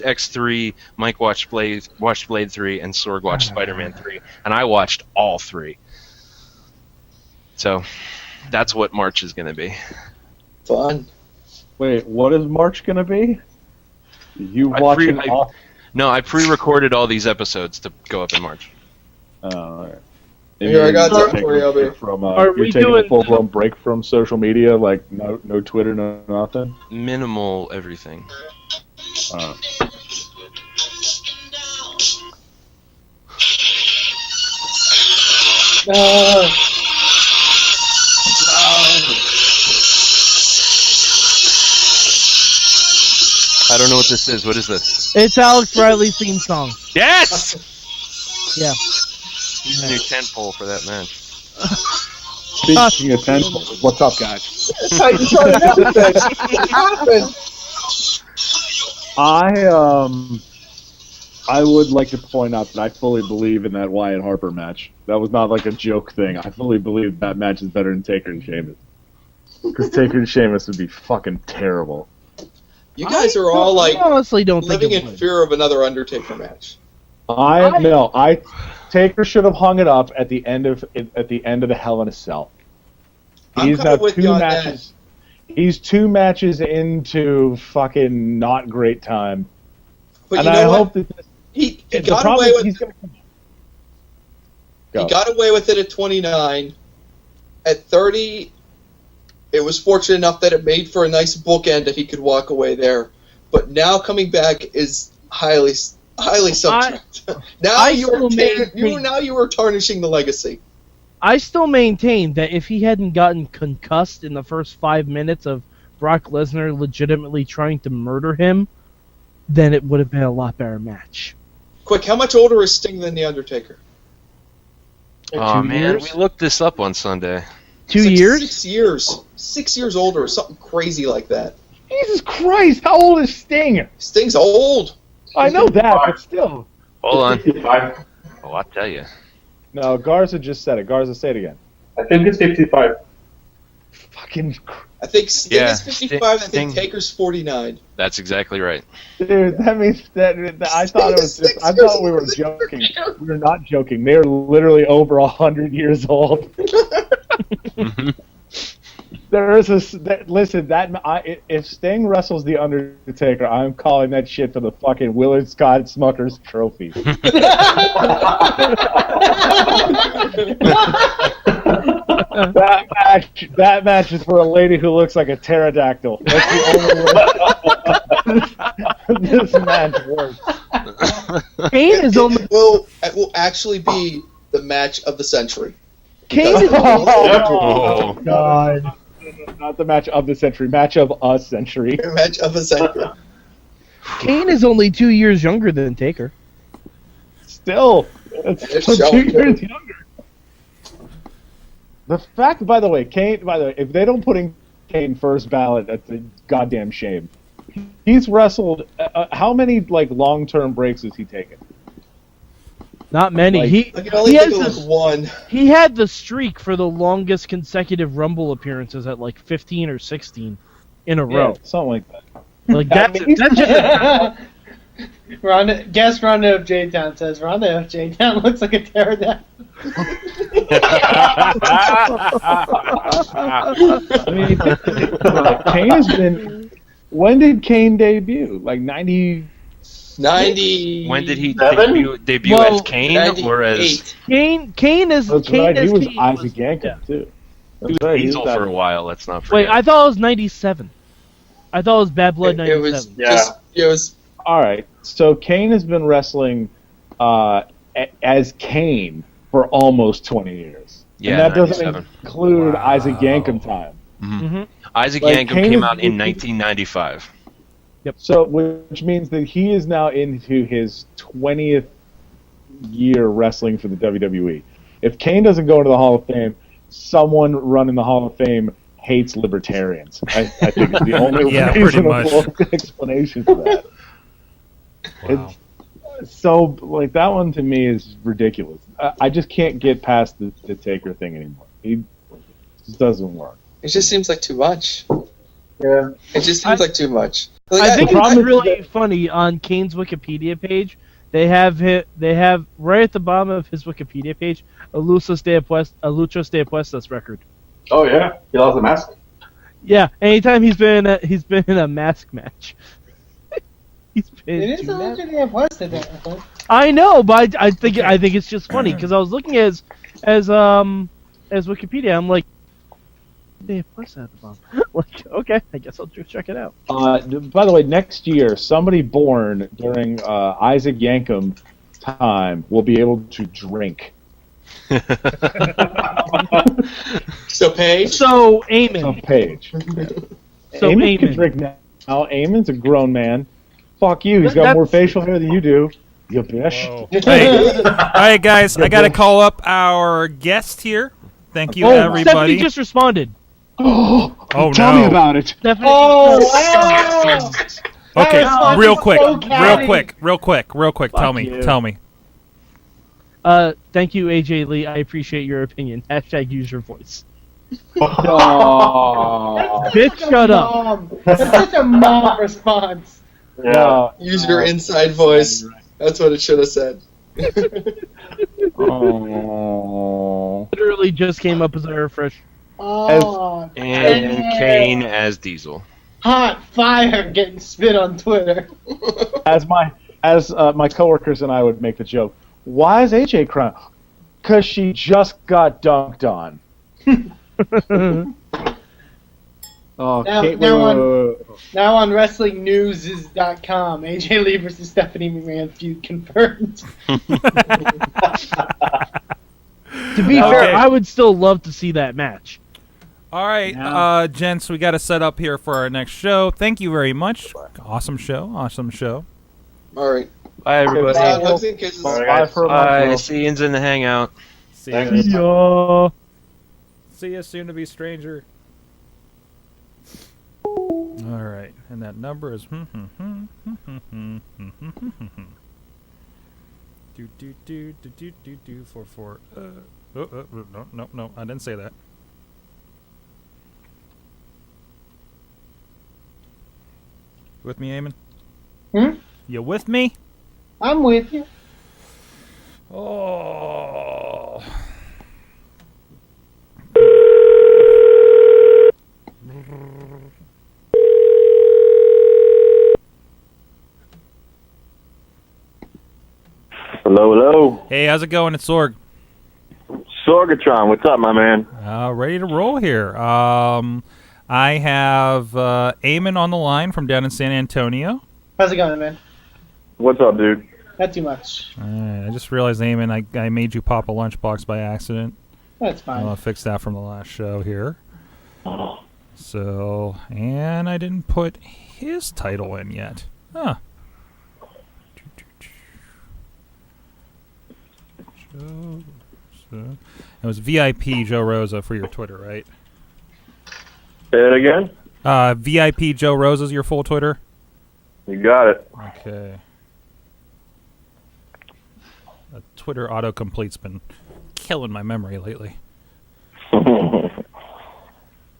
[SPEAKER 15] X3, Mike watched Blade 3, and Sorg watched Spider-Man 3, and I watched all 3. So that's what March is going to be.
[SPEAKER 19] Fun.
[SPEAKER 20] Wait, what is March going to be? You watching all?
[SPEAKER 15] No, I pre-recorded all these episodes to go up in March.
[SPEAKER 20] Oh, all right.
[SPEAKER 19] Here, I got something for you, LB.
[SPEAKER 20] You're taking a full-blown break from social media, like no Twitter, no nothing?
[SPEAKER 15] Minimal everything. I don't know what this is. What is this?
[SPEAKER 2] It's Alex Riley's theme song.
[SPEAKER 15] Yes!
[SPEAKER 2] Yeah.
[SPEAKER 15] He's a new tentpole for that match.
[SPEAKER 20] Speaking of tentpoles, what's up, guys?
[SPEAKER 19] That's how you try to do things. It happened.
[SPEAKER 20] I would like to point out that I fully believe in that Wyatt Harper match. That was not like a joke thing. I fully believe that match is better than Taker and Sheamus. Because Taker and Sheamus would be fucking terrible.
[SPEAKER 19] You guys are all like
[SPEAKER 2] honestly don't
[SPEAKER 19] living in fear of another Undertaker match.
[SPEAKER 20] Taker should have hung it up at the end of the Hell in a Cell. He's now He's 2 matches into fucking not great time.
[SPEAKER 19] But
[SPEAKER 20] and
[SPEAKER 19] you know
[SPEAKER 20] I
[SPEAKER 19] what?
[SPEAKER 20] hope that
[SPEAKER 19] he got away with
[SPEAKER 20] Go.
[SPEAKER 19] He got away with it at 29. At 30, it was fortunate enough that it made for a nice bookend that he could walk away there. But now coming back is highly subject. Now you are tarnishing the legacy.
[SPEAKER 2] I still maintain that if he hadn't gotten concussed in the first 5 minutes of Brock Lesnar legitimately trying to murder him, then it would have been a lot better match.
[SPEAKER 19] Quick, how much older is Sting than The Undertaker?
[SPEAKER 15] Oh, man, we looked this up on Sunday.
[SPEAKER 2] 2 years?
[SPEAKER 19] 6 years. 6 years older, or something crazy like that.
[SPEAKER 20] Jesus Christ, how old is Sting?
[SPEAKER 19] Sting's old.
[SPEAKER 20] I know that, but still.
[SPEAKER 15] Hold on. Oh, I'll tell you.
[SPEAKER 20] No, Garza just said it. Garza, say it again.
[SPEAKER 17] I think it's 55.
[SPEAKER 20] Fucking.
[SPEAKER 19] I think Sting
[SPEAKER 15] Yeah,
[SPEAKER 19] is 55. I
[SPEAKER 15] Sting.
[SPEAKER 19] think Taker's 49.
[SPEAKER 15] That's exactly right.
[SPEAKER 20] Dude, that means that I thought it was. I thought we were joking. We were not joking. They're literally over 100 years old. There is listen. If Sting wrestles the Undertaker, I'm calling that shit for the fucking Willard Scott Smuckers Trophy. that That match is for a lady who looks like a pterodactyl. That's the only way this match works.
[SPEAKER 2] Kane is only.
[SPEAKER 19] It will actually be the match of the century.
[SPEAKER 2] Kane is
[SPEAKER 20] Oh, God. Not the match of the century. Match of a century.
[SPEAKER 19] Match of a century.
[SPEAKER 2] Kane is only 2 years younger than Taker.
[SPEAKER 20] Still, it's still 2 years younger. The fact, by the way, if they don't put in Kane first ballot, that's a goddamn shame. He's wrestled. How many long-term breaks has he taken?
[SPEAKER 2] Not many.
[SPEAKER 19] I can only think of one.
[SPEAKER 2] He had the streak for the longest consecutive Rumble appearances at 15 or 16 in a row.
[SPEAKER 20] Something like that.
[SPEAKER 2] That's
[SPEAKER 18] just guest Ronda of J-Town says Ronda of J-Town looks like a pterodactyl.
[SPEAKER 20] Kane has been. When did Kane debut? 90.
[SPEAKER 19] 90.
[SPEAKER 15] When did he debut as Kane or as
[SPEAKER 2] Kane is
[SPEAKER 20] That's
[SPEAKER 2] Kane
[SPEAKER 20] right.
[SPEAKER 2] as
[SPEAKER 20] He was
[SPEAKER 2] Kane.
[SPEAKER 20] Isaac Yankem too.
[SPEAKER 15] He was Diesel for a while? Let's not
[SPEAKER 2] Wait,
[SPEAKER 15] forget.
[SPEAKER 2] I thought it was 97. I thought it was Bad Blood 97.
[SPEAKER 19] It was.
[SPEAKER 20] All right. So Kane has been wrestling as Kane for almost 20 years.
[SPEAKER 15] Yeah,
[SPEAKER 20] and that doesn't
[SPEAKER 15] 97.
[SPEAKER 20] include Isaac Yankem time.
[SPEAKER 2] Mm-hmm.
[SPEAKER 15] Isaac
[SPEAKER 20] Like,
[SPEAKER 15] Yankem
[SPEAKER 20] Kane
[SPEAKER 15] came
[SPEAKER 20] is-
[SPEAKER 15] out in 1995.
[SPEAKER 2] Yep.
[SPEAKER 20] So, which means that he is now into his 20th year wrestling for the WWE. If Kane doesn't go into the Hall of Fame, someone running the Hall of Fame hates libertarians. I think it's the only
[SPEAKER 1] Yeah, pretty much.
[SPEAKER 20] reasonable explanation for that.
[SPEAKER 1] Wow.
[SPEAKER 20] It's so, that one to me is ridiculous. I just can't get past the Taker thing anymore. It just doesn't work.
[SPEAKER 19] It just seems like too much.
[SPEAKER 18] Yeah.
[SPEAKER 19] It just seems like too much.
[SPEAKER 2] I think it's really funny on Kane's Wikipedia page. They have right at the bottom of his Wikipedia page a Luchas de Apuestas record.
[SPEAKER 17] Oh yeah, he lost the mask.
[SPEAKER 2] Yeah, anytime he's been in a mask match. He's been
[SPEAKER 18] It is a legendary West at that point.
[SPEAKER 2] I know, but I think it's just funny because I was looking as Wikipedia. I'm like, they plus at the bottom. Okay, I guess I'll just check it out.
[SPEAKER 20] By the way, next year, somebody born during Isaac Yankem time will be able to drink.
[SPEAKER 19] So Paige?
[SPEAKER 2] So Eamon.
[SPEAKER 20] Paige.
[SPEAKER 2] So
[SPEAKER 20] Eamon can
[SPEAKER 2] Eamon.
[SPEAKER 20] drink now. Eamon's a grown man. Fuck you. He's got
[SPEAKER 2] That's-
[SPEAKER 20] more facial hair than you do. You bitch.
[SPEAKER 1] Hey. All right, guys, I got to call up our guest here. Thank you, everybody.
[SPEAKER 2] Stephanie just responded.
[SPEAKER 1] Oh,
[SPEAKER 20] Tell
[SPEAKER 1] no.
[SPEAKER 20] me about it.
[SPEAKER 2] Stephanie.
[SPEAKER 18] Oh, wow!
[SPEAKER 1] Okay,
[SPEAKER 18] That
[SPEAKER 1] real
[SPEAKER 18] was
[SPEAKER 1] quick.
[SPEAKER 18] so catty.
[SPEAKER 1] Tell me.
[SPEAKER 2] Thank you, AJ Lee. I appreciate your opinion. # use your voice.
[SPEAKER 20] Oh.
[SPEAKER 2] Bitch, shut up.
[SPEAKER 18] Mom. That's such a mom response.
[SPEAKER 20] Yeah.
[SPEAKER 19] Use your inside voice. That's what it should have said.
[SPEAKER 20] Oh.
[SPEAKER 2] Literally just came up as a refresh.
[SPEAKER 18] Oh,
[SPEAKER 15] And Kane as Diesel.
[SPEAKER 18] hot fire getting spit on Twitter.
[SPEAKER 20] As my coworkers and I would make the joke, why is AJ crying? Because she just got dunked on. Oh,
[SPEAKER 18] Now-
[SPEAKER 20] Kate,
[SPEAKER 18] now on-
[SPEAKER 20] wait.
[SPEAKER 18] Now on WrestlingNews.com, AJ Lee versus Stephanie McMahon feud confirmed.
[SPEAKER 2] To be fair, I would still love to see that match.
[SPEAKER 1] All right, gents, we got to set up here for our next show. Thank you very much. Awesome show.
[SPEAKER 19] All right.
[SPEAKER 15] Bye, everybody.
[SPEAKER 19] Hugs and kisses.
[SPEAKER 15] Bye. See yous in the hangout.
[SPEAKER 1] See ya. See ya, soon to be stranger. All right, and that number is do 44. No, I didn't say that. With me, Eamon? You with me?
[SPEAKER 18] I'm with you.
[SPEAKER 1] Oh.
[SPEAKER 4] Hello.
[SPEAKER 1] Hey, how's it going? It's Sorg.
[SPEAKER 4] Sorgatron, what's up, my man?
[SPEAKER 1] Ready to roll here. I have Eamon on the line from down in San Antonio.
[SPEAKER 18] How's it going, man?
[SPEAKER 4] What's up, dude?
[SPEAKER 18] Not too much.
[SPEAKER 1] All right, I just realized, Eamon, I made you pop a lunchbox by accident.
[SPEAKER 18] That's fine.
[SPEAKER 1] I'll fix that from the last show here. So, and I didn't put his title in yet. Huh. It was VIP Joe Rosa for your Twitter, right?
[SPEAKER 4] Say it again?
[SPEAKER 1] VIP Joe Rosa's your full Twitter?
[SPEAKER 4] You got it.
[SPEAKER 1] Okay. Twitter autocomplete's been killing my memory lately.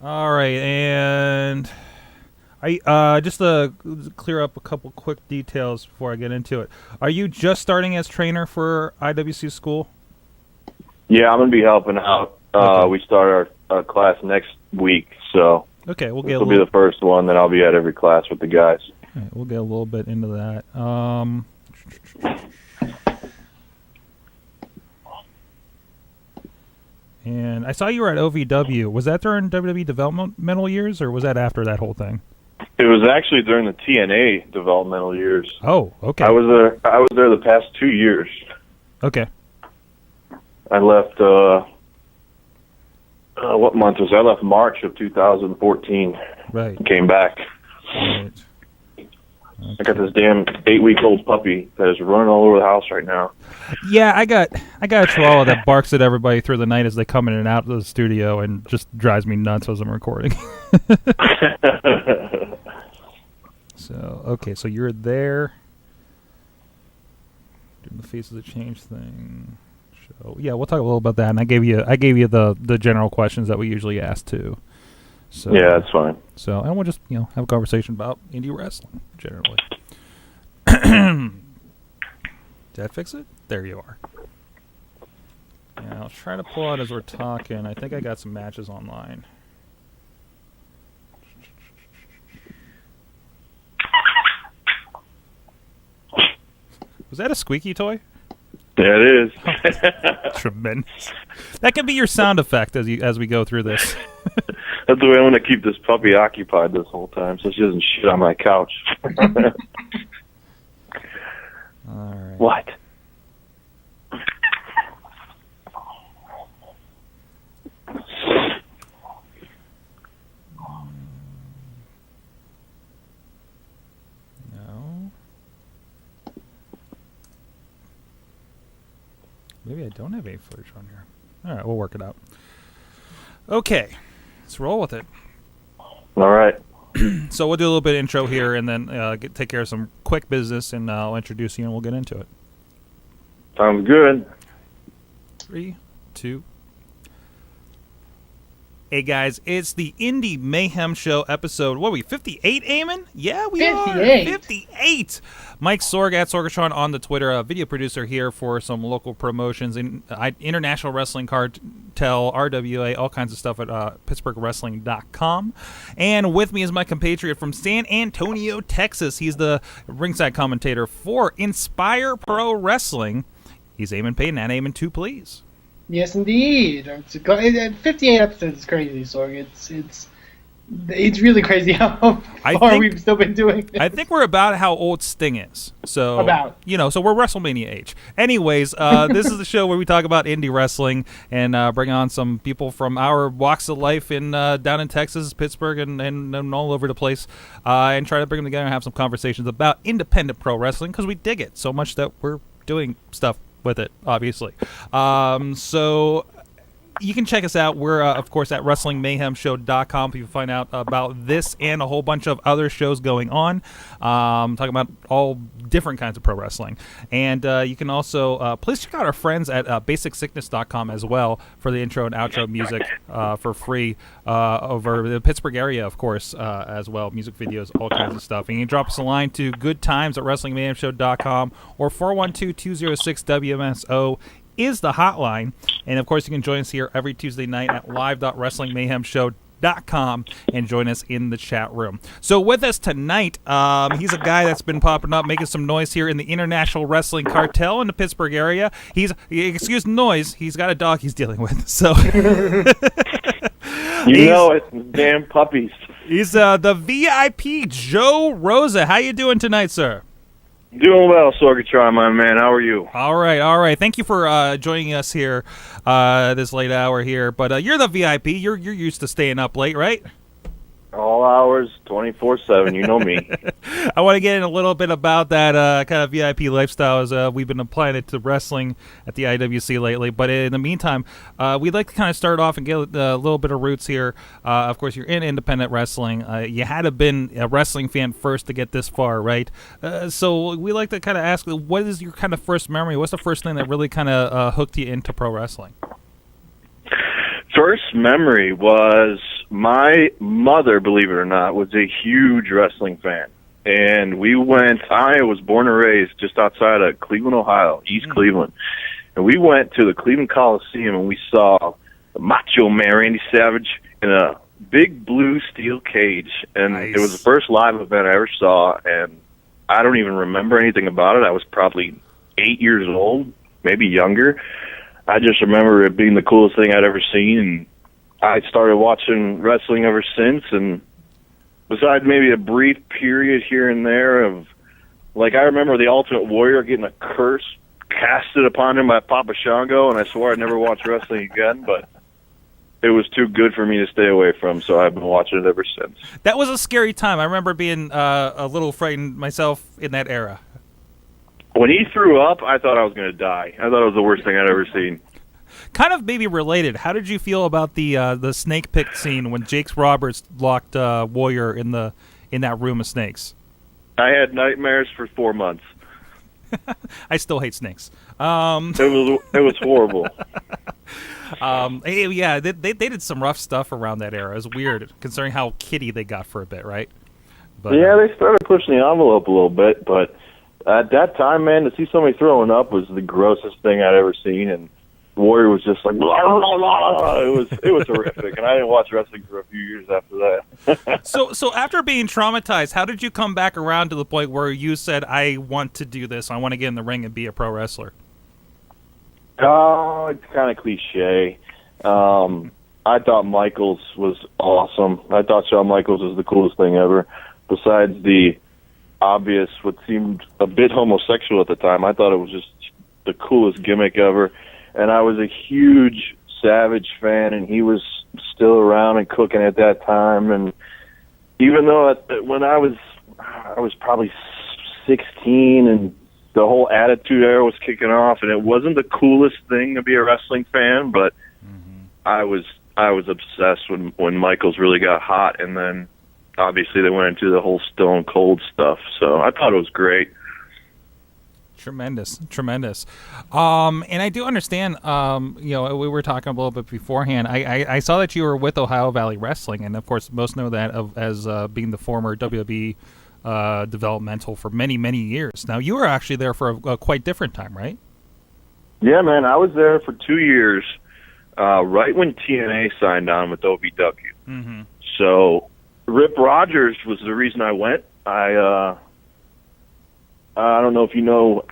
[SPEAKER 1] All right, and I just to clear up a couple quick details before I get into it. Are you just starting as trainer for IWC school?
[SPEAKER 4] Yeah, I'm going to be helping out. We start our class next week, so
[SPEAKER 1] okay, we'll get
[SPEAKER 4] this will be the first one that I'll be at every class with the guys.
[SPEAKER 1] All right, we'll get a little bit into that. And I saw you were at OVW. Was that during WWE developmental years, or was that after that whole thing?
[SPEAKER 4] It was actually during the TNA developmental years.
[SPEAKER 1] Oh, okay.
[SPEAKER 4] I was there the past 2 years.
[SPEAKER 1] Okay.
[SPEAKER 4] I left, what month was I? I left March of 2014.
[SPEAKER 1] Right.
[SPEAKER 4] Came back.
[SPEAKER 1] Right.
[SPEAKER 4] I got this damn 8-week-old puppy that is running all over the house right now.
[SPEAKER 1] Yeah, I got a chihuahua that barks at everybody through the night as they come in and out of the studio and just drives me nuts as I'm recording. So, okay, so you're there. Doing the Faces of Change thing. So, yeah, we'll talk a little about that. And I gave you the general questions that we usually ask too. So,
[SPEAKER 4] yeah, that's fine.
[SPEAKER 1] So, and we'll just have a conversation about indie wrestling generally. Did I fix it? There you are. Yeah, I'll try to pull out as we're talking. I think I got some matches online. Was that a squeaky toy?
[SPEAKER 4] Yeah, it is.
[SPEAKER 1] Tremendous. That could be your sound effect as we go through this.
[SPEAKER 4] That's the way I want to keep this puppy occupied this whole time, so she doesn't shit on my couch.
[SPEAKER 1] All right.
[SPEAKER 4] What?
[SPEAKER 1] No. Maybe I don't have any footage on here. All right, we'll work it out. Okay, let's roll with it.
[SPEAKER 4] All right.
[SPEAKER 1] So we'll do a little bit of intro here, and then take care of some quick business, and I'll introduce you, and we'll get into it.
[SPEAKER 4] Sounds good.
[SPEAKER 1] 3, 2. Hey guys, it's the Indy Mayhem Show episode. What are we, 58, Eamon? Yeah, we
[SPEAKER 18] 58.
[SPEAKER 1] are. 58. Mike Sorg at Sorgatron on the Twitter, a video producer here for some local promotions in International Wrestling Cartel, RWA, all kinds of stuff at PittsburghWrestling.com. And with me is my compatriot from San Antonio, Texas. He's the ringside commentator for Inspire Pro Wrestling. He's Eamon Payton, and Eamon 2, please.
[SPEAKER 18] Yes, indeed. 58 episodes is crazy, Sorg. It's really crazy how far we've still been doing this.
[SPEAKER 1] I think we're about how old Sting is. So so we're WrestleMania age. Anyways, this is the show where we talk about indie wrestling and bring on some people from our walks of life in down in Texas, Pittsburgh, and all over the place, and try to bring them together and have some conversations about independent pro wrestling because we dig it so much that we're doing stuff with it, obviously. So you can check us out. We're, of course, at WrestlingMayhemShow.com. You can find out about this and a whole bunch of other shows going on, talking about all different kinds of pro wrestling. And you can also, please check out our friends at BasicSickness.com as well for the intro and outro music for free over the Pittsburgh area, of course, as well. Music videos, all kinds of stuff. And you can drop us a line to goodtimes at WrestlingMayhemShow.com or 412-206-WMSO is the hotline. And of course you can join us here every Tuesday night at live.wrestlingmayhemshow.com facebook.com and join us in the chat room. So with us tonight, he's a guy that's been popping up, making some noise here in the International Wrestling Cartel in the Pittsburgh area. Excuse the noise, he's got a dog he's dealing with. So
[SPEAKER 4] it's damn puppies.
[SPEAKER 1] He's the VIP Joe Rosa. How you doing tonight, sir?
[SPEAKER 4] Doing well, Sorgatron, my man. How are you?
[SPEAKER 1] All right. Thank you for joining us here this late hour here. But you're the VIP. You're used to staying up late, right?
[SPEAKER 4] All hours, 24/7. You know me.
[SPEAKER 1] I want to get in a little bit about that kind of VIP lifestyle as we've been applying it to wrestling at the IWC lately. But in the meantime, we'd like to kind of start off and get a little bit of roots here. Of course, you're in independent wrestling. You had to have been a wrestling fan first to get this far, right? So we like to kind of ask, what is your kind of first memory? What's the first thing that really kind of hooked you into pro wrestling?
[SPEAKER 4] First memory was my mother, believe it or not, was a huge wrestling fan. And I was born and raised just outside of Cleveland, Ohio, East Cleveland. And we went to the Cleveland Coliseum and we saw the Macho Man, Randy Savage, in a big blue steel cage. And It was the first live event I ever saw. And I don't even remember anything about it. I was probably 8 years old, maybe younger. I just remember it being the coolest thing I'd ever seen, and I started watching wrestling ever since. And besides maybe a brief period here and there of, like, I remember the Ultimate Warrior getting a curse casted upon him by Papa Shango, and I swore I'd never watch wrestling again, but it was too good for me to stay away from, so I've been watching it ever since.
[SPEAKER 1] That was a scary time. I remember being a little frightened myself in that era.
[SPEAKER 4] When he threw up, I thought I was going to die. I thought it was the worst thing I'd ever seen.
[SPEAKER 1] Kind of maybe related. How did you feel about the snake pit scene when Jake Roberts locked Warrior in that room of snakes?
[SPEAKER 4] I had nightmares for 4 months.
[SPEAKER 1] I still hate snakes.
[SPEAKER 4] It was horrible.
[SPEAKER 1] They did some rough stuff around that era. It was weird, considering how kiddie they got for a bit, right? But,
[SPEAKER 4] yeah, they started pushing the envelope a little bit, but at that time, man, to see somebody throwing up was the grossest thing I'd ever seen, and Warrior was just like, blah, blah, blah, blah. It was horrific, and I didn't watch wrestling for a few years after that.
[SPEAKER 1] So after being traumatized, how did you come back around to the point where you said, I want to do this, I want to get in the ring and be a pro wrestler?
[SPEAKER 4] Oh, it's kind of cliche. I thought Michaels was awesome. I thought Shawn Michaels was the coolest thing ever. Besides the obvious, what seemed a bit homosexual at the time, I thought it was just the coolest gimmick ever. And I was a huge Savage fan, and he was still around and cooking at that time. And even though when I was probably 16, and the whole Attitude Era was kicking off, and it wasn't the coolest thing to be a wrestling fan, but I was obsessed when Michaels really got hot, and then obviously they went into the whole Stone Cold stuff. So I thought it was great.
[SPEAKER 1] Tremendous. And I do understand, we were talking a little bit beforehand. I saw that you were with Ohio Valley Wrestling, and of course most know that as being the former WWE developmental for many, many years. Now, you were actually there for a quite different time, right?
[SPEAKER 4] Yeah, man, I was there for 2 years, right when TNA signed on with OVW.
[SPEAKER 1] Mm-hmm.
[SPEAKER 4] So Rip Rogers was the reason I went. I don't know if you know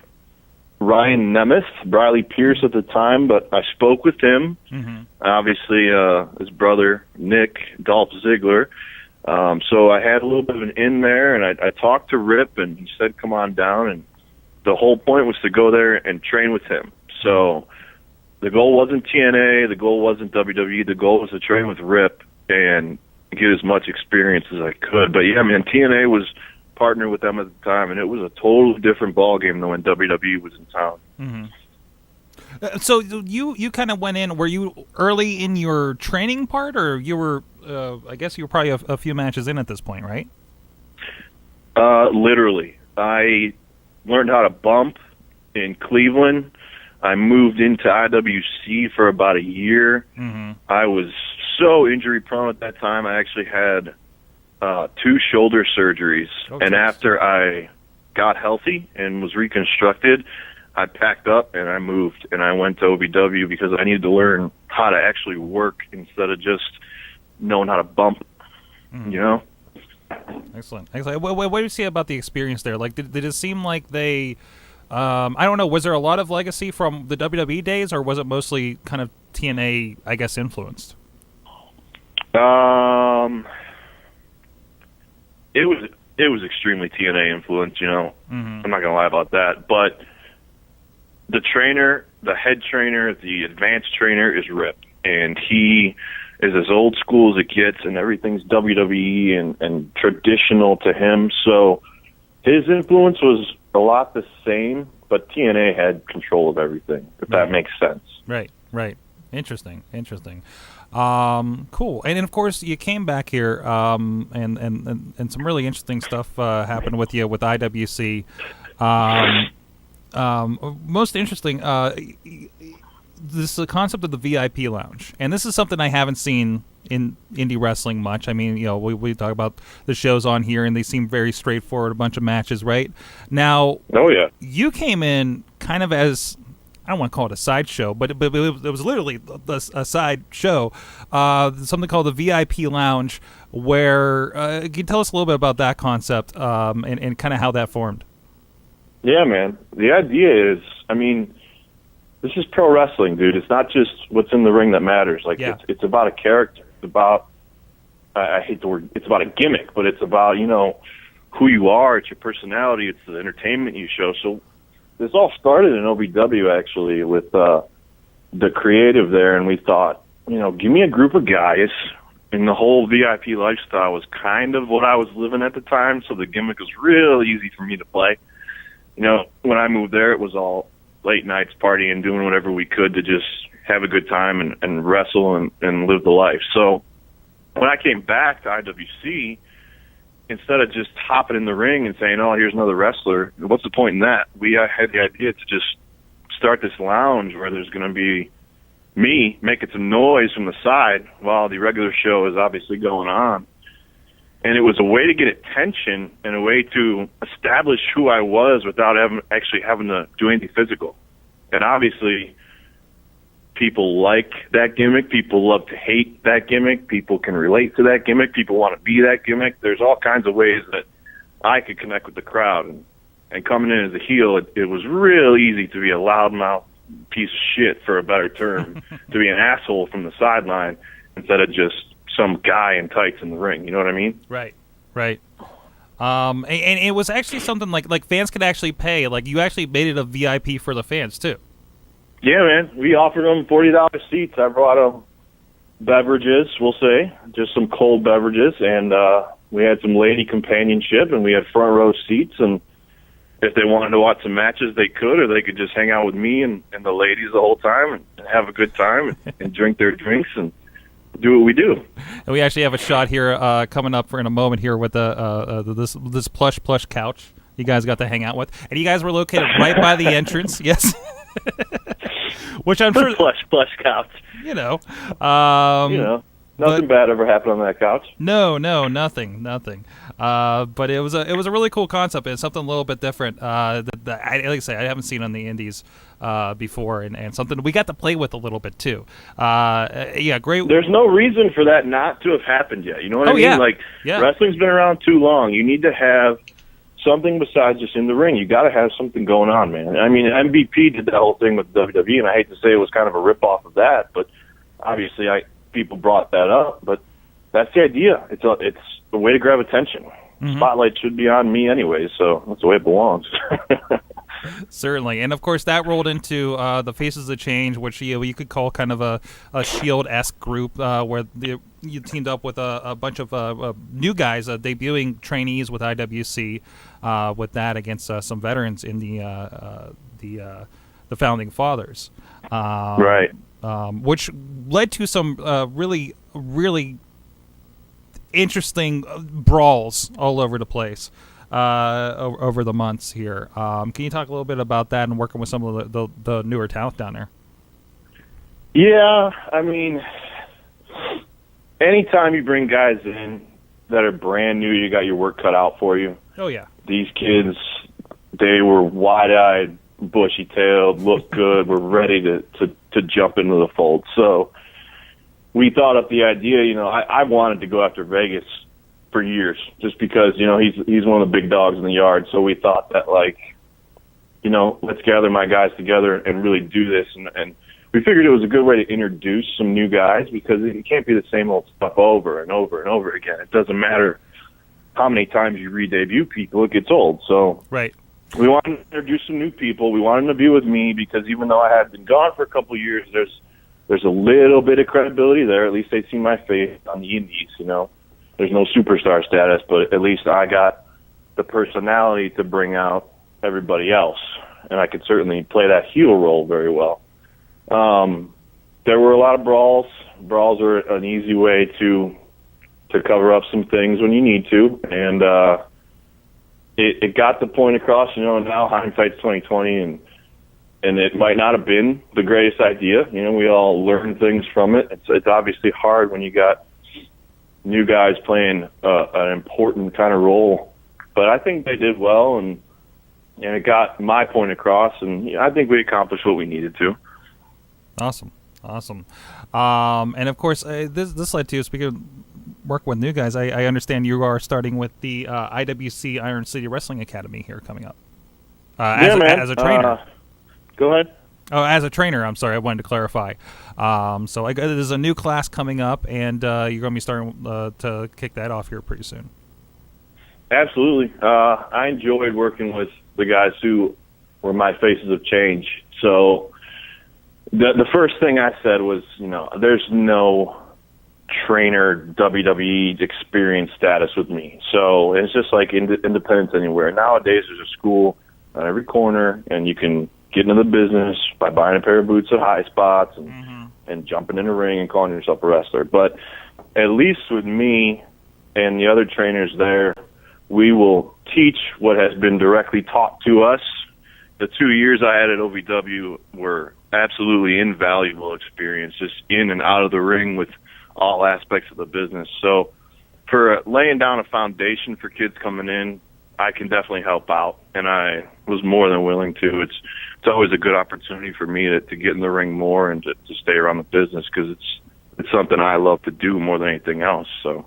[SPEAKER 4] Ryan Nemeth, Briley Pierce at the time, but I spoke with him.
[SPEAKER 1] Mm-hmm.
[SPEAKER 4] Obviously, his brother, Nick, Dolph Ziggler. So I had a little bit of an in there, and I talked to Rip, and he said, come on down. And the whole point was to go there and train with him. So the goal wasn't TNA, the goal wasn't WWE, the goal was to train with Rip and get as much experience as I could. But yeah, man, TNA was partnered with them at the time, and it was a totally different ballgame than when WWE was in town.
[SPEAKER 1] Mm-hmm. So you kind of went in, were you early in your training part, or you were, I guess you were probably a few matches in at this point, right?
[SPEAKER 4] Literally. I learned how to bump in Cleveland. I moved into IWC for about a year.
[SPEAKER 1] Mm-hmm.
[SPEAKER 4] I was so injury prone at that time. I actually had 2 shoulder surgeries. And after I got healthy and was reconstructed, I packed up and I moved and I went to OVW because I needed to learn how to actually work instead of just knowing how to bump. You know.
[SPEAKER 1] Excellent. What do you see about the experience there? Like, did it seem like they? I don't know. Was there a lot of legacy from the WWE days, or was it mostly kind of TNA, I guess, influenced?
[SPEAKER 4] It was extremely TNA influenced, you know. I'm not gonna lie about that. But the trainer, the head trainer, the advanced trainer is Rip, and he is as old school as it gets, and everything's WWE and traditional to him. So his influence was a lot the same, but TNA had control of everything, if that makes sense.
[SPEAKER 1] Right. Interesting. Cool. And then, of course, you came back here, and some really interesting stuff happened with you with IWC. Most interesting, this is the concept of the VIP lounge, and this is something I haven't seen in indie wrestling much. I mean, you know, we talk about the shows on here, and they seem very straightforward, a bunch of matches, right? Now, you came in kind of as, I don't want to call it a sideshow, but it was literally a side show, something called the VIP Lounge, where can you tell us a little bit about that concept and kind of how that formed?
[SPEAKER 4] Yeah, man. The idea is, I mean, this is pro wrestling, dude. It's not just what's in the ring that matters. Like, it's about a character. It's about, I hate the word, it's about a gimmick, but it's about, you know, who you are. It's your personality. It's the entertainment you show. So this all started in OVW, actually, with the creative there, and we thought, you know, give me a group of guys, and the whole VIP lifestyle was kind of what I was living at the time, so the gimmick was real easy for me to play. You know, when I moved there, it was all late nights partying, doing whatever we could to just have a good time and wrestle and live the life. So when I came back to IWC, instead of just hopping in the ring and saying, oh, here's another wrestler, what's the point in that? We had the idea to just start this lounge where there's going to be me making some noise from the side while the regular show is obviously going on. And it was a way to get attention and a way to establish who I was without actually having to do anything physical. And obviously, people like that gimmick. People love to hate that gimmick. People can relate to that gimmick. People want to be that gimmick. There's all kinds of ways that I could connect with the crowd. And coming in as a heel, it was real easy to be a loudmouth piece of shit, for a better term, to be an asshole from the sideline instead of just some guy in tights in the ring. You know what I mean?
[SPEAKER 1] Right. And it was actually something like fans could actually pay. Like, you actually made it a VIP for the fans, too.
[SPEAKER 4] Yeah, man. We offered them $40 seats. I brought them beverages, we'll say, just some cold beverages, and we had some lady companionship, and we had front row seats, and if they wanted to watch some matches, they could, or they could just hang out with me and the ladies the whole time and have a good time and drink their drinks and do what we do.
[SPEAKER 1] And we actually have a shot here coming up in a moment here with this plush couch you guys got to hang out with, and you guys were located right by the entrance. Yes. Which I'm sure
[SPEAKER 4] plush couch.
[SPEAKER 1] You know,
[SPEAKER 4] nothing bad ever happened on that couch.
[SPEAKER 1] No, nothing. But it was a really cool concept. It's something a little bit different. Like I say, I haven't seen on the indies before, and something we got to play with a little bit too. Yeah, great.
[SPEAKER 4] There's no reason for that not to have happened yet. You know what I mean?
[SPEAKER 1] Yeah.
[SPEAKER 4] Like, wrestling's been around too long. You need to have something besides just in the ring. You got to have something going on, man. I mean, MVP did that whole thing with WWE, and I hate to say it was kind of a rip-off of that, but obviously people brought that up. But that's the idea. It's a way to grab attention. Mm-hmm. Spotlight should be on me anyway, so that's the way it belongs.
[SPEAKER 1] Certainly. And, of course, that rolled into the Faces of Change, which you could call kind of a Shield-esque group where you teamed up with a bunch of new guys, debuting trainees with IWC with that against some veterans in the Founding Fathers.
[SPEAKER 4] Right.
[SPEAKER 1] Which led to some really, really interesting brawls all over the place. Over the months here. Can you talk a little bit about that and working with some of the newer talent down there?
[SPEAKER 4] Yeah, I mean, anytime you bring guys in that are brand new, you got your work cut out for you.
[SPEAKER 1] Oh, yeah.
[SPEAKER 4] These kids, they were wide-eyed, bushy-tailed, looked good, were ready to jump into the fold. So we thought up the idea. I wanted to go after Vegas for years, just because he's one of the big dogs in the yard. So we thought that let's gather my guys together and really do this. And we figured it was a good way to introduce some new guys, because it can't be the same old stuff over and over and over again. It doesn't matter how many times you re-debut people, it gets old. So
[SPEAKER 1] right.
[SPEAKER 4] We wanted to introduce some new people. We wanted them to be with me, because even though I had been gone for a couple of years, there's a little bit of credibility there. At least they'd seen my face on the Indies, There's no superstar status, but at least I got the personality to bring out everybody else, and I could certainly play that heel role very well. There were a lot of brawls. Brawls are an easy way to cover up some things when you need to, and it got the point across. Now hindsight's 2020, and it might not have been the greatest idea. We all learn things from it. It's obviously hard when you got new guys playing an important kind of role, but I think they did well, and it got my point across, and I think we accomplished what we needed to.
[SPEAKER 1] Awesome. And of course, this led to, speaking of work with new guys, I understand you are starting with the IWC Iron City Wrestling Academy here coming up. As a trainer.
[SPEAKER 4] Go ahead.
[SPEAKER 1] Oh, as a trainer, I'm sorry, I wanted to clarify. So there's a new class coming up, and you're going to be starting to kick that off here pretty soon.
[SPEAKER 4] Absolutely. I enjoyed working with the guys who were my faces of change. So the first thing I said was, there's no trainer WWE experience status with me. So it's just like independence anywhere. Nowadays, there's a school on every corner, and you can get into the business by buying a pair of boots at high spots and jumping in a ring and calling yourself a wrestler. But at least with me and the other trainers there, we will teach what has been directly taught to us. The 2 years I had at OVW were absolutely invaluable experience, just in and out of the ring with all aspects of the business. So for laying down a foundation for kids coming in, I can definitely help out, and I was more than willing to. It's always a good opportunity for me to get in the ring more and to stay around the business, because it's something I love to do more than anything else. So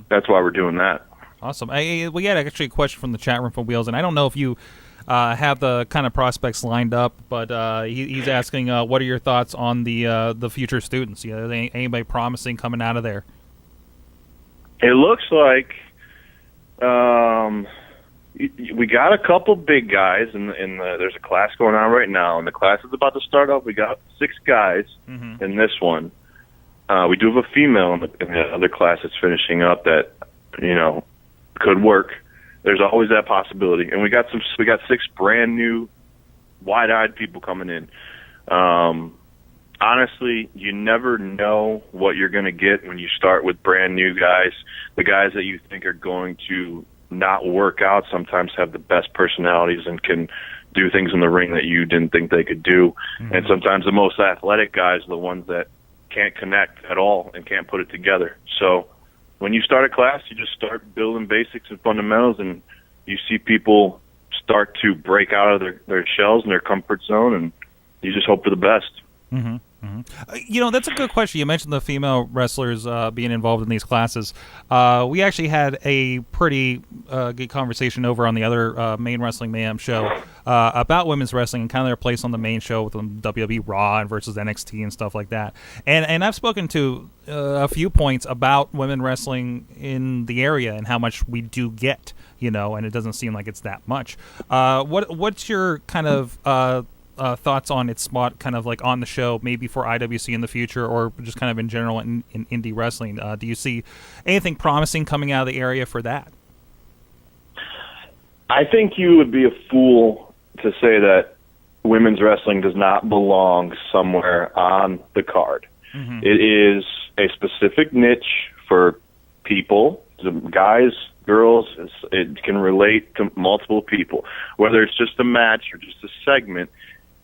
[SPEAKER 4] that's why we're doing that.
[SPEAKER 1] Awesome. We had actually a question from the chat room from Wheels, and I don't know if you have the kind of prospects lined up, but he's asking, what are your thoughts on the future students? Anybody promising coming out of there?
[SPEAKER 4] It looks like we got a couple big guys, and there's a class going on right now, and the class is about to start up. We got 6 guys in this one. We do have a female in the other class that's finishing up that could work. There's always that possibility, and we got 6 brand new, wide-eyed people coming in. Honestly, you never know what you're going to get when you start with brand new guys. The guys that you think are going to not work out sometimes have the best personalities and can do things in the ring that you didn't think they could do. And sometimes the most athletic guys are the ones that can't connect at all and can't put it together. So when you start a class, you just start building basics and fundamentals, and you see people start to break out of their shells and their comfort zone, and you just hope for the best.
[SPEAKER 1] That's a good question. You mentioned the female wrestlers being involved in these classes. We actually had a pretty good conversation over on the other main Wrestling Mayhem show about women's wrestling and kind of their place on the main show with WWE Raw and versus NXT and stuff like that. And I've spoken to a few points about women wrestling in the area and how much we do get, and it doesn't seem like it's that much. What's your kind of thoughts on its spot kind of like on the show, maybe for IWC in the future, or just kind of in general in indie wrestling? Do you see anything promising coming out of the area for that?
[SPEAKER 4] I think you would be a fool to say that women's wrestling does not belong somewhere on the card. It is a specific niche for people, guys, girls. It can relate to multiple people, whether it's just a match or just a segment.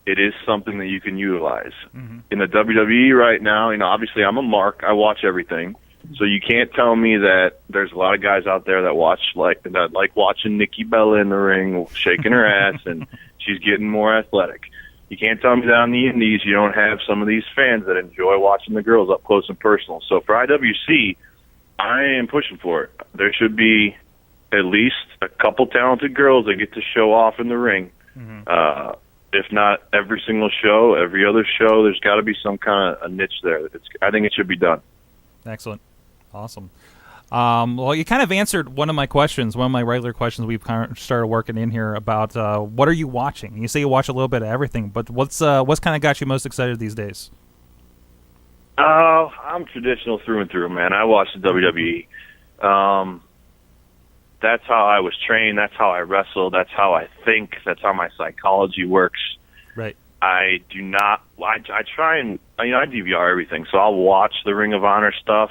[SPEAKER 4] It is something that you can utilize. In the WWE right now, obviously I'm a mark. I watch everything. So you can't tell me that there's a lot of guys out there that like watching Nikki Bella in the ring, shaking her ass, and she's getting more athletic. You can't tell me that on the indies you don't have some of these fans that enjoy watching the girls up close and personal. So for IWC, I am pushing for it. There should be at least a couple talented girls that get to show off in the ring. If not every single show, every other show, there's got to be some kind of a niche there. I think it should be done.
[SPEAKER 1] Excellent. Awesome. Well, you kind of answered one of my questions, one of my regular questions we've kind of started working in here about what are you watching? You say you watch a little bit of everything, but what's kind of got you most excited these days?
[SPEAKER 4] Oh, I'm traditional through and through, man. I watch the WWE. That's how I was trained. That's how I wrestle. That's how I think. That's how my psychology works.
[SPEAKER 1] Right.
[SPEAKER 4] I do not. I try and I DVR everything, so I'll watch the Ring of Honor stuff.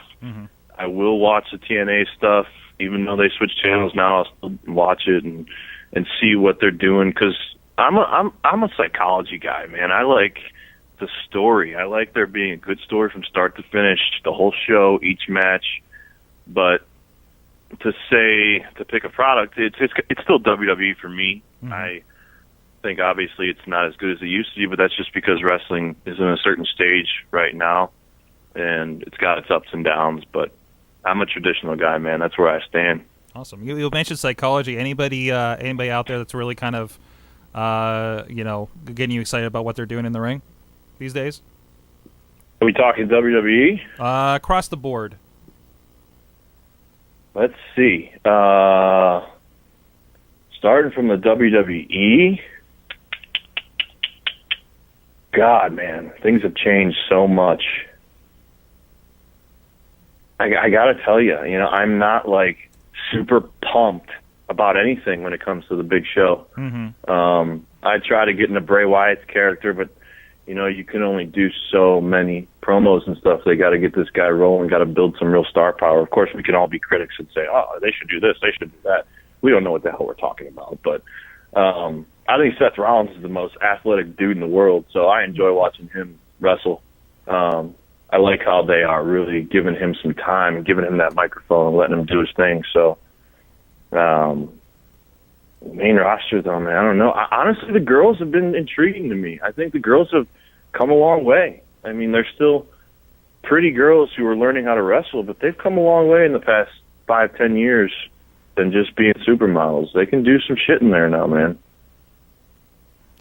[SPEAKER 4] I will watch the TNA stuff, even though they switch channels now. I'll still watch it and see what they're doing because I'm a psychology guy, man. I like the story. I like there being a good story from start to finish, the whole show, each match. But to pick a product, it's still WWE for me. I think obviously it's not as good as it used to be, but that's just because wrestling is in a certain stage right now, and it's got its ups and downs. But I'm a traditional guy, man. That's where I stand.
[SPEAKER 1] Awesome. You mentioned psychology. Anybody out there that's really kind of getting you excited about what they're doing in the ring these days?
[SPEAKER 4] Are we talking WWE?
[SPEAKER 1] Across the board.
[SPEAKER 4] Let's see. Starting from the WWE, God, man, things have changed so much. I got to tell you, I'm not like super pumped about anything when it comes to the big show. I try to get into Bray Wyatt's character, but you can only do so many promos and stuff. They got to get this guy rolling, got to build some real star power. Of course, we can all be critics and say, oh, they should do this, they should do that. We don't know what the hell we're talking about. But I think Seth Rollins is the most athletic dude in the world, so I enjoy watching him wrestle. I like how they are really giving him some time and giving him that microphone and letting him do his thing. So, main roster, though, man, I don't know. Honestly, the girls have been intriguing to me. I think the girls have come a long way. I mean, they're still pretty girls who are learning how to wrestle, but they've come a long way in the past 5-10 years than just being supermodels. They can do some shit in there now, man.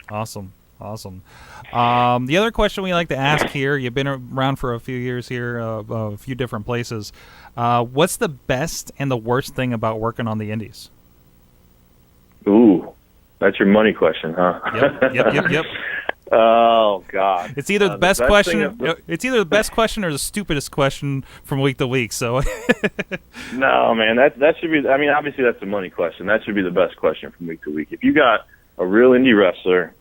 [SPEAKER 1] Awesome. The other question we like to ask here, you've been around for a few years here, a few different places. What's the best and the worst thing about working on the indies?
[SPEAKER 4] Ooh, that's your money question, huh?
[SPEAKER 1] Yep.
[SPEAKER 4] Oh God!
[SPEAKER 1] It's either the best question. It's either the best question or the stupidest question from week to week. So.
[SPEAKER 4] No, man, that should be. I mean, obviously that's the money question. That should be the best question from week to week. If you got a real indie wrestler,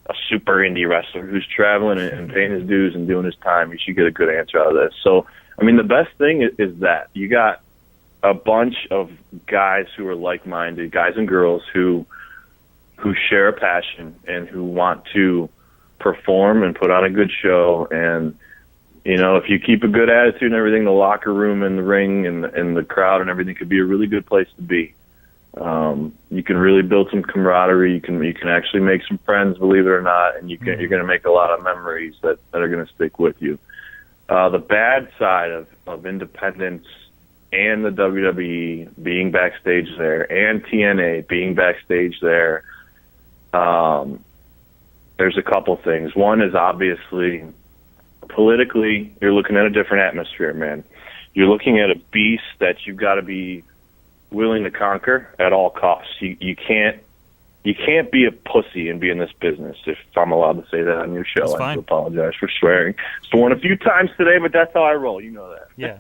[SPEAKER 4] a super indie wrestler who's traveling and paying his dues and doing his time, you should get a good answer out of this. So, I mean, the best thing is that you got a bunch of guys who are like-minded, guys and girls who share a passion and who want to perform and put on a good show. And if you keep a good attitude and everything, the locker room and the ring and the crowd and everything could be a really good place to be. You can really build some camaraderie. You can actually make some friends, believe it or not, and you're going to make a lot of memories that are going to stick with you. The bad side of independence and the WWE being backstage there and TNA being backstage there, there's a couple things. One is obviously politically, you're looking at a different atmosphere, man. You're looking at a beast that you've got to be willing to conquer at all costs. You can't be a pussy and be in this business, if I'm allowed to say that on your show. I do apologize for swearing. Sworn a few times today, but that's how I roll. You know that.
[SPEAKER 1] Yeah.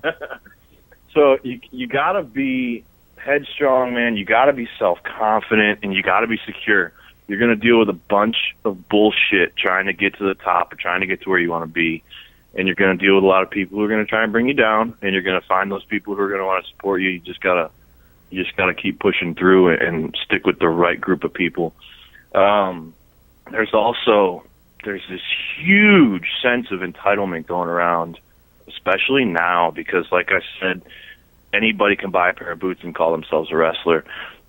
[SPEAKER 4] So you got to be headstrong, man. You got to be self-confident, and you got to be secure. You're going to deal with a bunch of bullshit trying to get to the top or trying to get to where you want to be, and you're going to deal with a lot of people who are going to try and bring you down, and you're going to find those people who are going to want to support you. You just got to keep pushing through and stick with the right group of people. There's this huge sense of entitlement going around, especially now, because like I said, anybody can buy a pair of boots and call themselves a wrestler.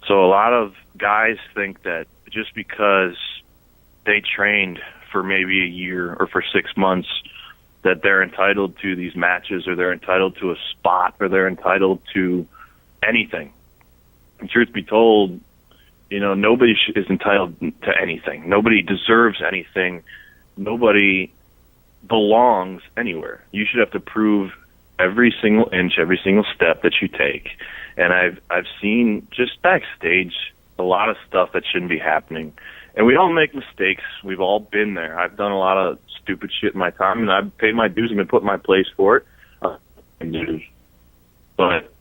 [SPEAKER 4] So a lot of guys think that just because they trained for maybe a year or for 6 months that they're entitled to these matches, or they're entitled to a spot, or they're entitled to anything. And truth be told, nobody is entitled to anything. Nobody deserves anything. Nobody belongs anywhere. You should have to prove every single inch, every single step that you take. And I've seen just backstage a lot of stuff that shouldn't be happening. And we all make mistakes. We've all been there. I've done a lot of stupid shit in my time, and I've paid my dues and been put in my place for it. But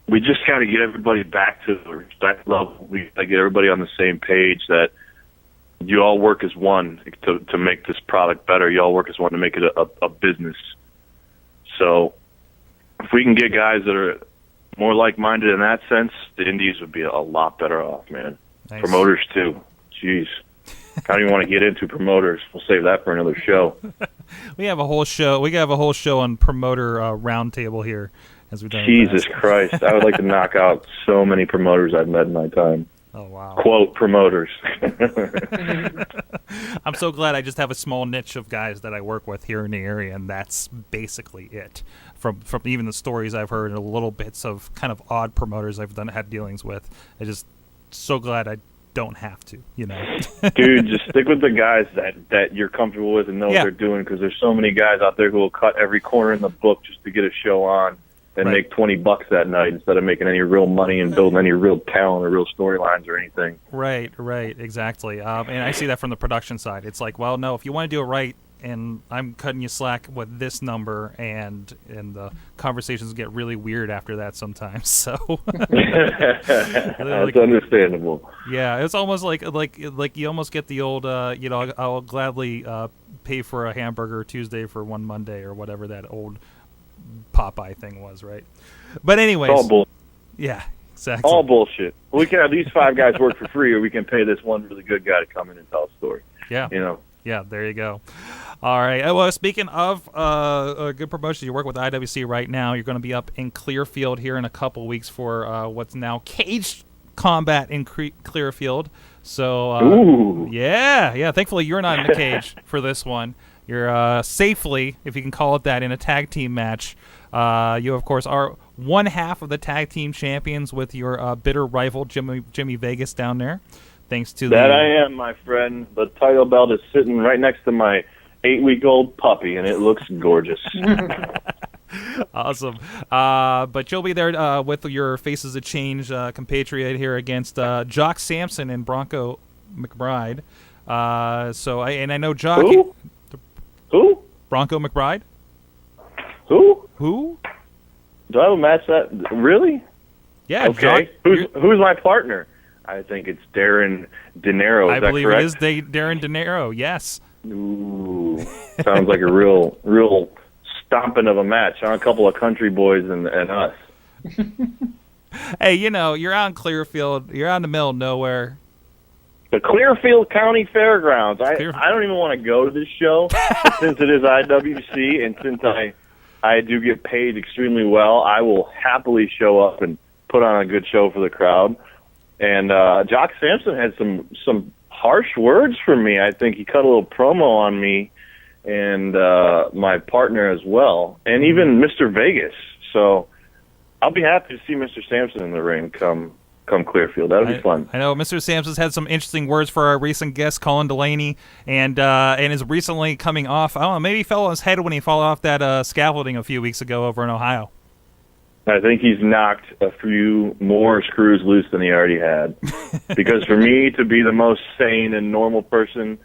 [SPEAKER 4] we just got to get everybody back to the respect level. We got to get everybody on the same page that you all work as one to make this product better. You all work as one to make it a business. So if we can get guys that are more like-minded in that sense, the indies would be a lot better off, man.
[SPEAKER 1] Nice.
[SPEAKER 4] Promoters, too. Jeez. I don't even want to get into promoters. We'll save that for another show.
[SPEAKER 1] We have a whole show. We have a whole show on promoter roundtable here, as we've done.
[SPEAKER 4] Jesus Christ! I would like to knock out so many promoters I've met in my time.
[SPEAKER 1] Oh wow!
[SPEAKER 4] Quote promoters.
[SPEAKER 1] I'm so glad I just have a small niche of guys that I work with here in the area, and that's basically it. From even the stories I've heard and little bits of kind of odd promoters I've had dealings with, I just so glad I don't have to,
[SPEAKER 4] Dude, just stick with the guys that you're comfortable with and know what they're doing, because there's so many guys out there who will cut every corner in the book just to get a show on and make $20 that night instead of making any real money and building any real talent or real storylines or anything.
[SPEAKER 1] Right, exactly. And I see that from the production side. It's like, well, no, if you want to do it right, and I'm cutting you slack with this number, and the conversations get really weird after that sometimes. So
[SPEAKER 4] that's understandable.
[SPEAKER 1] Yeah, it's almost like you almost get the old, I'll gladly pay for a hamburger Tuesday for one Monday, or whatever that old Popeye thing was, right? But anyways,
[SPEAKER 4] it's all bullshit.
[SPEAKER 1] Yeah, exactly.
[SPEAKER 4] All bullshit. We can have these 5 guys work for free, or we can pay this one really good guy to come in and tell a story.
[SPEAKER 1] Yeah. Yeah, there you go. All right. Well, speaking of good promotions, you work with IWC right now. You're going to be up in Clearfield here in a couple weeks for what's now Cage Combat in Clearfield. So, yeah. Thankfully, you're not in the cage for this one. You're safely, if you can call it that, in a tag team match. You, of course, are one half of the tag team champions with your bitter rival, Jimmy Vegas, down there. Thanks to
[SPEAKER 4] that I am, my friend. The title belt is sitting right next to my 8-week-old puppy, and it looks gorgeous.
[SPEAKER 1] Awesome. But you'll be there with your Faces of Change compatriot here against Jock Sampson and Bronco McBride. I know Jock.
[SPEAKER 4] Who?
[SPEAKER 1] Bronco McBride.
[SPEAKER 4] Who? Do I have a match that really?
[SPEAKER 1] Yeah.
[SPEAKER 4] Okay.
[SPEAKER 1] Jock,
[SPEAKER 4] who's my partner? I think it's Darren De Niro.
[SPEAKER 1] I believe
[SPEAKER 4] correct?
[SPEAKER 1] It is Darren De Niro. Yes.
[SPEAKER 4] Ooh, sounds like a real stomping of a match, huh? A couple of country boys and us.
[SPEAKER 1] Hey, you're out in Clearfield. You're out in the middle of nowhere.
[SPEAKER 4] The Clearfield County Fairgrounds. I don't even want to go to this show since it is IWC, and since I do get paid extremely well, I will happily show up and put on a good show for the crowd. And Jock Sampson had some harsh words for me. I think he cut a little promo on me and my partner as well, and even Mr. Vegas. So I'll be happy to see Mr. Sampson in the ring come Clearfield. That would be fun.
[SPEAKER 1] I know Mr. Sampson's had some interesting words for our recent guest, Colin Delaney, and is recently coming off. I don't know, maybe he fell on his head when he fell off that scaffolding a few weeks ago over in Ohio.
[SPEAKER 4] I think he's knocked a few more screws loose than he already had. Because for me to be the most sane and normal person,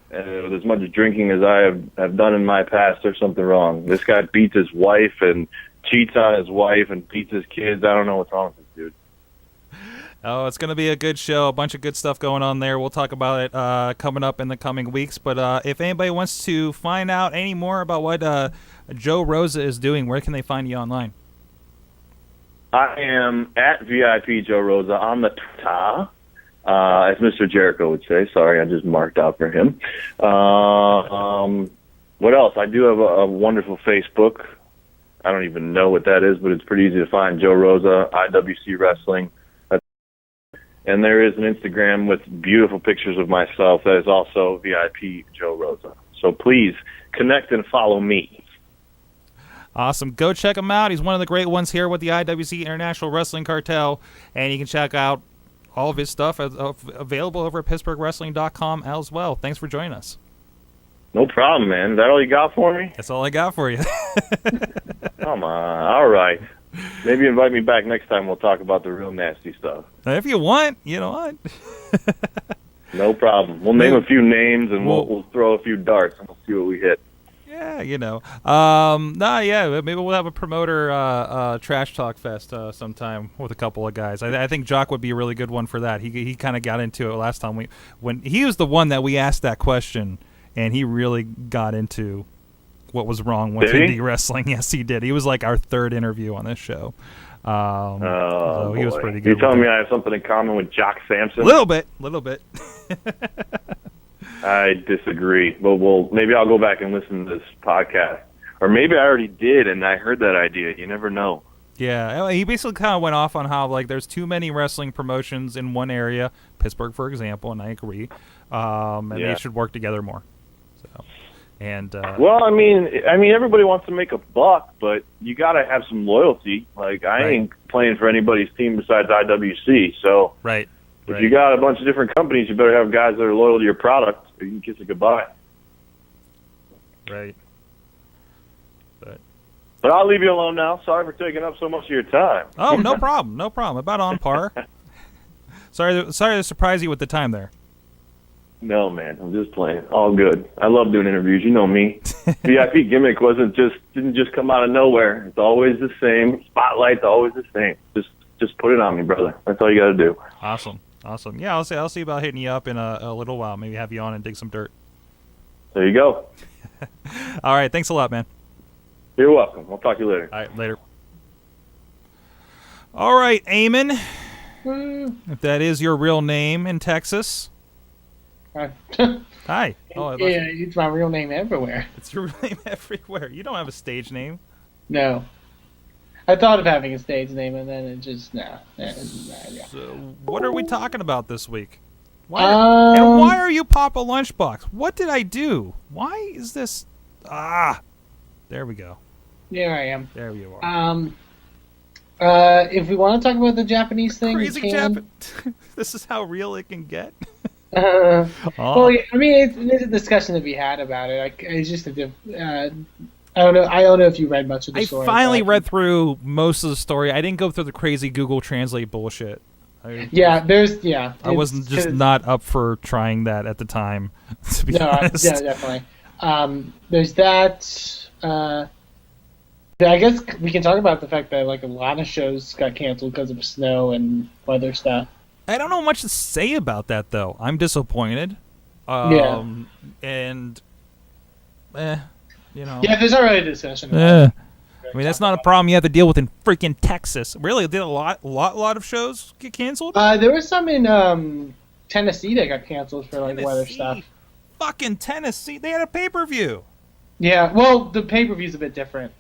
[SPEAKER 4] with as much drinking as I have done in my past, there's something wrong. This guy beats his wife and cheats on his wife and beats his kids. I don't know what's wrong with this dude.
[SPEAKER 1] Oh, it's going to be a good show. A bunch of good stuff going on there. We'll talk about it coming up in the coming weeks. But if anybody wants to find out any more about what Joe Rosa is doing, where can they find you online?
[SPEAKER 4] I am at VIP Joe Rosa on the Twitter, as Mr. Jericho would say. Sorry, I just marked out for him. What else? I do have a wonderful Facebook. I don't even know what that is, but it's pretty easy to find. Joe Rosa, IWC Wrestling. And there is an Instagram with beautiful pictures of myself that is also VIP Joe Rosa. So please connect and follow me.
[SPEAKER 1] Awesome. Go check him out. He's one of the great ones here with the IWC International Wrestling Cartel. And you can check out all of his stuff available over at PittsburghWrestling.com as well. Thanks for joining us.
[SPEAKER 4] No problem, man. Is that all you got for me?
[SPEAKER 1] That's all I got for you.
[SPEAKER 4] Come on. All right. Maybe invite me back next time. We'll talk about the real nasty stuff.
[SPEAKER 1] If you want, you know what?
[SPEAKER 4] No problem. We'll name a few names and we'll throw a few darts and we'll see what we hit.
[SPEAKER 1] Yeah, you know. Maybe we'll have a promoter trash talk fest sometime with a couple of guys. I think Jock would be a really good one for that. He kind of got into it last time when he was the one that we asked that question, and he really got into what was wrong with indie wrestling. Yes, he did. He was like our third interview on this show. So he was pretty good.
[SPEAKER 4] You're telling me I have something in common with Jock Sampson?
[SPEAKER 1] Little bit.
[SPEAKER 4] I disagree. But maybe I'll go back and listen to this podcast. Or maybe I already did and I heard that idea. You never know.
[SPEAKER 1] Yeah, he basically kind of went off on how like there's too many wrestling promotions in one area, Pittsburgh, for example, and I agree. And they should work together more. So, and
[SPEAKER 4] well, I mean, everybody wants to make a buck, but you got to have some loyalty. Like I ain't playing for anybody's team besides IWC. So if you got a bunch of different companies, you better have guys that are loyal to your product, or you can kiss it goodbye.
[SPEAKER 1] Right.
[SPEAKER 4] But I'll leave you alone now. Sorry for taking up so much of your time.
[SPEAKER 1] Oh, no problem. No problem. About on par. Sorry to surprise you with the time there.
[SPEAKER 4] No, man. I'm just playing. All good. I love doing interviews. You know me. VIP gimmick didn't just come out of nowhere. It's always the same. Spotlight's always the same. Just put it on me, brother. That's all you got to do.
[SPEAKER 1] Awesome. Yeah, I'll see about hitting you up in a little while. Maybe have you on and dig some dirt.
[SPEAKER 4] There you go.
[SPEAKER 1] All right. Thanks a lot, man.
[SPEAKER 4] You're welcome. I'll talk to you later.
[SPEAKER 1] All right, later. All right, Eamon. If that is your real name in Texas. Hi. Oh,
[SPEAKER 18] yeah, it's my real name everywhere.
[SPEAKER 1] It's your real name everywhere. You don't have a stage name.
[SPEAKER 18] No. I thought of having a stage name, and then it just, yeah.
[SPEAKER 1] So, what are we talking about this week? And why are you Papa Lunchbox? What did I do? Why is this... There we go.
[SPEAKER 18] There I am.
[SPEAKER 1] There you are.
[SPEAKER 18] If we want to talk about the Japanese thing,
[SPEAKER 1] Crazy
[SPEAKER 18] we can.
[SPEAKER 1] This is how real it can get.
[SPEAKER 18] Well, I mean, there's a discussion to be had about it. It's just I don't know. I don't know if you read much of the story.
[SPEAKER 1] I finally read through most of the story. I didn't go through the crazy Google Translate bullshit. I wasn't just not up for trying that at the time. To be honest.
[SPEAKER 18] Yeah, definitely. There's that. I guess we can talk about the fact that like a lot of shows got canceled because of snow and weather stuff.
[SPEAKER 1] I don't know much to say about that though. I'm disappointed. And you know.
[SPEAKER 18] Yeah, there's already a discussion.
[SPEAKER 1] I mean, that's not a problem you have to deal with in freaking Texas. Really, did a lot of shows get canceled?
[SPEAKER 18] There was some in Tennessee that got canceled for like weather stuff.
[SPEAKER 1] Fucking Tennessee, they had a pay-per-view.
[SPEAKER 18] Yeah, well, the pay-per-view's a bit different.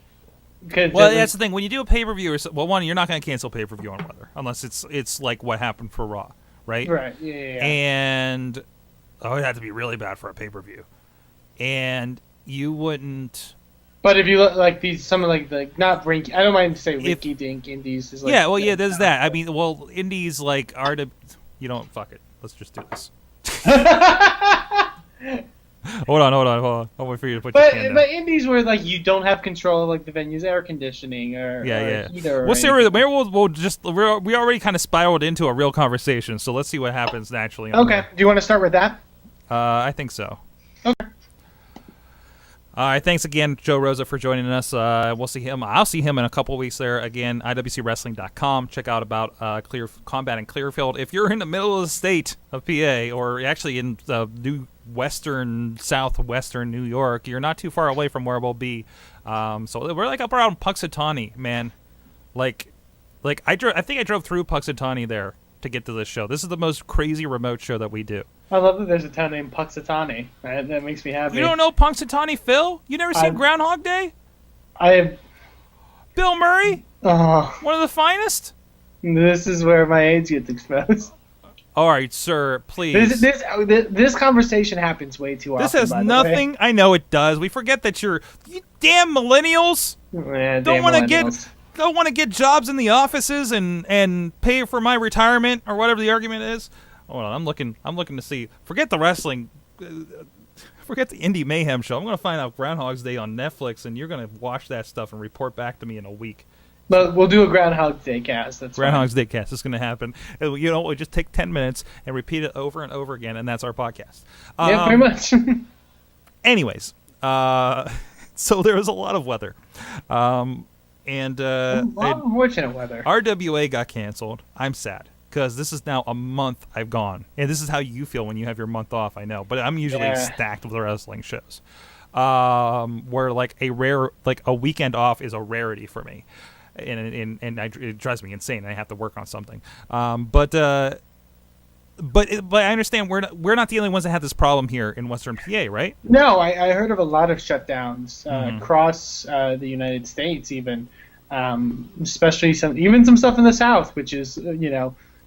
[SPEAKER 1] Well, that's the thing. When you do a pay-per-view, one, you're not going to cancel pay-per-view on weather unless it's like what happened for Raw, right?
[SPEAKER 18] Right. Yeah.
[SPEAKER 1] And it had to be really bad for a pay-per-view, and you wouldn't.
[SPEAKER 18] But if you look like some of like not rinky, I don't mind to say rinky dink indies is like.
[SPEAKER 1] There's that. I mean, indies like are to, fuck it. Let's just do this. Hold on. I'll wait for you to put your hand down.
[SPEAKER 18] But indies where like you don't have control of like the venue's air conditioning or heater.
[SPEAKER 1] We'll see. We already kind of spiraled into a real conversation, so let's see what happens naturally.
[SPEAKER 18] Okay. Do you want to start with that?
[SPEAKER 1] I think so.
[SPEAKER 18] Okay.
[SPEAKER 1] All right, thanks again, Joe Rosa, for joining us. We'll see him. I'll see him in a couple of weeks there. Again, IWCWrestling.com. Check out about Clear Combat in Clearfield. If you're in the middle of the state of PA, or actually in southwestern New York, you're not too far away from where we'll be. So we're like up around Puxatawny, man. I think I drove through Puxatawny there to get to this show. This is the most crazy remote show that we do.
[SPEAKER 18] I love that there's a town named Puxatawny. That makes me happy.
[SPEAKER 1] You don't know Punxsutawney Phil? You never seen Groundhog Day?
[SPEAKER 18] I have.
[SPEAKER 1] Bill Murray? One of the finest?
[SPEAKER 18] This is where my age gets exposed.
[SPEAKER 1] All right, sir, please.
[SPEAKER 18] This conversation happens way too often.
[SPEAKER 1] This has
[SPEAKER 18] by the
[SPEAKER 1] nothing.
[SPEAKER 18] way.
[SPEAKER 1] I know it does. We forget that you damn millennials don't want to get jobs in the offices and pay for my retirement or whatever the argument is. Hold on, I'm looking to see. Forget the wrestling. Forget the Indy Mayhem show. I'm going to find out Groundhog's Day on Netflix, and you're going to watch that stuff and report back to me in a week.
[SPEAKER 18] But we'll do a Groundhog Day cast. That's
[SPEAKER 1] Groundhog's Day cast. It's going to happen. We'll just take 10 minutes and repeat it over and over again, and that's our podcast.
[SPEAKER 18] Yeah, pretty much.
[SPEAKER 1] Anyways, so there was a lot of weather. And
[SPEAKER 18] unfortunate weather.
[SPEAKER 1] RWA got canceled. I'm sad because this is now a month I've gone. And this is how you feel when you have your month off, I know. But I'm usually stacked with wrestling shows. Where like a weekend off is a rarity for me. And it drives me insane. I have to work on something. But I understand we're not the only ones that have this problem here in Western PA, right?
[SPEAKER 18] No, I heard of a lot of shutdowns across the United States, even especially some stuff in the South, which is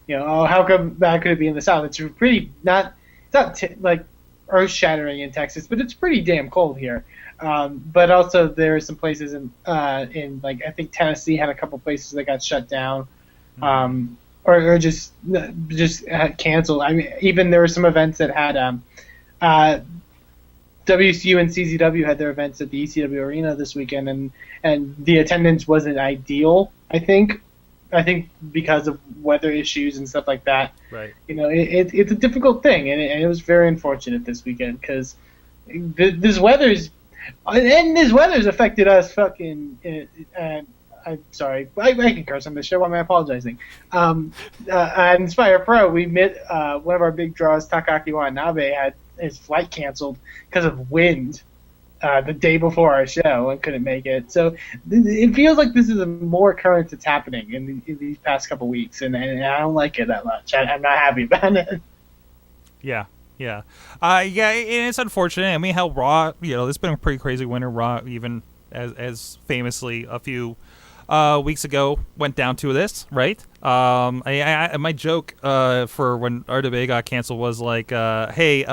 [SPEAKER 18] how come that could it be in the South? It's pretty like earth-shattering in Texas, but it's pretty damn cold here. But also there are some places in like I think Tennessee had a couple places that got shut down, or just canceled. I mean, even there were some events that had WCU and CZW had their events at the ECW Arena this weekend, and the attendance wasn't ideal. I think because of weather issues and stuff like that.
[SPEAKER 1] Right.
[SPEAKER 18] It's a difficult thing, and it was very unfortunate this weekend because this weather's affected us. I'm sorry, I can curse on this show. Why am I apologizing? At Inspire Pro, we met one of our big draws, Takaaki Watanabe, had his flight canceled because of wind the day before our show and couldn't make it. So it feels like this is a more occurrence that's happening in these past couple weeks, and I don't like it that much. I'm not happy about it.
[SPEAKER 1] Yeah. And it's unfortunate. I mean, how Raw, it's been a pretty crazy winter. Raw, even as famously a few weeks ago, went down to this, right? My joke for when RWA got canceled was like, hey,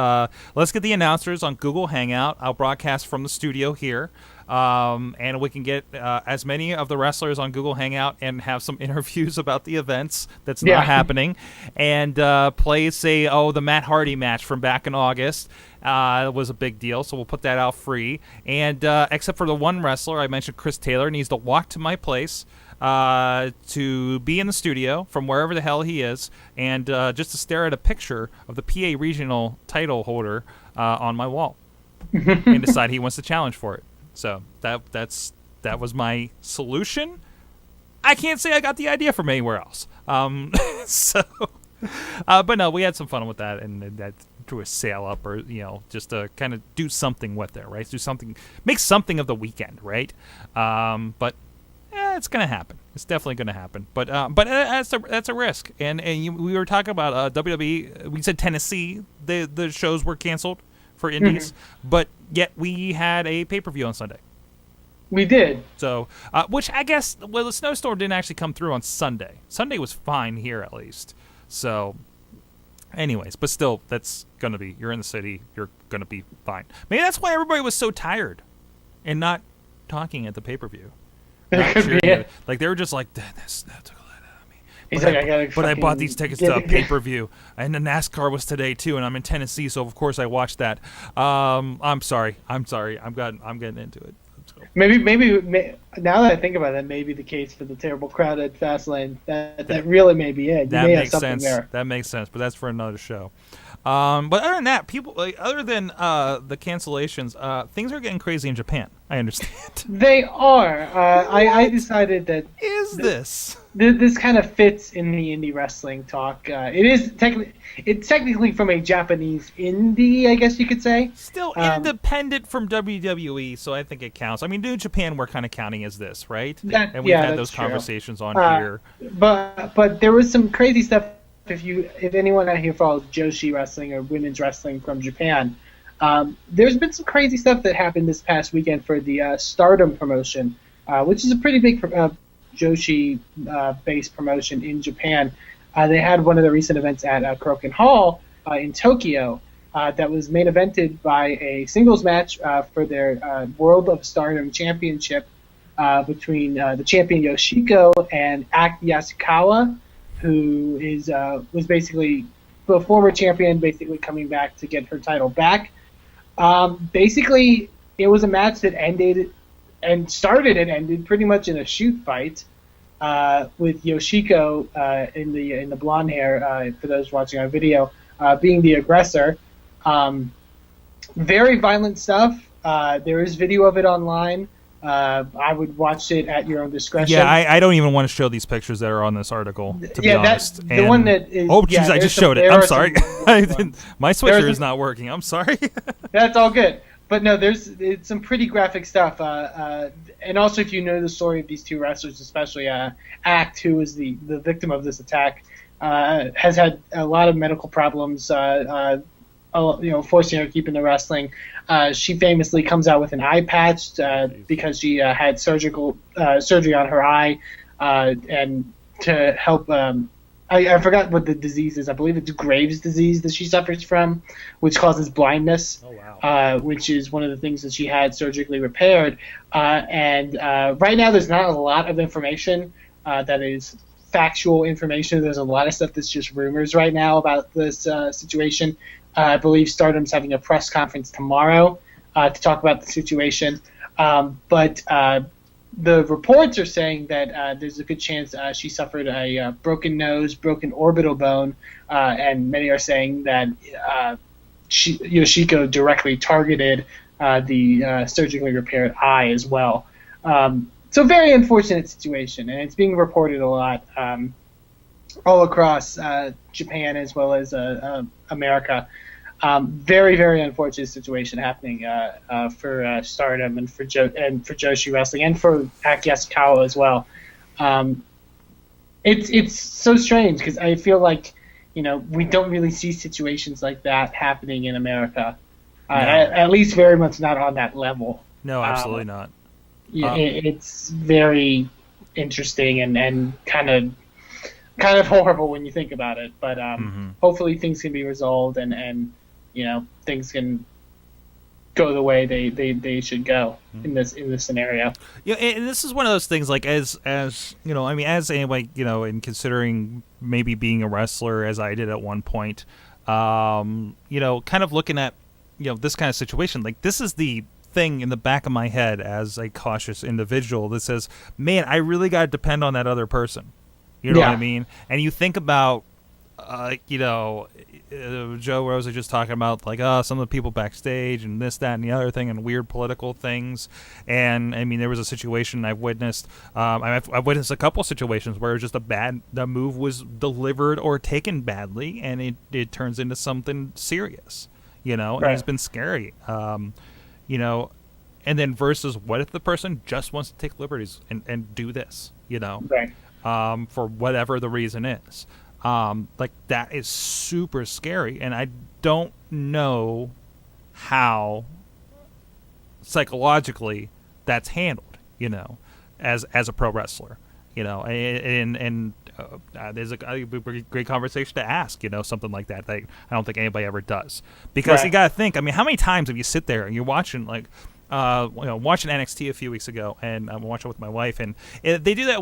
[SPEAKER 1] let's get the announcers on Google Hangout. I'll broadcast from the studio here. And we can get as many of the wrestlers on Google Hangout and have some interviews about the events that's not happening, and play, say, the Matt Hardy match from back in August. It was a big deal, so we'll put that out free. And except for the one wrestler I mentioned, Chris Taylor, needs to walk to my place to be in the studio from wherever the hell he is, and just to stare at a picture of the PA regional title holder on my wall and decide he wants to challenge for it. So that was my solution. I can't say I got the idea from anywhere else. But no, we had some fun with that, and that drew a sale up, or just to kind of do something with it, right? Do something, make something of the weekend, right? But it's gonna happen. It's definitely gonna happen. But that's a risk. And we were talking about WWE. We said Tennessee. The shows were canceled for indies, but yet we had a pay-per-view on Sunday.
[SPEAKER 18] We did.
[SPEAKER 1] So, which I guess, the snowstorm didn't actually come through on Sunday. Sunday was fine here, at least. So, anyways, but still, that's going to be, you're in the city, you're going to be fine. Maybe that's why everybody was so tired and not talking at the pay-per-view. Like, they were just like, that took a lot out of me. But I bought these tickets to a pay-per-view, and the NASCAR was today too, and I'm in Tennessee, so of course I watched that. I'm sorry. I'm getting into it.
[SPEAKER 18] Maybe now that I think about it, that may be the case for the terrible crowd at Fastlane. That really may be it.
[SPEAKER 1] That makes sense. That makes sense, but that's for another show. But other than that, people, other than the cancellations, things are getting crazy in Japan. I understand.
[SPEAKER 18] They are. I decided that this kind of fits in the indie wrestling talk. It's technically from a Japanese indie, I guess you could say.
[SPEAKER 1] Still independent from WWE, so I think it counts. I mean, New Japan we're kind of counting as this, right? And we've had those conversations on here.
[SPEAKER 18] But there was some crazy stuff. If anyone out here follows Joshi wrestling or women's wrestling from Japan, there's been some crazy stuff that happened this past weekend for the Stardom promotion, which is a pretty big Joshi based promotion in Japan. They had one of the recent events at Kroken Hall in Tokyo that was main evented by a singles match for their World of Stardom Championship between the champion Yoshiko and Aki Yasukawa, who was basically the former champion, basically coming back to get her title back. Basically, it was a match that ended pretty much in a shoot fight with Yoshiko in the blonde hair, for those watching our video, being the aggressor. Very violent stuff. There is video of it online. I would watch it at your own discretion.
[SPEAKER 1] Yeah, I don't even want to show these pictures that are on this article, to be honest.
[SPEAKER 18] The one that is...
[SPEAKER 1] Oh, jeez, I just showed it. I'm sorry. My switcher is
[SPEAKER 18] some-
[SPEAKER 1] not working. I'm sorry.
[SPEAKER 18] That's all good. But no, it's some pretty graphic stuff. And also, if you know the story of these two wrestlers, especially Act, who was the victim of this attack, has had a lot of medical problems, forcing her to keep in the wrestling. She famously comes out with an eye patch because she had surgery on her eye, and to help. I forgot what the disease is. I believe it's Graves' disease that she suffers from, which causes blindness. Oh, wow. Which is one of the things that she had surgically repaired. And right now, there's not a lot of information that is factual information. There's a lot of stuff that's just rumors right now about this situation. I believe Stardom's having a press conference tomorrow to talk about the situation. But the reports are saying that there's a good chance she suffered a broken nose, broken orbital bone, and many are saying that Yoshiko directly targeted the surgically repaired eye as well. So very unfortunate situation, and it's being reported a lot all across Japan as well as America. Very, very unfortunate situation happening for Stardom and for Joshi Wrestling and for Aki Yasukawa as well. It's so strange because I feel like we don't really see situations like that happening in America.
[SPEAKER 1] No.
[SPEAKER 18] At least very much not on that level.
[SPEAKER 1] No, absolutely not.
[SPEAKER 18] It's very interesting and kind of horrible when you think about it. But hopefully things can be resolved and things can go the way they should go in this scenario.
[SPEAKER 1] Yeah, and this is one of those things, like as anybody, in considering maybe being a wrestler as I did at one point, kind of looking at this kind of situation, like this is the thing in the back of my head as a cautious individual that says, man, I really got to depend on that other person. You know what I mean? And you think about Joe Rose was just talking about some of the people backstage and this, that, and the other thing, and weird political things. And I mean, there was a situation I've witnessed. I've witnessed a couple situations where it was just the move was delivered or taken badly, and it turns into something serious. And it's been scary. And then versus what if the person just wants to take liberties and do this, for whatever the reason is. That is super scary, and I don't know how psychologically that's handled, as a pro wrestler, and there's a great conversation to ask, something like that. I don't think anybody ever does, because you got to think. I mean, how many times have you sit there and you're watching watching NXT a few weeks ago, and I'm watching with my wife, and they do that.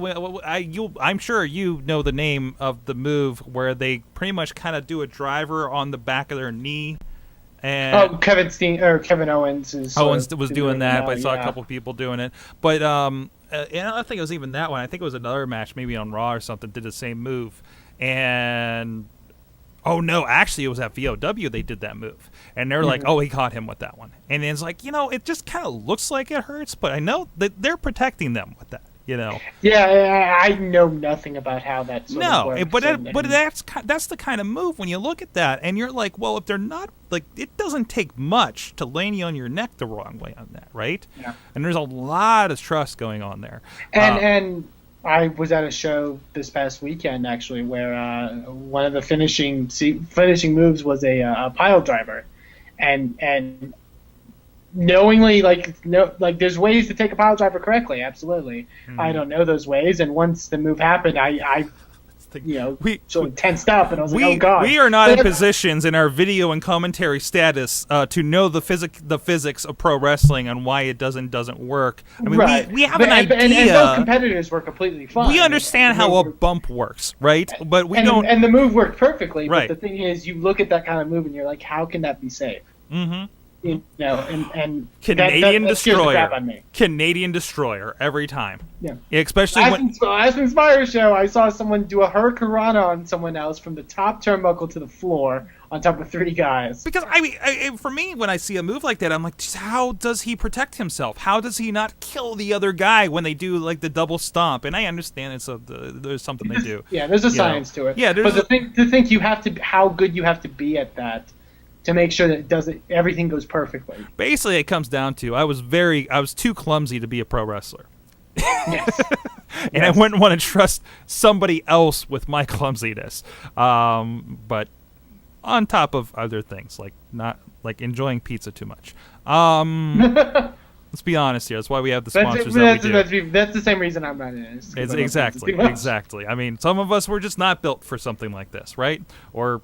[SPEAKER 1] I'm sure you know the name of the move where they pretty much kind of do a driver on the back of their knee. And
[SPEAKER 18] Kevin Owens
[SPEAKER 1] was doing that, but I saw a couple of people doing it. But and I don't think it was even that one. I think it was another match, maybe on Raw or something, did the same move. And oh no, actually it was at VOW they did that move. And they're like, oh, he caught him with that one. And it's like, it just kind of looks like it hurts, but I know that they're protecting them with that,
[SPEAKER 18] Yeah, I know nothing about how that sort of works.
[SPEAKER 1] But that's the kind of move when you look at that, and you're like, well, if they're not, it doesn't take much to land you on your neck the wrong way on that, right? Yeah. And there's a lot of trust going on there.
[SPEAKER 18] And I was at a show this past weekend, actually, where one of the finishing moves was a pile driver, and knowingly, there's ways to take a pile driver correctly. Absolutely, I don't know those ways, and once the move happened, I so tensed up, and I was like, oh god.
[SPEAKER 1] We are not in positions in our video and commentary status to know the physics of pro wrestling and why it doesn't work. I mean,
[SPEAKER 18] right.
[SPEAKER 1] we have an idea.
[SPEAKER 18] And those competitors were completely fine.
[SPEAKER 1] We understand how a bump works, right? But we don't.
[SPEAKER 18] And the move worked perfectly.
[SPEAKER 1] Right.
[SPEAKER 18] But the thing is, you look at that kind of move and you're like, how can that be safe?
[SPEAKER 1] Mm-hmm.
[SPEAKER 18] You know, and
[SPEAKER 1] Canadian
[SPEAKER 18] that scares the crap
[SPEAKER 1] Destroyer.
[SPEAKER 18] out of me.
[SPEAKER 1] Canadian Destroyer every time.
[SPEAKER 18] Yeah.
[SPEAKER 1] Especially
[SPEAKER 18] last Inspire show, I saw someone do a hurricanrana on someone else from the top turnbuckle to the floor on top of 3 guys.
[SPEAKER 1] Because I mean, for me, when I see a move like that, I'm like, how does he protect himself? How does he not kill the other guy when they do like the double stomp? And I understand there's something they do.
[SPEAKER 18] Yeah, there's a science to it.
[SPEAKER 1] Yeah,
[SPEAKER 18] but to think you have to, how good you have to be at that to make sure that everything goes perfectly.
[SPEAKER 1] Basically, it comes down to I was too clumsy to be a pro wrestler.
[SPEAKER 18] Yes.
[SPEAKER 1] And I wouldn't want to trust somebody else with my clumsiness. But on top of other things, like not like enjoying pizza too much. Let's be honest here. That's why we have the sponsors that we do.
[SPEAKER 18] That's the same reason I'm not in it.
[SPEAKER 1] It's exactly. I mean, some of us were just not built for something like this, right? Or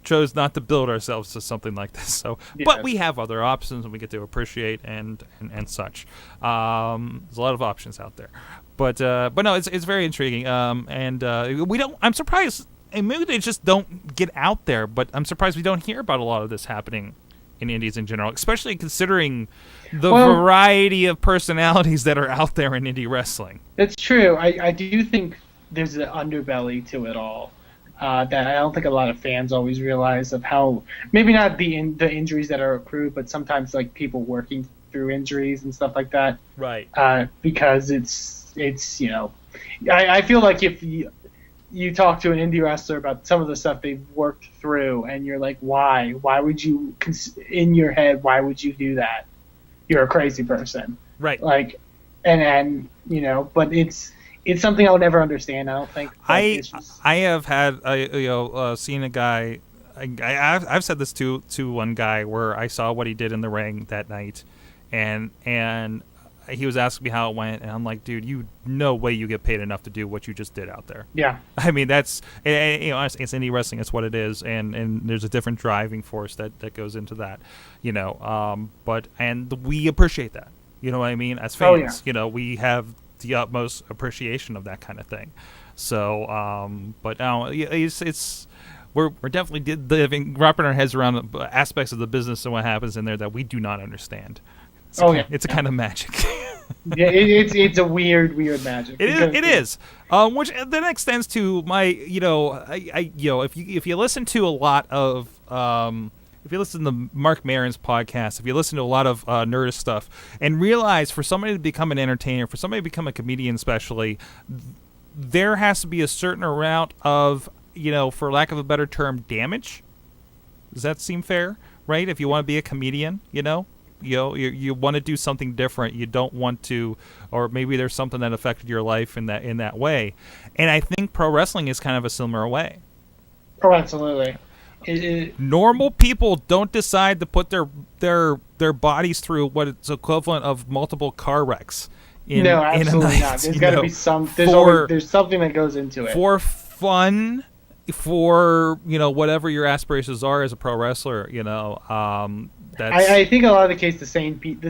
[SPEAKER 1] chose not to build ourselves to something like this. So, but we have other options, and we get to appreciate and such. There's a lot of options out there, but no, it's very intriguing. We don't. I'm surprised, and maybe they just don't get out there. But I'm surprised we don't hear about a lot of this happening in indies in general, especially considering the variety of personalities that are out there in indie wrestling.
[SPEAKER 18] It's true. I do think there's an underbelly to it all. That I don't think a lot of fans always realize of how, maybe not the injuries that are accrued, but sometimes like people working through injuries and stuff like that.
[SPEAKER 1] Right.
[SPEAKER 18] Because it's I feel like if you talk to an indie wrestler about some of the stuff they've worked through, and you're like, why would you, in your head, why would you do that? You're a crazy person.
[SPEAKER 1] Right.
[SPEAKER 18] Like, and but it's something I'll never understand. I don't think.
[SPEAKER 1] I have had seen a guy. I've said this to one guy where I saw what he did in the ring that night, and he was asking me how it went, and I'm like, dude, no way you get paid enough to do what you just did out there.
[SPEAKER 18] Yeah.
[SPEAKER 1] I mean, it's indie wrestling. It's what it is, and there's a different driving force that goes into that, But we appreciate that. You know what I mean? As fans, we have the utmost appreciation of that kind of thing. So, but now we're definitely wrapping our heads around aspects of the business and what happens in there that we do not understand. It's a kind of magic.
[SPEAKER 18] Yeah, it's a weird magic.
[SPEAKER 1] It is. Which then extends to my, if you listen to a lot of, if you listen to Mark Maron's podcast, if you listen to a lot of Nerdist stuff, and realize for somebody to become an entertainer, for somebody to become a comedian especially, there has to be a certain amount of, for lack of a better term, damage. Does that seem fair? Right? If you want to be a comedian, you want to do something different. You don't want to, or maybe there's something that affected your life in that way. And I think pro wrestling is kind of a similar way.
[SPEAKER 18] Oh, absolutely.
[SPEAKER 1] Normal people don't decide to put their bodies through what is equivalent of multiple car wrecks.
[SPEAKER 18] No, absolutely not. There's got to be some. There's something that goes into it
[SPEAKER 1] for fun, for whatever your aspirations are as a pro wrestler.
[SPEAKER 18] I think a lot of the case the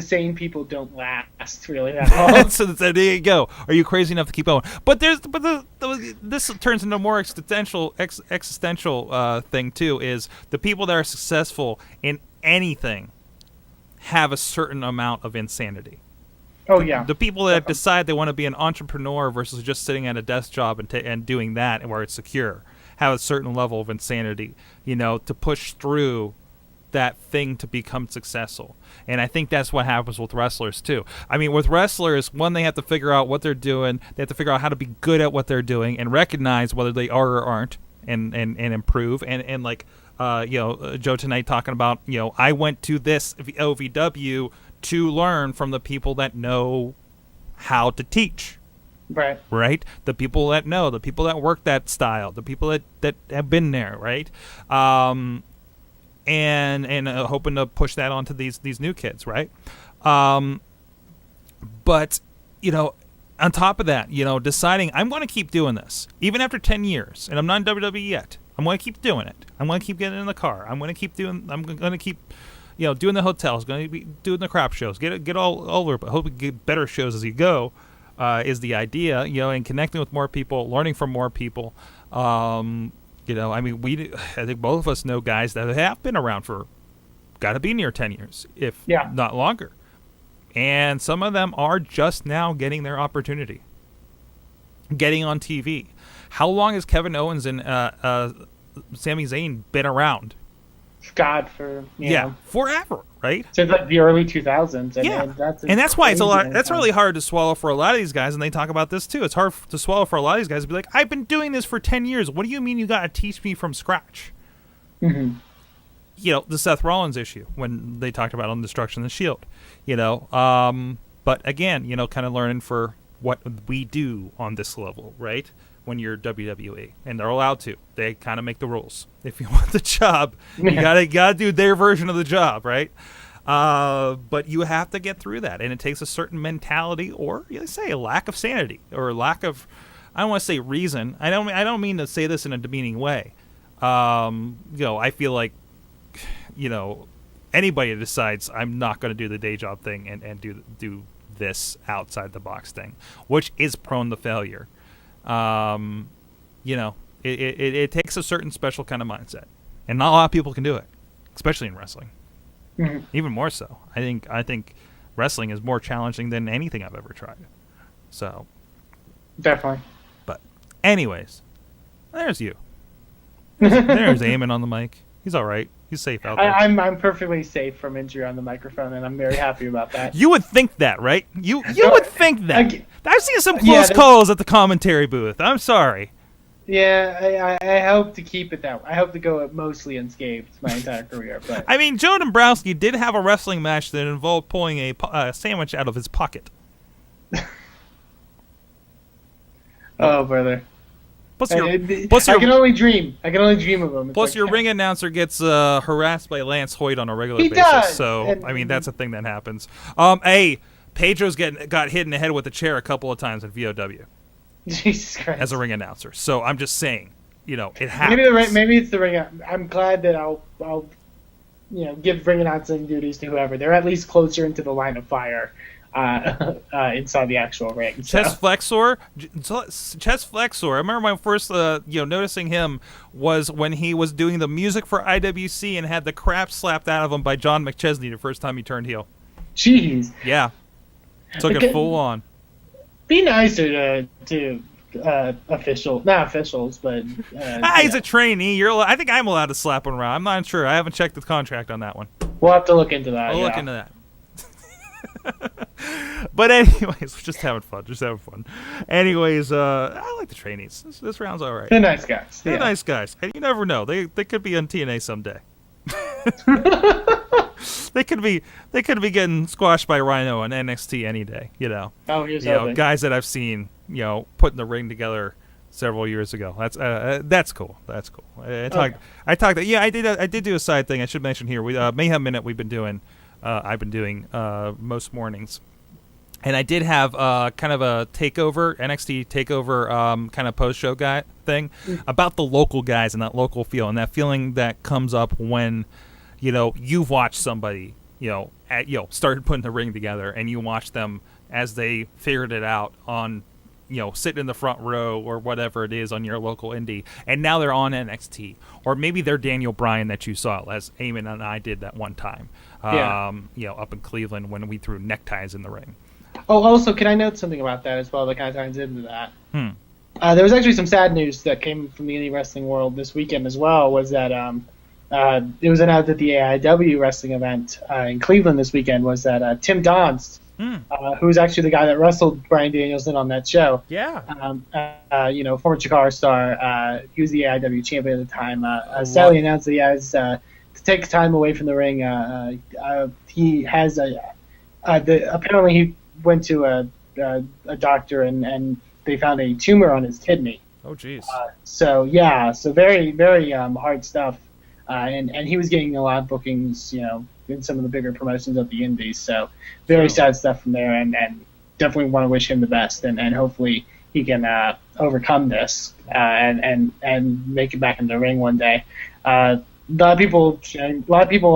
[SPEAKER 18] sane people don't last really that long.
[SPEAKER 1] So there you go. Are you crazy enough to keep going? But this turns into a more existential thing too. Is the people that are successful in anything have a certain amount of insanity.
[SPEAKER 18] Oh yeah.
[SPEAKER 1] The people that decide they want to be an entrepreneur versus just sitting at a desk job and doing that where it's secure have a certain level of insanity. To push through that thing to become successful. And I think that's what happens with wrestlers too. I mean, with wrestlers, one, they have to figure out what they're doing. They have to figure out how to be good at what they're doing and recognize whether they are or aren't and improve. And like, Joe tonight talking about, I went to this OVW to learn from the people that know how to teach. Right? The people that know, the people that work that style, the people that have been there, right? And hoping to push that onto these new kids, right? But on top of that, deciding I'm going to keep doing this even after 10 years, and I'm not in WWE yet. I'm going to keep doing it. I'm going to keep getting in the car. I'm going to keep doing doing the hotels. Going to be doing the crap shows. Get all over, but hope we get better shows as you go. Is the idea, and connecting with more people, learning from more people. I think both of us know guys that have been around for got to be near 10 years, if not longer. And some of them are just now getting their opportunity, getting on TV. How long has Kevin Owens and Sami Zayn been around?
[SPEAKER 18] God, for
[SPEAKER 1] forever, right?
[SPEAKER 18] Since like the early 2000s.
[SPEAKER 1] And that's why it's a lot. That's really hard to swallow for a lot of these guys, and they talk about this too. It's hard to swallow for a lot of these guys to be like, "I've been doing this for 10 years. What do you mean you got to teach me from scratch?"
[SPEAKER 18] Mm-hmm.
[SPEAKER 1] The Seth Rollins issue when they talked about on Destruction of the Shield. But again, kind of learning for what we do on this level, right? When you're WWE, and they're allowed to, they kind of make the rules. If you want the job, you gotta do their version of the job, right? But you have to get through that, and it takes a certain mentality, or say a lack of sanity, or a lack of, I don't want to say reason. I don't mean to say this in a demeaning way. I feel like, anybody that decides I'm not going to do the day job thing and do this outside the box thing, which is prone to failure. It takes a certain special kind of mindset, and not a lot of people can do it, especially in wrestling.
[SPEAKER 18] Mm-hmm.
[SPEAKER 1] Even more so. I think wrestling is more challenging than anything I've ever tried. So,
[SPEAKER 18] definitely.
[SPEAKER 1] But, anyways, there's you. There's Eamon on the mic. He's all right. He's safe out there.
[SPEAKER 18] I'm perfectly safe from injury on the microphone, and I'm very happy about that.
[SPEAKER 1] You would think that, right? You would think that. I've seen some close calls at the commentary booth. I'm sorry.
[SPEAKER 18] Yeah, I hope to keep it that way. I hope to go mostly unscathed my entire career. But
[SPEAKER 1] I mean, Joe Dombrowski did have a wrestling match that involved pulling a sandwich out of his pocket.
[SPEAKER 18] Oh, brother.
[SPEAKER 1] Plus
[SPEAKER 18] I can only dream. I can only dream of them.
[SPEAKER 1] Plus, your ring announcer gets harassed by Lance Hoyt on a regular basis.
[SPEAKER 18] Does.
[SPEAKER 1] So, that's a thing that happens. Pedro's got hit in the head with a chair a couple of times in VOW.
[SPEAKER 18] Jesus Christ.
[SPEAKER 1] As a ring announcer. So, I'm just saying, it happens.
[SPEAKER 18] Maybe it's the ring. I'm glad that I'll give ring announcing duties to whoever. They're at least closer into the line of fire. Inside the actual ring. So.
[SPEAKER 1] Chest flexor. I remember my first, noticing him was when he was doing the music for IWC and had the crap slapped out of him by John McChesney the first time he turned heel.
[SPEAKER 18] Jeez.
[SPEAKER 1] Yeah. Took it full on.
[SPEAKER 18] Be nicer to not officials, but
[SPEAKER 1] he's a trainee. I think I'm allowed to slap him around. I'm not sure. I haven't checked the contract on that one.
[SPEAKER 18] We'll have to look into that.
[SPEAKER 1] We'll look into that. But anyways, just having fun. Anyways, I like the trainees. This round's all right.
[SPEAKER 18] They're nice guys.
[SPEAKER 1] They're nice guys, and you never know. They could be on TNA someday. They could be getting squashed by Rhino on NXT any day.
[SPEAKER 18] Oh, here's something.
[SPEAKER 1] Guys that I've seen, putting the ring together several years ago. That's cool. That's cool. I did do a side thing. I should mention here. Mayhem Minute we've been doing. I've been doing most mornings, and I did have kind of a NXT takeover kind of post-show guy thing about the local guys and that local feel and that feeling that comes up when you've watched somebody started putting the ring together, and you watch them as they figured it out on sitting in the front row or whatever it is on your local indie, and now they're on NXT, or maybe they're Daniel Bryan that you saw as Eamon and I did that one time. Up in Cleveland when we threw neckties in the ring.
[SPEAKER 18] Oh, also, can I note something about that as well that kind of ties into that? There was actually some sad news that came from the indie wrestling world this weekend as well, was that it was announced at the AIW wrestling event in Cleveland this weekend, was that Tim Donst, who was actually the guy that wrestled Bryan Danielson on that show.
[SPEAKER 1] Yeah.
[SPEAKER 18] Former Chikara star. He was the AIW champion at the time. Sadly announced that he has to take time away from the ring. He has apparently he went to a doctor and they found a tumor on his kidney.
[SPEAKER 1] Oh, jeez.
[SPEAKER 18] So very, very hard stuff. And he was getting a lot of bookings, in some of the bigger promotions of the indies. So very sad stuff from there. And definitely want to wish him the best, and hopefully he can overcome this and make it back in the ring one day. A lot of people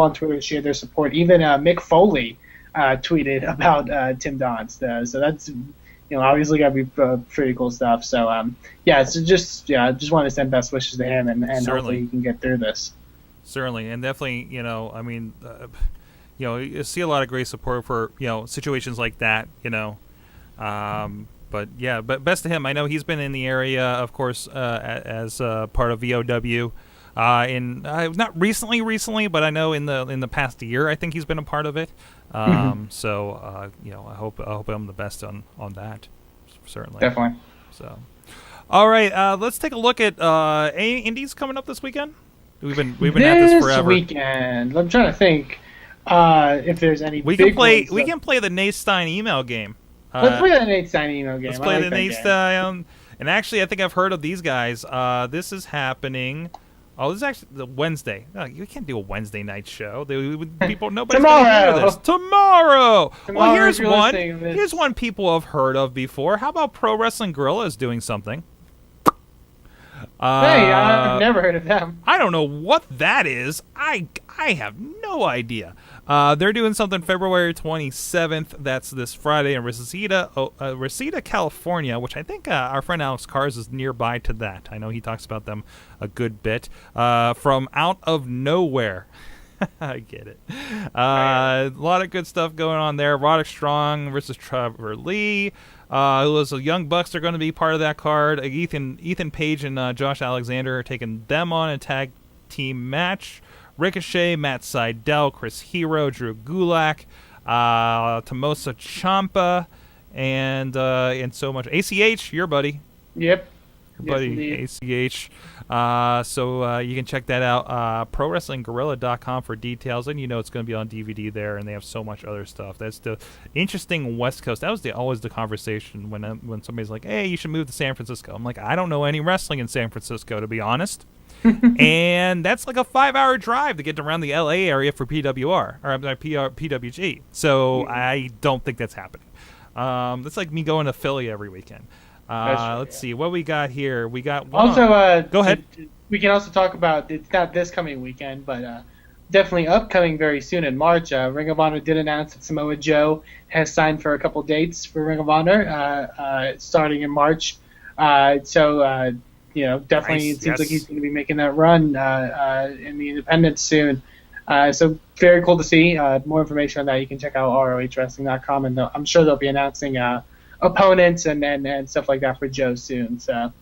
[SPEAKER 18] on Twitter shared their support. Even Mick Foley tweeted about Tim Donst. So that's obviously got to be pretty cool stuff. So just want to send best wishes to him and hopefully he can get through this.
[SPEAKER 1] Certainly, and definitely, you see a lot of great support for situations like that, but best to him. I know he's been in the area, of course, as part of VOW. Not recently, but I know in the past year, I think he's been a part of it. So I hope I'm the best on that, certainly.
[SPEAKER 18] Definitely.
[SPEAKER 1] So, all right, let's take a look at Indy's coming up this weekend. We've been at this forever.
[SPEAKER 18] This weekend, I'm trying to think if there's any.
[SPEAKER 1] We can play the Nate Stein email game.
[SPEAKER 18] Let's play the Nate Stein email game.
[SPEAKER 1] Let's play the Nate Stein. And actually, I think I've heard of these guys. This is happening. Oh, this is actually the Wednesday. No, you can't do a Wednesday night show. Nobody's going to hear this. Tomorrow. Well, here's one. Here's one people have heard of before. How about Pro Wrestling Guerrilla is doing something?
[SPEAKER 18] Hey, I've never heard of them.
[SPEAKER 1] I don't know what that is. I have no idea. They're doing something February 27th. That's this Friday in Reseda, California, which I think our friend Alex Cars is nearby to that. I know he talks about them a good bit. From Out of Nowhere. I get it. A lot of good stuff going on there. Roderick Strong versus Trevor Lee. Who was the Young Bucks are going to be part of that card. Ethan Page and Josh Alexander are taking them on a tag team match. Ricochet, Matt Sydal, Chris Hero, Drew Gulak, Tommaso Ciampa, and so much. ACH, your buddy.
[SPEAKER 18] Yep.
[SPEAKER 1] Your buddy, ACH. So you can check that out. ProWrestlingGuerrilla.com for details, and it's going to be on DVD there, and they have so much other stuff. That's the interesting West Coast. That was always the conversation when somebody's like, "Hey, you should move to San Francisco." I'm like, I don't know any wrestling in San Francisco, to be honest. And that's like a 5-hour drive to get around the LA area for PWR or PWG. So I don't think that's happening. That's like me going to Philly every weekend. Let's see what we got here. We got one
[SPEAKER 18] also.
[SPEAKER 1] Go ahead.
[SPEAKER 18] We can also talk about, it's not this coming weekend, but definitely upcoming very soon in March. Ring of Honor did announce that Samoa Joe has signed for a couple dates for Ring of Honor starting in March. Definitely it seems like he's going to be making that run in the independents soon. So very cool to see. More information on that you can check out ROHWrestling.com, and I'm sure they'll be announcing opponents and stuff like that for Joe soon. So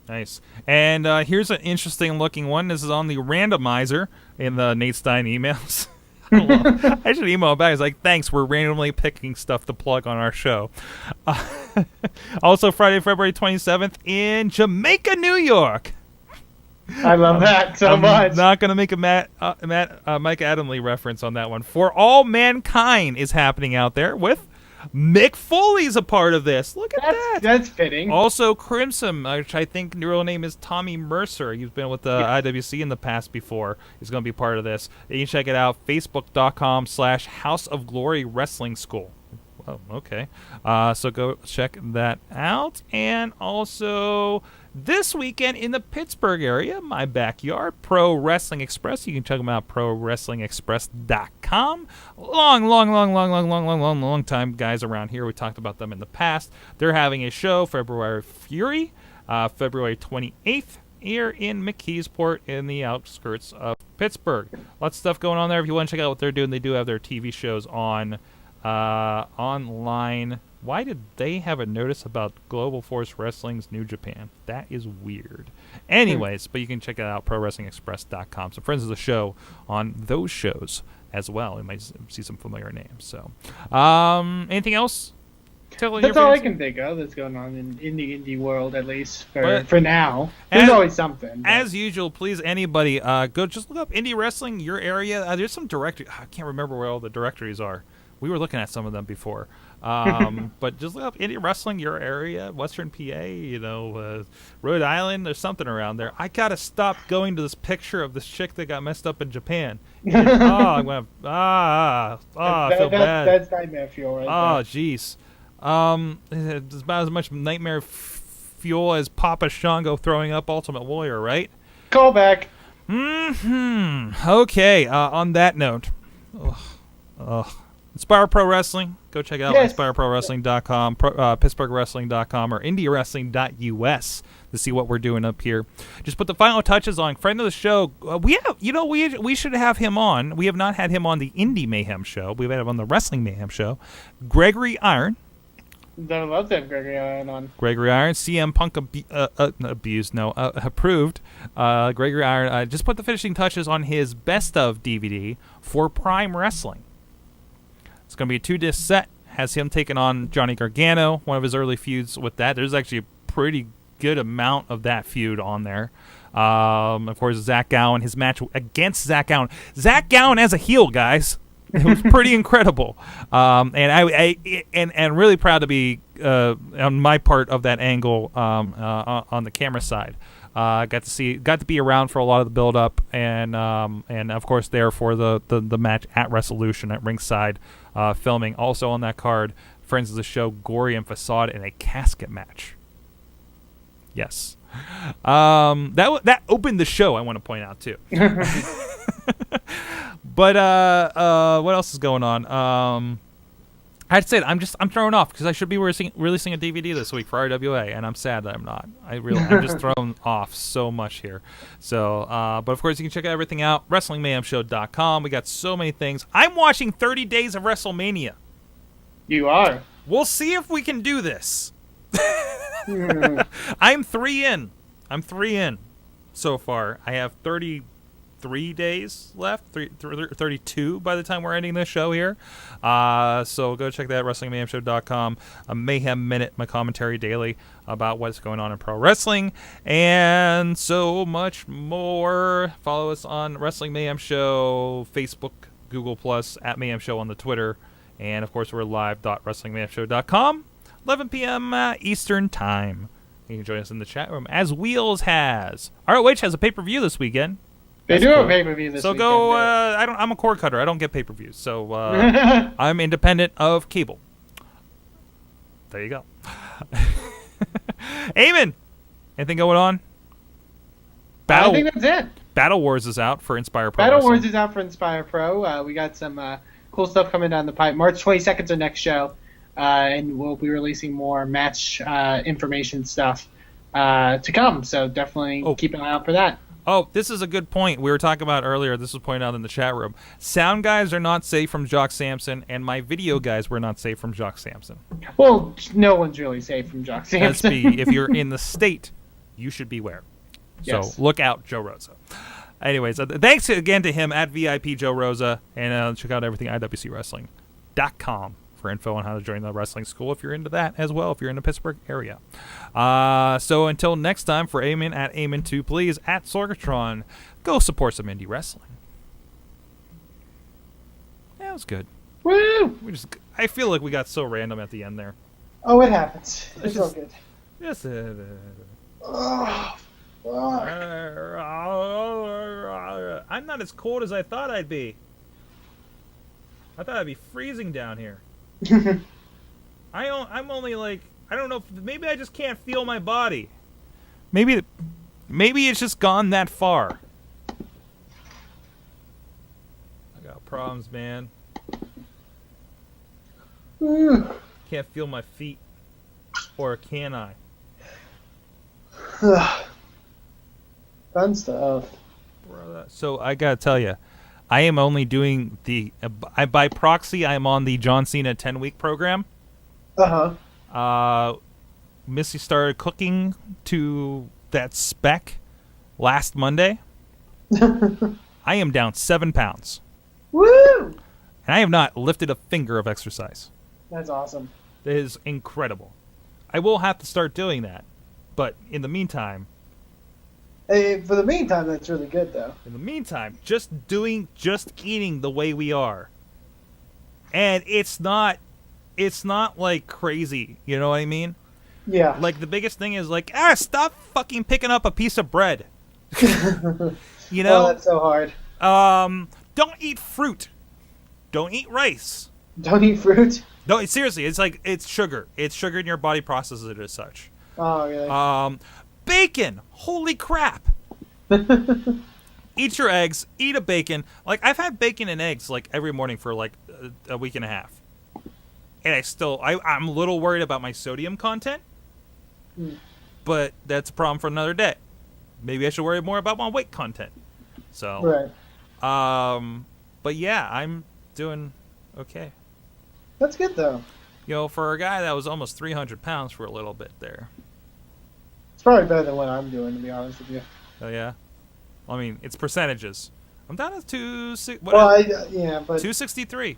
[SPEAKER 1] nice. And here's an interesting looking one. This is on the randomizer in the Nate Stein emails. I should email back. It's like, thanks, we're randomly picking stuff to plug on our show. Also, Friday, February 27th in Jamaica, New York.
[SPEAKER 18] I love that so much.
[SPEAKER 1] I'm not going to make a Mike Adamle reference on that one. For All Mankind is happening out there with Mick Foley's a part of this. Look at that.
[SPEAKER 18] That's fitting.
[SPEAKER 1] Also, Crimson, which I think the real name is Tommy Mercer. He's been with the IWC in the past before. He's going to be part of this. You can check it out, facebook.com/House of Glory Wrestling School. Oh, okay. So go check that out. And also, this weekend in the Pittsburgh area, my backyard, Pro Wrestling Express. You can check them out, ProWrestlingExpress.com. Long time guys around here. We talked about them in the past. They're having a show, February Fury, February 28th, here in McKeesport in the outskirts of Pittsburgh. Lots of stuff going on there. If you want to check out what they're doing, they do have their TV shows on online. Why did they have a notice about Global Force Wrestling's New Japan? That is weird. Anyways, but you can check it out, ProWrestlingExpress.com. Some friends of the show on those shows as well. You might see some familiar names. So, anything else?
[SPEAKER 18] That's all I can think of that's going on in the indie world, at least for now. There's always something.
[SPEAKER 1] As usual, please, anybody, go just look up indie wrestling, your area. There's some directory. I can't remember where all the directories are. We were looking at some of them before. But just look up indie wrestling, your area, Western PA, Rhode Island. There's something around there. I got to stop going to this picture of this chick that got messed up in Japan. I feel bad.
[SPEAKER 18] That's nightmare fuel right there.
[SPEAKER 1] Oh, jeez. It's about as much nightmare fuel as Papa Shango throwing up Ultimate Warrior, right?
[SPEAKER 18] Call back.
[SPEAKER 1] Okay, on that note, Inspire Pro Wrestling. Go check it out
[SPEAKER 18] Yes.
[SPEAKER 1] InspireProWrestling.com, PittsburghWrestling.com, or IndyWrestling.us to see what we're doing up here. Just put the final touches on. Friend of the show, we should have him on. We have not had him on the Indy Mayhem show. We've had him on the Wrestling Mayhem show. Gregory Iron.
[SPEAKER 18] I would love to have Gregory Iron on.
[SPEAKER 1] Gregory Iron, CM Punk approved. Gregory Iron just put the finishing touches on his best of DVD for Prime Wrestling. It's going to be a 2-disc set. Has him taking on Johnny Gargano, one of his early feuds with that. There's actually a pretty good amount of that feud on there. Of course, Zach Gowen, his match against Zach Gowen. Zach Gowen as a heel, guys. It was pretty incredible, and I'm really proud to be on my part of that angle on the camera side. Got to be around for a lot of the build up, and of course there for the match at Resolution at ringside, filming. Also on that card, friends of the show Gory and Facade in a casket match. Yes, that opened the show. I want to point out too. But what else is going on? I'd say I'm thrown off because I should be releasing a DVD this week for RWA, and I'm sad that I'm not. I'm just thrown off so much here. So, but of course you can check everything out WrestlingMayhemShow.com. We got so many things. I'm watching 30 Days of WrestleMania.
[SPEAKER 18] You are.
[SPEAKER 1] We'll see if we can do this. I'm 3 in. I'm 3 in so far. I have 33 days left, 32 by the time we're ending this show here. So go check that, WrestlingMayhemShow.com. A Mayhem Minute, my commentary daily about what's going on in pro wrestling, and so much more. Follow us on Wrestling Mayhem Show, Facebook, Google+, at Mayhem Show on the Twitter, and of course we're live.WrestlingMayhemShow.com, 11 p.m. Eastern Time. You can join us in the chat room, as Wheels has. ROH has a pay-per-view this weegend.
[SPEAKER 18] They do have a pay-per-view this weekend.
[SPEAKER 1] So go, I'm a cord cutter. I don't get pay-per-views. So I'm independent of cable. There you go. Eamon, anything going on?
[SPEAKER 18] I think that's it.
[SPEAKER 1] Battle Wars is out for Inspire Pro.
[SPEAKER 18] Battle Wars is out for Inspire Pro. We got some cool stuff coming down the pipe. March 22nd is our next show, and we'll be releasing more match information stuff to come. So definitely keep an eye out for that.
[SPEAKER 1] Oh, this is a good point. We were talking about earlier. This was pointed out in the chat room. Sound guys are not safe from Jock Sampson, and my video guys were not safe from Jock Sampson.
[SPEAKER 18] Well, no one's really safe from Jock Sampson.
[SPEAKER 1] If you're in the state, you should beware.
[SPEAKER 18] Yes.
[SPEAKER 1] So look out, Joe Rosa. Anyways, thanks again to him at VIP Joe Rosa, and check out everything at IWCWrestling.com for info on how to join the wrestling school if you're into that as well, if you're in the Pittsburgh area. So until next time, for Eamon at Eamon2, please, at Sorgatron, go support some indie wrestling. That was good.
[SPEAKER 18] Woo!
[SPEAKER 1] I feel like we got so random at the end there.
[SPEAKER 18] Oh, it happens. It's all good.
[SPEAKER 1] Yes,
[SPEAKER 18] Oh, fuck.
[SPEAKER 1] I'm not as cold as I thought I'd be. I thought I'd be freezing down here. I'm only like, I don't know, maybe I just can't feel my body. Maybe it's just gone that far. I got problems, man. Can't feel my feet. Or can I?
[SPEAKER 18] Fun stuff.
[SPEAKER 1] So I gotta tell you, I am only doing by proxy, I'm on the John Cena 10-week program. Missy started cooking to that spec last Monday. I am down 7 pounds.
[SPEAKER 18] Woo!
[SPEAKER 1] And I have not lifted a finger of exercise.
[SPEAKER 18] That's awesome.
[SPEAKER 1] That is incredible. I will have to start doing that. But in the meantime...
[SPEAKER 18] Hey, for the meantime, that's really good, though.
[SPEAKER 1] In the meantime, just eating the way we are. And it's not like crazy, you know what I mean?
[SPEAKER 18] Yeah.
[SPEAKER 1] Like, the biggest thing is like, stop fucking picking up a piece of bread. You know?
[SPEAKER 18] Oh, that's so hard.
[SPEAKER 1] Don't eat fruit. Don't eat rice.
[SPEAKER 18] Don't eat fruit?
[SPEAKER 1] No, seriously, it's sugar. It's sugar, and your body processes it as such.
[SPEAKER 18] Oh, really?
[SPEAKER 1] Bacon. Holy crap. Eat your eggs. Eat a bacon. Like, I've had bacon and eggs like every morning for like a week and a half, and I'm a little worried about my sodium content. But that's a problem for another day. Maybe I should worry more about my weight content. So,
[SPEAKER 18] right.
[SPEAKER 1] But yeah, I'm doing okay.
[SPEAKER 18] That's good though.
[SPEAKER 1] You know, for a guy that was almost 300 pounds for a little bit there.
[SPEAKER 18] It's probably better than what I'm doing, to be honest with you.
[SPEAKER 1] Oh yeah. I mean, it's percentages. I'm down to 263.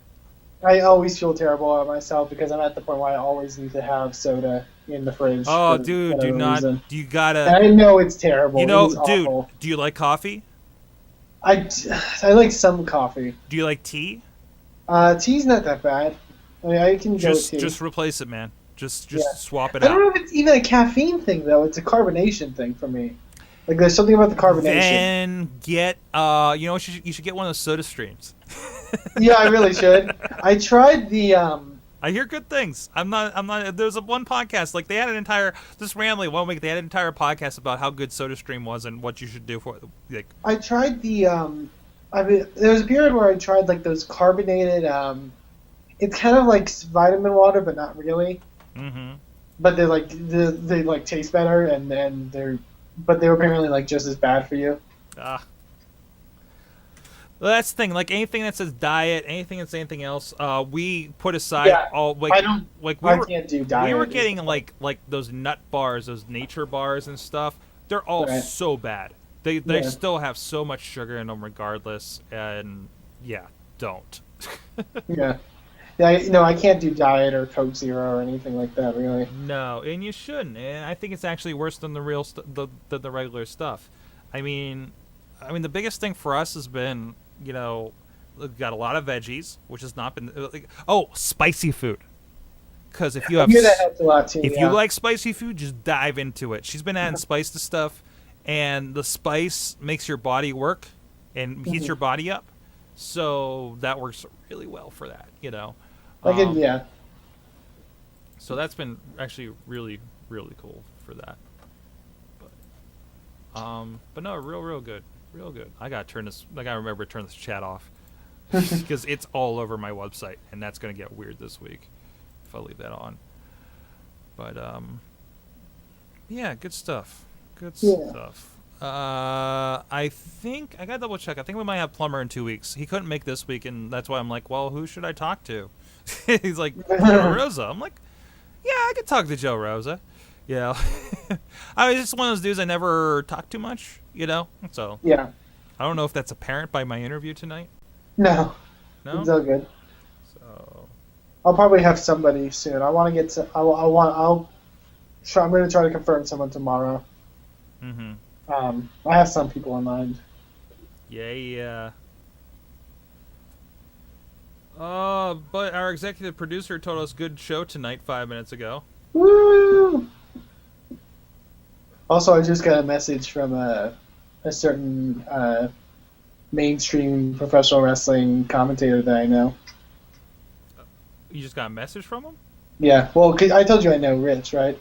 [SPEAKER 18] I always feel terrible about myself because I'm at the point where I always need to have soda in the fridge.
[SPEAKER 1] Oh, dude, do not.
[SPEAKER 18] Reason.
[SPEAKER 1] You gotta.
[SPEAKER 18] And I know it's terrible.
[SPEAKER 1] You know, dude,
[SPEAKER 18] awful.
[SPEAKER 1] do you like coffee?
[SPEAKER 18] I like some coffee.
[SPEAKER 1] Do you like tea?
[SPEAKER 18] Tea's not that bad. I mean, I can go with tea.
[SPEAKER 1] Just replace it, man. Just swap it
[SPEAKER 18] I
[SPEAKER 1] out.
[SPEAKER 18] don't know if it's even a caffeine thing though. It's a carbonation thing for me. Like there's something about the carbonation.
[SPEAKER 1] Then get you know, you should get one of those soda streams.
[SPEAKER 18] Yeah, I really should. I tried the
[SPEAKER 1] I hear good things. I'm not there's one podcast, like they had an entire this randomly one week they had an entire podcast about how good SodaStream was and what you should do for like
[SPEAKER 18] I tried the I mean there was a period where I tried like those carbonated it's kind of like vitamin water but not really.
[SPEAKER 1] Mm-hmm.
[SPEAKER 18] But they're like they like taste better and they're apparently like just as bad for you.
[SPEAKER 1] Well, that's the thing. Like anything that says diet, anything that's anything else, we put aside all. Like,
[SPEAKER 18] I can't do diet.
[SPEAKER 1] We were getting like those nut bars, those nature bars and stuff. They're all so bad. They still have so much sugar in them, regardless. And yeah, don't.
[SPEAKER 18] Yeah. No, I can't do diet or Coke Zero or anything like that, really.
[SPEAKER 1] No, and you shouldn't. And I think it's actually worse than the real the regular stuff. I mean, the biggest thing for us has been, you know, we've got a lot of veggies, which has not been spicy food. Because if you have,
[SPEAKER 18] that helps a lot too.
[SPEAKER 1] If you like spicy food, just dive into it. She's been adding spice to stuff, and the spice makes your body work and heats your body up. So that works really well for that, you know.
[SPEAKER 18] Yeah.
[SPEAKER 1] So that's been actually really, really cool for that. But no, real good. I gotta remember to turn this chat off because it's all over my website, and that's gonna get weird this week if I leave that on. But yeah, good stuff. Stuff. I think I gotta double check. I think we might have Plumber in 2 weeks. He couldn't make this week, and that's why I'm like, well, who should I talk to? He's like, Joe Rosa. I'm like, yeah, I could talk to Joe Rosa. Yeah. I was just one of those dudes I never talk too much, you know? So
[SPEAKER 18] yeah. I
[SPEAKER 1] don't know if that's apparent by my interview tonight.
[SPEAKER 18] No. It's all good.
[SPEAKER 1] So
[SPEAKER 18] I'll probably have somebody soon. I want to get to. I'm going to try to confirm someone tomorrow.
[SPEAKER 1] Mm-hmm.
[SPEAKER 18] I have some people in mind.
[SPEAKER 1] Yeah. But our executive producer told us good show tonight 5 minutes ago.
[SPEAKER 18] Woo! Also, I just got a message from a certain mainstream professional wrestling commentator that I know.
[SPEAKER 1] You just got a message from him?
[SPEAKER 18] Yeah. Well, I told you I know Rich, right?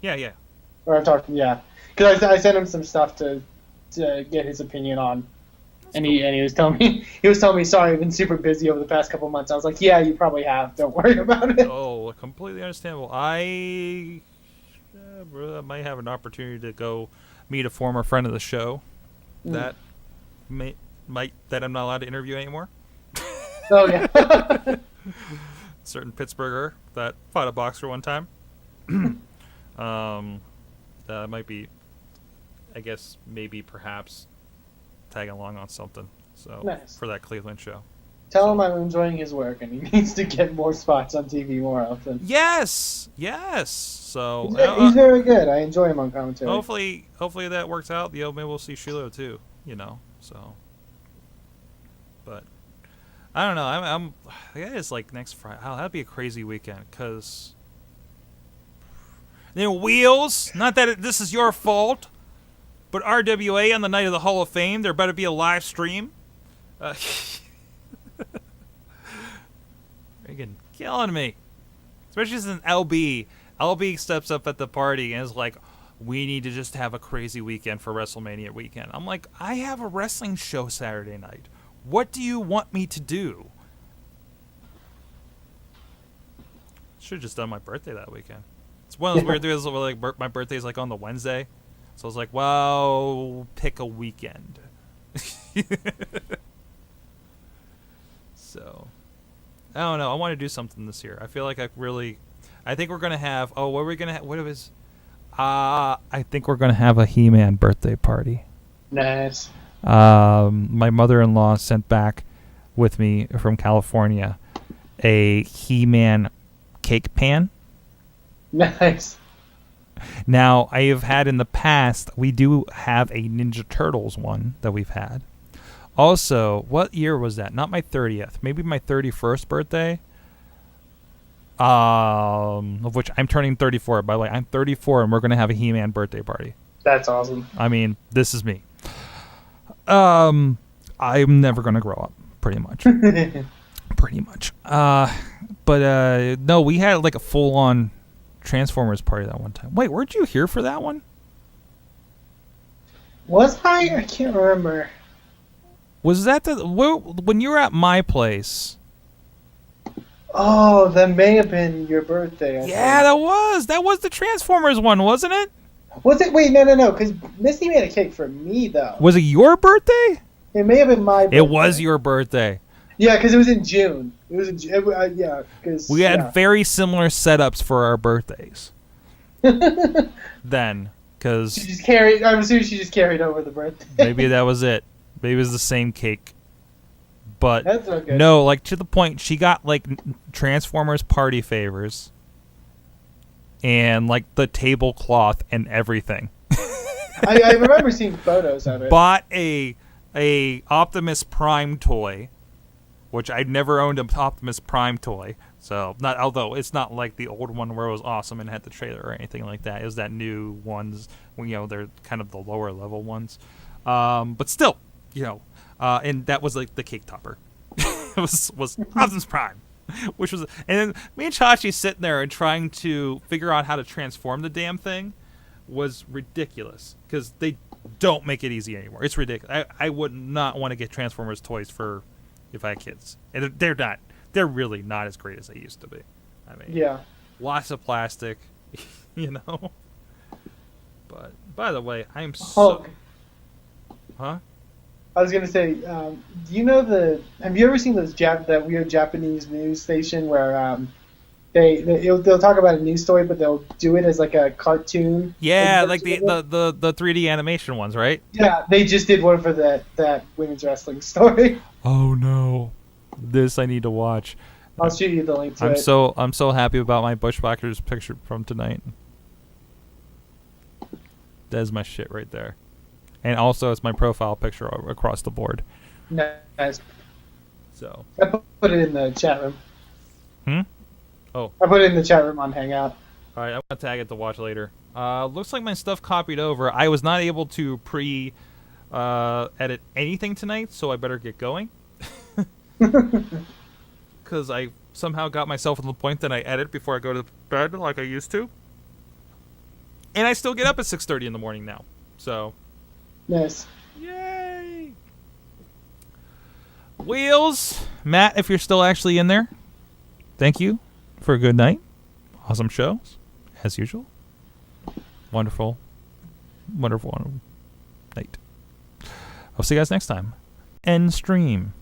[SPEAKER 1] Yeah.
[SPEAKER 18] Or I've talked. Yeah. Because I sent him some stuff to get his opinion on. And he was telling me sorry, I've been super busy over the past couple months. I was like, yeah, you probably have. Don't worry about it.
[SPEAKER 1] Oh, completely understandable. I might have an opportunity to go meet a former friend of the show that that I'm not allowed to interview anymore.
[SPEAKER 18] Oh yeah.
[SPEAKER 1] Certain Pittsburgher that fought a boxer one time. That might be, I guess, maybe perhaps tag along on something. So
[SPEAKER 18] nice.
[SPEAKER 1] For that Cleveland show.
[SPEAKER 18] Tell him I'm enjoying his work and he needs to get more spots on TV more often.
[SPEAKER 1] Yes. So
[SPEAKER 18] he's very good. I enjoy him on commentary.
[SPEAKER 1] Hopefully that works out. Maybe we'll see Shiloh too. You know. So, but I don't know. I'm. It's like next Friday. Oh, that'd be a crazy weekend because then Wheels. Not that this is your fault. But RWA on the night of the Hall of Fame, there better be a live stream. Freaking killing me. Especially since LB. LB steps up at the party and is like, we need to just have a crazy weekend for WrestleMania weekend. I'm like, I have a wrestling show Saturday night. What do you want me to do? Should have just done my birthday that weekend. It's one of those weird deals where like my birthday's like on the Wednesday. So I was like, well, pick a weekend. So, I don't know. I want to do something this year. I feel like I think we're going to have, what are we going to have? What is, I think we're going to have a He-Man birthday party.
[SPEAKER 18] Nice.
[SPEAKER 1] My mother-in-law sent back with me from California a He-Man cake pan.
[SPEAKER 18] Nice.
[SPEAKER 1] Now, I have had in the past, we do have a Ninja Turtles one that we've had. Also, what year was that? Not my 30th. Maybe my 31st birthday. Of which I'm turning 34. By the way, I'm 34 and we're going to have a He-Man birthday party.
[SPEAKER 18] That's awesome.
[SPEAKER 1] I mean, this is me. I'm never going to grow up, pretty much. Pretty much. But no, we had like a full-on Transformers party that one time. Wait, weren't you here for that one?
[SPEAKER 18] Was I? I can't remember.
[SPEAKER 1] Was that when you were at my place?
[SPEAKER 18] Oh, that may have been your birthday. I think.
[SPEAKER 1] That was the Transformers one, wasn't it?
[SPEAKER 18] Was it? Wait, no, because Misty made a cake for me though.
[SPEAKER 1] Was it your birthday?
[SPEAKER 18] It may have been my birthday.
[SPEAKER 1] It was your birthday.
[SPEAKER 18] Yeah, because it was in June. It was in June. Yeah, because
[SPEAKER 1] we had very similar setups for our birthdays. Then, because
[SPEAKER 18] she just carried. I'm assuming she just carried over the birthday.
[SPEAKER 1] Maybe that was it. Maybe it was the same cake. But
[SPEAKER 18] that's okay.
[SPEAKER 1] No, like to the point, she got like Transformers party favors and like the tablecloth and everything.
[SPEAKER 18] I remember seeing photos of it.
[SPEAKER 1] Bought a Optimus Prime toy, which I'd never owned an Optimus Prime toy. So although it's not like the old one where it was awesome and had the trailer or anything like that. It was that new ones, they're kind of the lower level ones. But still, and that was like the cake topper. It was Optimus Prime, which was, and then me and Chachi sitting there and trying to figure out how to transform the damn thing was ridiculous because they don't make it easy anymore. It's ridiculous. I would not want to get Transformers toys if I had kids, and they're really not as great as they used to be. I mean,
[SPEAKER 18] yeah,
[SPEAKER 1] lots of plastic, But by the way, I'm so. Huh?
[SPEAKER 18] I was gonna say, do you know have you ever seen that weird Japanese news station where they'll talk about a news story, but they'll do it as like a cartoon?
[SPEAKER 1] Yeah, like the 3D animation ones, right?
[SPEAKER 18] Yeah, they just did one for that women's wrestling story.
[SPEAKER 1] Oh no, this I need to watch.
[SPEAKER 18] I'll shoot you the link to it.
[SPEAKER 1] I'm so happy about my Bushwhackers picture from tonight. That's my shit right there. And also, it's my profile picture across the board.
[SPEAKER 18] Nice.
[SPEAKER 1] So.
[SPEAKER 18] I put it in the chat room.
[SPEAKER 1] Oh.
[SPEAKER 18] I put it in the chat room on Hangout.
[SPEAKER 1] All right, I'm gonna tag it to watch later. Looks like my stuff copied over. I was not able to edit anything tonight, so I better get going. Because I somehow got myself to the point that I edit before I go to bed like I used to. And I still get up at 6:30 in the morning now. So.
[SPEAKER 18] Nice.
[SPEAKER 1] Yay! Wheels, Matt, if you're still actually in there, thank you for a good night. Awesome shows, as usual. Wonderful, wonderful night. I'll see you guys next time. End stream.